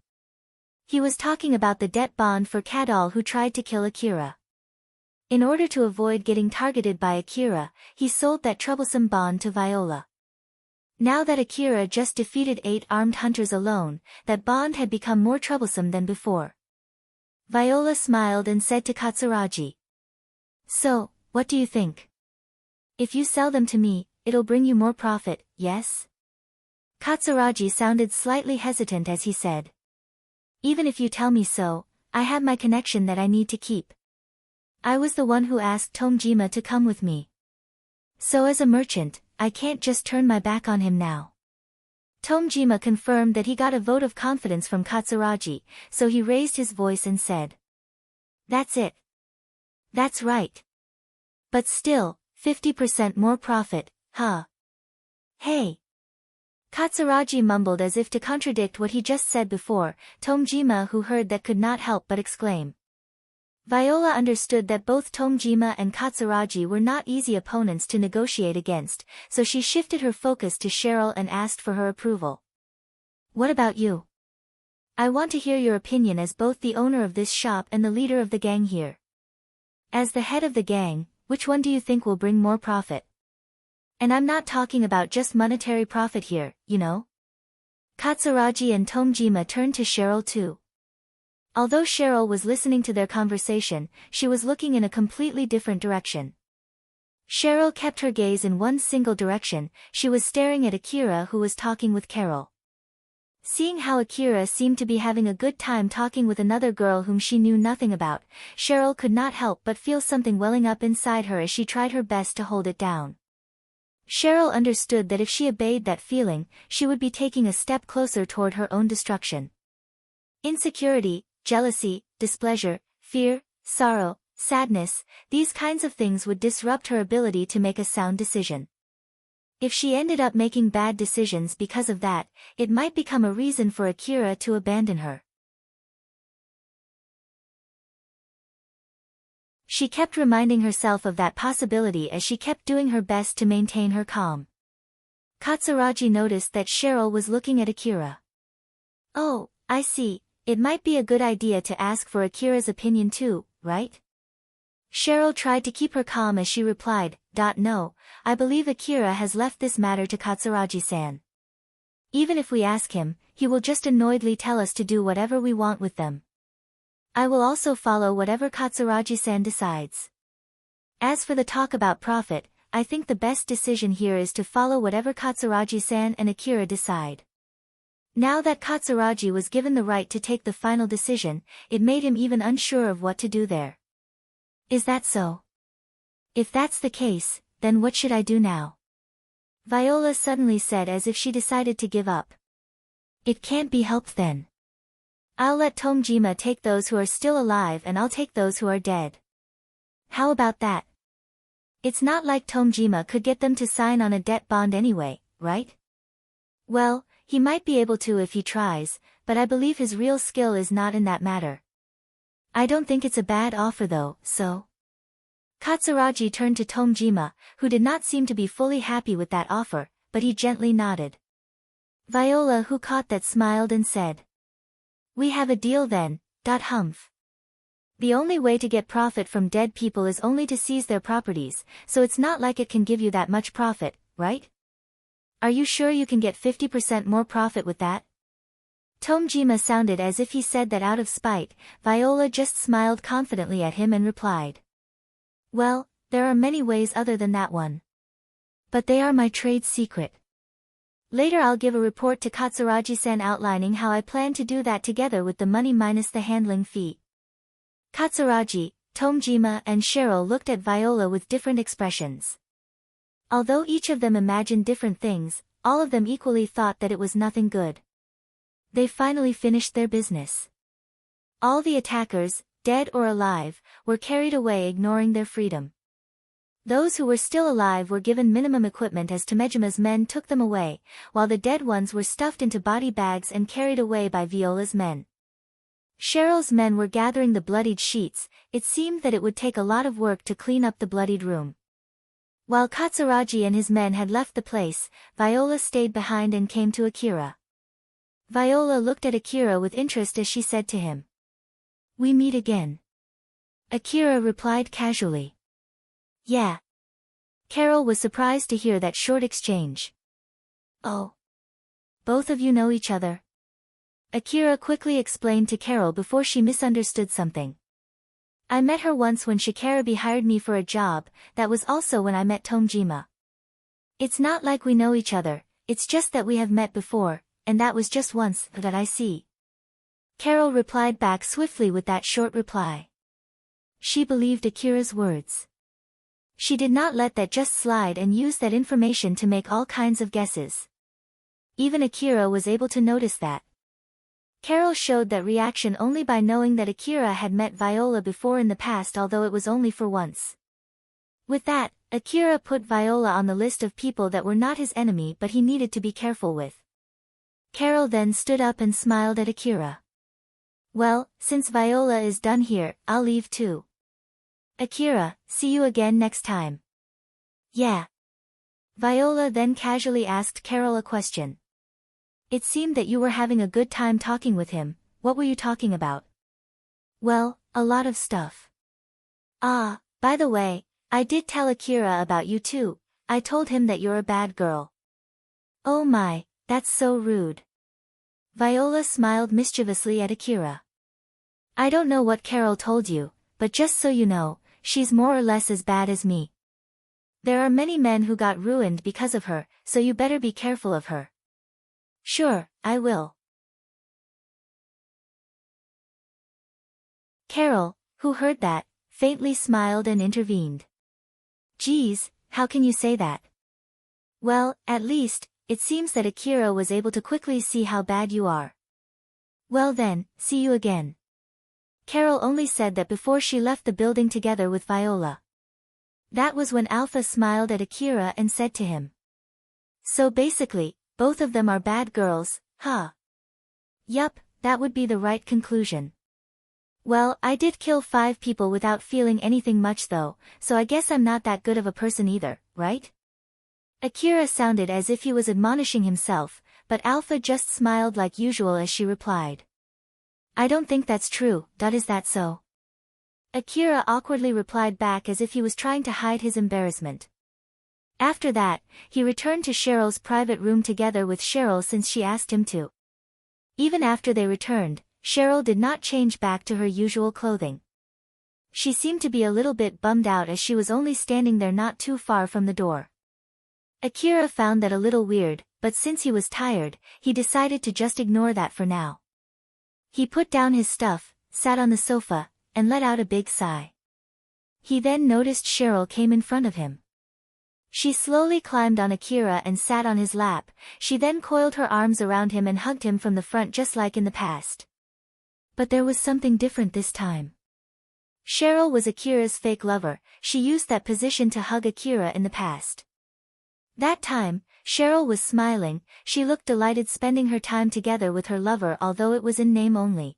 He was talking about the debt bond for Kadal who tried to kill Akira. In order to avoid getting targeted by Akira, he sold that troublesome bond to Viola. Now that Akira just defeated 8 armed hunters alone, that bond had become more troublesome than before. Viola smiled and said to Katsuragi. So, what do you think? If you sell them to me, it'll bring you more profit, yes? Katsuragi sounded slightly hesitant as he said. Even if you tell me so, I have my connection that I need to keep. I was the one who asked Tomejima to come with me. So as a merchant, I can't just turn my back on him now. Tomejima confirmed that he got a vote of confidence from Katsuragi, so he raised his voice and said. That's it. That's right. But still, 50% more profit, huh? Hey. Katsuragi mumbled as if to contradict what he just said before. Tomejima who heard that could not help but exclaim. Viola understood that both Tomejima and Katsuragi were not easy opponents to negotiate against, so she shifted her focus to Cheryl and asked for her approval. What about you? I want to hear your opinion as both the owner of this shop and the leader of the gang here. As the head of the gang, which one do you think will bring more profit? And I'm not talking about just monetary profit here, you know? Katsuragi and Tomejima turned to Cheryl too. Although Cheryl was listening to their conversation, she was looking in a completely different direction. Cheryl kept her gaze in one single direction. She was staring at Akira who was talking with Carol. Seeing how Akira seemed to be having a good time talking with another girl whom she knew nothing about, Cheryl could not help but feel something welling up inside her as she tried her best to hold it down. Cheryl understood that if she obeyed that feeling, she would be taking a step closer toward her own destruction. Insecurity, jealousy, displeasure, fear, sorrow, sadness, these kinds of things would disrupt her ability to make a sound decision. If she ended up making bad decisions because of that, it might become a reason for Akira to abandon her. She kept reminding herself of that possibility as she kept doing her best to maintain her calm. Katsuragi noticed that Cheryl was looking at Akira. Oh, I see. It might be a good idea to ask for Akira's opinion too, right? Cheryl tried to keep her calm as she replied, No, I believe Akira has left this matter to Katsuragi-san. Even if we ask him, he will just annoyedly tell us to do whatever we want with them. I will also follow whatever Katsuragi-san decides. As for the talk about profit, I think the best decision here is to follow whatever Katsuragi-san and Akira decide. Now that Katsuragi was given the right to take the final decision, it made him even unsure of what to do there. Is that so? If that's the case, then what should I do now? Viola suddenly said as if she decided to give up. It can't be helped then. I'll let Tomjima take those who are still alive and I'll take those who are dead. How about that? It's not like Tomjima could get them to sign on a debt bond anyway, right? Well, he might be able to if he tries, but I believe his real skill is not in that matter. I don't think it's a bad offer though, so... Katsuragi turned to Tomjima, who did not seem to be fully happy with that offer, but he gently nodded. Viola, who caught that, smiled and said, "We have a deal then, humph. The only way to get profit from dead people is only to seize their properties, so it's not like it can give you that much profit, right? Are you sure you can get 50% more profit with that?" Tomjima sounded as if he said that out of spite. Viola just smiled confidently at him and replied, "Well, there are many ways other than that one. But they are my trade secret. Later I'll give a report to Katsuragi-san outlining how I plan to do that together with the money minus the handling fee." Katsuragi, Tomjima and Cheryl looked at Viola with different expressions. Although each of them imagined different things, all of them equally thought that it was nothing good. They finally finished their business. All the attackers, dead or alive, were carried away ignoring their freedom. Those who were still alive were given minimum equipment as Tomejima's men took them away, while the dead ones were stuffed into body bags and carried away by Viola's men. Cheryl's men were gathering the bloodied sheets. It seemed that it would take a lot of work to clean up the bloodied room. While Katsuragi and his men had left the place, Viola stayed behind and came to Akira. Viola looked at Akira with interest as she said to him, "We meet again." Akira replied casually, "Yeah." Carol was surprised to hear that short exchange. "Oh. Both of you know each other?" Akira quickly explained to Carol before she misunderstood something. "I met her once when Shikarabe hired me for a job. That was also when I met Tomjima. It's not like we know each other, it's just that we have met before, and that was just once, that I see." Carol replied back swiftly with that short reply. She believed Akira's words. She did not let that just slide and used that information to make all kinds of guesses. Even Akira was able to notice that. Carol showed that reaction only by knowing that Akira had met Viola before in the past, although it was only for once. With that, Akira put Viola on the list of people that were not his enemy but he needed to be careful with. Carol then stood up and smiled at Akira. "Well, since Viola is done here, I'll leave too. Akira, see you again next time." "Yeah." Viola then casually asked Carol a question. "It seemed that you were having a good time talking with him. What were you talking about?" "Well, a lot of stuff." "Ah, by the way, I did tell Akira about you too. I told him that you're a bad girl." "Oh my, that's so rude." Viola smiled mischievously at Akira. "I don't know what Carol told you, but just so you know, she's more or less as bad as me. There are many men who got ruined because of her, so you better be careful of her." "Sure, I will." Carol, who heard that, faintly smiled and intervened. "Geez, how can you say that?" "Well, at least, it seems that Akira was able to quickly see how bad you are." "Well then, see you again." Carol only said that before she left the building together with Viola. That was when Alpha smiled at Akira and said to him, "So basically, both of them are bad girls, huh?" "Yup, that would be the right conclusion." "Well, I did kill 5 people without feeling anything much though, so I guess I'm not that good of a person either, right?" Akira sounded as if he was admonishing himself, but Alpha just smiled like usual as she replied, "I don't think that's true, is that so?" Akira awkwardly replied back as if he was trying to hide his embarrassment. After that, he returned to Cheryl's private room together with Cheryl since she asked him to. Even after they returned, Cheryl did not change back to her usual clothing. She seemed to be a little bit bummed out as she was only standing there not too far from the door. Akira found that a little weird, but since he was tired, he decided to just ignore that for now. He put down his stuff, sat on the sofa, and let out a big sigh. He then noticed Cheryl came in front of him. She slowly climbed on Akira and sat on his lap. She then coiled her arms around him and hugged him from the front just like in the past. But there was something different this time. Cheryl was Akira's fake lover. She used that position to hug Akira in the past. That time, Cheryl was smiling. She looked delighted spending her time together with her lover, although it was in name only.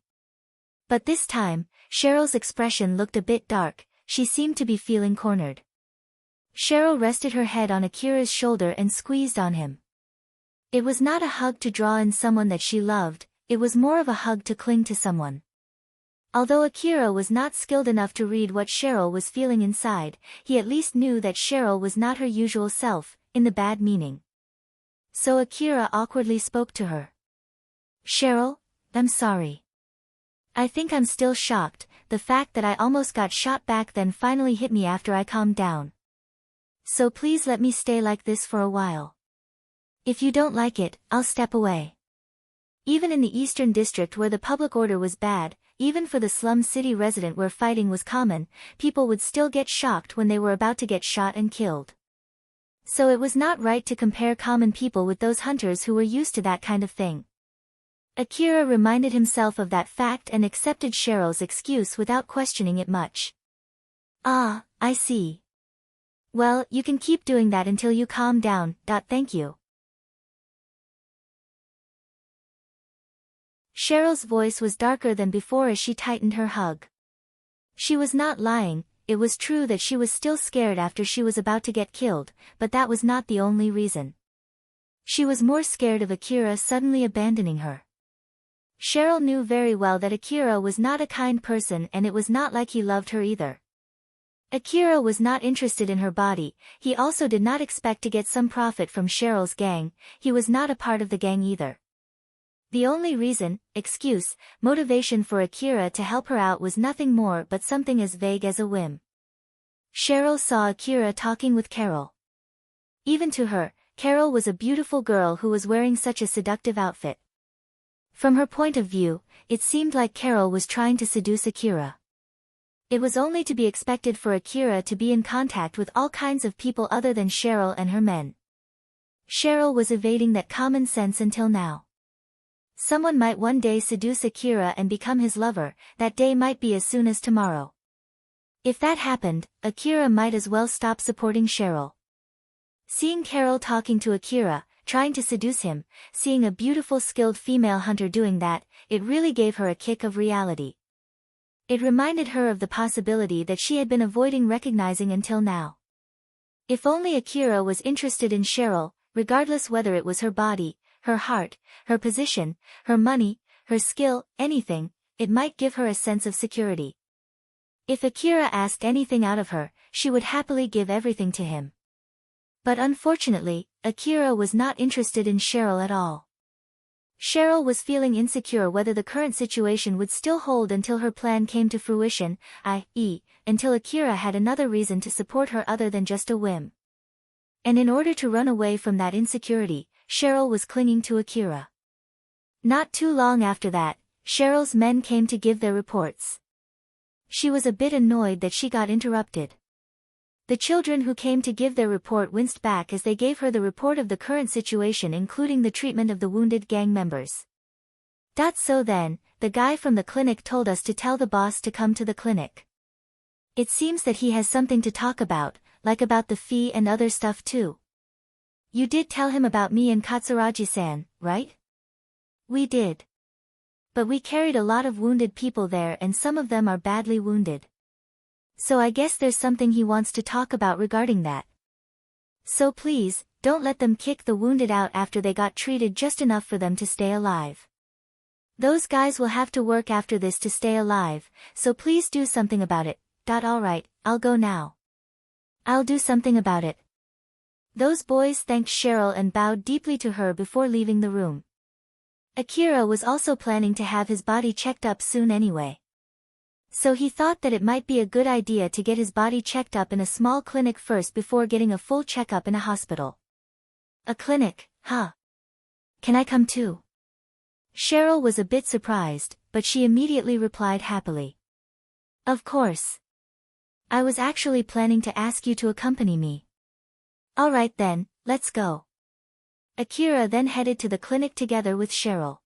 But this time, Cheryl's expression looked a bit dark. She seemed to be feeling cornered. Cheryl rested her head on Akira's shoulder and squeezed on him. It was not a hug to draw in someone that she loved, it was more of a hug to cling to someone. Although Akira was not skilled enough to read what Cheryl was feeling inside, he at least knew that Cheryl was not her usual self, in the bad meaning. So Akira awkwardly spoke to her. "Cheryl, I'm sorry. I think I'm still shocked. The fact that I almost got shot back then finally hit me after I calmed down. So please let me stay like this for a while. If you don't like it, I'll step away." Even in the Eastern District where the public order was bad, even for the slum city resident where fighting was common, people would still get shocked when they were about to get shot and killed. So it was not right to compare common people with those hunters who were used to that kind of thing. Akira reminded himself of that fact and accepted Cheryl's excuse without questioning it much. "Ah, I see. Well, you can keep doing that until you calm down. Thank you." Cheryl's voice was darker than before as she tightened her hug. She was not lying. It was true that she was still scared after she was about to get killed, but that was not the only reason. She was more scared of Akira suddenly abandoning her. Cheryl knew very well that Akira was not a kind person and it was not like he loved her either. Akira was not interested in her body. He also did not expect to get some profit from Cheryl's gang. He was not a part of the gang either. The only reason, excuse, motivation for Akira to help her out was nothing more but something as vague as a whim. Cheryl saw Akira talking with Carol. Even to her, Carol was a beautiful girl who was wearing such a seductive outfit. From her point of view, it seemed like Carol was trying to seduce Akira. It was only to be expected for Akira to be in contact with all kinds of people other than Cheryl and her men. Cheryl was evading that common sense until now. Someone might one day seduce Akira and become his lover. That day might be as soon as tomorrow. If that happened, Akira might as well stop supporting Cheryl. Seeing Carol talking to Akira, trying to seduce him, seeing a beautiful skilled female hunter doing that, it really gave her a kick of reality. It reminded her of the possibility that she had been avoiding recognizing until now. If only Akira was interested in Cheryl, regardless whether it was her body, her heart, her position, her money, her skill, anything, it might give her a sense of security. If Akira asked anything out of her, she would happily give everything to him. But unfortunately, Akira was not interested in Cheryl at all. Cheryl was feeling insecure whether the current situation would still hold until her plan came to fruition, i.e., until Akira had another reason to support her other than just a whim. And in order to run away from that insecurity, Cheryl was clinging to Akira. Not too long after that, Cheryl's men came to give their reports. She was a bit annoyed that she got interrupted. The children who came to give their report winced back as they gave her the report of the current situation, including the treatment of the wounded gang members. So then, the guy from the clinic told us to tell the boss to come to the clinic. It seems that he has something to talk about, like about the fee and other stuff too. You did tell him about me and Katsuragi-san, right? We did. But we carried a lot of wounded people there and some of them are badly wounded. So I guess there's something he wants to talk about regarding that. So please, don't let them kick the wounded out after they got treated just enough for them to stay alive. Those guys will have to work after this to stay alive, so please do something about it. Alright, I'll go now. I'll do something about it. Those boys thanked Cheryl and bowed deeply to her before leaving the room. Akira was also planning to have his body checked up soon anyway. So he thought that it might be a good idea to get his body checked up in a small clinic first before getting a full checkup in a hospital. A clinic, huh? Can I come too? Cheryl was a bit surprised, but she immediately replied happily. Of course. I was actually planning to ask you to accompany me. Alright then, let's go. Akira then headed to the clinic together with Cheryl.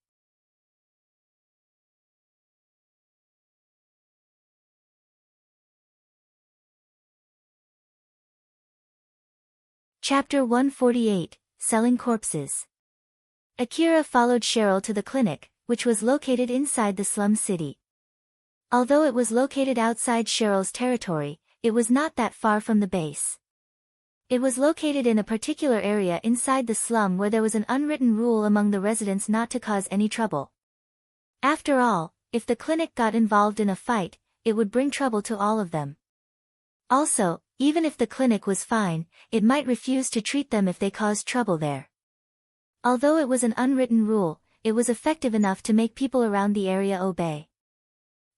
Chapter 148, Selling Corpses. Akira followed Cheryl to the clinic, which was located inside the slum city. Although it was located outside Cheryl's territory, it was not that far from the base. It was located in a particular area inside the slum where there was an unwritten rule among the residents not to cause any trouble. After all, if the clinic got involved in a fight, it would bring trouble to all of them. Also, even if the clinic was fine, it might refuse to treat them if they caused trouble there. Although it was an unwritten rule, it was effective enough to make people around the area obey.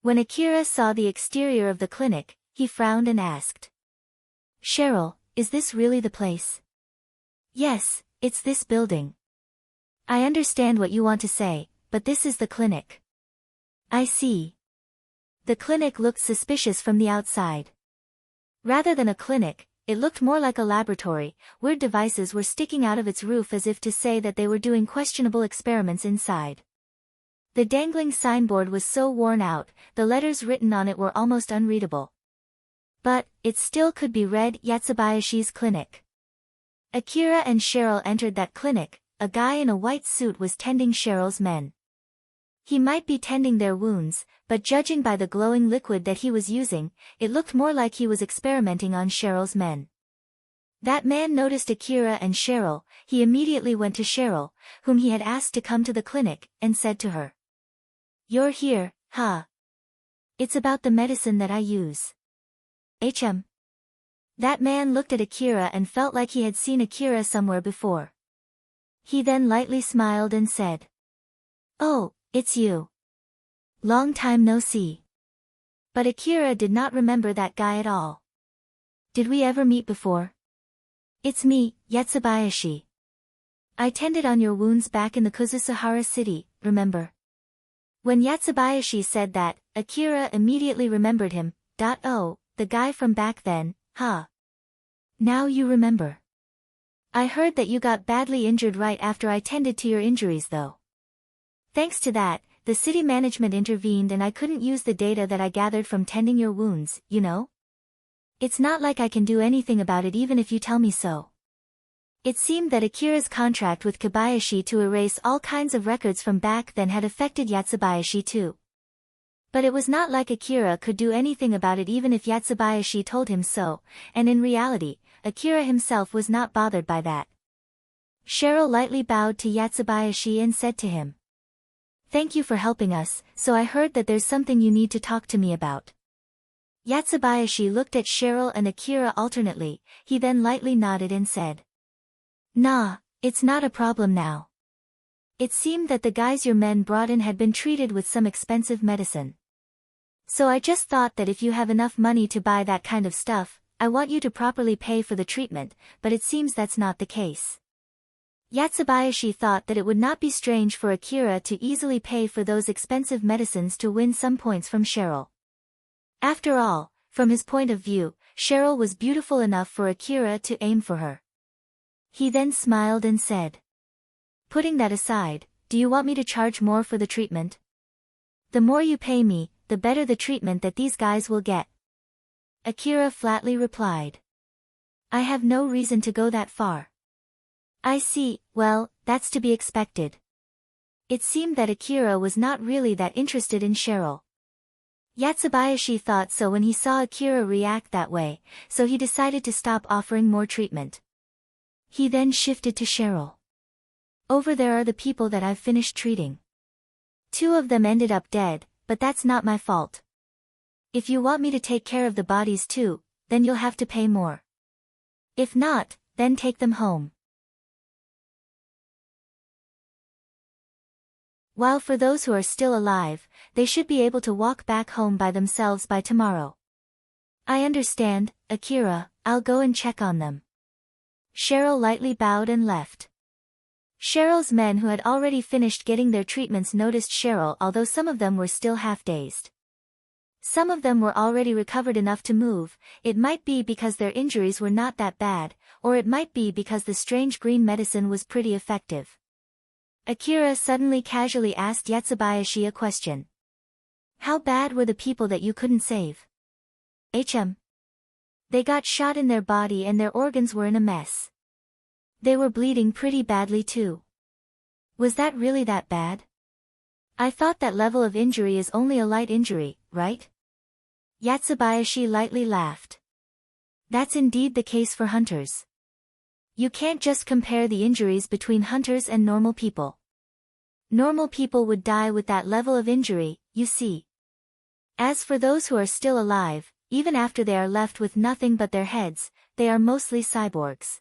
When Akira saw the exterior of the clinic, he frowned and asked. Cheryl, is this really the place? Yes, it's this building. I understand what you want to say, but this is the clinic. I see. The clinic looked suspicious from the outside. Rather than a clinic, it looked more like a laboratory. Weird devices were sticking out of its roof as if to say that they were doing questionable experiments inside. The dangling signboard was so worn out, the letters written on it were almost unreadable. But, it still could be read Yatsubayashi's clinic. Akira and Cheryl entered that clinic. A guy in a white suit was tending Cheryl's men. He might be tending their wounds, but judging by the glowing liquid that he was using, it looked more like he was experimenting on Cheryl's men. That man noticed Akira and Cheryl. He immediately went to Cheryl, whom he had asked to come to the clinic, and said to her. You're here, huh? It's about the medicine that I use. That man looked at Akira and felt like he had seen Akira somewhere before. He then lightly smiled and said. Oh, it's you. Long time no see. But Akira did not remember that guy at all. Did we ever meet before? It's me, Yatsubayashi. I tended on your wounds back in the Kuzusuhara city, remember? When Yatsubayashi said that, Akira immediately remembered him. Oh, the guy from back then, huh? Now you remember. I heard that you got badly injured right after I tended to your injuries though. Thanks to that, the city management intervened and I couldn't use the data that I gathered from tending your wounds, you know? It's not like I can do anything about it even if you tell me so. It seemed that Akira's contract with Kobayashi to erase all kinds of records from back then had affected Yatsubayashi too. But it was not like Akira could do anything about it even if Yatsubayashi told him so, and in reality, Akira himself was not bothered by that. Cheryl lightly bowed to Yatsubayashi and said to him. Thank you for helping us, so I heard that there's something you need to talk to me about. Yatsubayashi looked at Cheryl and Akira alternately. He then lightly nodded and said. Nah, it's not a problem now. It seemed that the guys your men brought in had been treated with some expensive medicine. So I just thought that if you have enough money to buy that kind of stuff, I want you to properly pay for the treatment, but it seems that's not the case. Yatsubayashi thought that it would not be strange for Akira to easily pay for those expensive medicines to win some points from Cheryl. After all, from his point of view, Cheryl was beautiful enough for Akira to aim for her. He then smiled and said. Putting that aside, do you want me to charge more for the treatment? The more you pay me, the better the treatment that these guys will get. Akira flatly replied. I have no reason to go that far. I see, well, that's to be expected. It seemed that Akira was not really that interested in Cheryl. Yatsubayashi thought so when he saw Akira react that way, so he decided to stop offering more treatment. He then shifted to Cheryl. Over there are the people that I've finished treating. 2 of them ended up dead, but that's not my fault. If you want me to take care of the bodies too, then you'll have to pay more. If not, then take them home. While for those who are still alive, they should be able to walk back home by themselves by tomorrow. I understand, Akira, I'll go and check on them. Cheryl lightly bowed and left. Cheryl's men who had already finished getting their treatments noticed Cheryl, although some of them were still half-dazed. Some of them were already recovered enough to move. It might be because their injuries were not that bad, or it might be because the strange green medicine was pretty effective. Akira suddenly casually asked Yatsubayashi a question. How bad were the people that you couldn't save? They got shot in their body and their organs were in a mess. They were bleeding pretty badly too. Was that really that bad? I thought that level of injury is only a light injury, right? Yatsubayashi lightly laughed. That's indeed the case for hunters. You can't just compare the injuries between hunters and normal people. Normal people would die with that level of injury, you see. As for those who are still alive, even after they are left with nothing but their heads, they are mostly cyborgs.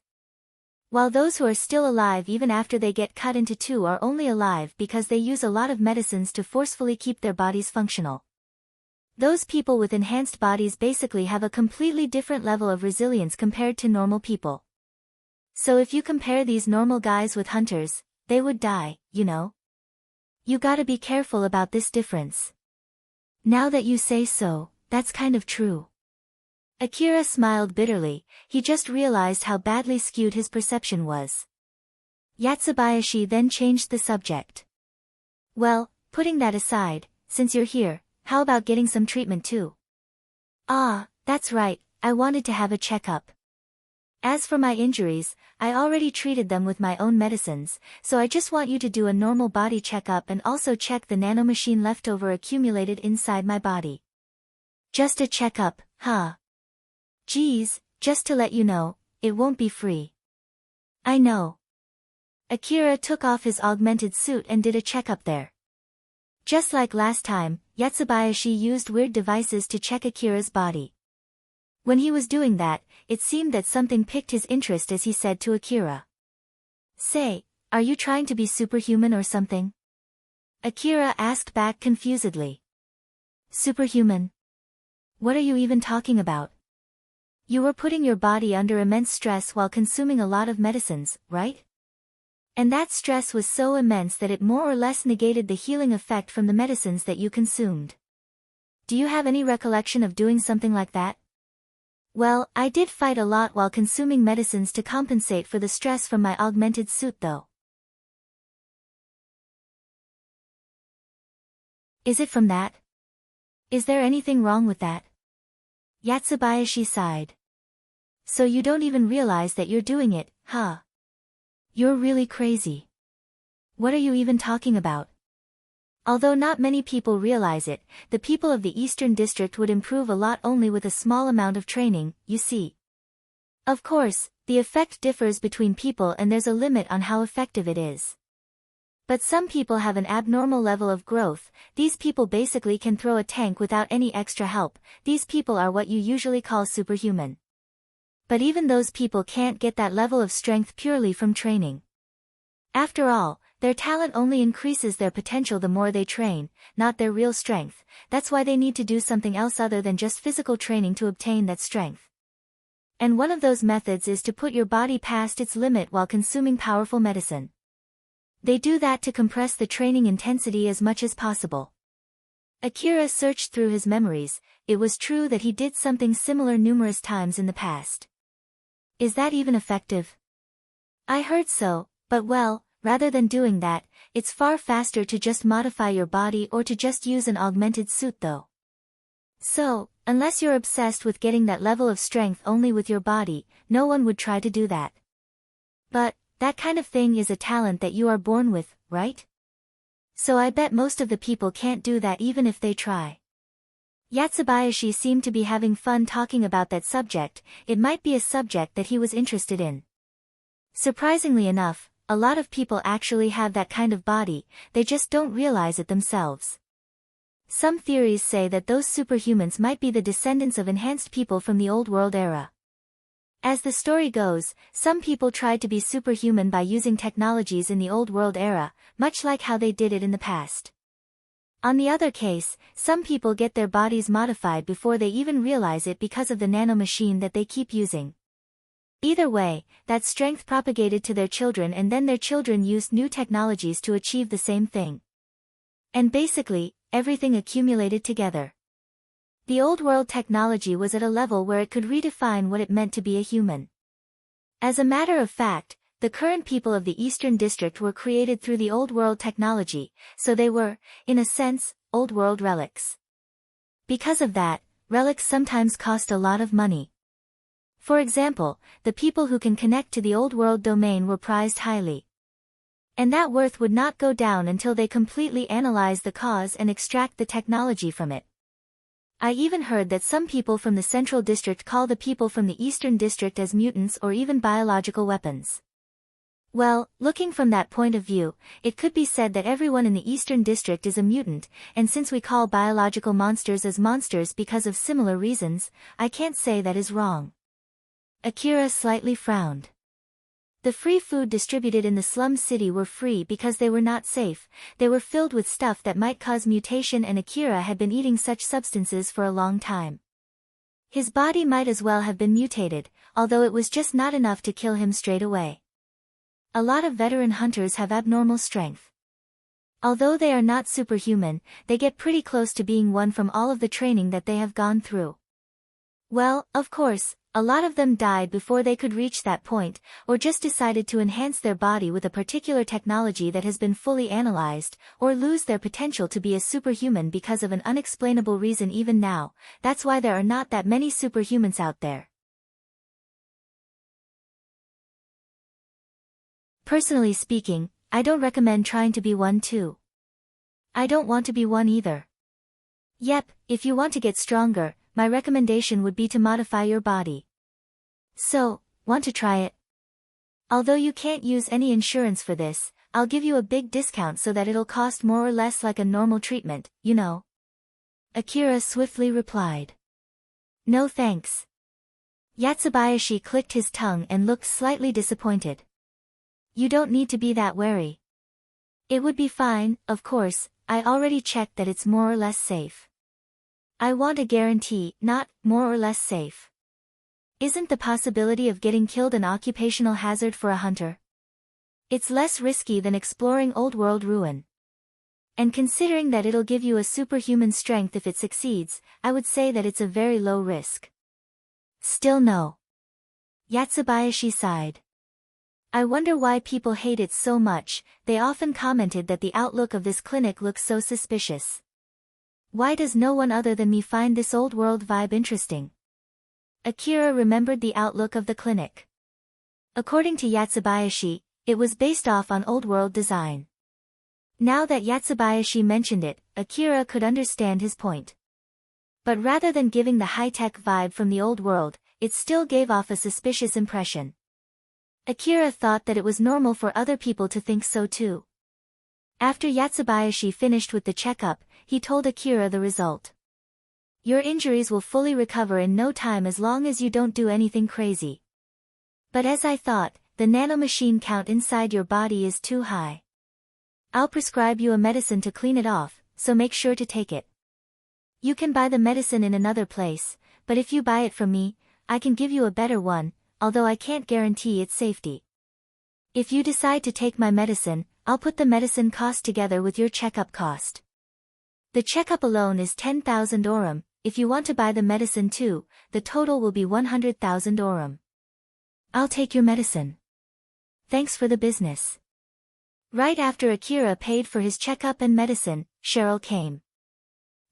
While those who are still alive even after they get cut into two are only alive because they use a lot of medicines to forcefully keep their bodies functional. Those people with enhanced bodies basically have a completely different level of resilience compared to normal people. So if you compare these normal guys with hunters, they would die, you know? You gotta be careful about this difference. Now that you say so, that's kind of true. Akira smiled bitterly, he just realized how badly skewed his perception was. Yatsubayashi then changed the subject. Well, putting that aside, since you're here, how about getting some treatment too? Ah, that's right, I wanted to have a checkup. As for my injuries, I already treated them with my own medicines, so I just want you to do a normal body checkup and also check the nanomachine leftover accumulated inside my body. Just a checkup, huh? Geez, just to let you know, it won't be free. I know. Akira took off his augmented suit and did a checkup there. Just like last time, Yatsubayashi used weird devices to check Akira's body. When he was doing that, it seemed that something piqued his interest as he said to Akira. Say, are you trying to be superhuman or something? Akira asked back confusedly. Superhuman? What are you even talking about? You were putting your body under immense stress while consuming a lot of medicines, right? And that stress was so immense that it more or less negated the healing effect from the medicines that you consumed. Do you have any recollection of doing something like that? Well, I did fight a lot while consuming medicines to compensate for the stress from my augmented suit though. Is it from that? Is there anything wrong with that? Yatsubayashi sighed. So you don't even realize that you're doing it, huh? You're really crazy. What are you even talking about? Although not many people realize it, the people of the Eastern District would improve a lot only with a small amount of training, you see. Of course, the effect differs between people and there's a limit on how effective it is. But some people have an abnormal level of growth, these people basically can throw a tank without any extra help, these people are what you usually call superhuman. But even those people can't get that level of strength purely from training. After all, their talent only increases their potential the more they train, not their real strength, that's why they need to do something else other than just physical training to obtain that strength. And one of those methods is to put your body past its limit while consuming powerful medicine. They do that to compress the training intensity as much as possible. Akira searched through his memories, it was true that he did something similar numerous times in the past. Is that even effective? I heard so, but well, rather than doing that, it's far faster to just modify your body or to just use an augmented suit though. So, unless you're obsessed with getting that level of strength only with your body, no one would try to do that. But, that kind of thing is a talent that you are born with, right? So I bet most of the people can't do that even if they try. Yatsubayashi seemed to be having fun talking about that subject, it might be a subject that he was interested in. Surprisingly enough, a lot of people actually have that kind of body, they just don't realize it themselves. Some theories say that those superhumans might be the descendants of enhanced people from the Old World era. As the story goes, some people tried to be superhuman by using technologies in the old world era, much like how they did it in the past. On the other case, some people get their bodies modified before they even realize it because of the nanomachine that they keep using. Either way, that strength propagated to their children and then their children used new technologies to achieve the same thing. And basically, everything accumulated together. The old world technology was at a level where it could redefine what it meant to be a human. As a matter of fact, the current people of the Eastern District were created through the old world technology, so they were, in a sense, old world relics. Because of that, relics sometimes cost a lot of money. For example, the people who can connect to the old world domain were prized highly. And that worth would not go down until they completely analyze the cause and extract the technology from it. I even heard that some people from the Central District call the people from the Eastern District as mutants or even biological weapons. Well, looking from that point of view, it could be said that everyone in the Eastern District is a mutant, and since we call biological monsters as monsters because of similar reasons, I can't say that is wrong. Akira slightly frowned. The free food distributed in the slum city were free because they were not safe, they were filled with stuff that might cause mutation, and Akira had been eating such substances for a long time. His body might as well have been mutated, although it was just not enough to kill him straight away. A lot of veteran hunters have abnormal strength. Although they are not superhuman, they get pretty close to being one from all of the training that they have gone through. Well, of course, a lot of them died before they could reach that point, or just decided to enhance their body with a particular technology that has been fully analyzed, or lose their potential to be a superhuman because of an unexplainable reason. Even now, that's why there are not that many superhumans out there. Personally speaking, I don't recommend trying to be one too. I don't want to be one either. Yep, if you want to get stronger, my recommendation would be to modify your body. So, want to try it? Although you can't use any insurance for this, I'll give you a big discount so that it'll cost more or less like a normal treatment, you know. Akira swiftly replied. No thanks. Yatsubayashi clicked his tongue and looked slightly disappointed. You don't need to be that wary. It would be fine, of course, I already checked that it's more or less safe. I want a guarantee, not more or less safe. Isn't the possibility of getting killed an occupational hazard for a hunter? It's less risky than exploring old world ruin. And considering that it'll give you a superhuman strength if it succeeds, I would say that it's a very low risk. Still no. Yatsubayashi sighed. I wonder why people hate it so much. They often commented that the outlook of this clinic looks so suspicious. Why does no one other than me find this old world vibe interesting? Akira remembered the outlook of the clinic. According to Yatsubayashi, it was based off on old world design. Now that Yatsubayashi mentioned it, Akira could understand his point. But rather than giving the high-tech vibe from the old world, it still gave off a suspicious impression. Akira thought that it was normal for other people to think so too. After Yatsubayashi finished with the checkup, he told Akira the result. Your injuries will fully recover in no time as long as you don't do anything crazy. But as I thought, the nanomachine count inside your body is too high. I'll prescribe you a medicine to clean it off, so make sure to take it. You can buy the medicine in another place, but if you buy it from me, I can give you a better one, although I can't guarantee its safety. If you decide to take my medicine, I'll put the medicine cost together with your checkup cost. The checkup alone is 10,000 orum, if you want to buy the medicine too, the total will be 100,000 orum. I'll take your medicine. Thanks for the business. Right after Akira paid for his checkup and medicine, Cheryl came.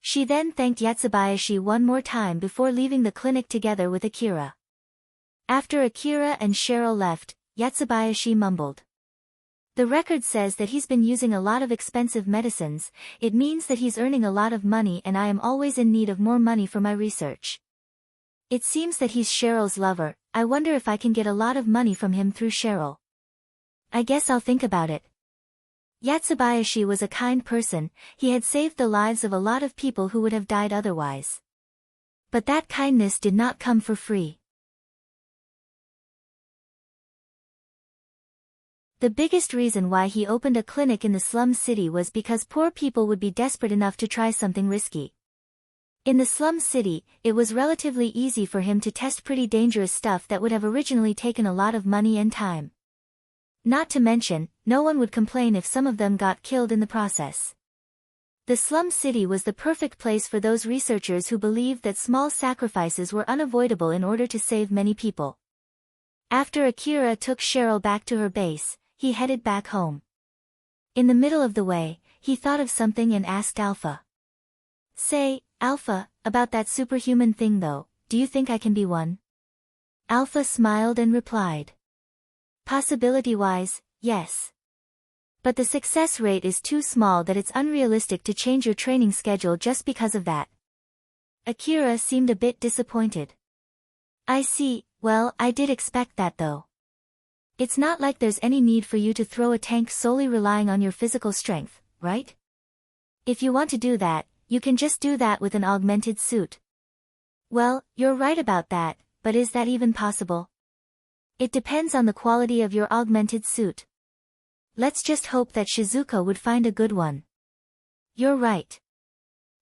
She then thanked Yatsubayashi one more time before leaving the clinic together with Akira. After Akira and Cheryl left, Yatsubayashi mumbled. The record says that he's been using a lot of expensive medicines. It means that he's earning a lot of money and I am always in need of more money for my research. It seems that he's Cheryl's lover. I wonder if I can get a lot of money from him through Cheryl. I guess I'll think about it. Yatsubayashi was a kind person, he had saved the lives of a lot of people who would have died otherwise. But that kindness did not come for free. The biggest reason why he opened a clinic in the slum city was because poor people would be desperate enough to try something risky. In the slum city, it was relatively easy for him to test pretty dangerous stuff that would have originally taken a lot of money and time. Not to mention, no one would complain if some of them got killed in the process. The slum city was the perfect place for those researchers who believed that small sacrifices were unavoidable in order to save many people. After Akira took Cheryl back to her base, he headed back home. In the middle of the way, he thought of something and asked Alpha. "Say, Alpha, about that superhuman thing though, do you think I can be one?" Alpha smiled and replied. "Possibility-wise, yes. But the success rate is too small that it's unrealistic to change your training schedule just because of that." Akira seemed a bit disappointed. "I see, well, I did expect that though. It's not like there's any need for you to throw a tank solely relying on your physical strength, right? If you want to do that, you can just do that with an augmented suit." "Well, you're right about that, but is that even possible?" "It depends on the quality of your augmented suit. Let's just hope that Shizuka would find a good one." "You're right."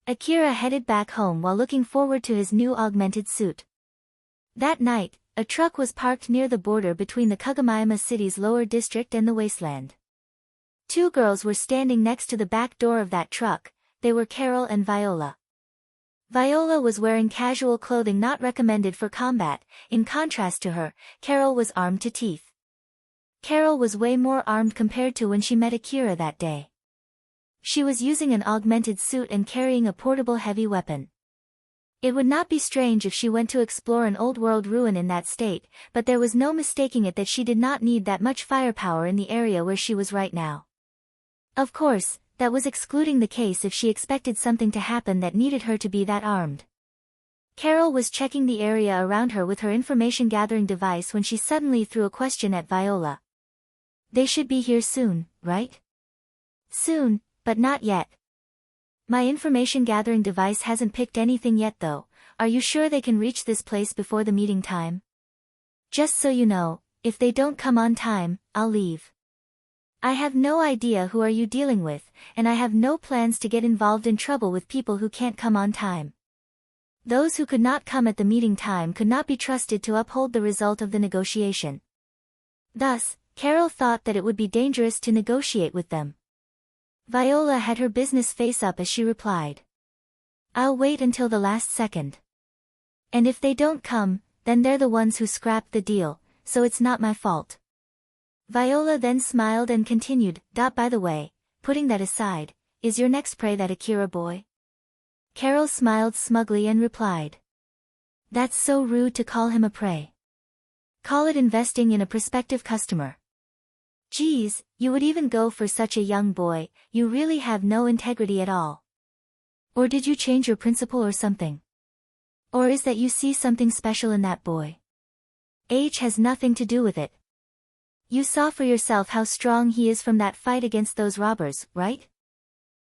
Akira headed back home while looking forward to his new augmented suit. That night, a truck was parked near the border between the Kagamayama city's lower district and the wasteland. Two girls were standing next to the back door of that truck. They were Carol and Viola. Viola was wearing casual clothing not recommended for combat. In contrast to her, Carol was armed to teeth. Carol was way more armed compared to when she met Akira that day. She was using an augmented suit and carrying a portable heavy weapon. It would not be strange if she went to explore an old-world ruin in that state, but there was no mistaking it that she did not need that much firepower in the area where she was right now. Of course, that was excluding the case if she expected something to happen that needed her to be that armed. Carol was checking the area around her with her information-gathering device when she suddenly threw a question at Viola. "They should be here soon, right?" "Soon, but not yet. My information-gathering device hasn't picked anything yet though. Are you sure they can reach this place before the meeting time?" "Just so you know, if they don't come on time, I'll leave. I have no idea who are you dealing with, and I have no plans to get involved in trouble with people who can't come on time. Those who could not come at the meeting time could not be trusted to uphold the result of the negotiation." Thus, Carol thought that it would be dangerous to negotiate with them. Viola had her business face up as she replied. "I'll wait until the last second. And if they don't come, then they're the ones who scrapped the deal, so it's not my fault." Viola then smiled and continued, "By the way, putting that aside, is your next prey that Akira boy?" Carol smiled smugly and replied. "That's so rude to call him a prey. Call it investing in a prospective customer. Geez, you would even go for such a young boy, you really have no integrity at all. Or did you change your principle or something? Or is that you see something special in that boy? Age has nothing to do with it. You saw for yourself how strong he is from that fight against those robbers, right?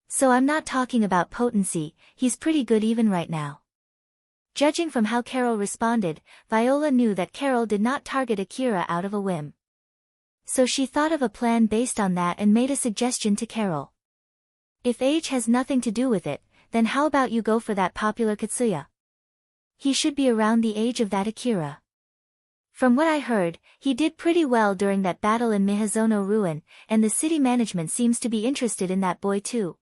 So I'm not talking about potency, he's pretty good even right now." Judging from how Carol responded, Viola knew that Carol did not target Akira out of a whim. So she thought of a plan based on that and made a suggestion to Carol. "If age has nothing to do with it, then how about you go for that popular Katsuya? He should be around the age of that Akira. From what I heard, he did pretty well during that battle in Mihazono Ruin, and the city management seems to be interested in that boy too."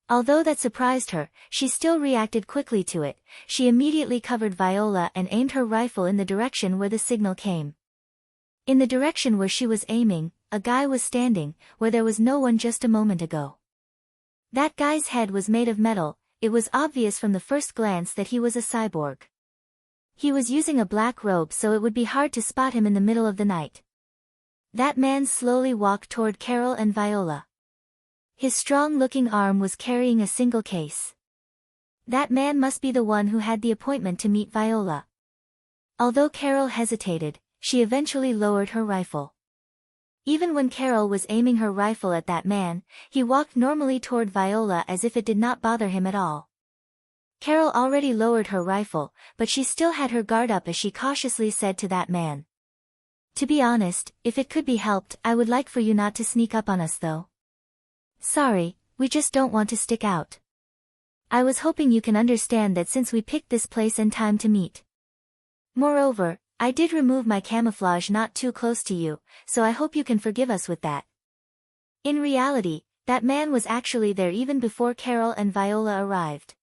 Although that surprised her, she still reacted quickly to it. She immediately covered Viola and aimed her rifle in the direction where the signal came. In the direction where she was aiming, a guy was standing, where there was no one just a moment ago. That guy's head was made of metal. It was obvious from the first glance that he was a cyborg. He was using a black robe so it would be hard to spot him in the middle of the night. That man slowly walked toward Carol and Viola. His strong-looking arm was carrying a single case. That man must be the one who had the appointment to meet Viola. Although Carol hesitated, she eventually lowered her rifle. Even when Carol was aiming her rifle at that man, he walked normally toward Viola as if it did not bother him at all. Carol already lowered her rifle, but she still had her guard up as she cautiously said to that man. To be honest, if it could be helped, I would like for you not to sneak up on us though. Sorry, we just don't want to stick out. I was hoping you can understand that since we picked this place and time to meet. Moreover, I did remove my camouflage not too close to you, so I hope you can forgive us with that. In reality, that man was actually there even before Carol and Viola arrived.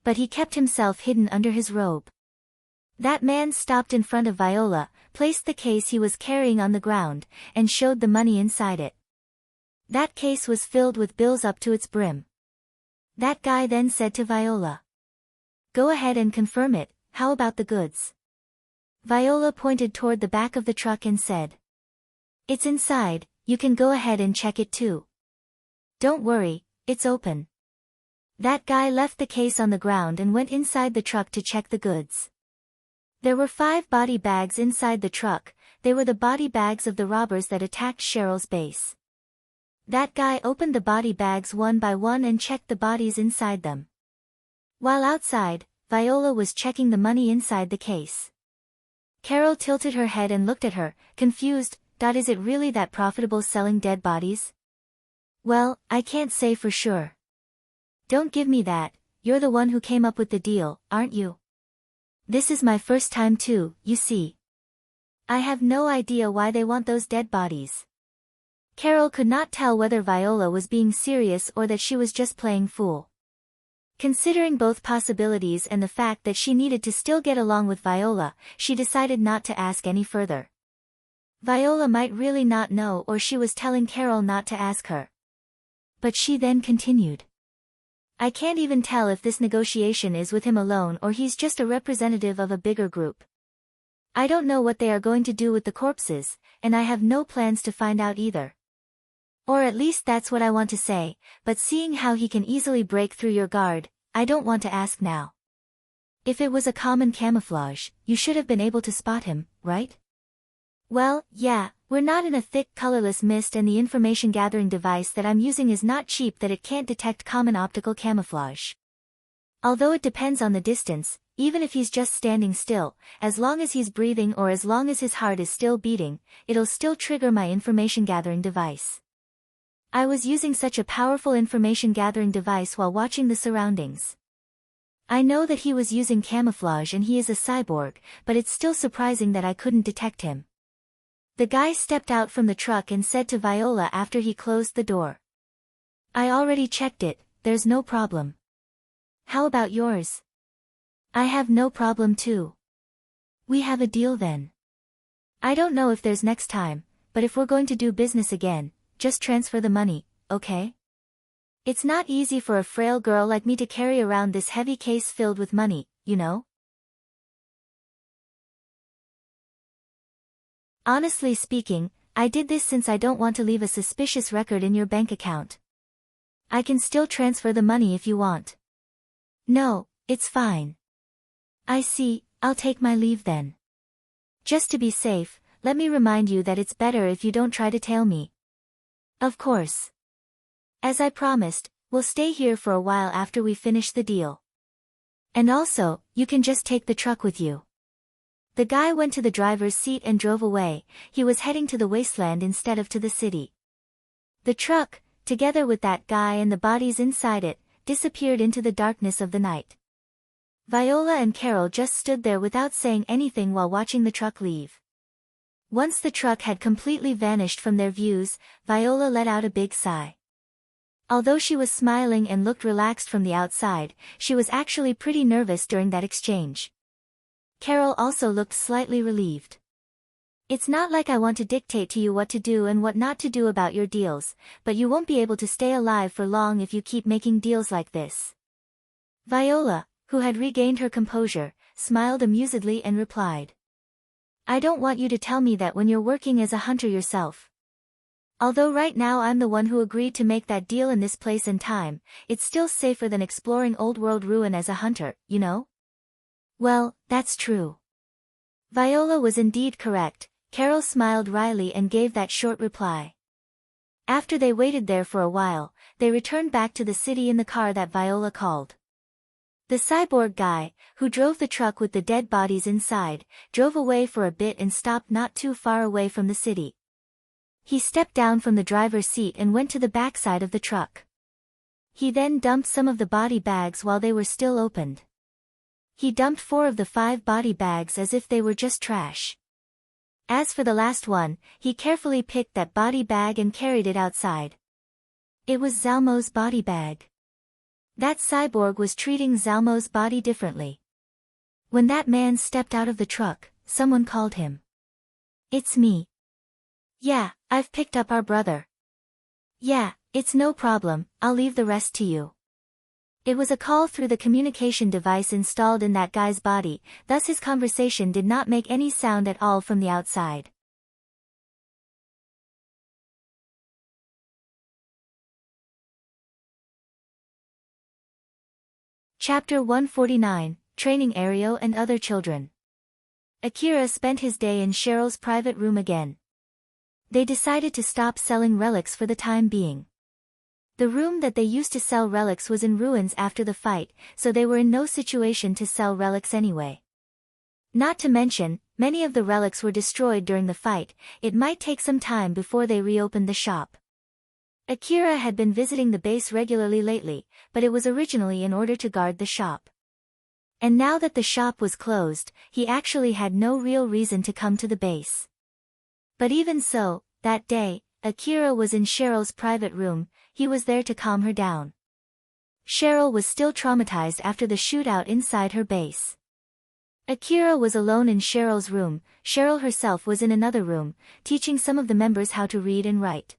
But he kept himself hidden under his robe. That man stopped in front of Viola, placed the case he was carrying on the ground, and showed the money inside it. That case was filled with bills up to its brim. That guy then said to Viola. Go ahead and confirm it, how about the goods? Viola pointed toward the back of the truck and said. It's inside, you can go ahead and check it too. Don't worry, it's open. That guy left the case on the ground and went inside the truck to check the goods. There were 5 body bags inside the truck. They were the body bags of the robbers that attacked Cheryl's base. That guy opened the body bags one by one and checked the bodies inside them. While outside, Viola was checking the money inside the case. Carol tilted her head and looked at her, confused. Is it really that profitable selling dead bodies? Well, I can't say for sure. Don't give me that, you're the one who came up with the deal, aren't you? This is my first time too, you see. I have no idea why they want those dead bodies. Carol could not tell whether Viola was being serious or that she was just playing fool. Considering both possibilities and the fact that she needed to still get along with Viola, she decided not to ask any further. Viola might really not know, or she was telling Carol not to ask her. But she then continued. I can't even tell if this negotiation is with him alone or he's just a representative of a bigger group. I don't know what they are going to do with the corpses, and I have no plans to find out either. Or at least that's what I want to say, but seeing how he can easily break through your guard, I don't want to ask now. If it was a common camouflage, you should have been able to spot him, right? Well, yeah, we're not in a thick colorless mist and the information gathering device that I'm using is not cheap that it can't detect common optical camouflage. Although it depends on the distance, even if he's just standing still, as long as he's breathing or as long as his heart is still beating, it'll still trigger my information gathering device. I was using such a powerful information gathering device while watching the surroundings. I know that he was using camouflage and he is a cyborg, but it's still surprising that I couldn't detect him. The guy stepped out from the truck and said to Viola after he closed the door. I already checked it, there's no problem. How about yours? I have no problem too. We have a deal then. I don't know if there's next time, but if we're going to do business again, just transfer the money, okay? It's not easy for a frail girl like me to carry around this heavy case filled with money, you know? Honestly speaking, I did this since I don't want to leave a suspicious record in your bank account. I can still transfer the money if you want. No, it's fine. I see, I'll take my leave then. Just to be safe, let me remind you that it's better if you don't try to tail me. Of course. As I promised, we'll stay here for a while after we finish the deal. And also, you can just take the truck with you. The guy went to the driver's seat and drove away. He was heading to the wasteland instead of to the city. The truck, together with that guy and the bodies inside it, disappeared into the darkness of the night. Viola and Carol just stood there without saying anything while watching the truck leave. Once the truck had completely vanished from their views, Viola let out a big sigh. Although she was smiling and looked relaxed from the outside, she was actually pretty nervous during that exchange. Carol also looked slightly relieved. It's not like I want to dictate to you what to do and what not to do about your deals, but you won't be able to stay alive for long if you keep making deals like this. Viola, who had regained her composure, smiled amusedly and replied. I don't want you to tell me that when you're working as a hunter yourself. Although right now I'm the one who agreed to make that deal in this place and time, it's still safer than exploring old world ruin as a hunter, you know? Well, that's true. Viola was indeed correct. Carol smiled wryly and gave that short reply. After they waited there for a while, they returned back to the city in the car that Viola called. The cyborg guy, who drove the truck with the dead bodies inside, drove away for a bit and stopped not too far away from the city. He stepped down from the driver's seat and went to the backside of the truck. He then dumped some of the body bags while they were still opened. He dumped 4 of the 5 body bags as if they were just trash. As for the last one, he carefully picked that body bag and carried it outside. It was Zalmo's body bag. That cyborg was treating Zalmo's body differently. When that man stepped out of the truck, someone called him. "It's me." "Yeah, I've picked up our brother." "Yeah, it's no problem, I'll leave the rest to you." It was a call through the communication device installed in that guy's body, thus his conversation did not make any sound at all from the outside. Chapter 149, Training Erio and Other Children. Akira spent his day in Cheryl's private room again. They decided to stop selling relics for the time being. The room that they used to sell relics was in ruins after the fight, so they were in no situation to sell relics anyway. Not to mention, many of the relics were destroyed during the fight. It might take some time before they reopened the shop. Akira had been visiting the base regularly lately, but it was originally in order to guard the shop. And now that the shop was closed, he actually had no real reason to come to the base. But even so, that day, Akira was in Cheryl's private room. He was there to calm her down. Cheryl was still traumatized after the shootout inside her base. Akira was alone in Cheryl's room. Cheryl herself was in another room, teaching some of the members how to read and write.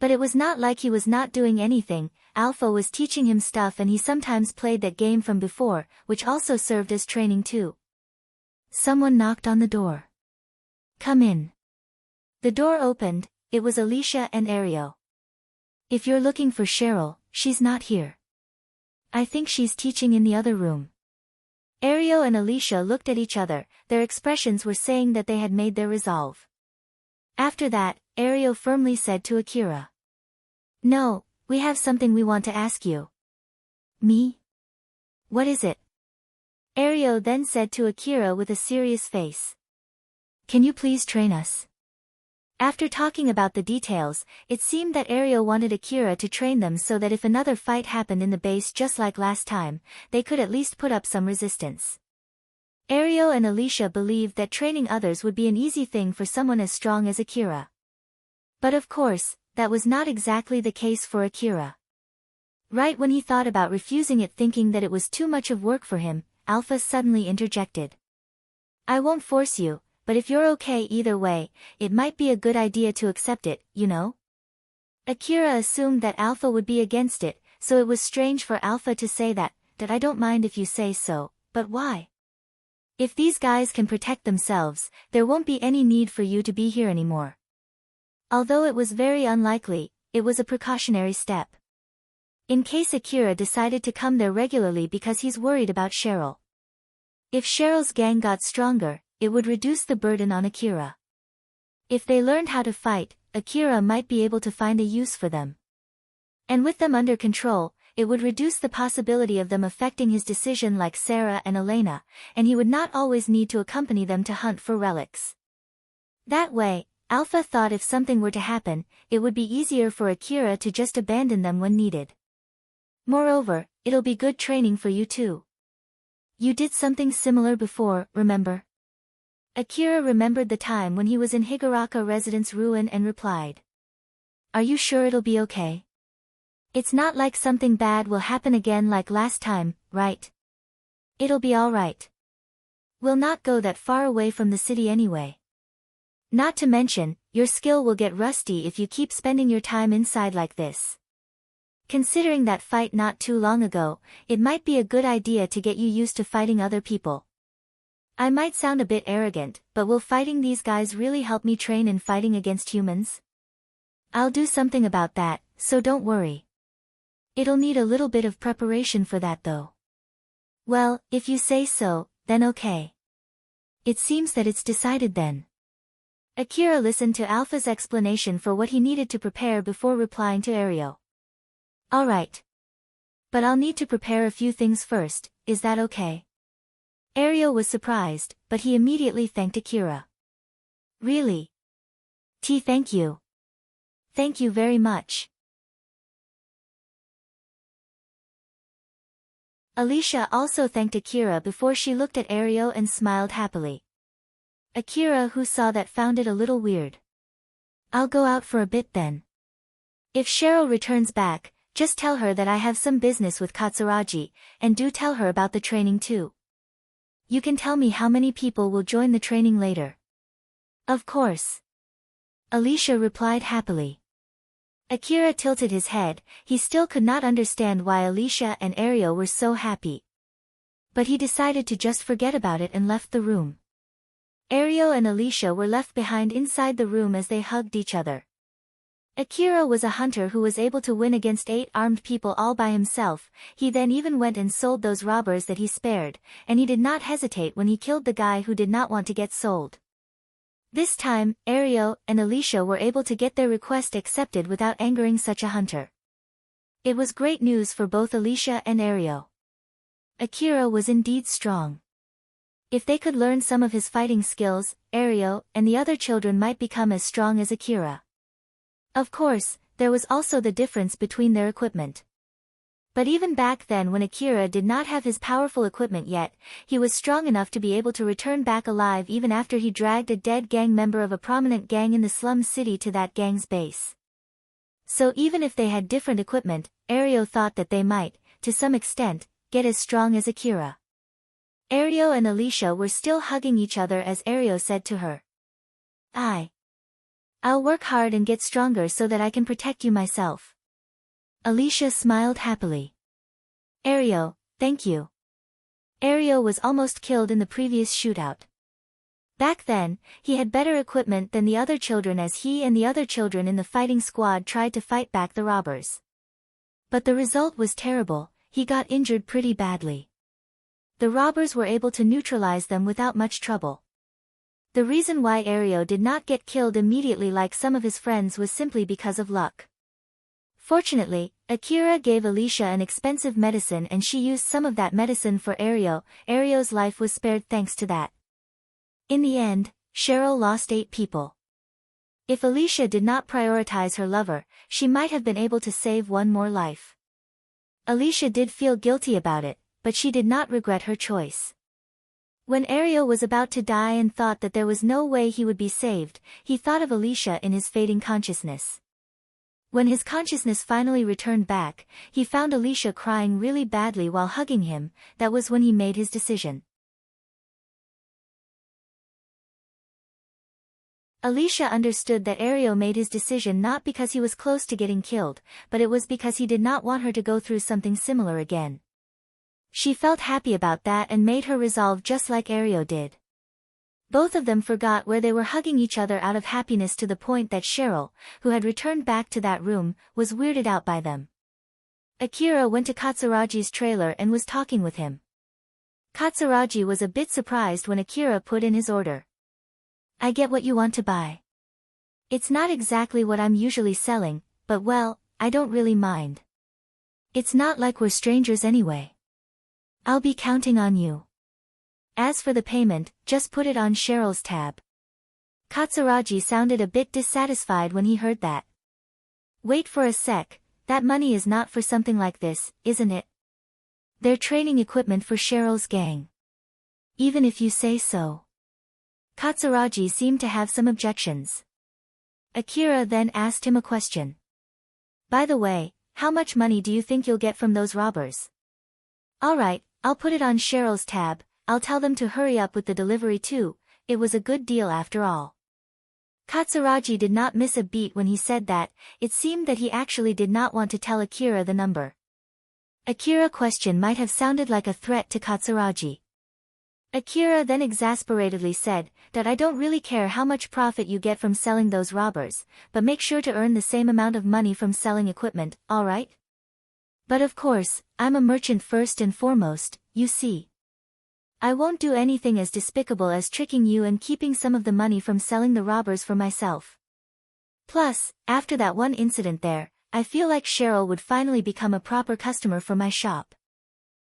But it was not like he was not doing anything. Alpha was teaching him stuff and he sometimes played that game from before, which also served as training too. Someone knocked on the door. "Come in." The door opened. It was Alicia and Erio. "If you're looking for Cheryl, she's not here. I think she's teaching in the other room." Erio and Alicia looked at each other. Their expressions were saying that they had made their resolve. After that, Erio firmly said to Akira, "No, we have something we want to ask you." "Me? What is it?" Erio then said to Akira with a serious face. "Can you please train us?" After talking about the details, it seemed that Erio wanted Akira to train them so that if another fight happened in the base just like last time, they could at least put up some resistance. Erio and Alicia believed that training others would be an easy thing for someone as strong as Akira. But of course, that was not exactly the case for Akira. Right when he thought about refusing it, thinking that it was too much of work for him, Alpha suddenly interjected. "I won't force you, but if you're okay either way, it might be a good idea to accept it, you know?" Akira assumed that Alpha would be against it, so it was strange for Alpha to say that "I don't mind if you say so, but why? If these guys can protect themselves, there won't be any need for you to be here anymore." Although it was very unlikely, it was a precautionary step. In case Akira decided to come there regularly because he's worried about Cheryl. If Cheryl's gang got stronger, it would reduce the burden on Akira. If they learned how to fight, Akira might be able to find a use for them. And with them under control, it would reduce the possibility of them affecting his decision like Sarah and Elena, and he would not always need to accompany them to hunt for relics. That way, Alpha thought if something were to happen, it would be easier for Akira to just abandon them when needed. Moreover, it'll be good training for you too. You did something similar before, remember? Akira remembered the time when he was in Higuraka Residence Ruin and replied. "Are you sure it'll be okay? It's not like something bad will happen again like last time, right? It'll be alright. We'll not go that far away from the city anyway. Not to mention, your skill will get rusty if you keep spending your time inside like this. Considering that fight not too long ago, it might be a good idea to get you used to fighting other people. I might sound a bit arrogant, but will fighting these guys really help me train in fighting against humans? I'll do something about that, so don't worry. It'll need a little bit of preparation for that though." "Well, if you say so, then okay. It seems that it's decided then." Akira listened to Alpha's explanation for what he needed to prepare before replying to Erio. "Alright. But I'll need to prepare a few things first. is that okay? Erio was surprised, but he immediately thanked Akira. Really? Thank you. Thank you very much. Alicia also thanked Akira before she looked at Erio and smiled happily. Akira, who saw that, found it a little weird. I'll go out for a bit then. If Cheryl returns back, just tell her that I have some business with Katsuragi, and do tell her about the training too. You can tell me how many people will join the training later. Of course. Alicia replied happily. Akira tilted his head, he still could not understand why Alicia and Erio were so happy. But he decided to just forget about it and left the room. Erio and Alicia were left behind inside the room as they hugged each other. Akira was a hunter who was able to win against 8 armed people all by himself. He then even went and sold those robbers that he spared, and he did not hesitate when he killed the guy who did not want to get sold. This time, Erio and Alicia were able to get their request accepted without angering such a hunter. It was great news for both Alicia and Erio. Akira was indeed strong. If they could learn some of his fighting skills, Erio and the other children might become as strong as Akira. Of course, there was also the difference between their equipment. But even back then, when Akira did not have his powerful equipment yet, he was strong enough to be able to return back alive even after he dragged a dead gang member of a prominent gang in the slum city to that gang's base. So even if they had different equipment, Erio thought that they might, to some extent, get as strong as Akira. Erio and Alicia were still hugging each other as Erio said to her, I'll work hard and get stronger so that I can protect you myself. Alicia smiled happily. Erio, thank you. Erio was almost killed in the previous shootout. Back then, he had better equipment than the other children as he and the other children in the fighting squad tried to fight back the robbers. But the result was terrible, he got injured pretty badly. The robbers were able to neutralize them without much trouble. The reason why Erio did not get killed immediately like some of his friends was simply because of luck. Fortunately, Akira gave Alicia an expensive medicine and she used some of that medicine for Erio. Erio's life was spared thanks to that. In the end, Cheryl lost 8 people. If Alicia did not prioritize her lover, she might have been able to save one more life. Alicia did feel guilty about it, but she did not regret her choice. When Erio was about to die and thought that there was no way he would be saved, he thought of Alicia in his fading consciousness. When his consciousness finally returned back, he found Alicia crying really badly while hugging him. That was when he made his decision. Alicia understood that Erio made his decision not because he was close to getting killed, but it was because he did not want her to go through something similar again. She felt happy about that and made her resolve just like Erio did. Both of them forgot where they were hugging each other out of happiness to the point that Cheryl, who had returned back to that room, was weirded out by them. Akira went to Katsuragi's trailer and was talking with him. Katsuragi was a bit surprised when Akira put in his order. I get what you want to buy. It's not exactly what I'm usually selling, but well, I don't really mind. It's not like we're strangers anyway. I'll be counting on you. As for the payment, just put it on Cheryl's tab. Katsuragi sounded a bit dissatisfied when he heard that. Wait for a sec, that money is not for something like this, isn't it? They're training equipment for Cheryl's gang. Even if you say so. Katsuragi seemed to have some objections. Akira then asked him a question. By the way, how much money do you think you'll get from those robbers? Alright, I'll put it on Cheryl's tab. I'll tell them to hurry up with the delivery too. It was a good deal after all. Katsuragi did not miss a beat when he said that. It seemed that he actually did not want to tell Akira the number. Akira's question might have sounded like a threat to Katsuragi. Akira then exasperatedly said that I don't really care how much profit you get from selling those robbers, but make sure to earn the same amount of money from selling equipment, alright? But of course, I'm a merchant first and foremost, you see. I won't do anything as despicable as tricking you and keeping some of the money from selling the robbers for myself. Plus, after that one incident there, I feel like Cheryl would finally become a proper customer for my shop.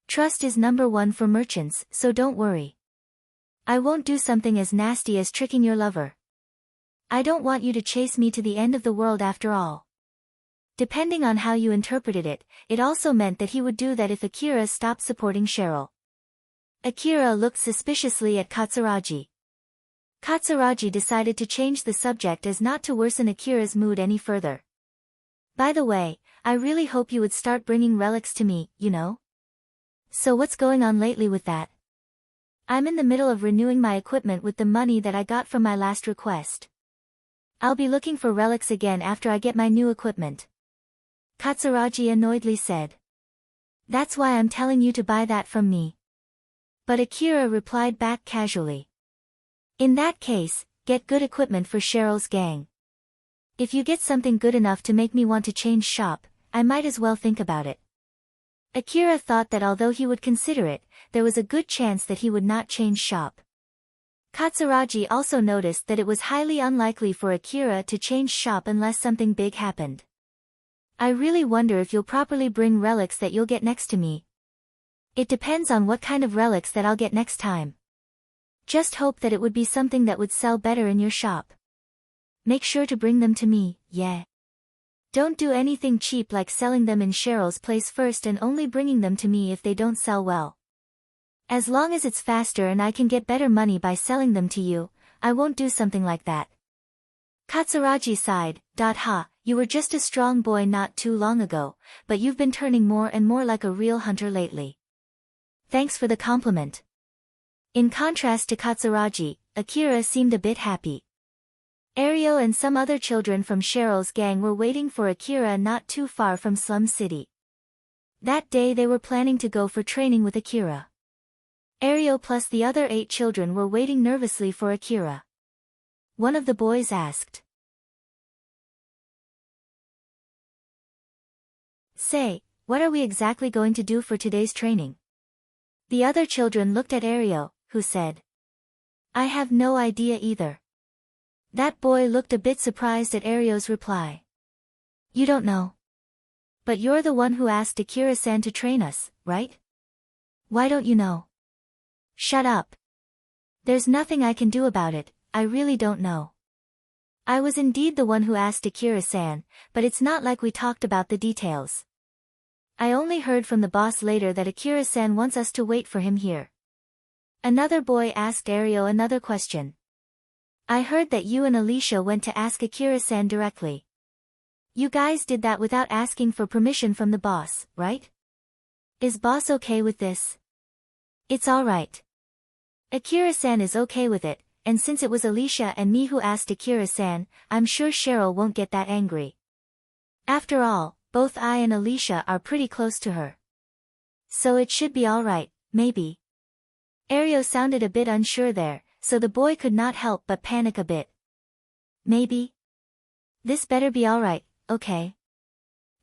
Trust is number one for merchants, so don't worry. I won't do something as nasty as tricking your lover. I don't want you to chase me to the end of the world after all. Depending on how you interpreted it, it also meant that he would do that if Akira stopped supporting Cheryl. Akira looked suspiciously at Katsuragi. Katsuragi decided to change the subject as not to worsen Akira's mood any further. By the way, I really hope you would start bringing relics to me, you know? So what's going on lately with that? I'm in the middle of renewing my equipment with the money that I got from my last request. I'll be looking for relics again after I get my new equipment. Katsuragi annoyedly said. That's why I'm telling you to buy that from me. But Akira replied back casually. In that case, get good equipment for Cheryl's gang. If you get something good enough to make me want to change shop, I might as well think about it. Akira thought that although he would consider it, there was a good chance that he would not change shop. Katsuragi also noticed that it was highly unlikely for Akira to change shop unless something big happened. I really wonder if you'll properly bring relics that you'll get next to me. It depends on what kind of relics that I'll get next time. Just hope that it would be something that would sell better in your shop. Make sure to bring them to me, yeah. Don't do anything cheap like selling them in Cheryl's place first and only bringing them to me if they don't sell well. As long as it's faster and I can get better money by selling them to you, I won't do something like that. Katsuragi sighed, you were just a strong boy not too long ago, but you've been turning more and more like a real hunter lately. Thanks for the compliment. In contrast to Katsuragi, Akira seemed a bit happy. Erio and some other children from Cheryl's gang were waiting for Akira not too far from Slum City. That day they were planning to go for training with Akira. Erio plus the other 8 children were waiting nervously for Akira. One of the boys asked. Say, what are we exactly going to do for today's training? The other children looked at Erio, who said. I have no idea either. That boy looked a bit surprised at Erio's reply. You don't know? But you're the one who asked Akira-san to train us, right? Why don't you know? Shut up. There's nothing I can do about it, I really don't know. I was indeed the one who asked Akira-san, but it's not like we talked about the details. I only heard from the boss later that Akira-san wants us to wait for him here. Another boy asked Erio another question. I heard that you and Alicia went to ask Akira-san directly. You guys did that without asking for permission from the boss, right? Is boss okay with this? It's alright. Akira-san is okay with it, and since it was Alicia and me who asked Akira-san, I'm sure Cheryl won't get that angry. After all, both I and Alicia are pretty close to her. So it should be alright, maybe. Erio sounded a bit unsure there, so the boy could not help but panic a bit. Maybe? This better be alright, okay?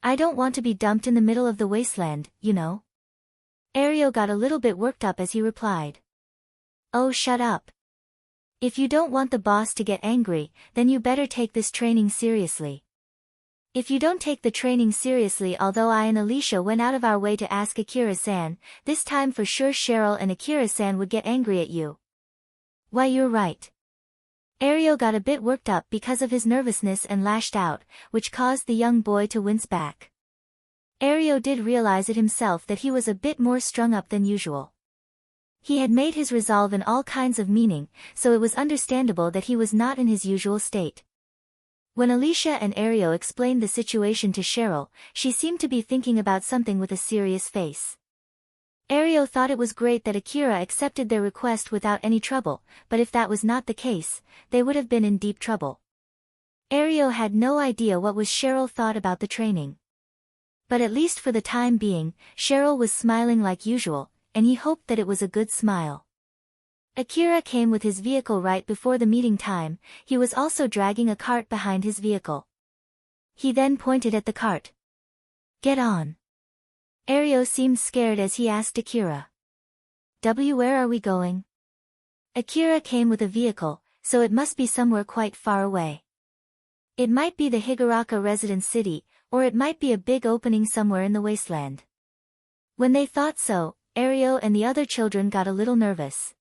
I don't want to be dumped in the middle of the wasteland, you know? Erio got a little bit worked up as he replied. Oh, shut up. If you don't want the boss to get angry, then you better take this training seriously. If you don't take the training seriously, although I and Alicia went out of our way to ask Akira-san, this time for sure Cheryl and Akira-san would get angry at you. Why, you're right. Erio got a bit worked up because of his nervousness and lashed out, which caused the young boy to wince back. Erio did realize it himself that he was a bit more strung up than usual. He had made his resolve in all kinds of meaning, so it was understandable that he was not in his usual state. When Alicia and Erio explained the situation to Cheryl, she seemed to be thinking about something with a serious face. Erio thought it was great that Akira accepted their request without any trouble, but if that was not the case, they would have been in deep trouble. Erio had no idea what Cheryl thought about the training. But at least for the time being, Cheryl was smiling like usual, and he hoped that it was a good smile. Akira came with his vehicle right before the meeting time. He was also dragging a cart behind his vehicle. He then pointed at the cart. Get on. Erio seemed scared as he asked Akira. Where are we going? Akira came with a vehicle, so it must be somewhere quite far away. It might be the Higuraka residence city, or it might be a big opening somewhere in the wasteland. When they thought so, Erio and the other children got a little nervous.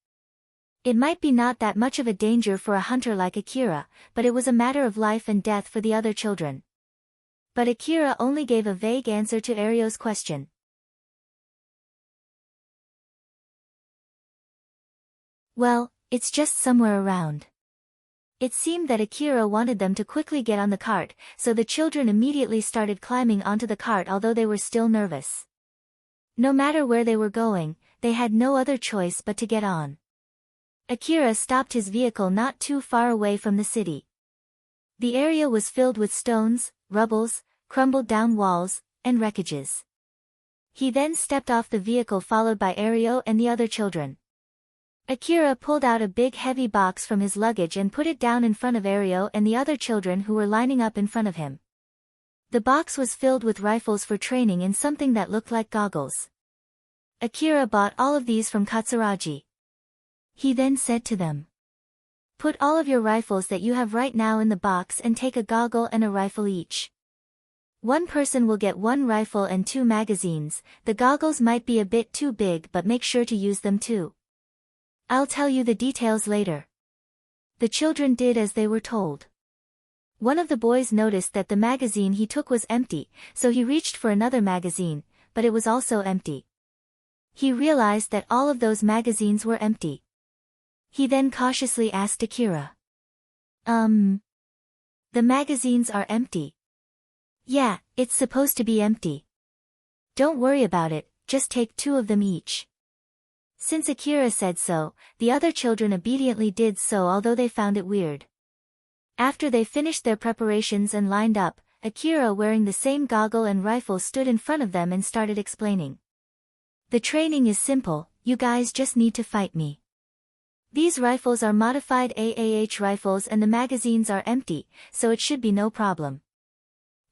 It might be not that much of a danger for a hunter like Akira, but it was a matter of life and death for the other children. But Akira only gave a vague answer to Erio's question. Well, it's just somewhere around. It seemed that Akira wanted them to quickly get on the cart, so the children immediately started climbing onto the cart although they were still nervous. No matter where they were going, they had no other choice but to get on. Akira stopped his vehicle not too far away from the city. The area was filled with stones, rubbles, crumbled down walls, and wreckages. He then stepped off the vehicle followed by Erio and the other children. Akira pulled out a big heavy box from his luggage and put it down in front of Erio and the other children who were lining up in front of him. The box was filled with rifles for training in something that looked like goggles. Akira bought all of these from Katsuragi. He then said to them, "Put all of your rifles that you have right now in the box and take a goggle and a rifle each. One person will get one rifle and 2 magazines. The goggles might be a bit too big but make sure to use them too. I'll tell you the details later." The children did as they were told. One of the boys noticed that the magazine he took was empty, so he reached for another magazine, but it was also empty. He realized that all of those magazines were empty. He then cautiously asked Akira. The magazines are empty." "Yeah, it's supposed to be empty. Don't worry about it, just take 2 of them each." Since Akira said so, the other children obediently did so although they found it weird. After they finished their preparations and lined up, Akira wearing the same goggle and rifle stood in front of them and started explaining. "The training is simple, you guys just need to fight me. These rifles are modified AAH rifles and the magazines are empty, so it should be no problem.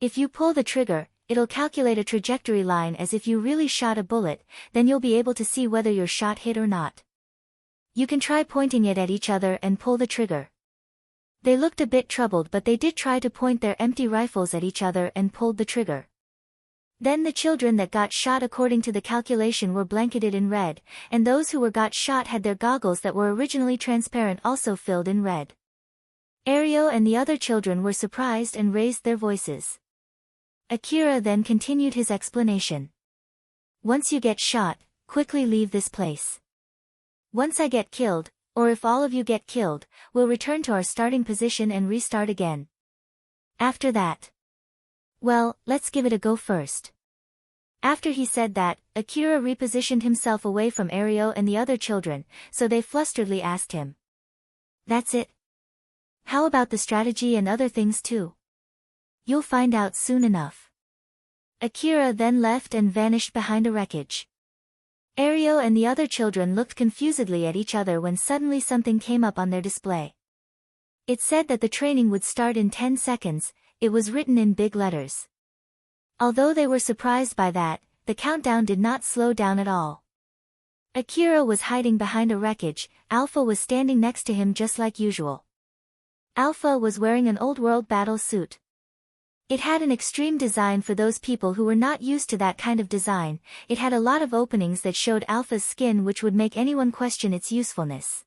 If you pull the trigger, it'll calculate a trajectory line as if you really shot a bullet, then you'll be able to see whether your shot hit or not. You can try pointing it at each other and pull the trigger." They looked a bit troubled but they did try to point their empty rifles at each other and pulled the trigger. Then the children that got shot according to the calculation were blanketed in red, and those who got shot had their goggles that were originally transparent also filled in red. Erio and the other children were surprised and raised their voices. Akira then continued his explanation. "Once you get shot, quickly leave this place. Once I get killed, or if all of you get killed, we'll return to our starting position and restart again. After that. Well, let's give it a go first." After he said that, Akira repositioned himself away from Erio and the other children, so they flusteredly asked him. "That's it? How about the strategy and other things too?" "You'll find out soon enough." Akira then left and vanished behind a wreckage. Erio and the other children looked confusedly at each other when suddenly something came up on their display. It said that the training would start in 10 seconds, it was written in big letters. Although they were surprised by that, the countdown did not slow down at all. Akira was hiding behind a wreckage, Alpha was standing next to him just like usual. Alpha was wearing an old-world battle suit. It had an extreme design for those people who were not used to that kind of design. It had a lot of openings that showed Alpha's skin which would make anyone question its usefulness.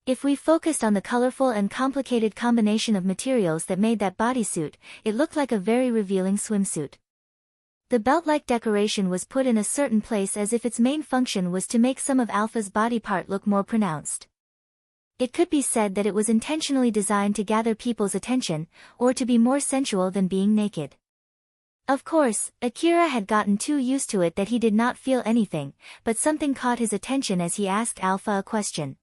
If we focused on the colorful and complicated combination of materials that made that bodysuit, it looked like a very revealing swimsuit. The belt-like decoration was put in a certain place as if its main function was to make some of Alpha's body part look more pronounced. It could be said that it was intentionally designed to gather people's attention, or to be more sensual than being naked. Of course, Akira had gotten too used to it that he did not feel anything, but something caught his attention as he asked Alpha a question.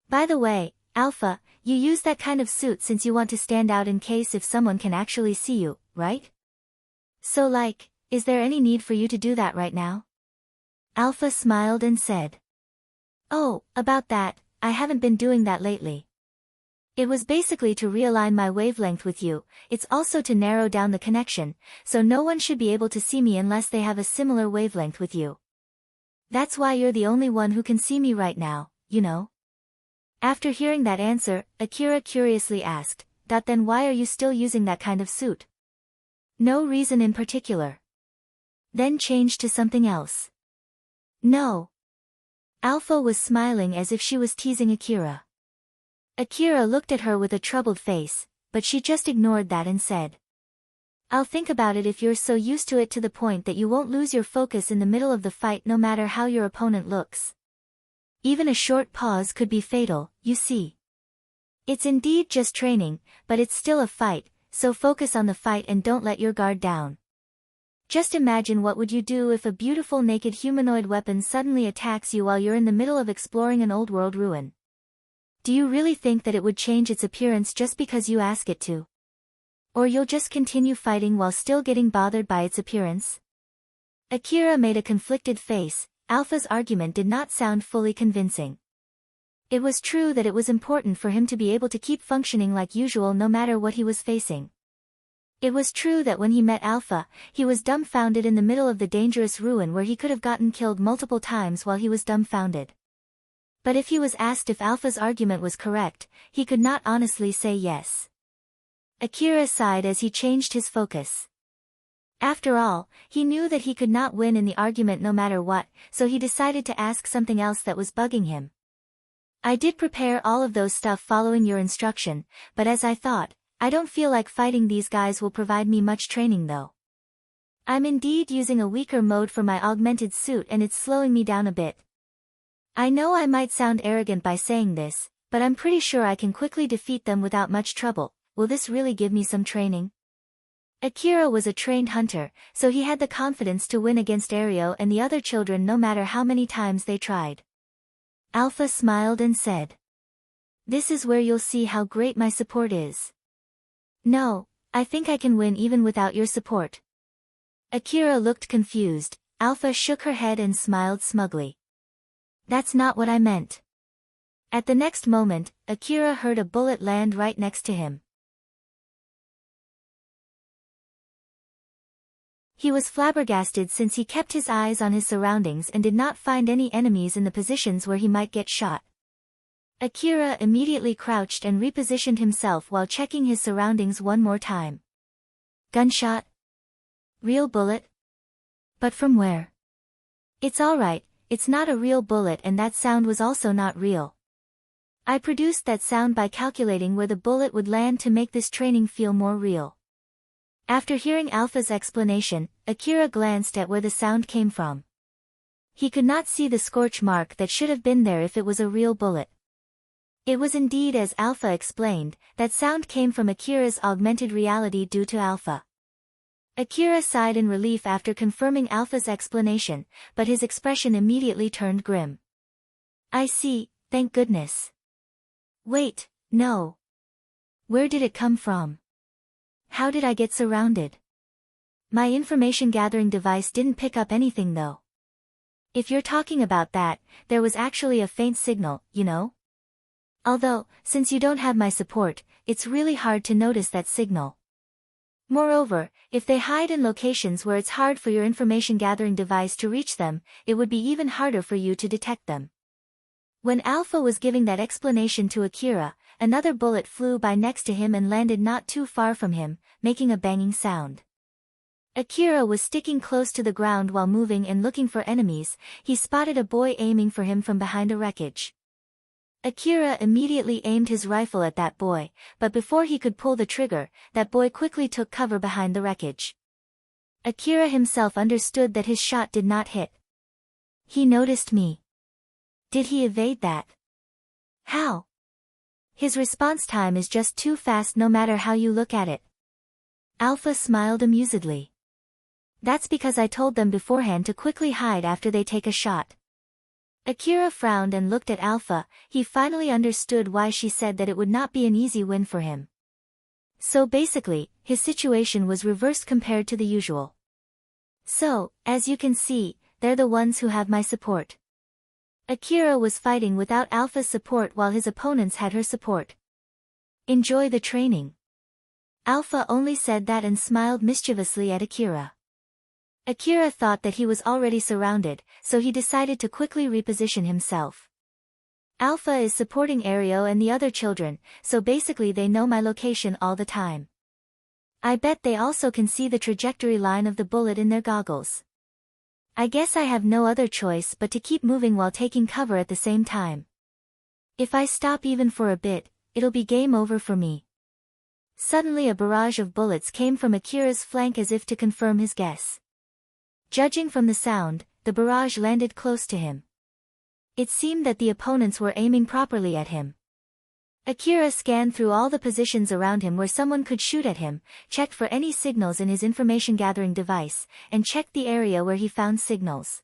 "By the way, Alpha, you use that kind of suit since you want to stand out in case if someone can actually see you, right? So is there any need for you to do that right now?" Alpha smiled and said. "Oh, about that, I haven't been doing that lately. It was basically to realign my wavelength with you, it's also to narrow down the connection, so no one should be able to see me unless they have a similar wavelength with you. That's why you're the only one who can see me right now, you know?" After hearing that answer, Akira curiously asked, "Then why are you still using that kind of suit?" No reason in particular. Then changed to something else. No. Alpha was smiling as if she was teasing Akira. Akira looked at her with a troubled face, but she just ignored that and said, I'll think about it if you're so used to it to the point that you won't lose your focus in the middle of the fight no matter how your opponent looks. Even a short pause could be fatal, you see. It's indeed just training, but it's still a fight, so focus on the fight and don't let your guard down. Just imagine what would you do if a beautiful naked humanoid weapon suddenly attacks you while you're in the middle of exploring an old world ruin. Do you really think that it would change its appearance just because you ask it to? Or you'll just continue fighting while still getting bothered by its appearance? Akira made a conflicted face. Alpha's argument did not sound fully convincing. It was true that it was important for him to be able to keep functioning like usual no matter what he was facing. It was true that when he met Alpha, he was dumbfounded in the middle of the dangerous ruin where he could have gotten killed multiple times while he was dumbfounded. But if he was asked if Alpha's argument was correct, he could not honestly say yes. Akira sighed as he changed his focus. After all, he knew that he could not win in the argument no matter what, so he decided to ask something else that was bugging him. I did prepare all of those stuff following your instruction, but as I thought, I don't feel like fighting these guys will provide me much training though. I'm indeed using a weaker mode for my augmented suit and it's slowing me down a bit. I know I might sound arrogant by saying this, but I'm pretty sure I can quickly defeat them without much trouble. Will this really give me some training? Akira was a trained hunter, so he had the confidence to win against Erio and the other children no matter how many times they tried. Alpha smiled and said, This is where you'll see how great my support is. No, I think I can win even without your support. Akira looked confused. Alpha shook her head and smiled smugly. That's not what I meant. At the next moment, Akira heard a bullet land right next to him. He was flabbergasted since he kept his eyes on his surroundings and did not find any enemies in the positions where he might get shot. Akira immediately crouched and repositioned himself while checking his surroundings one more time. Gunshot? Real bullet? But from where? It's alright, it's not a real bullet and that sound was also not real. I produced that sound by calculating where the bullet would land to make this training feel more real. After hearing Alpha's explanation, Akira glanced at where the sound came from. He could not see the scorch mark that should have been there if it was a real bullet. It was indeed as Alpha explained, that sound came from Akira's augmented reality due to Alpha. Akira sighed in relief after confirming Alpha's explanation, but his expression immediately turned grim. I see, thank goodness. Wait, no. Where did it come from? How did I get surrounded? My information gathering device didn't pick up anything though. If you're talking about that, there was actually a faint signal, you know? Although, since you don't have my support, it's really hard to notice that signal. Moreover, if they hide in locations where it's hard for your information gathering device to reach them, it would be even harder for you to detect them. When Alpha was giving that explanation to Akira, another bullet flew by next to him and landed not too far from him, making a banging sound. Akira was sticking close to the ground while moving and looking for enemies. He spotted a boy aiming for him from behind a wreckage. Akira immediately aimed his rifle at that boy, but before he could pull the trigger, that boy quickly took cover behind the wreckage. Akira himself understood that his shot did not hit. He noticed me. Did he evade that? How? His response time is just too fast no matter how you look at it. Alpha smiled amusedly. That's because I told them beforehand to quickly hide after they take a shot. Akira frowned and looked at Alpha. He finally understood why she said that it would not be an easy win for him. So basically, his situation was reversed compared to the usual. So, as you can see, they're the ones who have my support. Akira was fighting without Alpha's support while his opponents had her support. Enjoy the training. Alpha only said that and smiled mischievously at Akira. Akira thought that he was already surrounded, so he decided to quickly reposition himself. Alpha is supporting Erio and the other children, so basically they know my location all the time. I bet they also can see the trajectory line of the bullet in their goggles. I guess I have no other choice but to keep moving while taking cover at the same time. If I stop even for a bit, it'll be game over for me. Suddenly a barrage of bullets came from Akira's flank as if to confirm his guess. Judging from the sound, the barrage landed close to him. It seemed that the opponents were aiming properly at him. Akira scanned through all the positions around him where someone could shoot at him, checked for any signals in his information-gathering device, and checked the area where he found signals.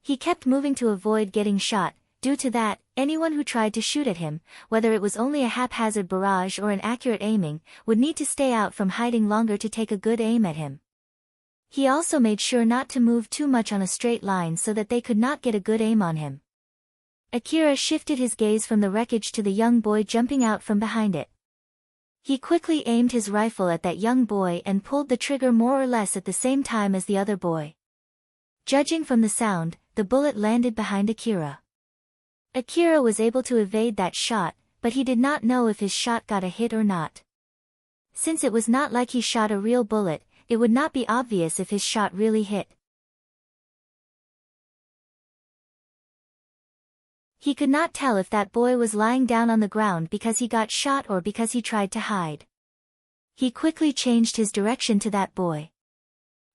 He kept moving to avoid getting shot. Due to that, anyone who tried to shoot at him, whether it was only a haphazard barrage or an accurate aiming, would need to stay out from hiding longer to take a good aim at him. He also made sure not to move too much on a straight line so that they could not get a good aim on him. Akira shifted his gaze from the wreckage to the young boy jumping out from behind it. He quickly aimed his rifle at that young boy and pulled the trigger more or less at the same time as the other boy. Judging from the sound, the bullet landed behind Akira. Akira was able to evade that shot, but he did not know if his shot got a hit or not. Since it was not like he shot a real bullet, it would not be obvious if his shot really hit. He could not tell if that boy was lying down on the ground because he got shot or because he tried to hide. He quickly changed his direction to that boy.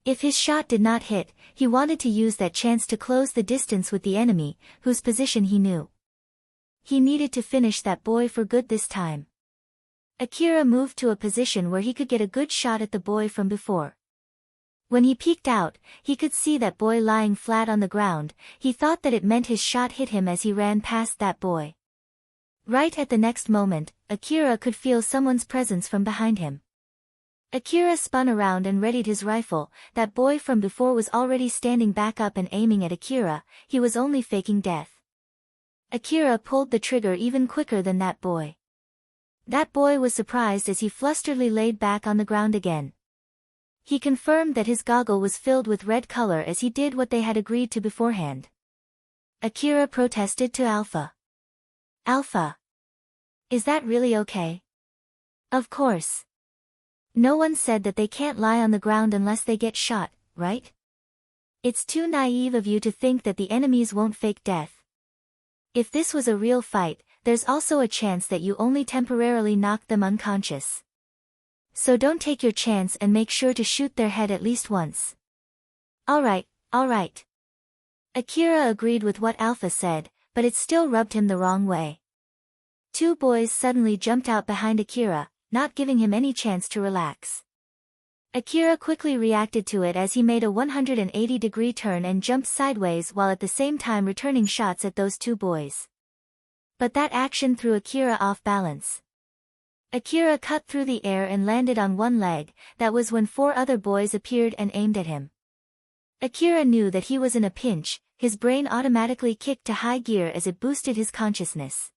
If his shot did not hit, he wanted to use that chance to close the distance with the enemy, whose position he knew. He needed to finish that boy for good this time. Akira moved to a position where he could get a good shot at the boy from before. When he peeked out, he could see that boy lying flat on the ground. He thought that it meant his shot hit him as he ran past that boy. Right at the next moment, Akira could feel someone's presence from behind him. Akira spun around and readied his rifle. That boy from before was already standing back up and aiming at Akira. He was only faking death. Akira pulled the trigger even quicker than that boy. That boy was surprised as he flusteredly laid back on the ground again. He confirmed that his goggle was filled with red color as he did what they had agreed to beforehand. Akira protested to Alpha. "Alpha. Is that really okay?" "Of course. No one said that they can't lie on the ground unless they get shot, right? It's too naive of you to think that the enemies won't fake death. If this was a real fight, there's also a chance that you only temporarily knock them unconscious. So don't take your chance and make sure to shoot their head at least once." Alright. Akira agreed with what Alpha said, but it still rubbed him the wrong way. Two boys suddenly jumped out behind Akira, not giving him any chance to relax. Akira quickly reacted to it as he made a 180-degree turn and jumped sideways while at the same time returning shots at those two boys. But that action threw Akira off balance. Akira cut through the air and landed on one leg. That was when four other boys appeared and aimed at him. Akira knew that he was in a pinch. His brain automatically kicked to high gear as it boosted his consciousness.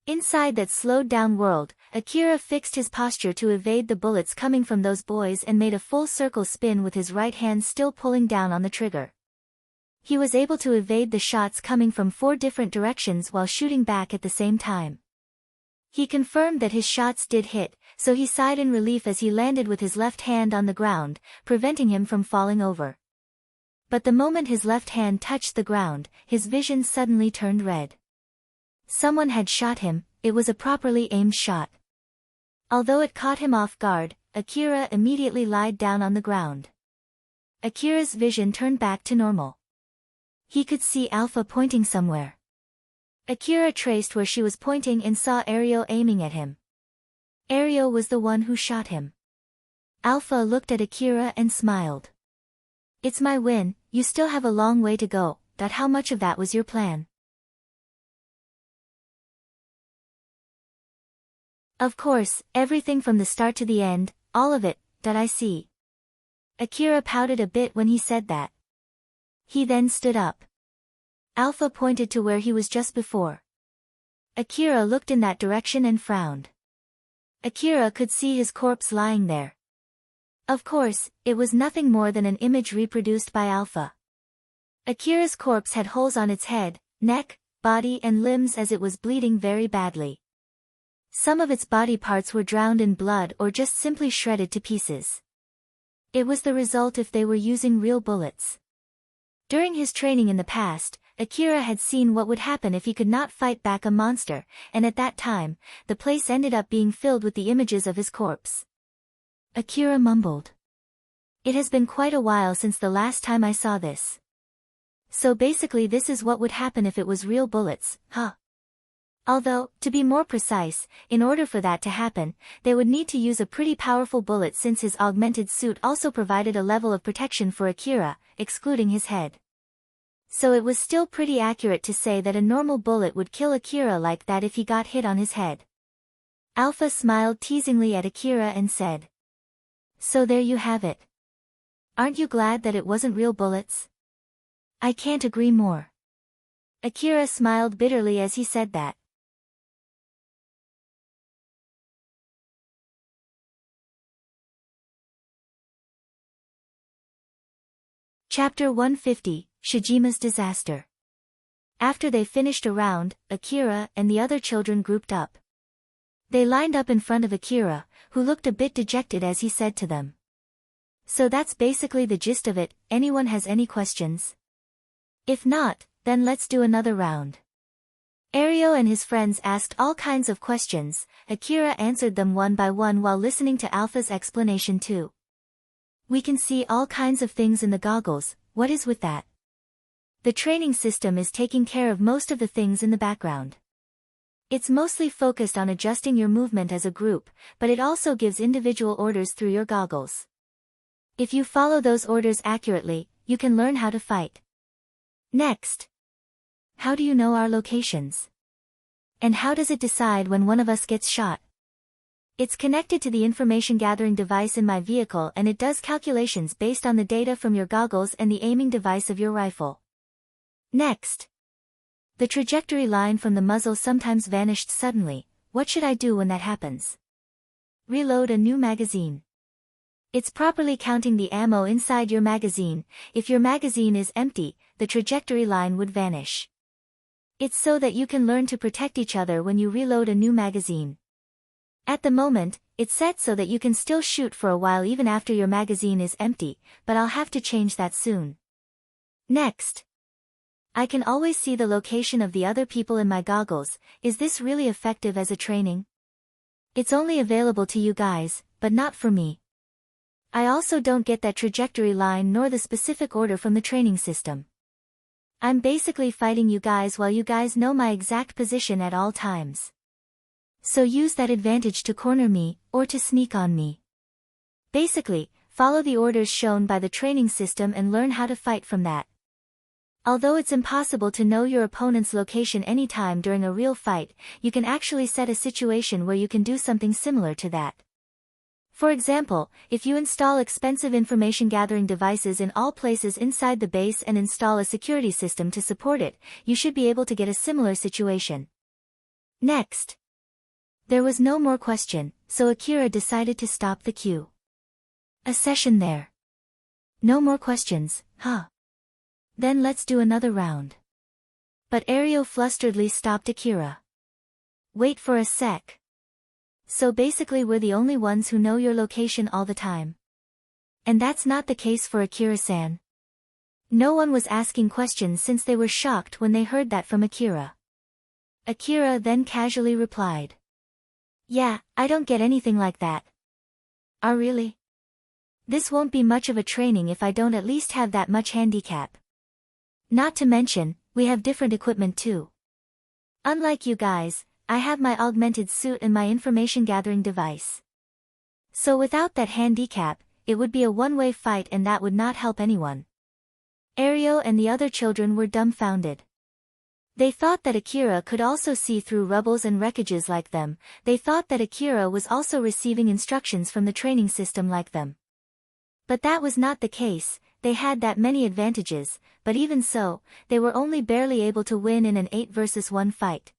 Inside that slowed-down world, Akira fixed his posture to evade the bullets coming from those boys and made a full circle spin with his right hand still pulling down on the trigger. He was able to evade the shots coming from 4 different directions while shooting back at the same time. He confirmed that his shots did hit, so he sighed in relief as he landed with his left hand on the ground, preventing him from falling over. But the moment his left hand touched the ground, his vision suddenly turned red. Someone had shot him. It was a properly aimed shot. Although it caught him off guard, Akira immediately lied down on the ground. Akira's vision turned back to normal. He could see Alpha pointing somewhere. Akira traced where she was pointing and saw Erio aiming at him. Erio was the one who shot him. Alpha looked at Akira and smiled. "It's my win. You still have a long way to go. But how much of that was your plan?" "Of course, everything from the start to the end, all of it, that I see." Akira pouted a bit when he said that. He then stood up. Alpha pointed to where he was just before. Akira looked in that direction and frowned. Akira could see his corpse lying there. Of course, it was nothing more than an image reproduced by Alpha. Akira's corpse had holes on its head, neck, body and limbs as it was bleeding very badly. Some of its body parts were drowned in blood or just simply shredded to pieces. It was the result if they were using real bullets. During his training in the past, Akira had seen what would happen if he could not fight back a monster, and at that time, the place ended up being filled with the images of his corpse. Akira mumbled. It has been quite a while since the last time I saw this. So basically this is what would happen if it was real bullets, huh? Although, to be more precise, in order for that to happen, they would need to use a pretty powerful bullet since his augmented suit also provided a level of protection for Akira, excluding his head. So it was still pretty accurate to say that a normal bullet would kill Akira like that if he got hit on his head. Alpha smiled teasingly at Akira and said. So there you have it. Aren't you glad that it wasn't real bullets? I can't agree more. Akira smiled bitterly as he said that. Chapter 150, Shijima's Disaster. After they finished a round, Akira and the other children grouped up. They lined up in front of Akira, who looked a bit dejected as he said to them. So that's basically the gist of it. Anyone has any questions? If not, then let's do another round. Erio and his friends asked all kinds of questions. Akira answered them one by one while listening to Alpha's explanation too. We can see all kinds of things in the goggles, what is with that? The training system is taking care of most of the things in the background. It's mostly focused on adjusting your movement as a group, but it also gives individual orders through your goggles. If you follow those orders accurately, you can learn how to fight. Next. How do you know our locations? And how does it decide when one of us gets shot? It's connected to the information gathering device in my vehicle and it does calculations based on the data from your goggles and the aiming device of your rifle. Next. The trajectory line from the muzzle sometimes vanished suddenly. What should I do when that happens? Reload a new magazine. It's properly counting the ammo inside your magazine. If your magazine is empty, the trajectory line would vanish. It's so that you can learn to protect each other when you reload a new magazine. At the moment, it's set so that you can still shoot for a while even after your magazine is empty, but I'll have to change that soon. Next. I can always see the location of the other people in my goggles. Is this really effective as a training? It's only available to you guys, but not for me. I also don't get that trajectory line nor the specific order from the training system. I'm basically fighting you guys while you guys know my exact position at all times. So use that advantage to corner me, or to sneak on me. Basically, follow the orders shown by the training system and learn how to fight from that. Although it's impossible to know your opponent's location anytime during a real fight, you can actually set a situation where you can do something similar to that. For example, if you install expensive information gathering devices in all places inside the base and install a security system to support it, you should be able to get a similar situation. Next. There was no more question, so Akira decided to stop the queue. A session there. No more questions, huh? Then let's do another round. But Erio flusteredly stopped Akira. Wait for a sec. So basically we're the only ones who know your location all the time. And that's not the case for Akira-san. No one was asking questions since they were shocked when they heard that from Akira. Akira then casually replied. Yeah, I don't get anything like that. Ah, really? This won't be much of a training if I don't at least have that much handicap. Not to mention, we have different equipment too. Unlike you guys, I have my augmented suit and my information gathering device. So without that handicap, it would be a one-way fight and that would not help anyone. Erio and the other children were dumbfounded. They thought that Akira could also see through rubbles and wreckages like them. They thought that Akira was also receiving instructions from the training system like them. But that was not the case. They had that many advantages, but even so, they were only barely able to win in an 8 versus 1 fight.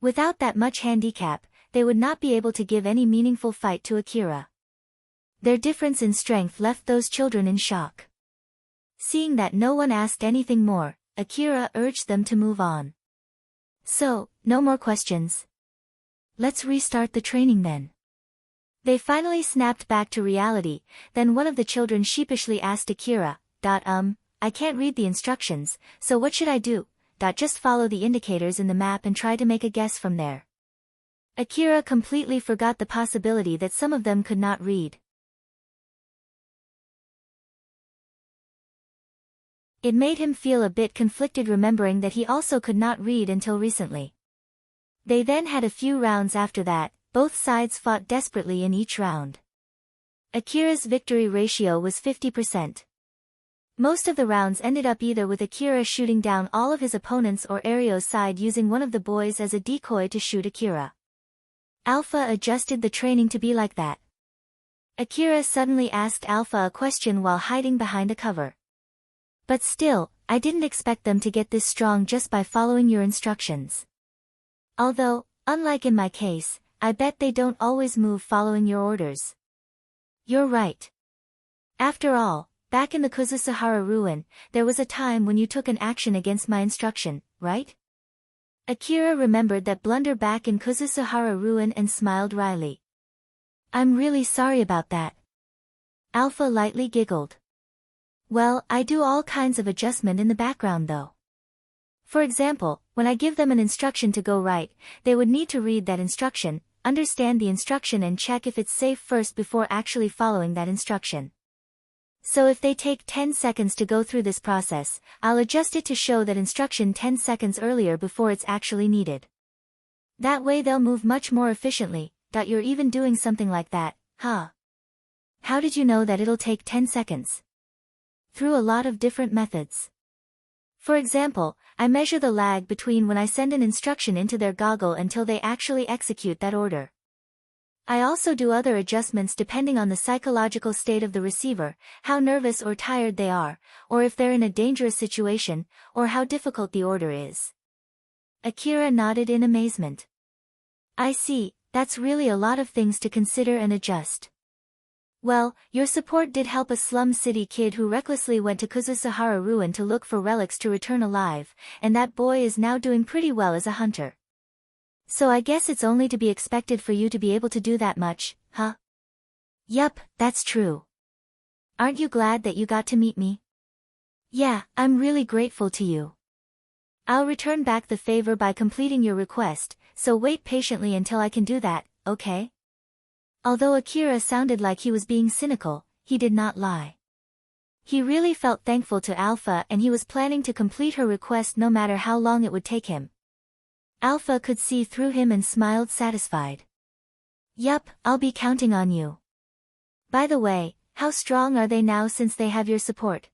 Without that much handicap, they would not be able to give any meaningful fight to Akira. Their difference in strength left those children in shock. Seeing that no one asked anything more, Akira urged them to move on. So, no more questions. Let's restart the training then. They finally snapped back to reality. Then one of the children sheepishly asked Akira, I can't read the instructions, so what should I do? Just follow the indicators in the map and try to make a guess from there. Akira completely forgot the possibility that some of them could not read. It made him feel a bit conflicted remembering that he also could not read until recently. They then had a few rounds after that. Both sides fought desperately in each round. Akira's victory ratio was 50%. Most of the rounds ended up either with Akira shooting down all of his opponents or Erio's side using one of the boys as a decoy to shoot Akira. Alpha adjusted the training to be like that. Akira suddenly asked Alpha a question while hiding behind a cover. But still, I didn't expect them to get this strong just by following your instructions. Although, unlike in my case, I bet they don't always move following your orders. You're right. After all, back in the Kuzusuhara ruin, there was a time when you took an action against my instruction, right? Akira remembered that blunder back in Kuzusuhara ruin and smiled wryly. I'm really sorry about that. Alpha lightly giggled. Well, I do all kinds of adjustment in the background though. For example, when I give them an instruction to go right, they would need to read that instruction, understand the instruction and check if it's safe first before actually following that instruction. So if they take 10 seconds to go through this process, I'll adjust it to show that instruction 10 seconds earlier before it's actually needed. That way they'll move much more efficiently. You're even doing something like that, huh? How did you know that it'll take 10 seconds? Through a lot of different methods. For example, I measure the lag between when I send an instruction into their goggle until they actually execute that order. I also do other adjustments depending on the psychological state of the receiver, how nervous or tired they are, or if they're in a dangerous situation, or how difficult the order is. Akira nodded in amazement. I see, that's really a lot of things to consider and adjust. Well, your support did help a slum city kid who recklessly went to Kuzusuhara ruin to look for relics to return alive, and that boy is now doing pretty well as a hunter. So I guess it's only to be expected for you to be able to do that much, huh? Yup, that's true. Aren't you glad that you got to meet me? Yeah, I'm really grateful to you. I'll return back the favor by completing your request, so wait patiently until I can do that, okay? Although Akira sounded like he was being cynical, he did not lie. He really felt thankful to Alpha and he was planning to complete her request no matter how long it would take him. Alpha could see through him and smiled satisfied. Yup, I'll be counting on you. By the way, how strong are they now since they have your support?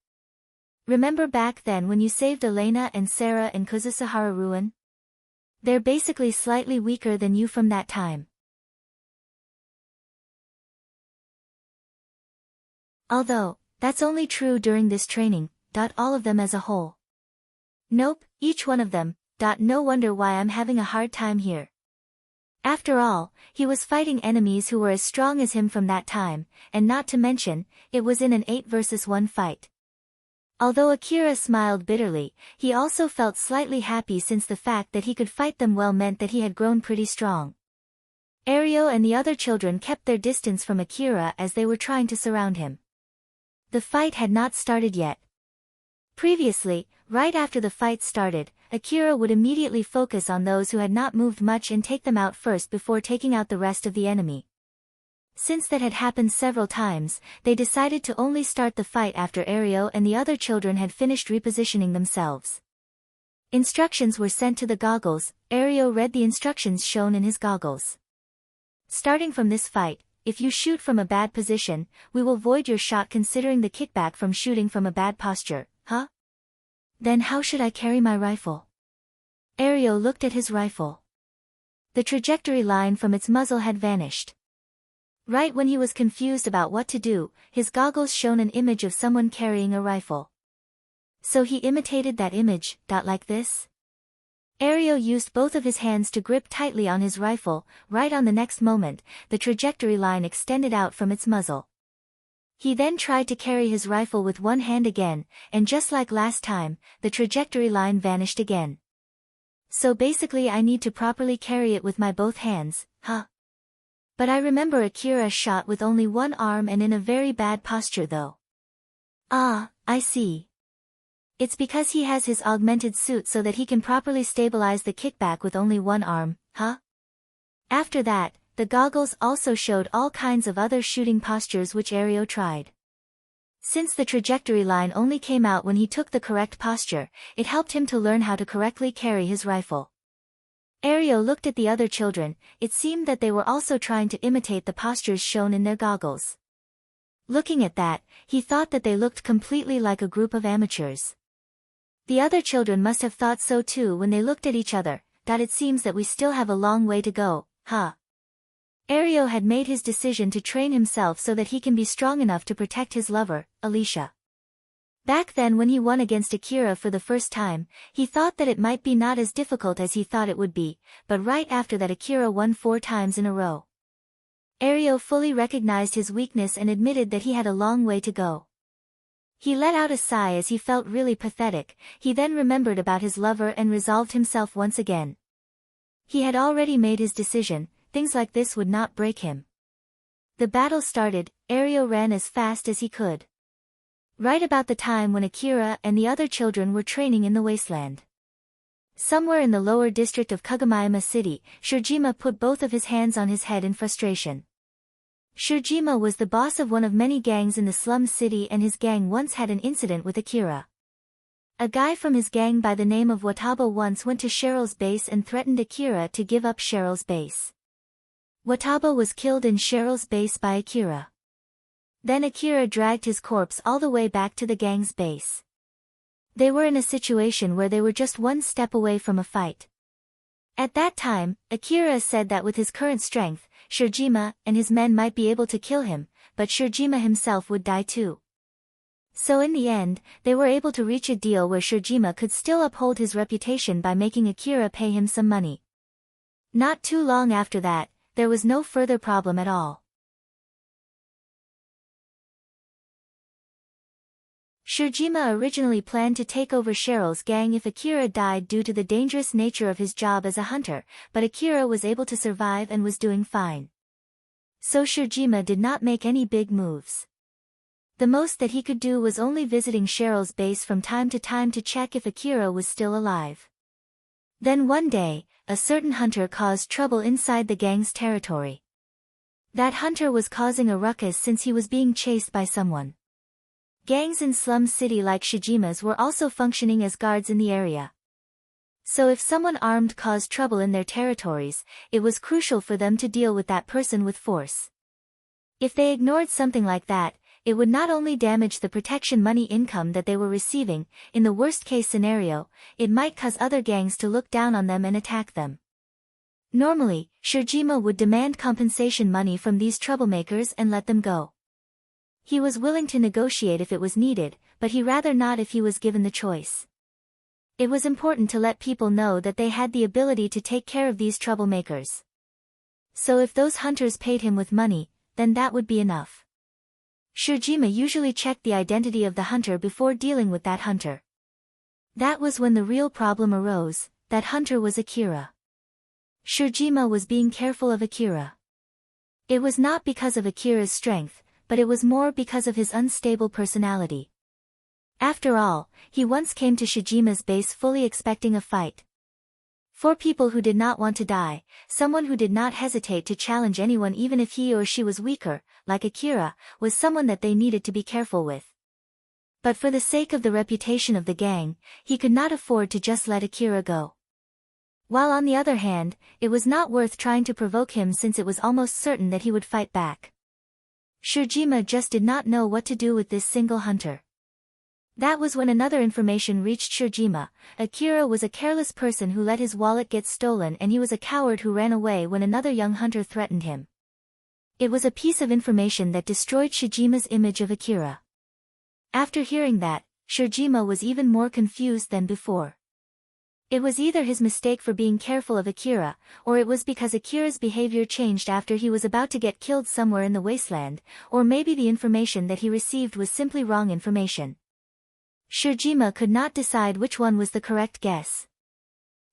Remember back then when you saved Elena and Sarah in Kuzusuhara ruin? They're basically slightly weaker than you from that time. Although, that's only true during this training, all of them as a whole. Nope, each one of them, no wonder why I'm having a hard time here. After all, he was fighting enemies who were as strong as him from that time, and not to mention, it was in an 8 versus 1 fight. Although Akira smiled bitterly, he also felt slightly happy since the fact that he could fight them well meant that he had grown pretty strong. Erio and the other children kept their distance from Akira as they were trying to surround him. The fight had not started yet. Previously, right after the fight started, Akira would immediately focus on those who had not moved much and take them out first before taking out the rest of the enemy. Since that had happened several times, they decided to only start the fight after Erio and the other children had finished repositioning themselves. Instructions were sent to the goggles. Erio read the instructions shown in his goggles. Starting from this fight, if you shoot from a bad position, we will void your shot considering the kickback from shooting from a bad posture, huh? Then how should I carry my rifle? Erio looked at his rifle. The trajectory line from its muzzle had vanished. Right when he was confused about what to do, his goggles shone an image of someone carrying a rifle. So he imitated that image, like this. Erio used both of his hands to grip tightly on his rifle. Right on the next moment, the trajectory line extended out from its muzzle. He then tried to carry his rifle with one hand again, and just like last time, the trajectory line vanished again. So basically I need to properly carry it with my both hands, huh? But I remember Akira shot with only one arm and in a very bad posture though. Ah, I see. It's because he has his augmented suit so that he can properly stabilize the kickback with only one arm, huh? After that, the goggles also showed all kinds of other shooting postures which Erio tried. Since the trajectory line only came out when he took the correct posture, it helped him to learn how to correctly carry his rifle. Erio looked at the other children. It seemed that they were also trying to imitate the postures shown in their goggles. Looking at that, he thought that they looked completely like a group of amateurs. The other children must have thought so too when they looked at each other, that it seems that we still have a long way to go, huh? Erio had made his decision to train himself so that he can be strong enough to protect his lover, Alicia. Back then when he won against Akira for the first time, he thought that it might be not as difficult as he thought it would be, but right after that Akira won 4 times in a row. Erio fully recognized his weakness and admitted that he had a long way to go. He let out a sigh as he felt really pathetic. He then remembered about his lover and resolved himself once again. He had already made his decision. Things like this would not break him. The battle started. Erio ran as fast as he could. Right about the time when Akira and the other children were training in the wasteland. Somewhere in the lower district of Kagomayama City, Shijima put both of his hands on his head in frustration. Shijima was the boss of one of many gangs in the slum city and his gang once had an incident with Akira. A guy from his gang by the name of Wataba once went to Cheryl's base and threatened Akira to give up Cheryl's base. Wataba was killed in Cheryl's base by Akira. Then Akira dragged his corpse all the way back to the gang's base. They were in a situation where they were just one step away from a fight. At that time, Akira said that with his current strength, Shijima and his men might be able to kill him, but Shijima himself would die too. So in the end, they were able to reach a deal where Shijima could still uphold his reputation by making Akira pay him some money. Not too long after that, there was no further problem at all. Shijima originally planned to take over Cheryl's gang if Akira died due to the dangerous nature of his job as a hunter, but Akira was able to survive and was doing fine. So Shijima did not make any big moves. The most that he could do was only visiting Cheryl's base from time to time to check if Akira was still alive. Then one day, a certain hunter caused trouble inside the gang's territory. That hunter was causing a ruckus since he was being chased by someone. Gangs in slum city like Shijima's were also functioning as guards in the area. So if someone armed caused trouble in their territories, it was crucial for them to deal with that person with force. If they ignored something like that, it would not only damage the protection money income that they were receiving, in the worst-case scenario, it might cause other gangs to look down on them and attack them. Normally, Shijima would demand compensation money from these troublemakers and let them go. He was willing to negotiate if it was needed, but he rather not if he was given the choice. It was important to let people know that they had the ability to take care of these troublemakers. So if those hunters paid him with money, then that would be enough. Shijima usually checked the identity of the hunter before dealing with that hunter. That was when the real problem arose. That hunter was Akira. Shijima was being careful of Akira. It was not because of Akira's strength, but it was more because of his unstable personality. After all, he once came to Shijima's base fully expecting a fight. For people who did not want to die, someone who did not hesitate to challenge anyone even if he or she was weaker, like Akira, was someone that they needed to be careful with. But for the sake of the reputation of the gang, he could not afford to just let Akira go. While on the other hand, it was not worth trying to provoke him since it was almost certain that he would fight back. Shijima just did not know what to do with this single hunter. That was when another information reached Shijima. Akira was a careless person who let his wallet get stolen and he was a coward who ran away when another young hunter threatened him. It was a piece of information that destroyed Shijima's image of Akira. After hearing that, Shijima was even more confused than before. It was either his mistake for being careful of Akira, or it was because Akira's behavior changed after he was about to get killed somewhere in the wasteland, or maybe the information that he received was simply wrong information. Shijima could not decide which one was the correct guess.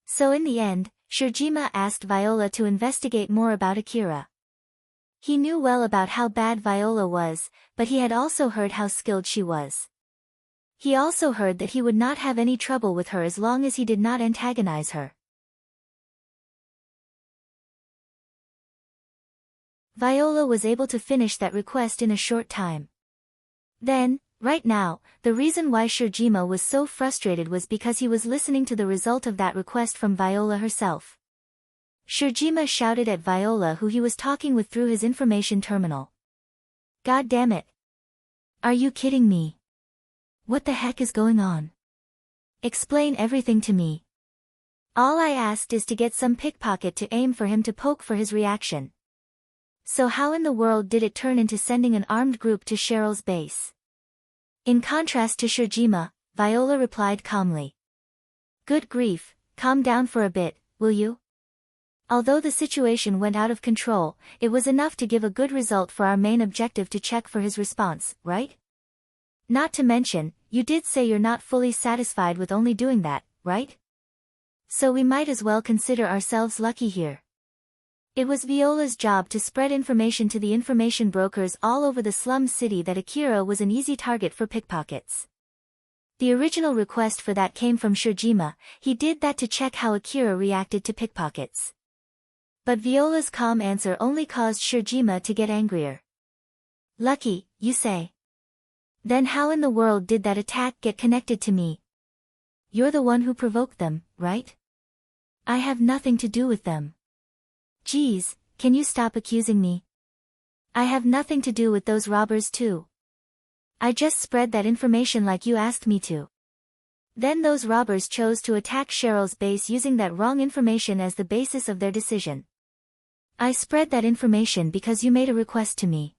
So in the end, Shijima asked Viola to investigate more about Akira. He knew well about how bad Viola was, but he had also heard how skilled she was. He also heard that he would not have any trouble with her as long as he did not antagonize her. Viola was able to finish that request in a short time. Then, right now, the reason why Shijima was so frustrated was because he was listening to the result of that request from Viola herself. Shijima shouted at Viola who he was talking with through his information terminal. God damn it! Are you kidding me? What the heck is going on? Explain everything to me. All I asked is to get some pickpocket to aim for him to poke for his reaction. So how in the world did it turn into sending an armed group to Cheryl's base? In contrast to Shijima, Viola replied calmly. Good grief, calm down for a bit, will you? Although the situation went out of control, it was enough to give a good result for our main objective to check for his response, right? Not to mention, you did say you're not fully satisfied with only doing that, right? So we might as well consider ourselves lucky here. It was Viola's job to spread information to the information brokers all over the slum city that Akira was an easy target for pickpockets. The original request for that came from Shijima. He did that to check how Akira reacted to pickpockets. But Viola's calm answer only caused Shijima to get angrier. Lucky, you say? Then how in the world did that attack get connected to me? You're the one who provoked them, right? I have nothing to do with them. Geez, can you stop accusing me? I have nothing to do with those robbers too. I just spread that information like you asked me to. Then those robbers chose to attack Cheryl's base using that wrong information as the basis of their decision. I spread that information because you made a request to me.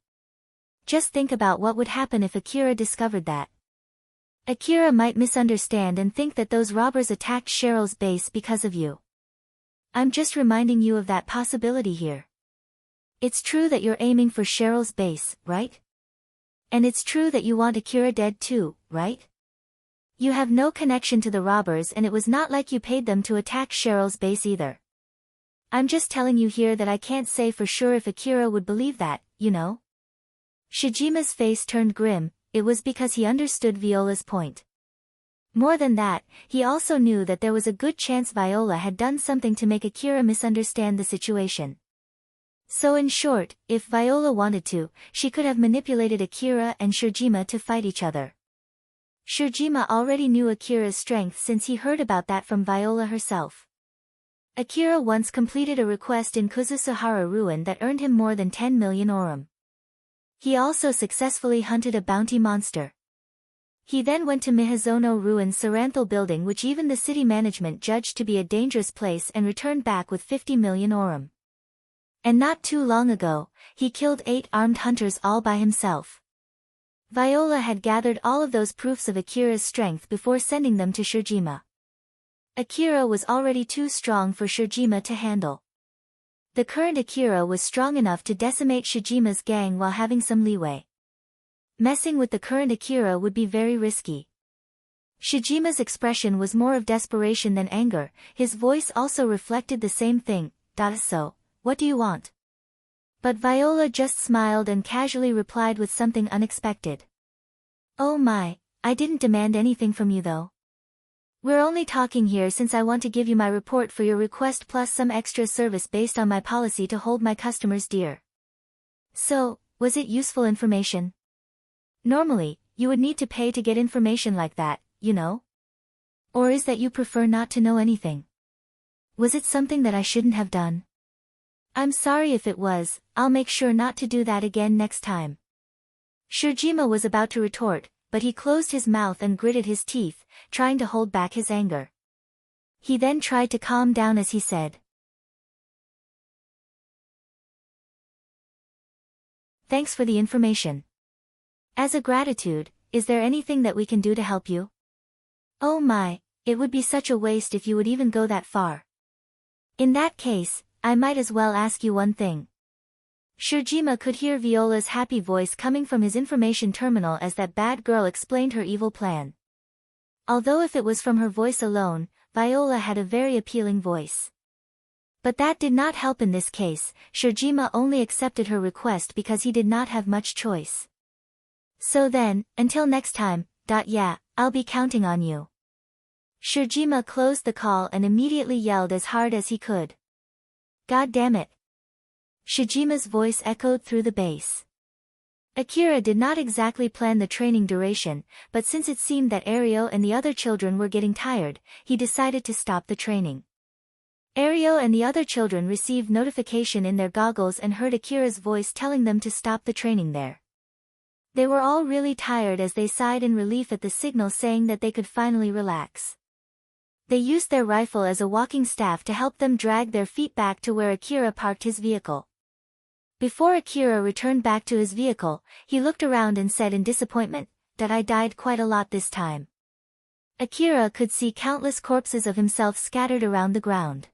Just think about what would happen if Akira discovered that. Akira might misunderstand and think that those robbers attacked Cheryl's base because of you. I'm just reminding you of that possibility here. It's true that you're aiming for Cheryl's base, right? And it's true that you want Akira dead too, right? You have no connection to the robbers and it was not like you paid them to attack Cheryl's base either. I'm just telling you here that I can't say for sure if Akira would believe that, you know? Shijima's face turned grim. It was because he understood Viola's point. More than that, he also knew that there was a good chance Viola had done something to make Akira misunderstand the situation. So in short, if Viola wanted to, she could have manipulated Akira and Shijima to fight each other. Shijima already knew Akira's strength since he heard about that from Viola herself. Akira once completed a request in Kuzusuhara Ruin that earned him more than 10 million orum. He also successfully hunted a bounty monster. He then went to Mihazono Ruin's Saranthal building which even the city management judged to be a dangerous place and returned back with 50 million orum. And not too long ago, he killed 8 armed hunters all by himself. Viola had gathered all of those proofs of Akira's strength before sending them to Shijima. Akira was already too strong for Shijima to handle. The current Akira was strong enough to decimate Shijima's gang while having some leeway. Messing with the current Akira would be very risky. Shijima's expression was more of desperation than anger, his voice also reflected the same thing. So, what do you want? But Viola just smiled and casually replied with something unexpected. Oh my, I didn't demand anything from you though. We're only talking here since I want to give you my report for your request plus some extra service based on my policy to hold my customers dear. So, was it useful information? Normally, you would need to pay to get information like that, you know? Or is that you prefer not to know anything? Was it something that I shouldn't have done? I'm sorry if it was, I'll make sure not to do that again next time. Shijima was about to retort, but he closed his mouth and gritted his teeth, trying to hold back his anger. He then tried to calm down as he said. Thanks for the information. As a gratitude, is there anything that we can do to help you? Oh my, it would be such a waste if you would even go that far. In that case, I might as well ask you one thing. Shijima could hear Viola's happy voice coming from his information terminal as that bad girl explained her evil plan. Although if it was from her voice alone, Viola had a very appealing voice. But that did not help in this case. Shijima only accepted her request because he did not have much choice. So then, until next time, yeah, I'll be counting on you. Shijima closed the call and immediately yelled as hard as he could. God damn it. Shijima's voice echoed through the bass. Akira did not exactly plan the training duration, but since it seemed that Erio and the other children were getting tired, he decided to stop the training. Erio and the other children received notification in their goggles and heard Akira's voice telling them to stop the training there. They were all really tired as they sighed in relief at the signal saying that they could finally relax. They used their rifle as a walking staff to help them drag their feet back to where Akira parked his vehicle. Before Akira returned back to his vehicle, he looked around and said in disappointment, that I died quite a lot this time. Akira could see countless corpses of himself scattered around the ground.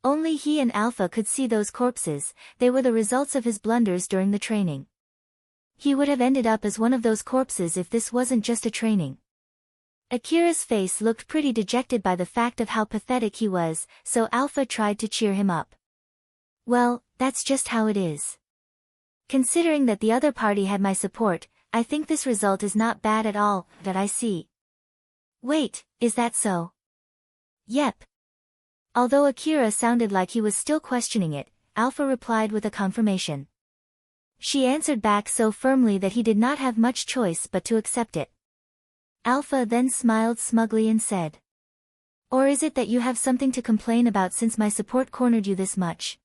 Only he and Alpha could see those corpses. They were the results of his blunders during the training. He would have ended up as one of those corpses if this wasn't just a training. Akira's face looked pretty dejected by the fact of how pathetic he was, so Alpha tried to cheer him up. Well, that's just how it is. Considering that the other party had my support, I think this result is not bad at all, that I see. Wait, is that so? Yep. Although Akira sounded like he was still questioning it, Alpha replied with a confirmation. She answered back so firmly that he did not have much choice but to accept it. Alpha then smiled smugly and said, or is it that you have something to complain about since my support cornered you this much?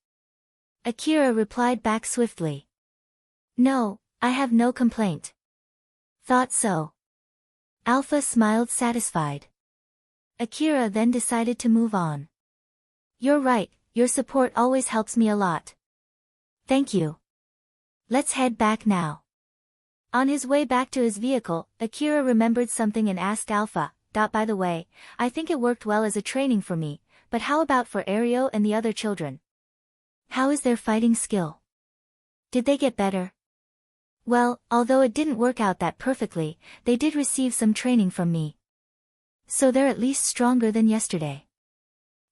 Akira replied back swiftly. No, I have no complaint. Thought so. Alpha smiled satisfied. Akira then decided to move on. You're right, your support always helps me a lot. Thank you. Let's head back now. On his way back to his vehicle, Akira remembered something and asked Alpha, by the way, I think it worked well as a training for me, but how about for Erio and the other children? How is their fighting skill? Did they get better? Well, although it didn't work out that perfectly, they did receive some training from me. So they're at least stronger than yesterday.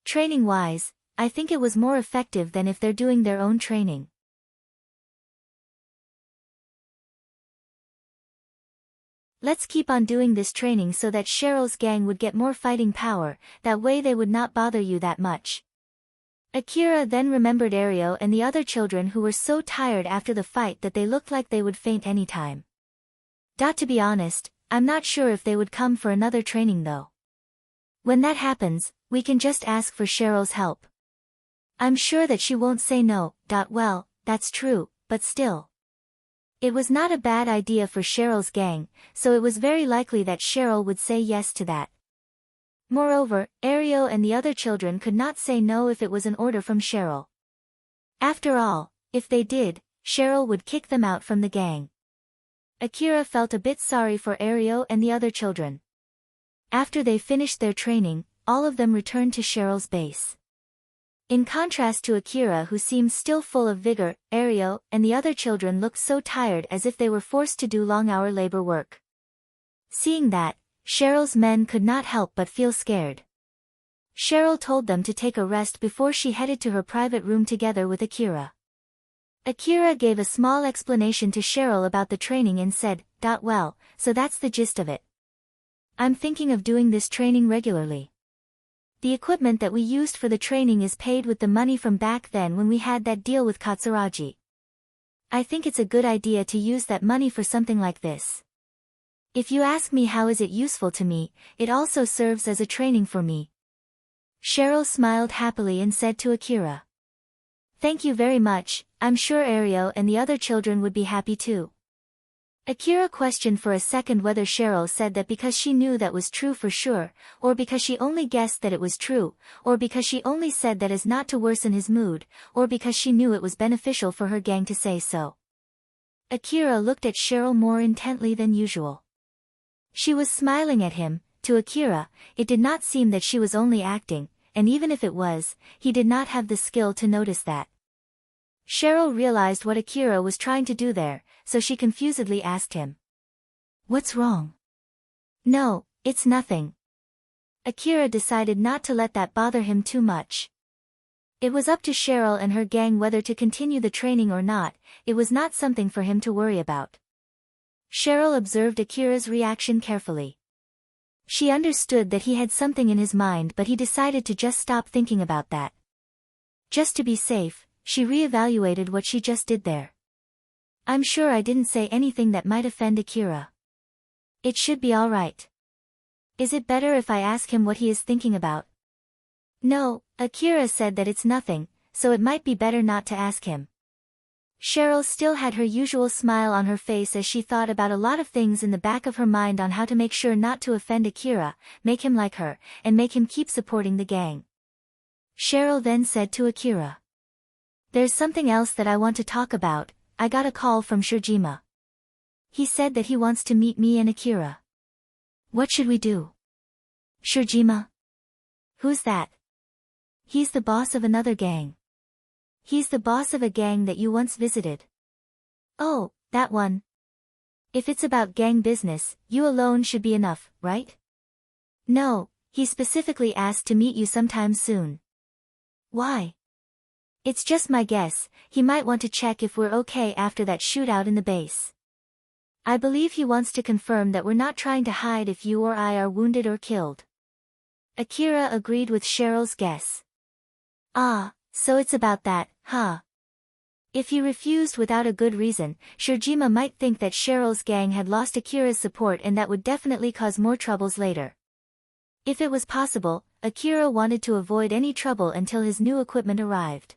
Training-wise, I think it was more effective than if they're doing their own training. Let's keep on doing this training so that Cheryl's gang would get more fighting power, that way they would not bother you that much. Akira then remembered Erio and the other children who were so tired after the fight that they looked like they would faint any time. To be honest, I'm not sure if they would come for another training though. When that happens, we can just ask for Cheryl's help. I'm sure that she won't say no. Well, that's true, but still. It was not a bad idea for Cheryl's gang, so it was very likely that Cheryl would say yes to that. Moreover, Erio and the other children could not say no if it was an order from Cheryl. After all, if they did, Cheryl would kick them out from the gang. Akira felt a bit sorry for Erio and the other children. After they finished their training, all of them returned to Cheryl's base. In contrast to Akira, who seemed still full of vigor, Erio and the other children looked so tired as if they were forced to do long-hour labor work. Seeing that, Cheryl's men could not help but feel scared. Cheryl told them to take a rest before she headed to her private room together with Akira. Akira gave a small explanation to Cheryl about the training and said, well, so that's the gist of it. I'm thinking of doing this training regularly. The equipment that we used for the training is paid with the money from back then when we had that deal with Katsuragi. I think it's a good idea to use that money for something like this. If you ask me how is it useful to me, it also serves as a training for me. Cheryl smiled happily and said to Akira. Thank you very much, I'm sure Erio and the other children would be happy too. Akira questioned for a second whether Cheryl said that because she knew that was true for sure, or because she only guessed that it was true, or because she only said that as not to worsen his mood, or because she knew it was beneficial for her gang to say so. Akira looked at Cheryl more intently than usual. She was smiling at him. To Akira, it did not seem that she was only acting, and even if it was, he did not have the skill to notice that. Cheryl realized what Akira was trying to do there, so she confusedly asked him. What's wrong? No, it's nothing. Akira decided not to let that bother him too much. It was up to Cheryl and her gang whether to continue the training or not. It was not something for him to worry about. Cheryl observed Akira's reaction carefully. She understood that he had something in his mind, but he decided to just stop thinking about that. Just to be safe, she reevaluated what she just did there. I'm sure I didn't say anything that might offend Akira. It should be all right. Is it better if I ask him what he is thinking about? No, Akira said that it's nothing, so it might be better not to ask him. Cheryl still had her usual smile on her face as she thought about a lot of things in the back of her mind on how to make sure not to offend Akira, make him like her, and make him keep supporting the gang. Cheryl then said to Akira, "There's something else that I want to talk about. I got a call from Shijima. He said that he wants to meet me and Akira. What should we do?" "Shijima? Who's that?" "He's the boss of another gang." "He's the boss of a gang that you once visited." "Oh, that one. If it's about gang business, you alone should be enough, right?" "No, he specifically asked to meet you sometime soon." "Why?" "It's just my guess, he might want to check if we're okay after that shootout in the base. I believe he wants to confirm that we're not trying to hide if you or I are wounded or killed." Akira agreed with Cheryl's guess. "Ah, so it's about that, huh?" If he refused without a good reason, Shijima might think that Cheryl's gang had lost Akira's support, and that would definitely cause more troubles later. If it was possible, Akira wanted to avoid any trouble until his new equipment arrived.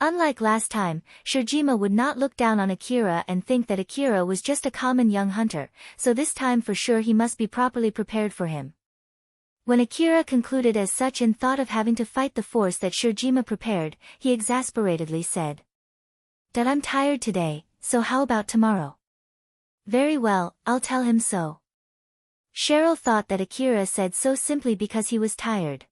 Unlike last time, Shijima would not look down on Akira and think that Akira was just a common young hunter, so this time for sure he must be properly prepared for him. When Akira concluded as such and thought of having to fight the force that Shijima prepared, he exasperatedly said, "Dad, I'm tired today, so how about tomorrow?" "Very well, I'll tell him so." Cheryl thought that Akira said so simply because he was tired.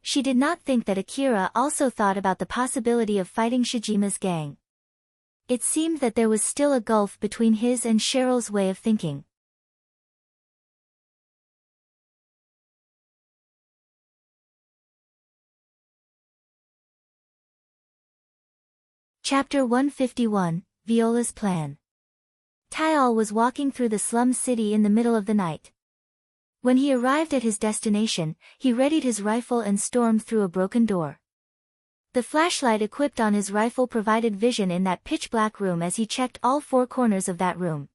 She did not think that Akira also thought about the possibility of fighting Shijima's gang. It seemed that there was still a gulf between his and Cheryl's way of thinking. Chapter 151, Viola's Plan. Tayal was walking through the slum city in the middle of the night. When he arrived at his destination, he readied his rifle and stormed through a broken door. The flashlight equipped on his rifle provided vision in that pitch-black room as he checked all four corners of that room.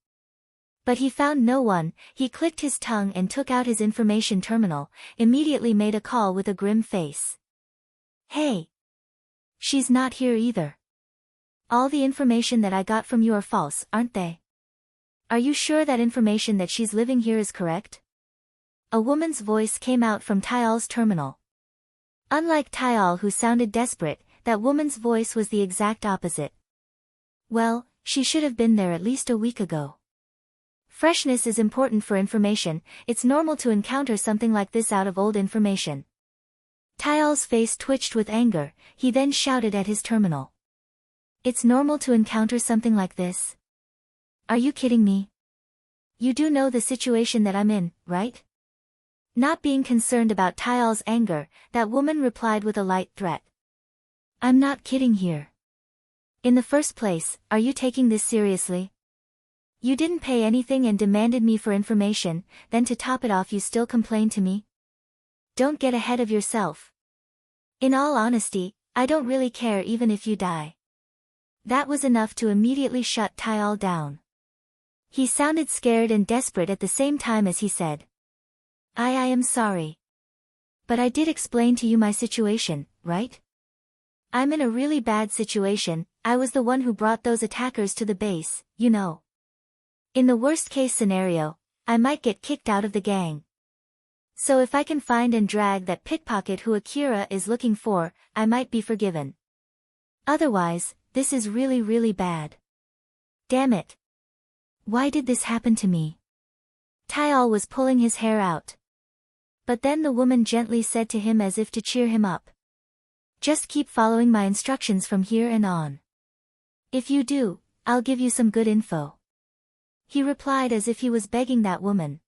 But he found no one. He clicked his tongue and took out his information terminal, immediately made a call with a grim face. "Hey! She's not here either. All the information that I got from you are false, aren't they? Are you sure that information that she's living here is correct?" A woman's voice came out from Tayal's terminal. Unlike Tayal, who sounded desperate, that woman's voice was the exact opposite. "Well, she should have been there at least a week ago. Freshness is important for information. It's normal to encounter something like this out of old information." Tayal's face twitched with anger. He then shouted at his terminal. "It's normal to encounter something like this? Are you kidding me? You do know the situation that I'm in, right?" Not being concerned about Tayal's anger, that woman replied with a light threat. "I'm not kidding here. In the first place, are you taking this seriously? You didn't pay anything and demanded me for information, then to top it off you still complain to me? Don't get ahead of yourself. In all honesty, I don't really care even if you die." That was enough to immediately shut Tayal down. He sounded scared and desperate at the same time as he said, I am sorry. But I did explain to you my situation, right? I'm in a really bad situation. I was the one who brought those attackers to the base, you know. In the worst case scenario, I might get kicked out of the gang. So if I can find and drag that pickpocket who Akira is looking for, I might be forgiven. Otherwise, this is really, really bad. Damn it. Why did this happen to me? Tayal was pulling his hair out. But then the woman gently said to him as if to cheer him up. Just keep following my instructions from here and on. If you do, I'll give you some good info. He replied as if he was begging that woman.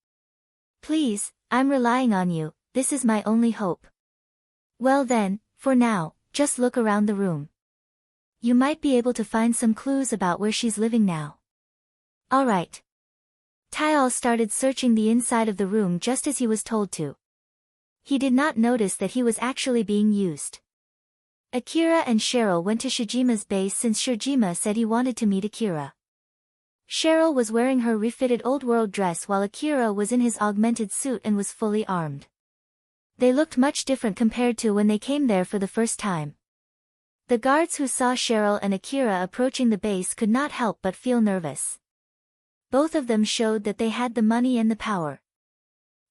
Please, I'm relying on you, this is my only hope. Well then, for now, just look around the room. You might be able to find some clues about where she's living now. Alright. Tyal started searching the inside of the room just as he was told to. He did not notice that he was actually being used. Akira and Cheryl went to Shijima's base since Shijima said he wanted to meet Akira. Cheryl was wearing her refitted old-world dress while Akira was in his augmented suit and was fully armed. They looked much different compared to when they came there for the first time. The guards who saw Cheryl and Akira approaching the base could not help but feel nervous. Both of them showed that they had the money and the power.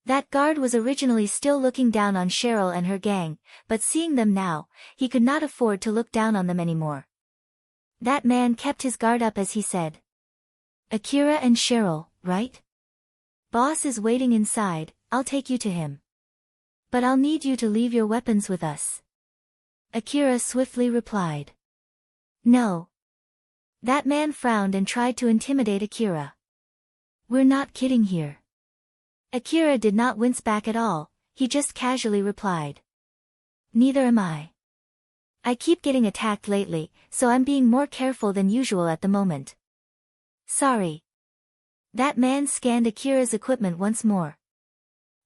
That guard was originally still looking down on Cheryl and her gang, but seeing them now, he could not afford to look down on them anymore. That man kept his guard up as he said. Akira and Cheryl, right? Boss is waiting inside, I'll take you to him. But I'll need you to leave your weapons with us. Akira swiftly replied. No. That man frowned and tried to intimidate Akira. We're not kidding here. Akira did not wince back at all, he just casually replied. Neither am I. I keep getting attacked lately, so I'm being more careful than usual at the moment. Sorry. That man scanned Akira's equipment once more.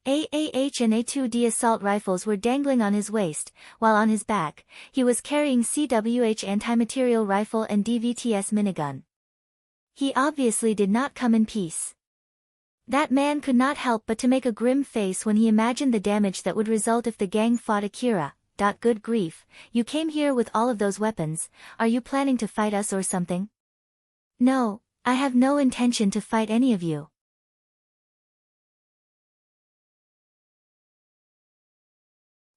AAH and A2D assault rifles were dangling on his waist, while on his back, he was carrying CWH anti-material rifle and DVTS minigun. He obviously did not come in peace. That man could not help but to make a grim face when he imagined the damage that would result if the gang fought Akira. Good grief, you came here with all of those weapons, are you planning to fight us or something? No, I have no intention to fight any of you.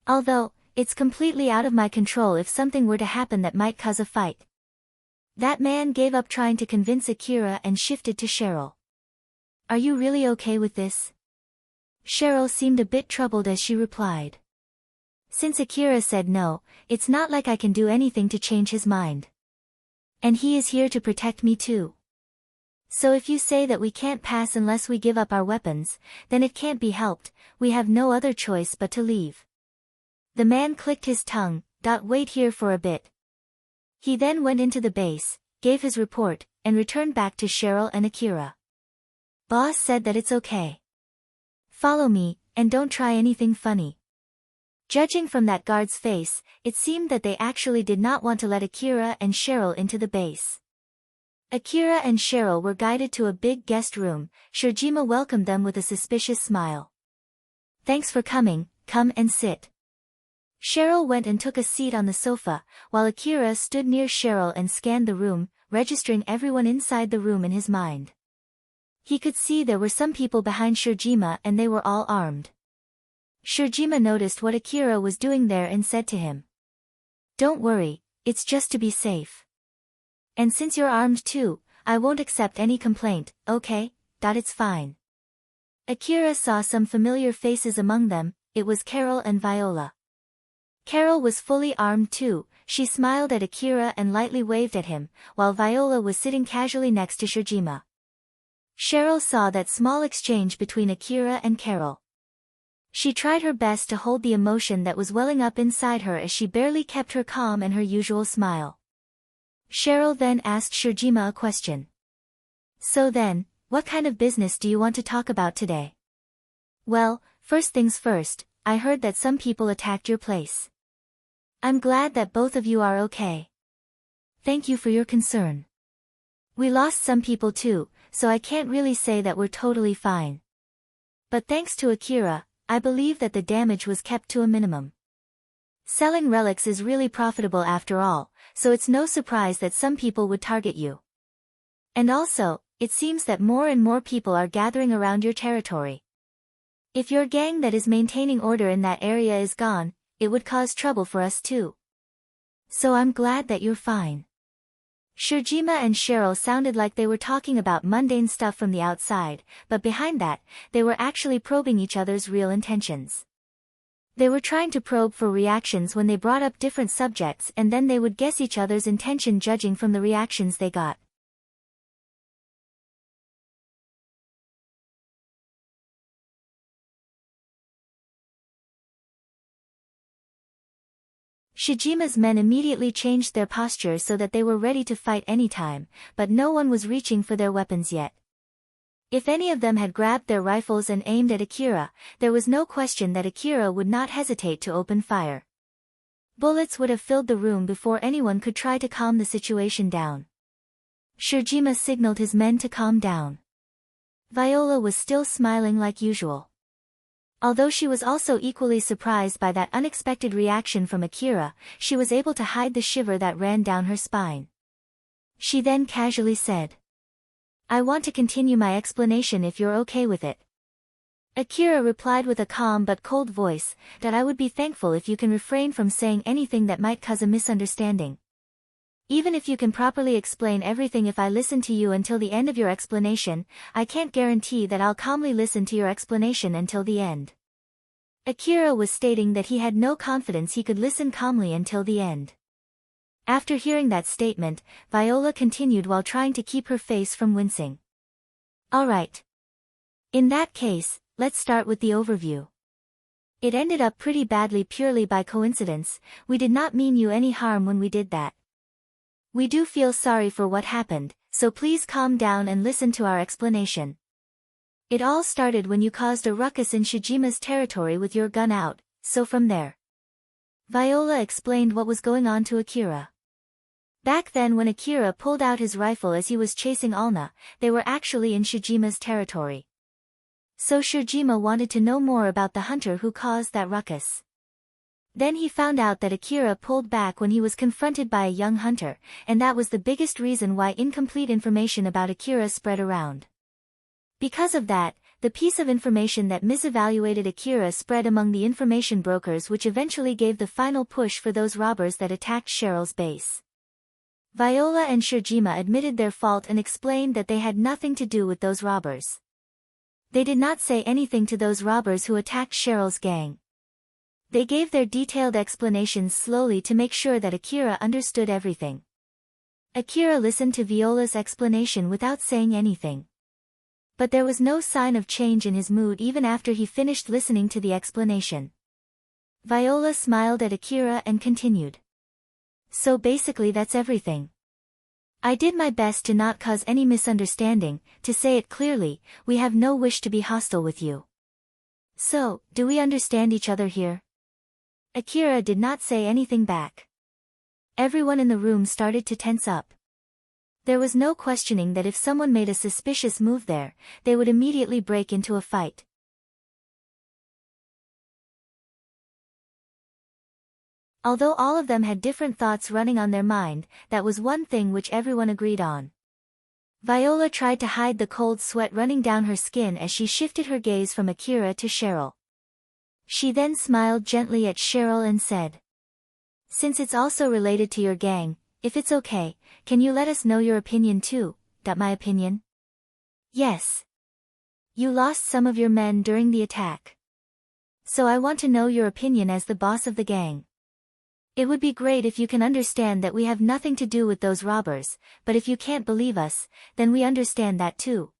Although, it's completely out of my control if something were to happen that might cause a fight. That man gave up trying to convince Akira and shifted to Cheryl. Are you really okay with this? Cheryl seemed a bit troubled as she replied. Since Akira said no, it's not like I can do anything to change his mind. And he is here to protect me too. So if you say that we can't pass unless we give up our weapons, then it can't be helped, we have no other choice but to leave. The man clicked his tongue. Wait here for a bit. He then went into the base, gave his report, and returned back to Cheryl and Akira. Boss said that it's okay. Follow me, and don't try anything funny. Judging from that guard's face, it seemed that they actually did not want to let Akira and Cheryl into the base. Akira and Cheryl were guided to a big guest room. Shijima welcomed them with a suspicious smile. Thanks for coming, come and sit. Cheryl went and took a seat on the sofa, while Akira stood near Cheryl and scanned the room, registering everyone inside the room in his mind. He could see there were some people behind Shijima and they were all armed. Shijima noticed what Akira was doing there and said to him. Don't worry, it's just to be safe. And since you're armed too, I won't accept any complaint, okay? It's fine. Akira saw some familiar faces among them, it was Carol and Viola. Carol was fully armed too, she smiled at Akira and lightly waved at him, while Viola was sitting casually next to Shijima. Cheryl saw that small exchange between Akira and Carol. She tried her best to hold the emotion that was welling up inside her as she barely kept her calm and her usual smile. Cheryl then asked Shijima a question. So then, what kind of business do you want to talk about today? Well, first things first, I heard that some people attacked your place. I'm glad that both of you are okay. Thank you for your concern. We lost some people too, so I can't really say that we're totally fine. But thanks to Akira, I believe that the damage was kept to a minimum. Selling relics is really profitable after all, so it's no surprise that some people would target you. And also, it seems that more and more people are gathering around your territory. If your gang that is maintaining order in that area is gone, it would cause trouble for us too. So I'm glad that you're fine. Shijima and Cheryl sounded like they were talking about mundane stuff from the outside, but behind that, they were actually probing each other's real intentions. They were trying to probe for reactions when they brought up different subjects and then they would guess each other's intention judging from the reactions they got. Shijima's men immediately changed their posture so that they were ready to fight anytime, but no one was reaching for their weapons yet. If any of them had grabbed their rifles and aimed at Akira, there was no question that Akira would not hesitate to open fire. Bullets would have filled the room before anyone could try to calm the situation down. Shijima signaled his men to calm down. Viola was still smiling like usual. Although she was also equally surprised by that unexpected reaction from Akira, she was able to hide the shiver that ran down her spine. She then casually said, "I want to continue my explanation if you're okay with it." Akira replied with a calm but cold voice, "That I would be thankful if you can refrain from saying anything that might cause a misunderstanding. Even if you can properly explain everything, if I listen to you until the end of your explanation, I can't guarantee that I'll calmly listen to your explanation until the end." Akira was stating that he had no confidence he could listen calmly until the end. After hearing that statement, Viola continued while trying to keep her face from wincing. "Alright. In that case, let's start with the overview. It ended up pretty badly purely by coincidence. We did not mean you any harm when we did that. We do feel sorry for what happened, so please calm down and listen to our explanation. It all started when you caused a ruckus in Shijima's territory with your gun out, so from there." Viola explained what was going on to Akira. Back then, when Akira pulled out his rifle as he was chasing Alna, they were actually in Shijima's territory. So Shijima wanted to know more about the hunter who caused that ruckus. Then he found out that Akira pulled back when he was confronted by a young hunter, and that was the biggest reason why incomplete information about Akira spread around. Because of that, the piece of information that misevaluated Akira spread among the information brokers, which eventually gave the final push for those robbers that attacked Cheryl's base. Viola and Shijima admitted their fault and explained that they had nothing to do with those robbers. They did not say anything to those robbers who attacked Cheryl's gang. They gave their detailed explanations slowly to make sure that Akira understood everything. Akira listened to Viola's explanation without saying anything. But there was no sign of change in his mood even after he finished listening to the explanation. Viola smiled at Akira and continued. "So basically that's everything. I did my best to not cause any misunderstanding. To say it clearly, we have no wish to be hostile with you. So, do we understand each other here?" Akira did not say anything back. Everyone in the room started to tense up. There was no questioning that if someone made a suspicious move there, they would immediately break into a fight. Although all of them had different thoughts running on their mind, that was one thing which everyone agreed on. Viola tried to hide the cold sweat running down her skin as she shifted her gaze from Akira to Cheryl. She then smiled gently at Cheryl and said, "Since it's also related to your gang, if it's okay, can you let us know your opinion too?" "My opinion?" "Yes. You lost some of your men during the attack. So I want to know your opinion as the boss of the gang. It would be great if you can understand that we have nothing to do with those robbers, but if you can't believe us, then we understand that too.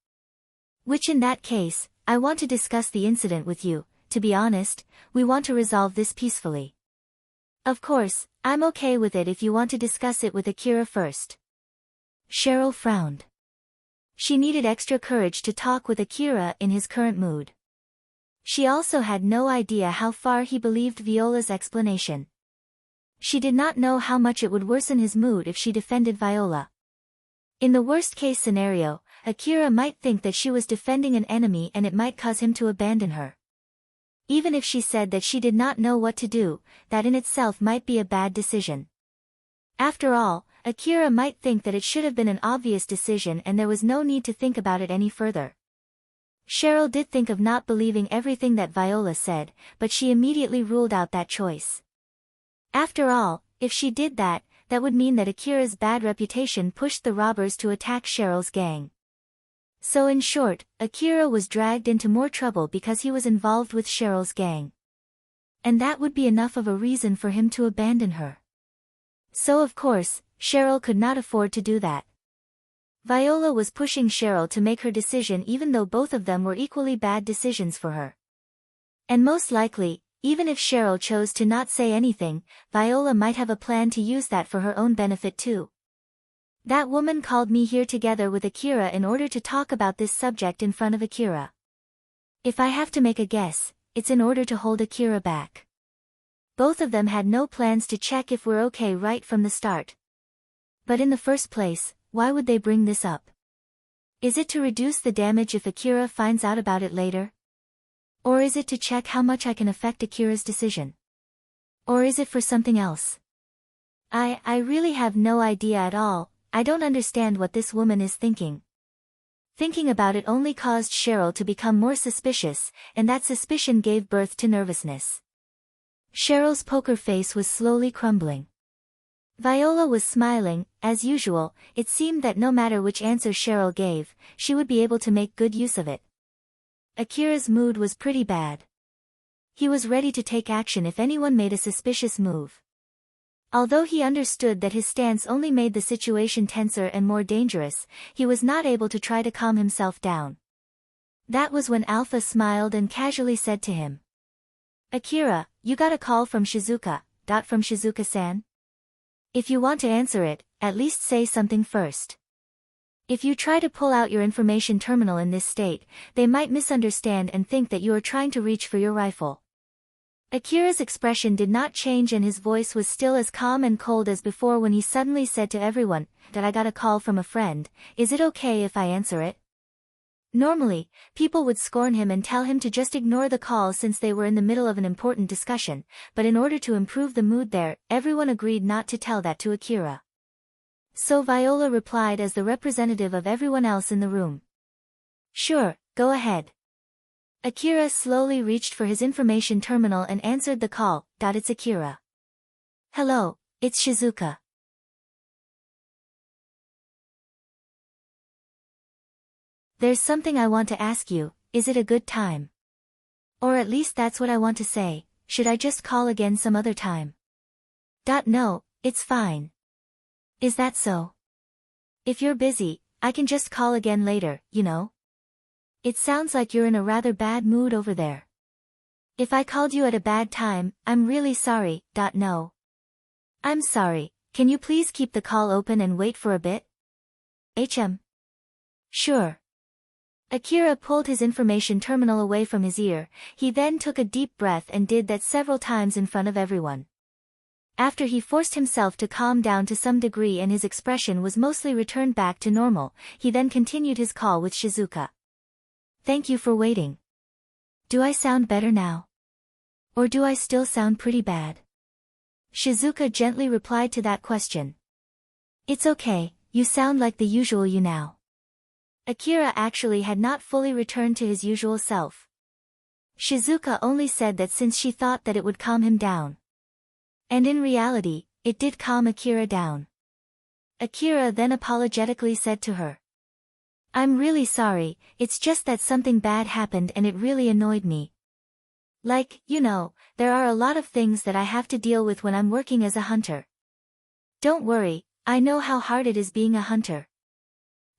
Which in that case, I want to discuss the incident with you. To be honest, we want to resolve this peacefully. Of course, I'm okay with it if you want to discuss it with Akira first." Cheryl frowned. She needed extra courage to talk with Akira in his current mood. She also had no idea how far he believed Viola's explanation. She did not know how much it would worsen his mood if she defended Viola. In the worst-case scenario, Akira might think that she was defending an enemy and it might cause him to abandon her. Even if she said that she did not know what to do, that in itself might be a bad decision. After all, Akira might think that it should have been an obvious decision and there was no need to think about it any further. Cheryl did think of not believing everything that Viola said, but she immediately ruled out that choice. After all, if she did that, that would mean that Akira's bad reputation pushed the robbers to attack Cheryl's gang. So in short, Akira was dragged into more trouble because he was involved with Cheryl's gang. And that would be enough of a reason for him to abandon her. So of course, Cheryl could not afford to do that. Viola was pushing Cheryl to make her decision even though both of them were equally bad decisions for her. And most likely, Even if Cheryl chose to not say anything, Viola might have a plan to use that for her own benefit too. That woman called me here together with Akira in order to talk about this subject in front of Akira. If I have to make a guess, it's in order to hold Akira back. Both of them had no plans to check if we're okay right from the start. But in the first place, why would they bring this up? Is it to reduce the damage if Akira finds out about it later? Or is it to check how much I can affect Akira's decision? Or is it for something else? I really have no idea at all. I don't understand what this woman is thinking. Thinking about it only caused Cheryl to become more suspicious, and that suspicion gave birth to nervousness. Cheryl's poker face was slowly crumbling. Viola was smiling. As usual, it seemed that no matter which answer Cheryl gave, she would be able to make good use of it. Akira's mood was pretty bad. He was ready to take action if anyone made a suspicious move. Although he understood that his stance only made the situation tenser and more dangerous, he was not able to try to calm himself down. That was when Alpha smiled and casually said to him, "Akira, you got a call from Shizuka, from Shizuka-san? If you want to answer it, at least say something first. If you try to pull out your information terminal in this state, they might misunderstand and think that you are trying to reach for your rifle." Akira's expression did not change and his voice was still as calm and cold as before when he suddenly said to everyone, "That I got a call from a friend, is it okay if I answer it?" Normally, people would scorn him and tell him to just ignore the call since they were in the middle of an important discussion, but in order to improve the mood there, everyone agreed not to tell that to Akira. So Viola replied as the representative of everyone else in the room. "Sure, go ahead." Akira slowly reached for his information terminal and answered the call. It's Akira. "Hello, it's Shizuka. There's something I want to ask you, is it a good time? Or at least that's what I want to say, should I just call again some other time?" "No, it's fine." "Is that so? If you're busy, I can just call again later, you know? It sounds like you're in a rather bad mood over there. If I called you at a bad time, I'm really sorry. No. I'm sorry, can you please keep the call open and wait for a bit?" Sure." Akira pulled his information terminal away from his ear. He then took a deep breath and did that several times in front of everyone. After he forced himself to calm down to some degree and his expression was mostly returned back to normal, he then continued his call with Shizuka. "Thank you for waiting. Do I sound better now? Or do I still sound pretty bad?" Shizuka gently replied to that question. "It's okay, you sound like the usual you now." Akira actually had not fully returned to his usual self. Shizuka only said that since she thought that it would calm him down. And in reality, it did calm Akira down. Akira then apologetically said to her, "I'm really sorry, it's just that something bad happened and it really annoyed me. Like, there are a lot of things that I have to deal with when I'm working as a hunter. Don't worry, I know how hard it is being a hunter."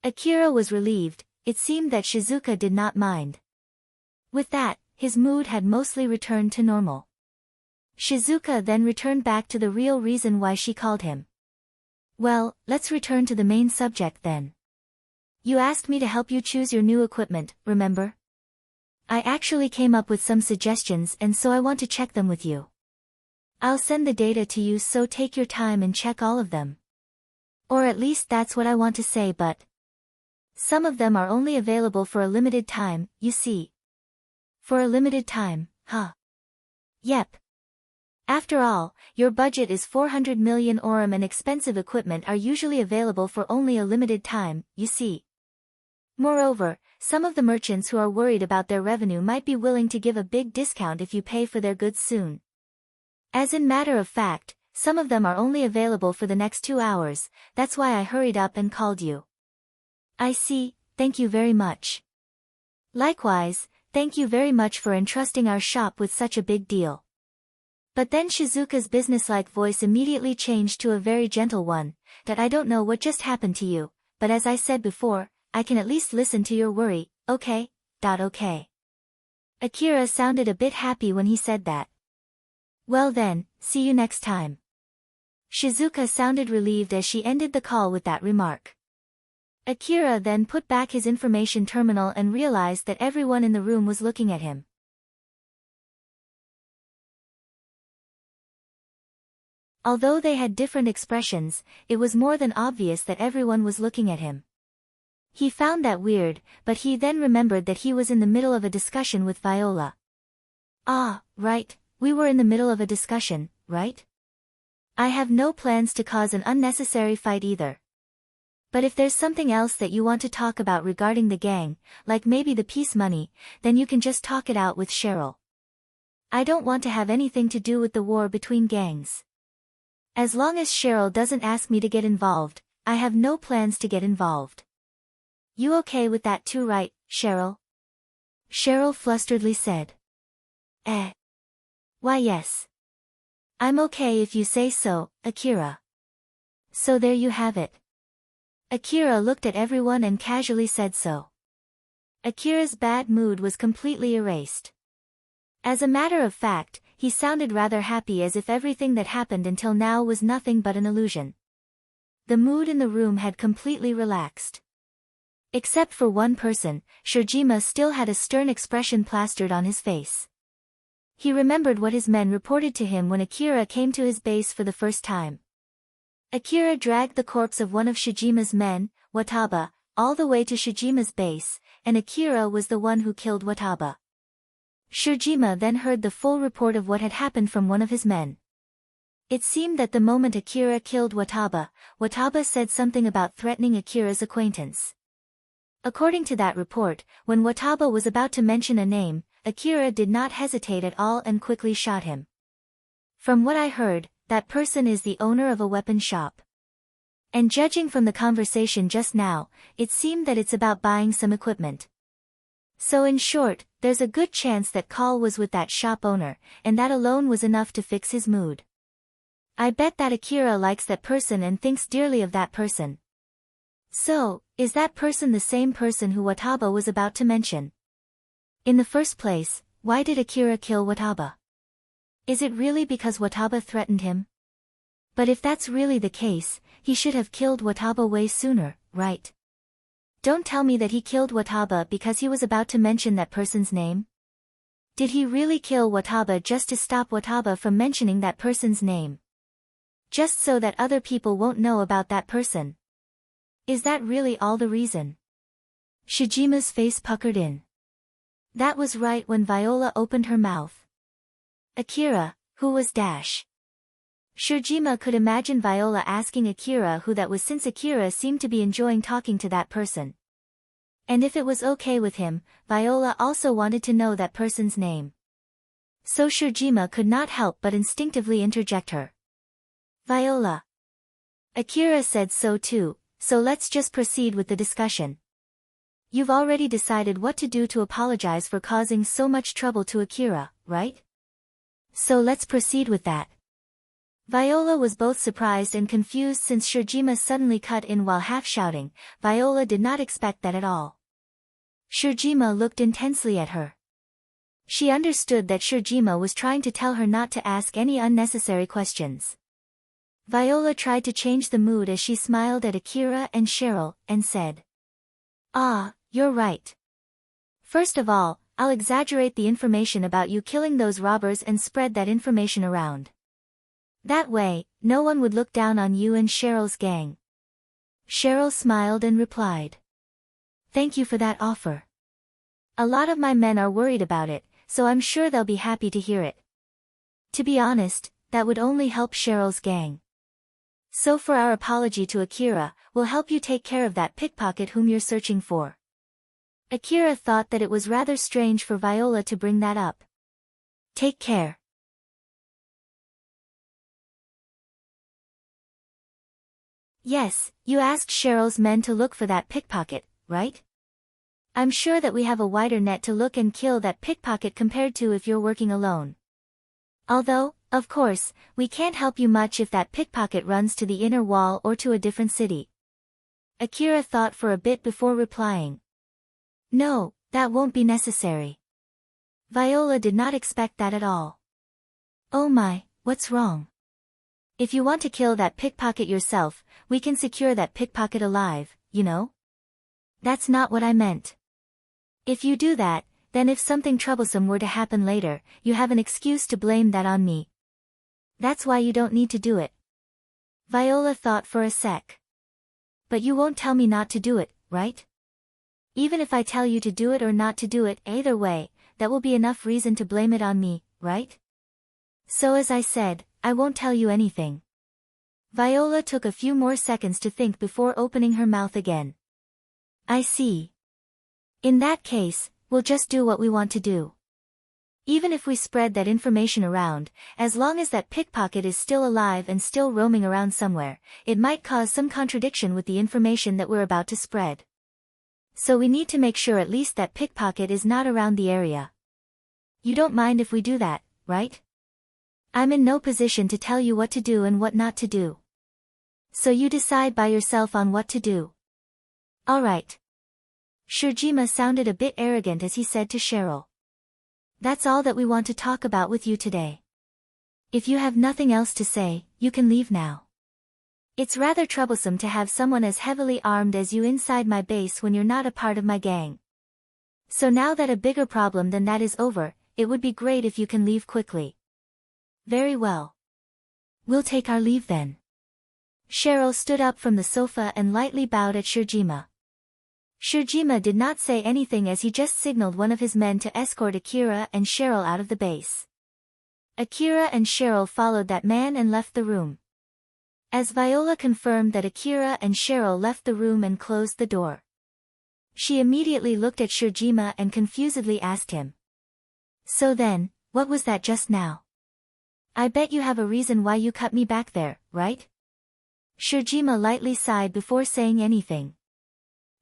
Akira was relieved. It seemed that Shizuka did not mind. With that, his mood had mostly returned to normal. Shizuka then returned back to the real reason why she called him. "Well, let's return to the main subject then. You asked me to help you choose your new equipment, remember? I actually came up with some suggestions and so I want to check them with you. I'll send the data to you, so take your time and check all of them. Or at least that's what I want to say, but some of them are only available for a limited time, you see." "For a limited time, huh?" "Yep. After all, your budget is 400 million orum and expensive equipment are usually available for only a limited time, you see. Moreover, some of the merchants who are worried about their revenue might be willing to give a big discount if you pay for their goods soon. As in matter of fact, some of them are only available for the next 2 hours, that's why I hurried up and called you." "I see, thank you very much." "Likewise, thank you very much for entrusting our shop with such a big deal." But then Shizuka's businesslike voice immediately changed to a very gentle one. "I don't know what just happened to you, but as I said before, I can at least listen to your worry, okay? Okay." Akira sounded a bit happy when he said that. Well then, see you next time. Shizuka sounded relieved as she ended the call with that remark. Akira then put back his information terminal and realized that everyone in the room was looking at him. Although they had different expressions, it was more than obvious that everyone was looking at him. He found that weird, but he then remembered that he was in the middle of a discussion with Viola. Ah, right, we were in the middle of a discussion, right? I have no plans to cause an unnecessary fight either. But if there's something else that you want to talk about regarding the gang, like maybe the peace money, then you can just talk it out with Cheryl. I don't want to have anything to do with the war between gangs. As long as Cheryl doesn't ask me to get involved, I have no plans to get involved. You okay with that too, right, Cheryl? Cheryl flusteredly said. Why yes. I'm okay if you say so, Akira. So there you have it. Akira looked at everyone and casually said so. Akira's bad mood was completely erased. As a matter of fact, he sounded rather happy, as if everything that happened until now was nothing but an illusion. The mood in the room had completely relaxed. Except for one person, Shijima still had a stern expression plastered on his face. He remembered what his men reported to him when Akira came to his base for the first time. Akira dragged the corpse of one of Shijima's men, Wataba, all the way to Shijima's base, and Akira was the one who killed Wataba. Shijima then heard the full report of what had happened from one of his men. It seemed that the moment Akira killed Wataba, Wataba said something about threatening Akira's acquaintance. According to that report, when Wataba was about to mention a name, Akira did not hesitate at all and quickly shot him. From what I heard, that person is the owner of a weapon shop. And judging from the conversation just now, it seemed that it's about buying some equipment. So in short, there's a good chance that Call was with that shop owner, and that alone was enough to fix his mood. I bet that Akira likes that person and thinks dearly of that person. So, is that person the same person who Wataba was about to mention? In the first place, why did Akira kill Wataba? Is it really because Wataba threatened him? But if that's really the case, he should have killed Wataba way sooner, right? Don't tell me that he killed Wataba because he was about to mention that person's name. Did he really kill Wataba just to stop Wataba from mentioning that person's name? Just so that other people won't know about that person? Is that really all the reason? Shijima's face puckered in. That was right when Viola opened her mouth. Akira, who was Dash? Shijima could imagine Viola asking Akira who that was, since Akira seemed to be enjoying talking to that person. And if it was okay with him, Viola also wanted to know that person's name. So Shijima could not help but instinctively interject her. Viola. Akira said so too, so let's just proceed with the discussion. You've already decided what to do to apologize for causing so much trouble to Akira, right? So let's proceed with that. Viola was both surprised and confused since Shijima suddenly cut in while half shouting. Viola did not expect that at all. Shijima looked intensely at her. She understood that Shijima was trying to tell her not to ask any unnecessary questions. Viola tried to change the mood as she smiled at Akira and Cheryl, and said, "Ah, you're right. First of all, I'll exaggerate the information about you killing those robbers and spread that information around. That way, no one would look down on you and Cheryl's gang." Cheryl smiled and replied, "Thank you for that offer. A lot of my men are worried about it, so I'm sure they'll be happy to hear it. To be honest, that would only help Cheryl's gang. So for our apology to Akira, we'll help you take care of that pickpocket whom you're searching for." Akira thought that it was rather strange for Viola to bring that up. Take care. Yes, you asked Cheryl's men to look for that pickpocket, right? I'm sure that we have a wider net to look and kill that pickpocket compared to if you're working alone. Although, of course, we can't help you much if that pickpocket runs to the inner wall or to a different city. Akira thought for a bit before replying. No, that won't be necessary. Viola did not expect that at all. Oh my, what's wrong? If you want to kill that pickpocket yourself, we can secure that pickpocket alive, you know? That's not what I meant. If you do that, then if something troublesome were to happen later, you have an excuse to blame that on me. That's why you don't need to do it. Viola thought for a sec. But you won't tell me not to do it, right? Even if I tell you to do it or not to do it, either way, that will be enough reason to blame it on me, right? So as I said, I won't tell you anything. Viola took a few more seconds to think before opening her mouth again. I see. In that case, we'll just do what we want to do. Even if we spread that information around, as long as that pickpocket is still alive and still roaming around somewhere, it might cause some contradiction with the information that we're about to spread. So we need to make sure at least that pickpocket is not around the area. You don't mind if we do that, right? I'm in no position to tell you what to do and what not to do. So you decide by yourself on what to do. All right. Shijima sounded a bit arrogant as he said to Cheryl. That's all that we want to talk about with you today. If you have nothing else to say, you can leave now. It's rather troublesome to have someone as heavily armed as you inside my base when you're not a part of my gang. So now that a bigger problem than that is over, it would be great if you can leave quickly. Very well. We'll take our leave then. Cheryl stood up from the sofa and lightly bowed at Shijima. Shijima did not say anything as he just signaled one of his men to escort Akira and Cheryl out of the base. Akira and Cheryl followed that man and left the room. As Viola confirmed that Akira and Cheryl left the room and closed the door, she immediately looked at Shijima and confusedly asked him. So then, what was that just now? I bet you have a reason why you cut me back there, right? Shijima lightly sighed before saying anything.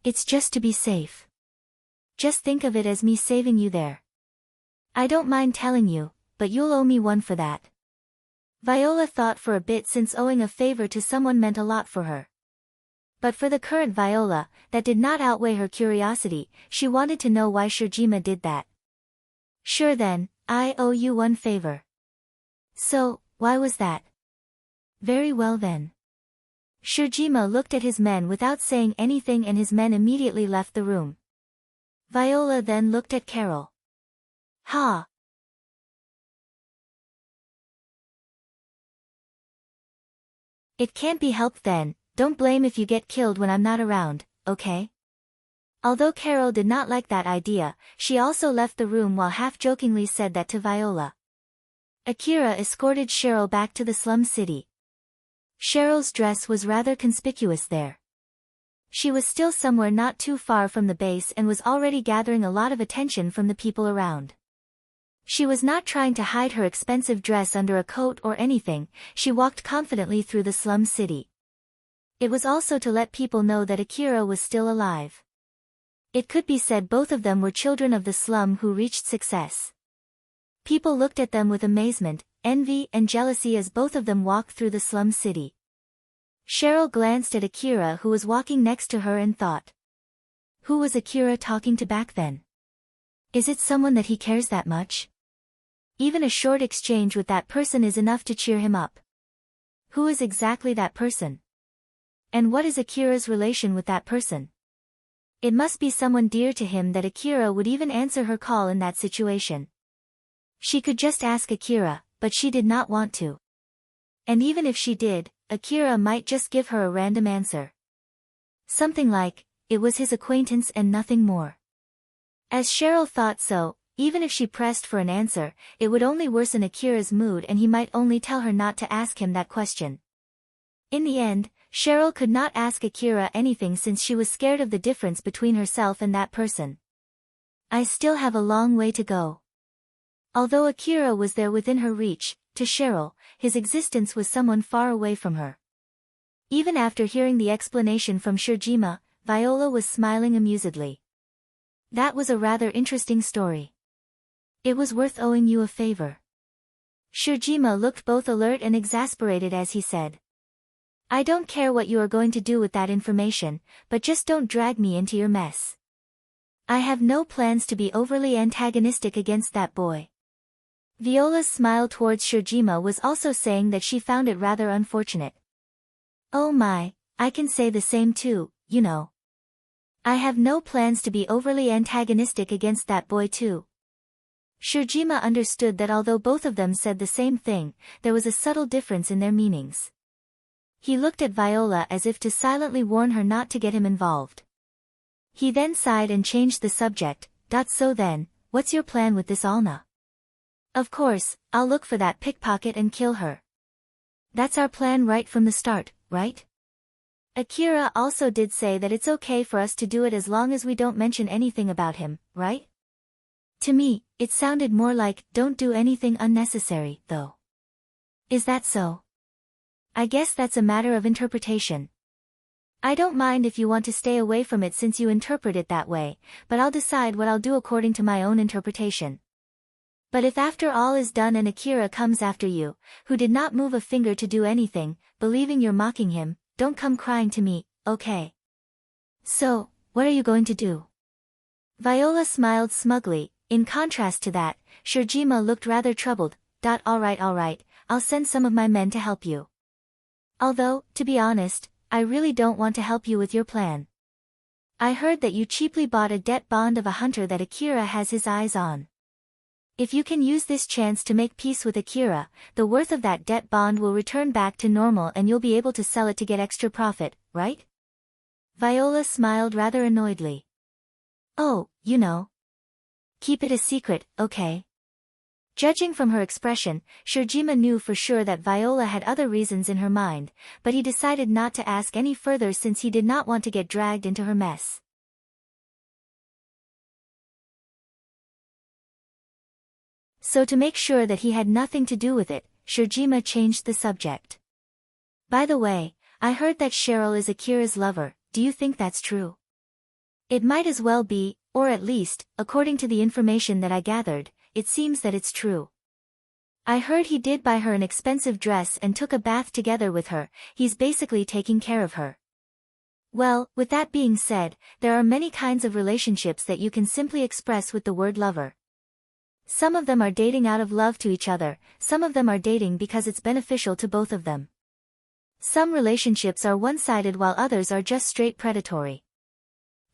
It's just to be safe. Just think of it as me saving you there. I don't mind telling you, but you'll owe me one for that. Viola thought for a bit since owing a favor to someone meant a lot for her. But for the current Viola, that did not outweigh her curiosity. She wanted to know why Shijima did that. Sure then, I owe you one favor. So, why was that? Very well then. Shijima looked at his men without saying anything and his men immediately left the room. Viola then looked at Carol. Ha! It can't be helped then, don't blame if you get killed when I'm not around, okay? Although Carol did not like that idea, she also left the room while half-jokingly said that to Viola. Akira escorted Cheryl back to the slum city. Cheryl's dress was rather conspicuous there. She was still somewhere not too far from the base and was already gathering a lot of attention from the people around. She was not trying to hide her expensive dress under a coat or anything, she walked confidently through the slum city. It was also to let people know that Akira was still alive. It could be said both of them were children of the slum who reached success. People looked at them with amazement, envy and jealousy as both of them walked through the slum city. Cheryl glanced at Akira who was walking next to her and thought. Who was Akira talking to back then? Is it someone that he cares that much? Even a short exchange with that person is enough to cheer him up. Who is exactly that person? And what is Akira's relation with that person? It must be someone dear to him that Akira would even answer her call in that situation. She could just ask Akira, but she did not want to. And even if she did, Akira might just give her a random answer. Something like, it was his acquaintance and nothing more. As Cheryl thought so, even if she pressed for an answer, it would only worsen Akira's mood and he might only tell her not to ask him that question. In the end, Cheryl could not ask Akira anything since she was scared of the difference between herself and that person. I still have a long way to go. Although Akira was there within her reach, to Cheryl, his existence was someone far away from her. Even after hearing the explanation from Shijima, Viola was smiling amusedly. That was a rather interesting story. It was worth owing you a favor. Shijima looked both alert and exasperated as he said. I don't care what you are going to do with that information, but just don't drag me into your mess. I have no plans to be overly antagonistic against that boy. Viola's smile towards Shijima was also saying that she found it rather unfortunate. Oh my, I can say the same too, you know. I have no plans to be overly antagonistic against that boy too. Shijima understood that although both of them said the same thing, there was a subtle difference in their meanings. He looked at Viola as if to silently warn her not to get him involved. He then sighed and changed the subject. So then, what's your plan with this Alna? Of course, I'll look for that pickpocket and kill her. That's our plan right from the start, right? Akira also did say that it's okay for us to do it as long as we don't mention anything about him, right? To me, it sounded more like, don't do anything unnecessary, though. Is that so? I guess that's a matter of interpretation. I don't mind if you want to stay away from it since you interpret it that way, but I'll decide what I'll do according to my own interpretation. But if after all is done and Akira comes after you, who did not move a finger to do anything, believing you're mocking him, don't come crying to me, okay? So, what are you going to do? Viola smiled smugly. In contrast to that, Shijima looked rather troubled. Alright, I'll send some of my men to help you. Although, to be honest, I really don't want to help you with your plan. I heard that you cheaply bought a debt bond of a hunter that Akira has his eyes on. If you can use this chance to make peace with Akira, the worth of that debt bond will return back to normal and you'll be able to sell it to get extra profit, right? Viola smiled rather annoyedly. Oh, you know. Keep it a secret, okay? Judging from her expression, Shijima knew for sure that Viola had other reasons in her mind, but he decided not to ask any further since he did not want to get dragged into her mess. So to make sure that he had nothing to do with it, Shijima changed the subject. By the way, I heard that Cheryl is Akira's lover. Do you think that's true? It might as well be, or at least, according to the information that I gathered, it seems that it's true. I heard he did buy her an expensive dress and took a bath together with her. He's basically taking care of her. Well, with that being said, there are many kinds of relationships that you can simply express with the word lover. Some of them are dating out of love to each other, some of them are dating because it's beneficial to both of them. Some relationships are one-sided while others are just straight predatory.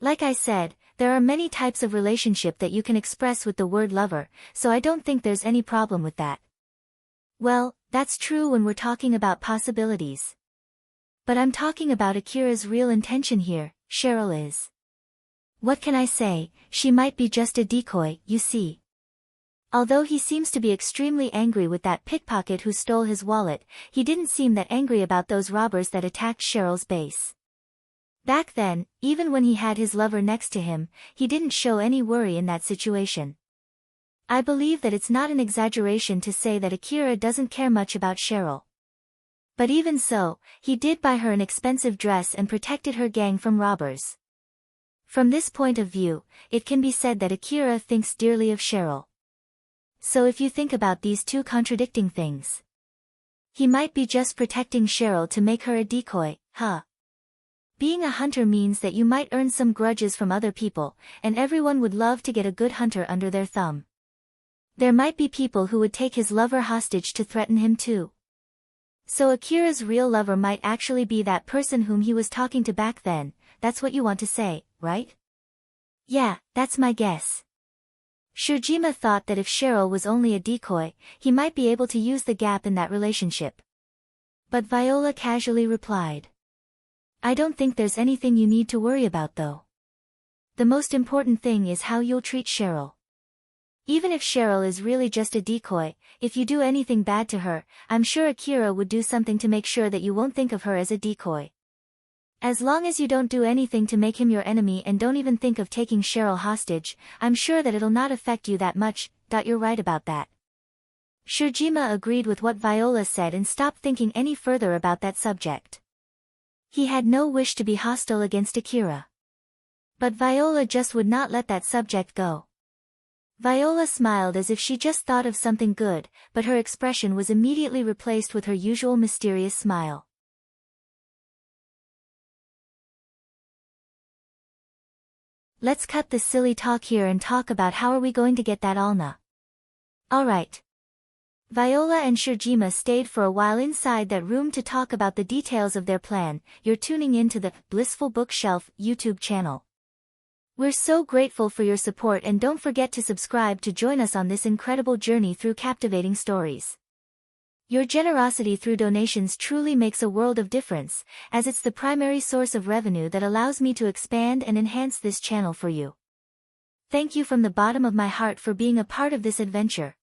Like I said, there are many types of relationship that you can express with the word lover, so I don't think there's any problem with that. Well, that's true when we're talking about possibilities. But I'm talking about Akira's real intention here. Cheryl is. What can I say, she might be just a decoy, you see. Although he seems to be extremely angry with that pickpocket who stole his wallet, he didn't seem that angry about those robbers that attacked Cheryl's base. Back then, even when he had his lover next to him, he didn't show any worry in that situation. I believe that it's not an exaggeration to say that Akira doesn't care much about Cheryl. But even so, he did buy her an expensive dress and protected her gang from robbers. From this point of view, it can be said that Akira thinks dearly of Cheryl. So if you think about these two contradicting things, he might be just protecting Cheryl to make her a decoy, huh? Being a hunter means that you might earn some grudges from other people, and everyone would love to get a good hunter under their thumb. There might be people who would take his lover hostage to threaten him too. So Akira's real lover might actually be that person whom he was talking to back then. That's what you want to say, right? Yeah, that's my guess. Shijima thought that if Cheryl was only a decoy, he might be able to use the gap in that relationship. But Viola casually replied, I don't think there's anything you need to worry about though. The most important thing is how you'll treat Cheryl. Even if Cheryl is really just a decoy, if you do anything bad to her, I'm sure Akira would do something to make sure that you won't think of her as a decoy. As long as you don't do anything to make him your enemy and don't even think of taking Cheryl hostage, I'm sure that it'll not affect you that much. You're right about that. Shijima agreed with what Viola said and stopped thinking any further about that subject. He had no wish to be hostile against Akira. But Viola just would not let that subject go. Viola smiled as if she just thought of something good, but her expression was immediately replaced with her usual mysterious smile. Let's cut this silly talk here and talk about how are we going to get that Alna. Alright. Viola and Shijima stayed for a while inside that room to talk about the details of their plan. You're tuning in to the Blissful Bookshelf YouTube channel. We're so grateful for your support, and don't forget to subscribe to join us on this incredible journey through captivating stories. Your generosity through donations truly makes a world of difference, as it's the primary source of revenue that allows me to expand and enhance this channel for you. Thank you from the bottom of my heart for being a part of this adventure.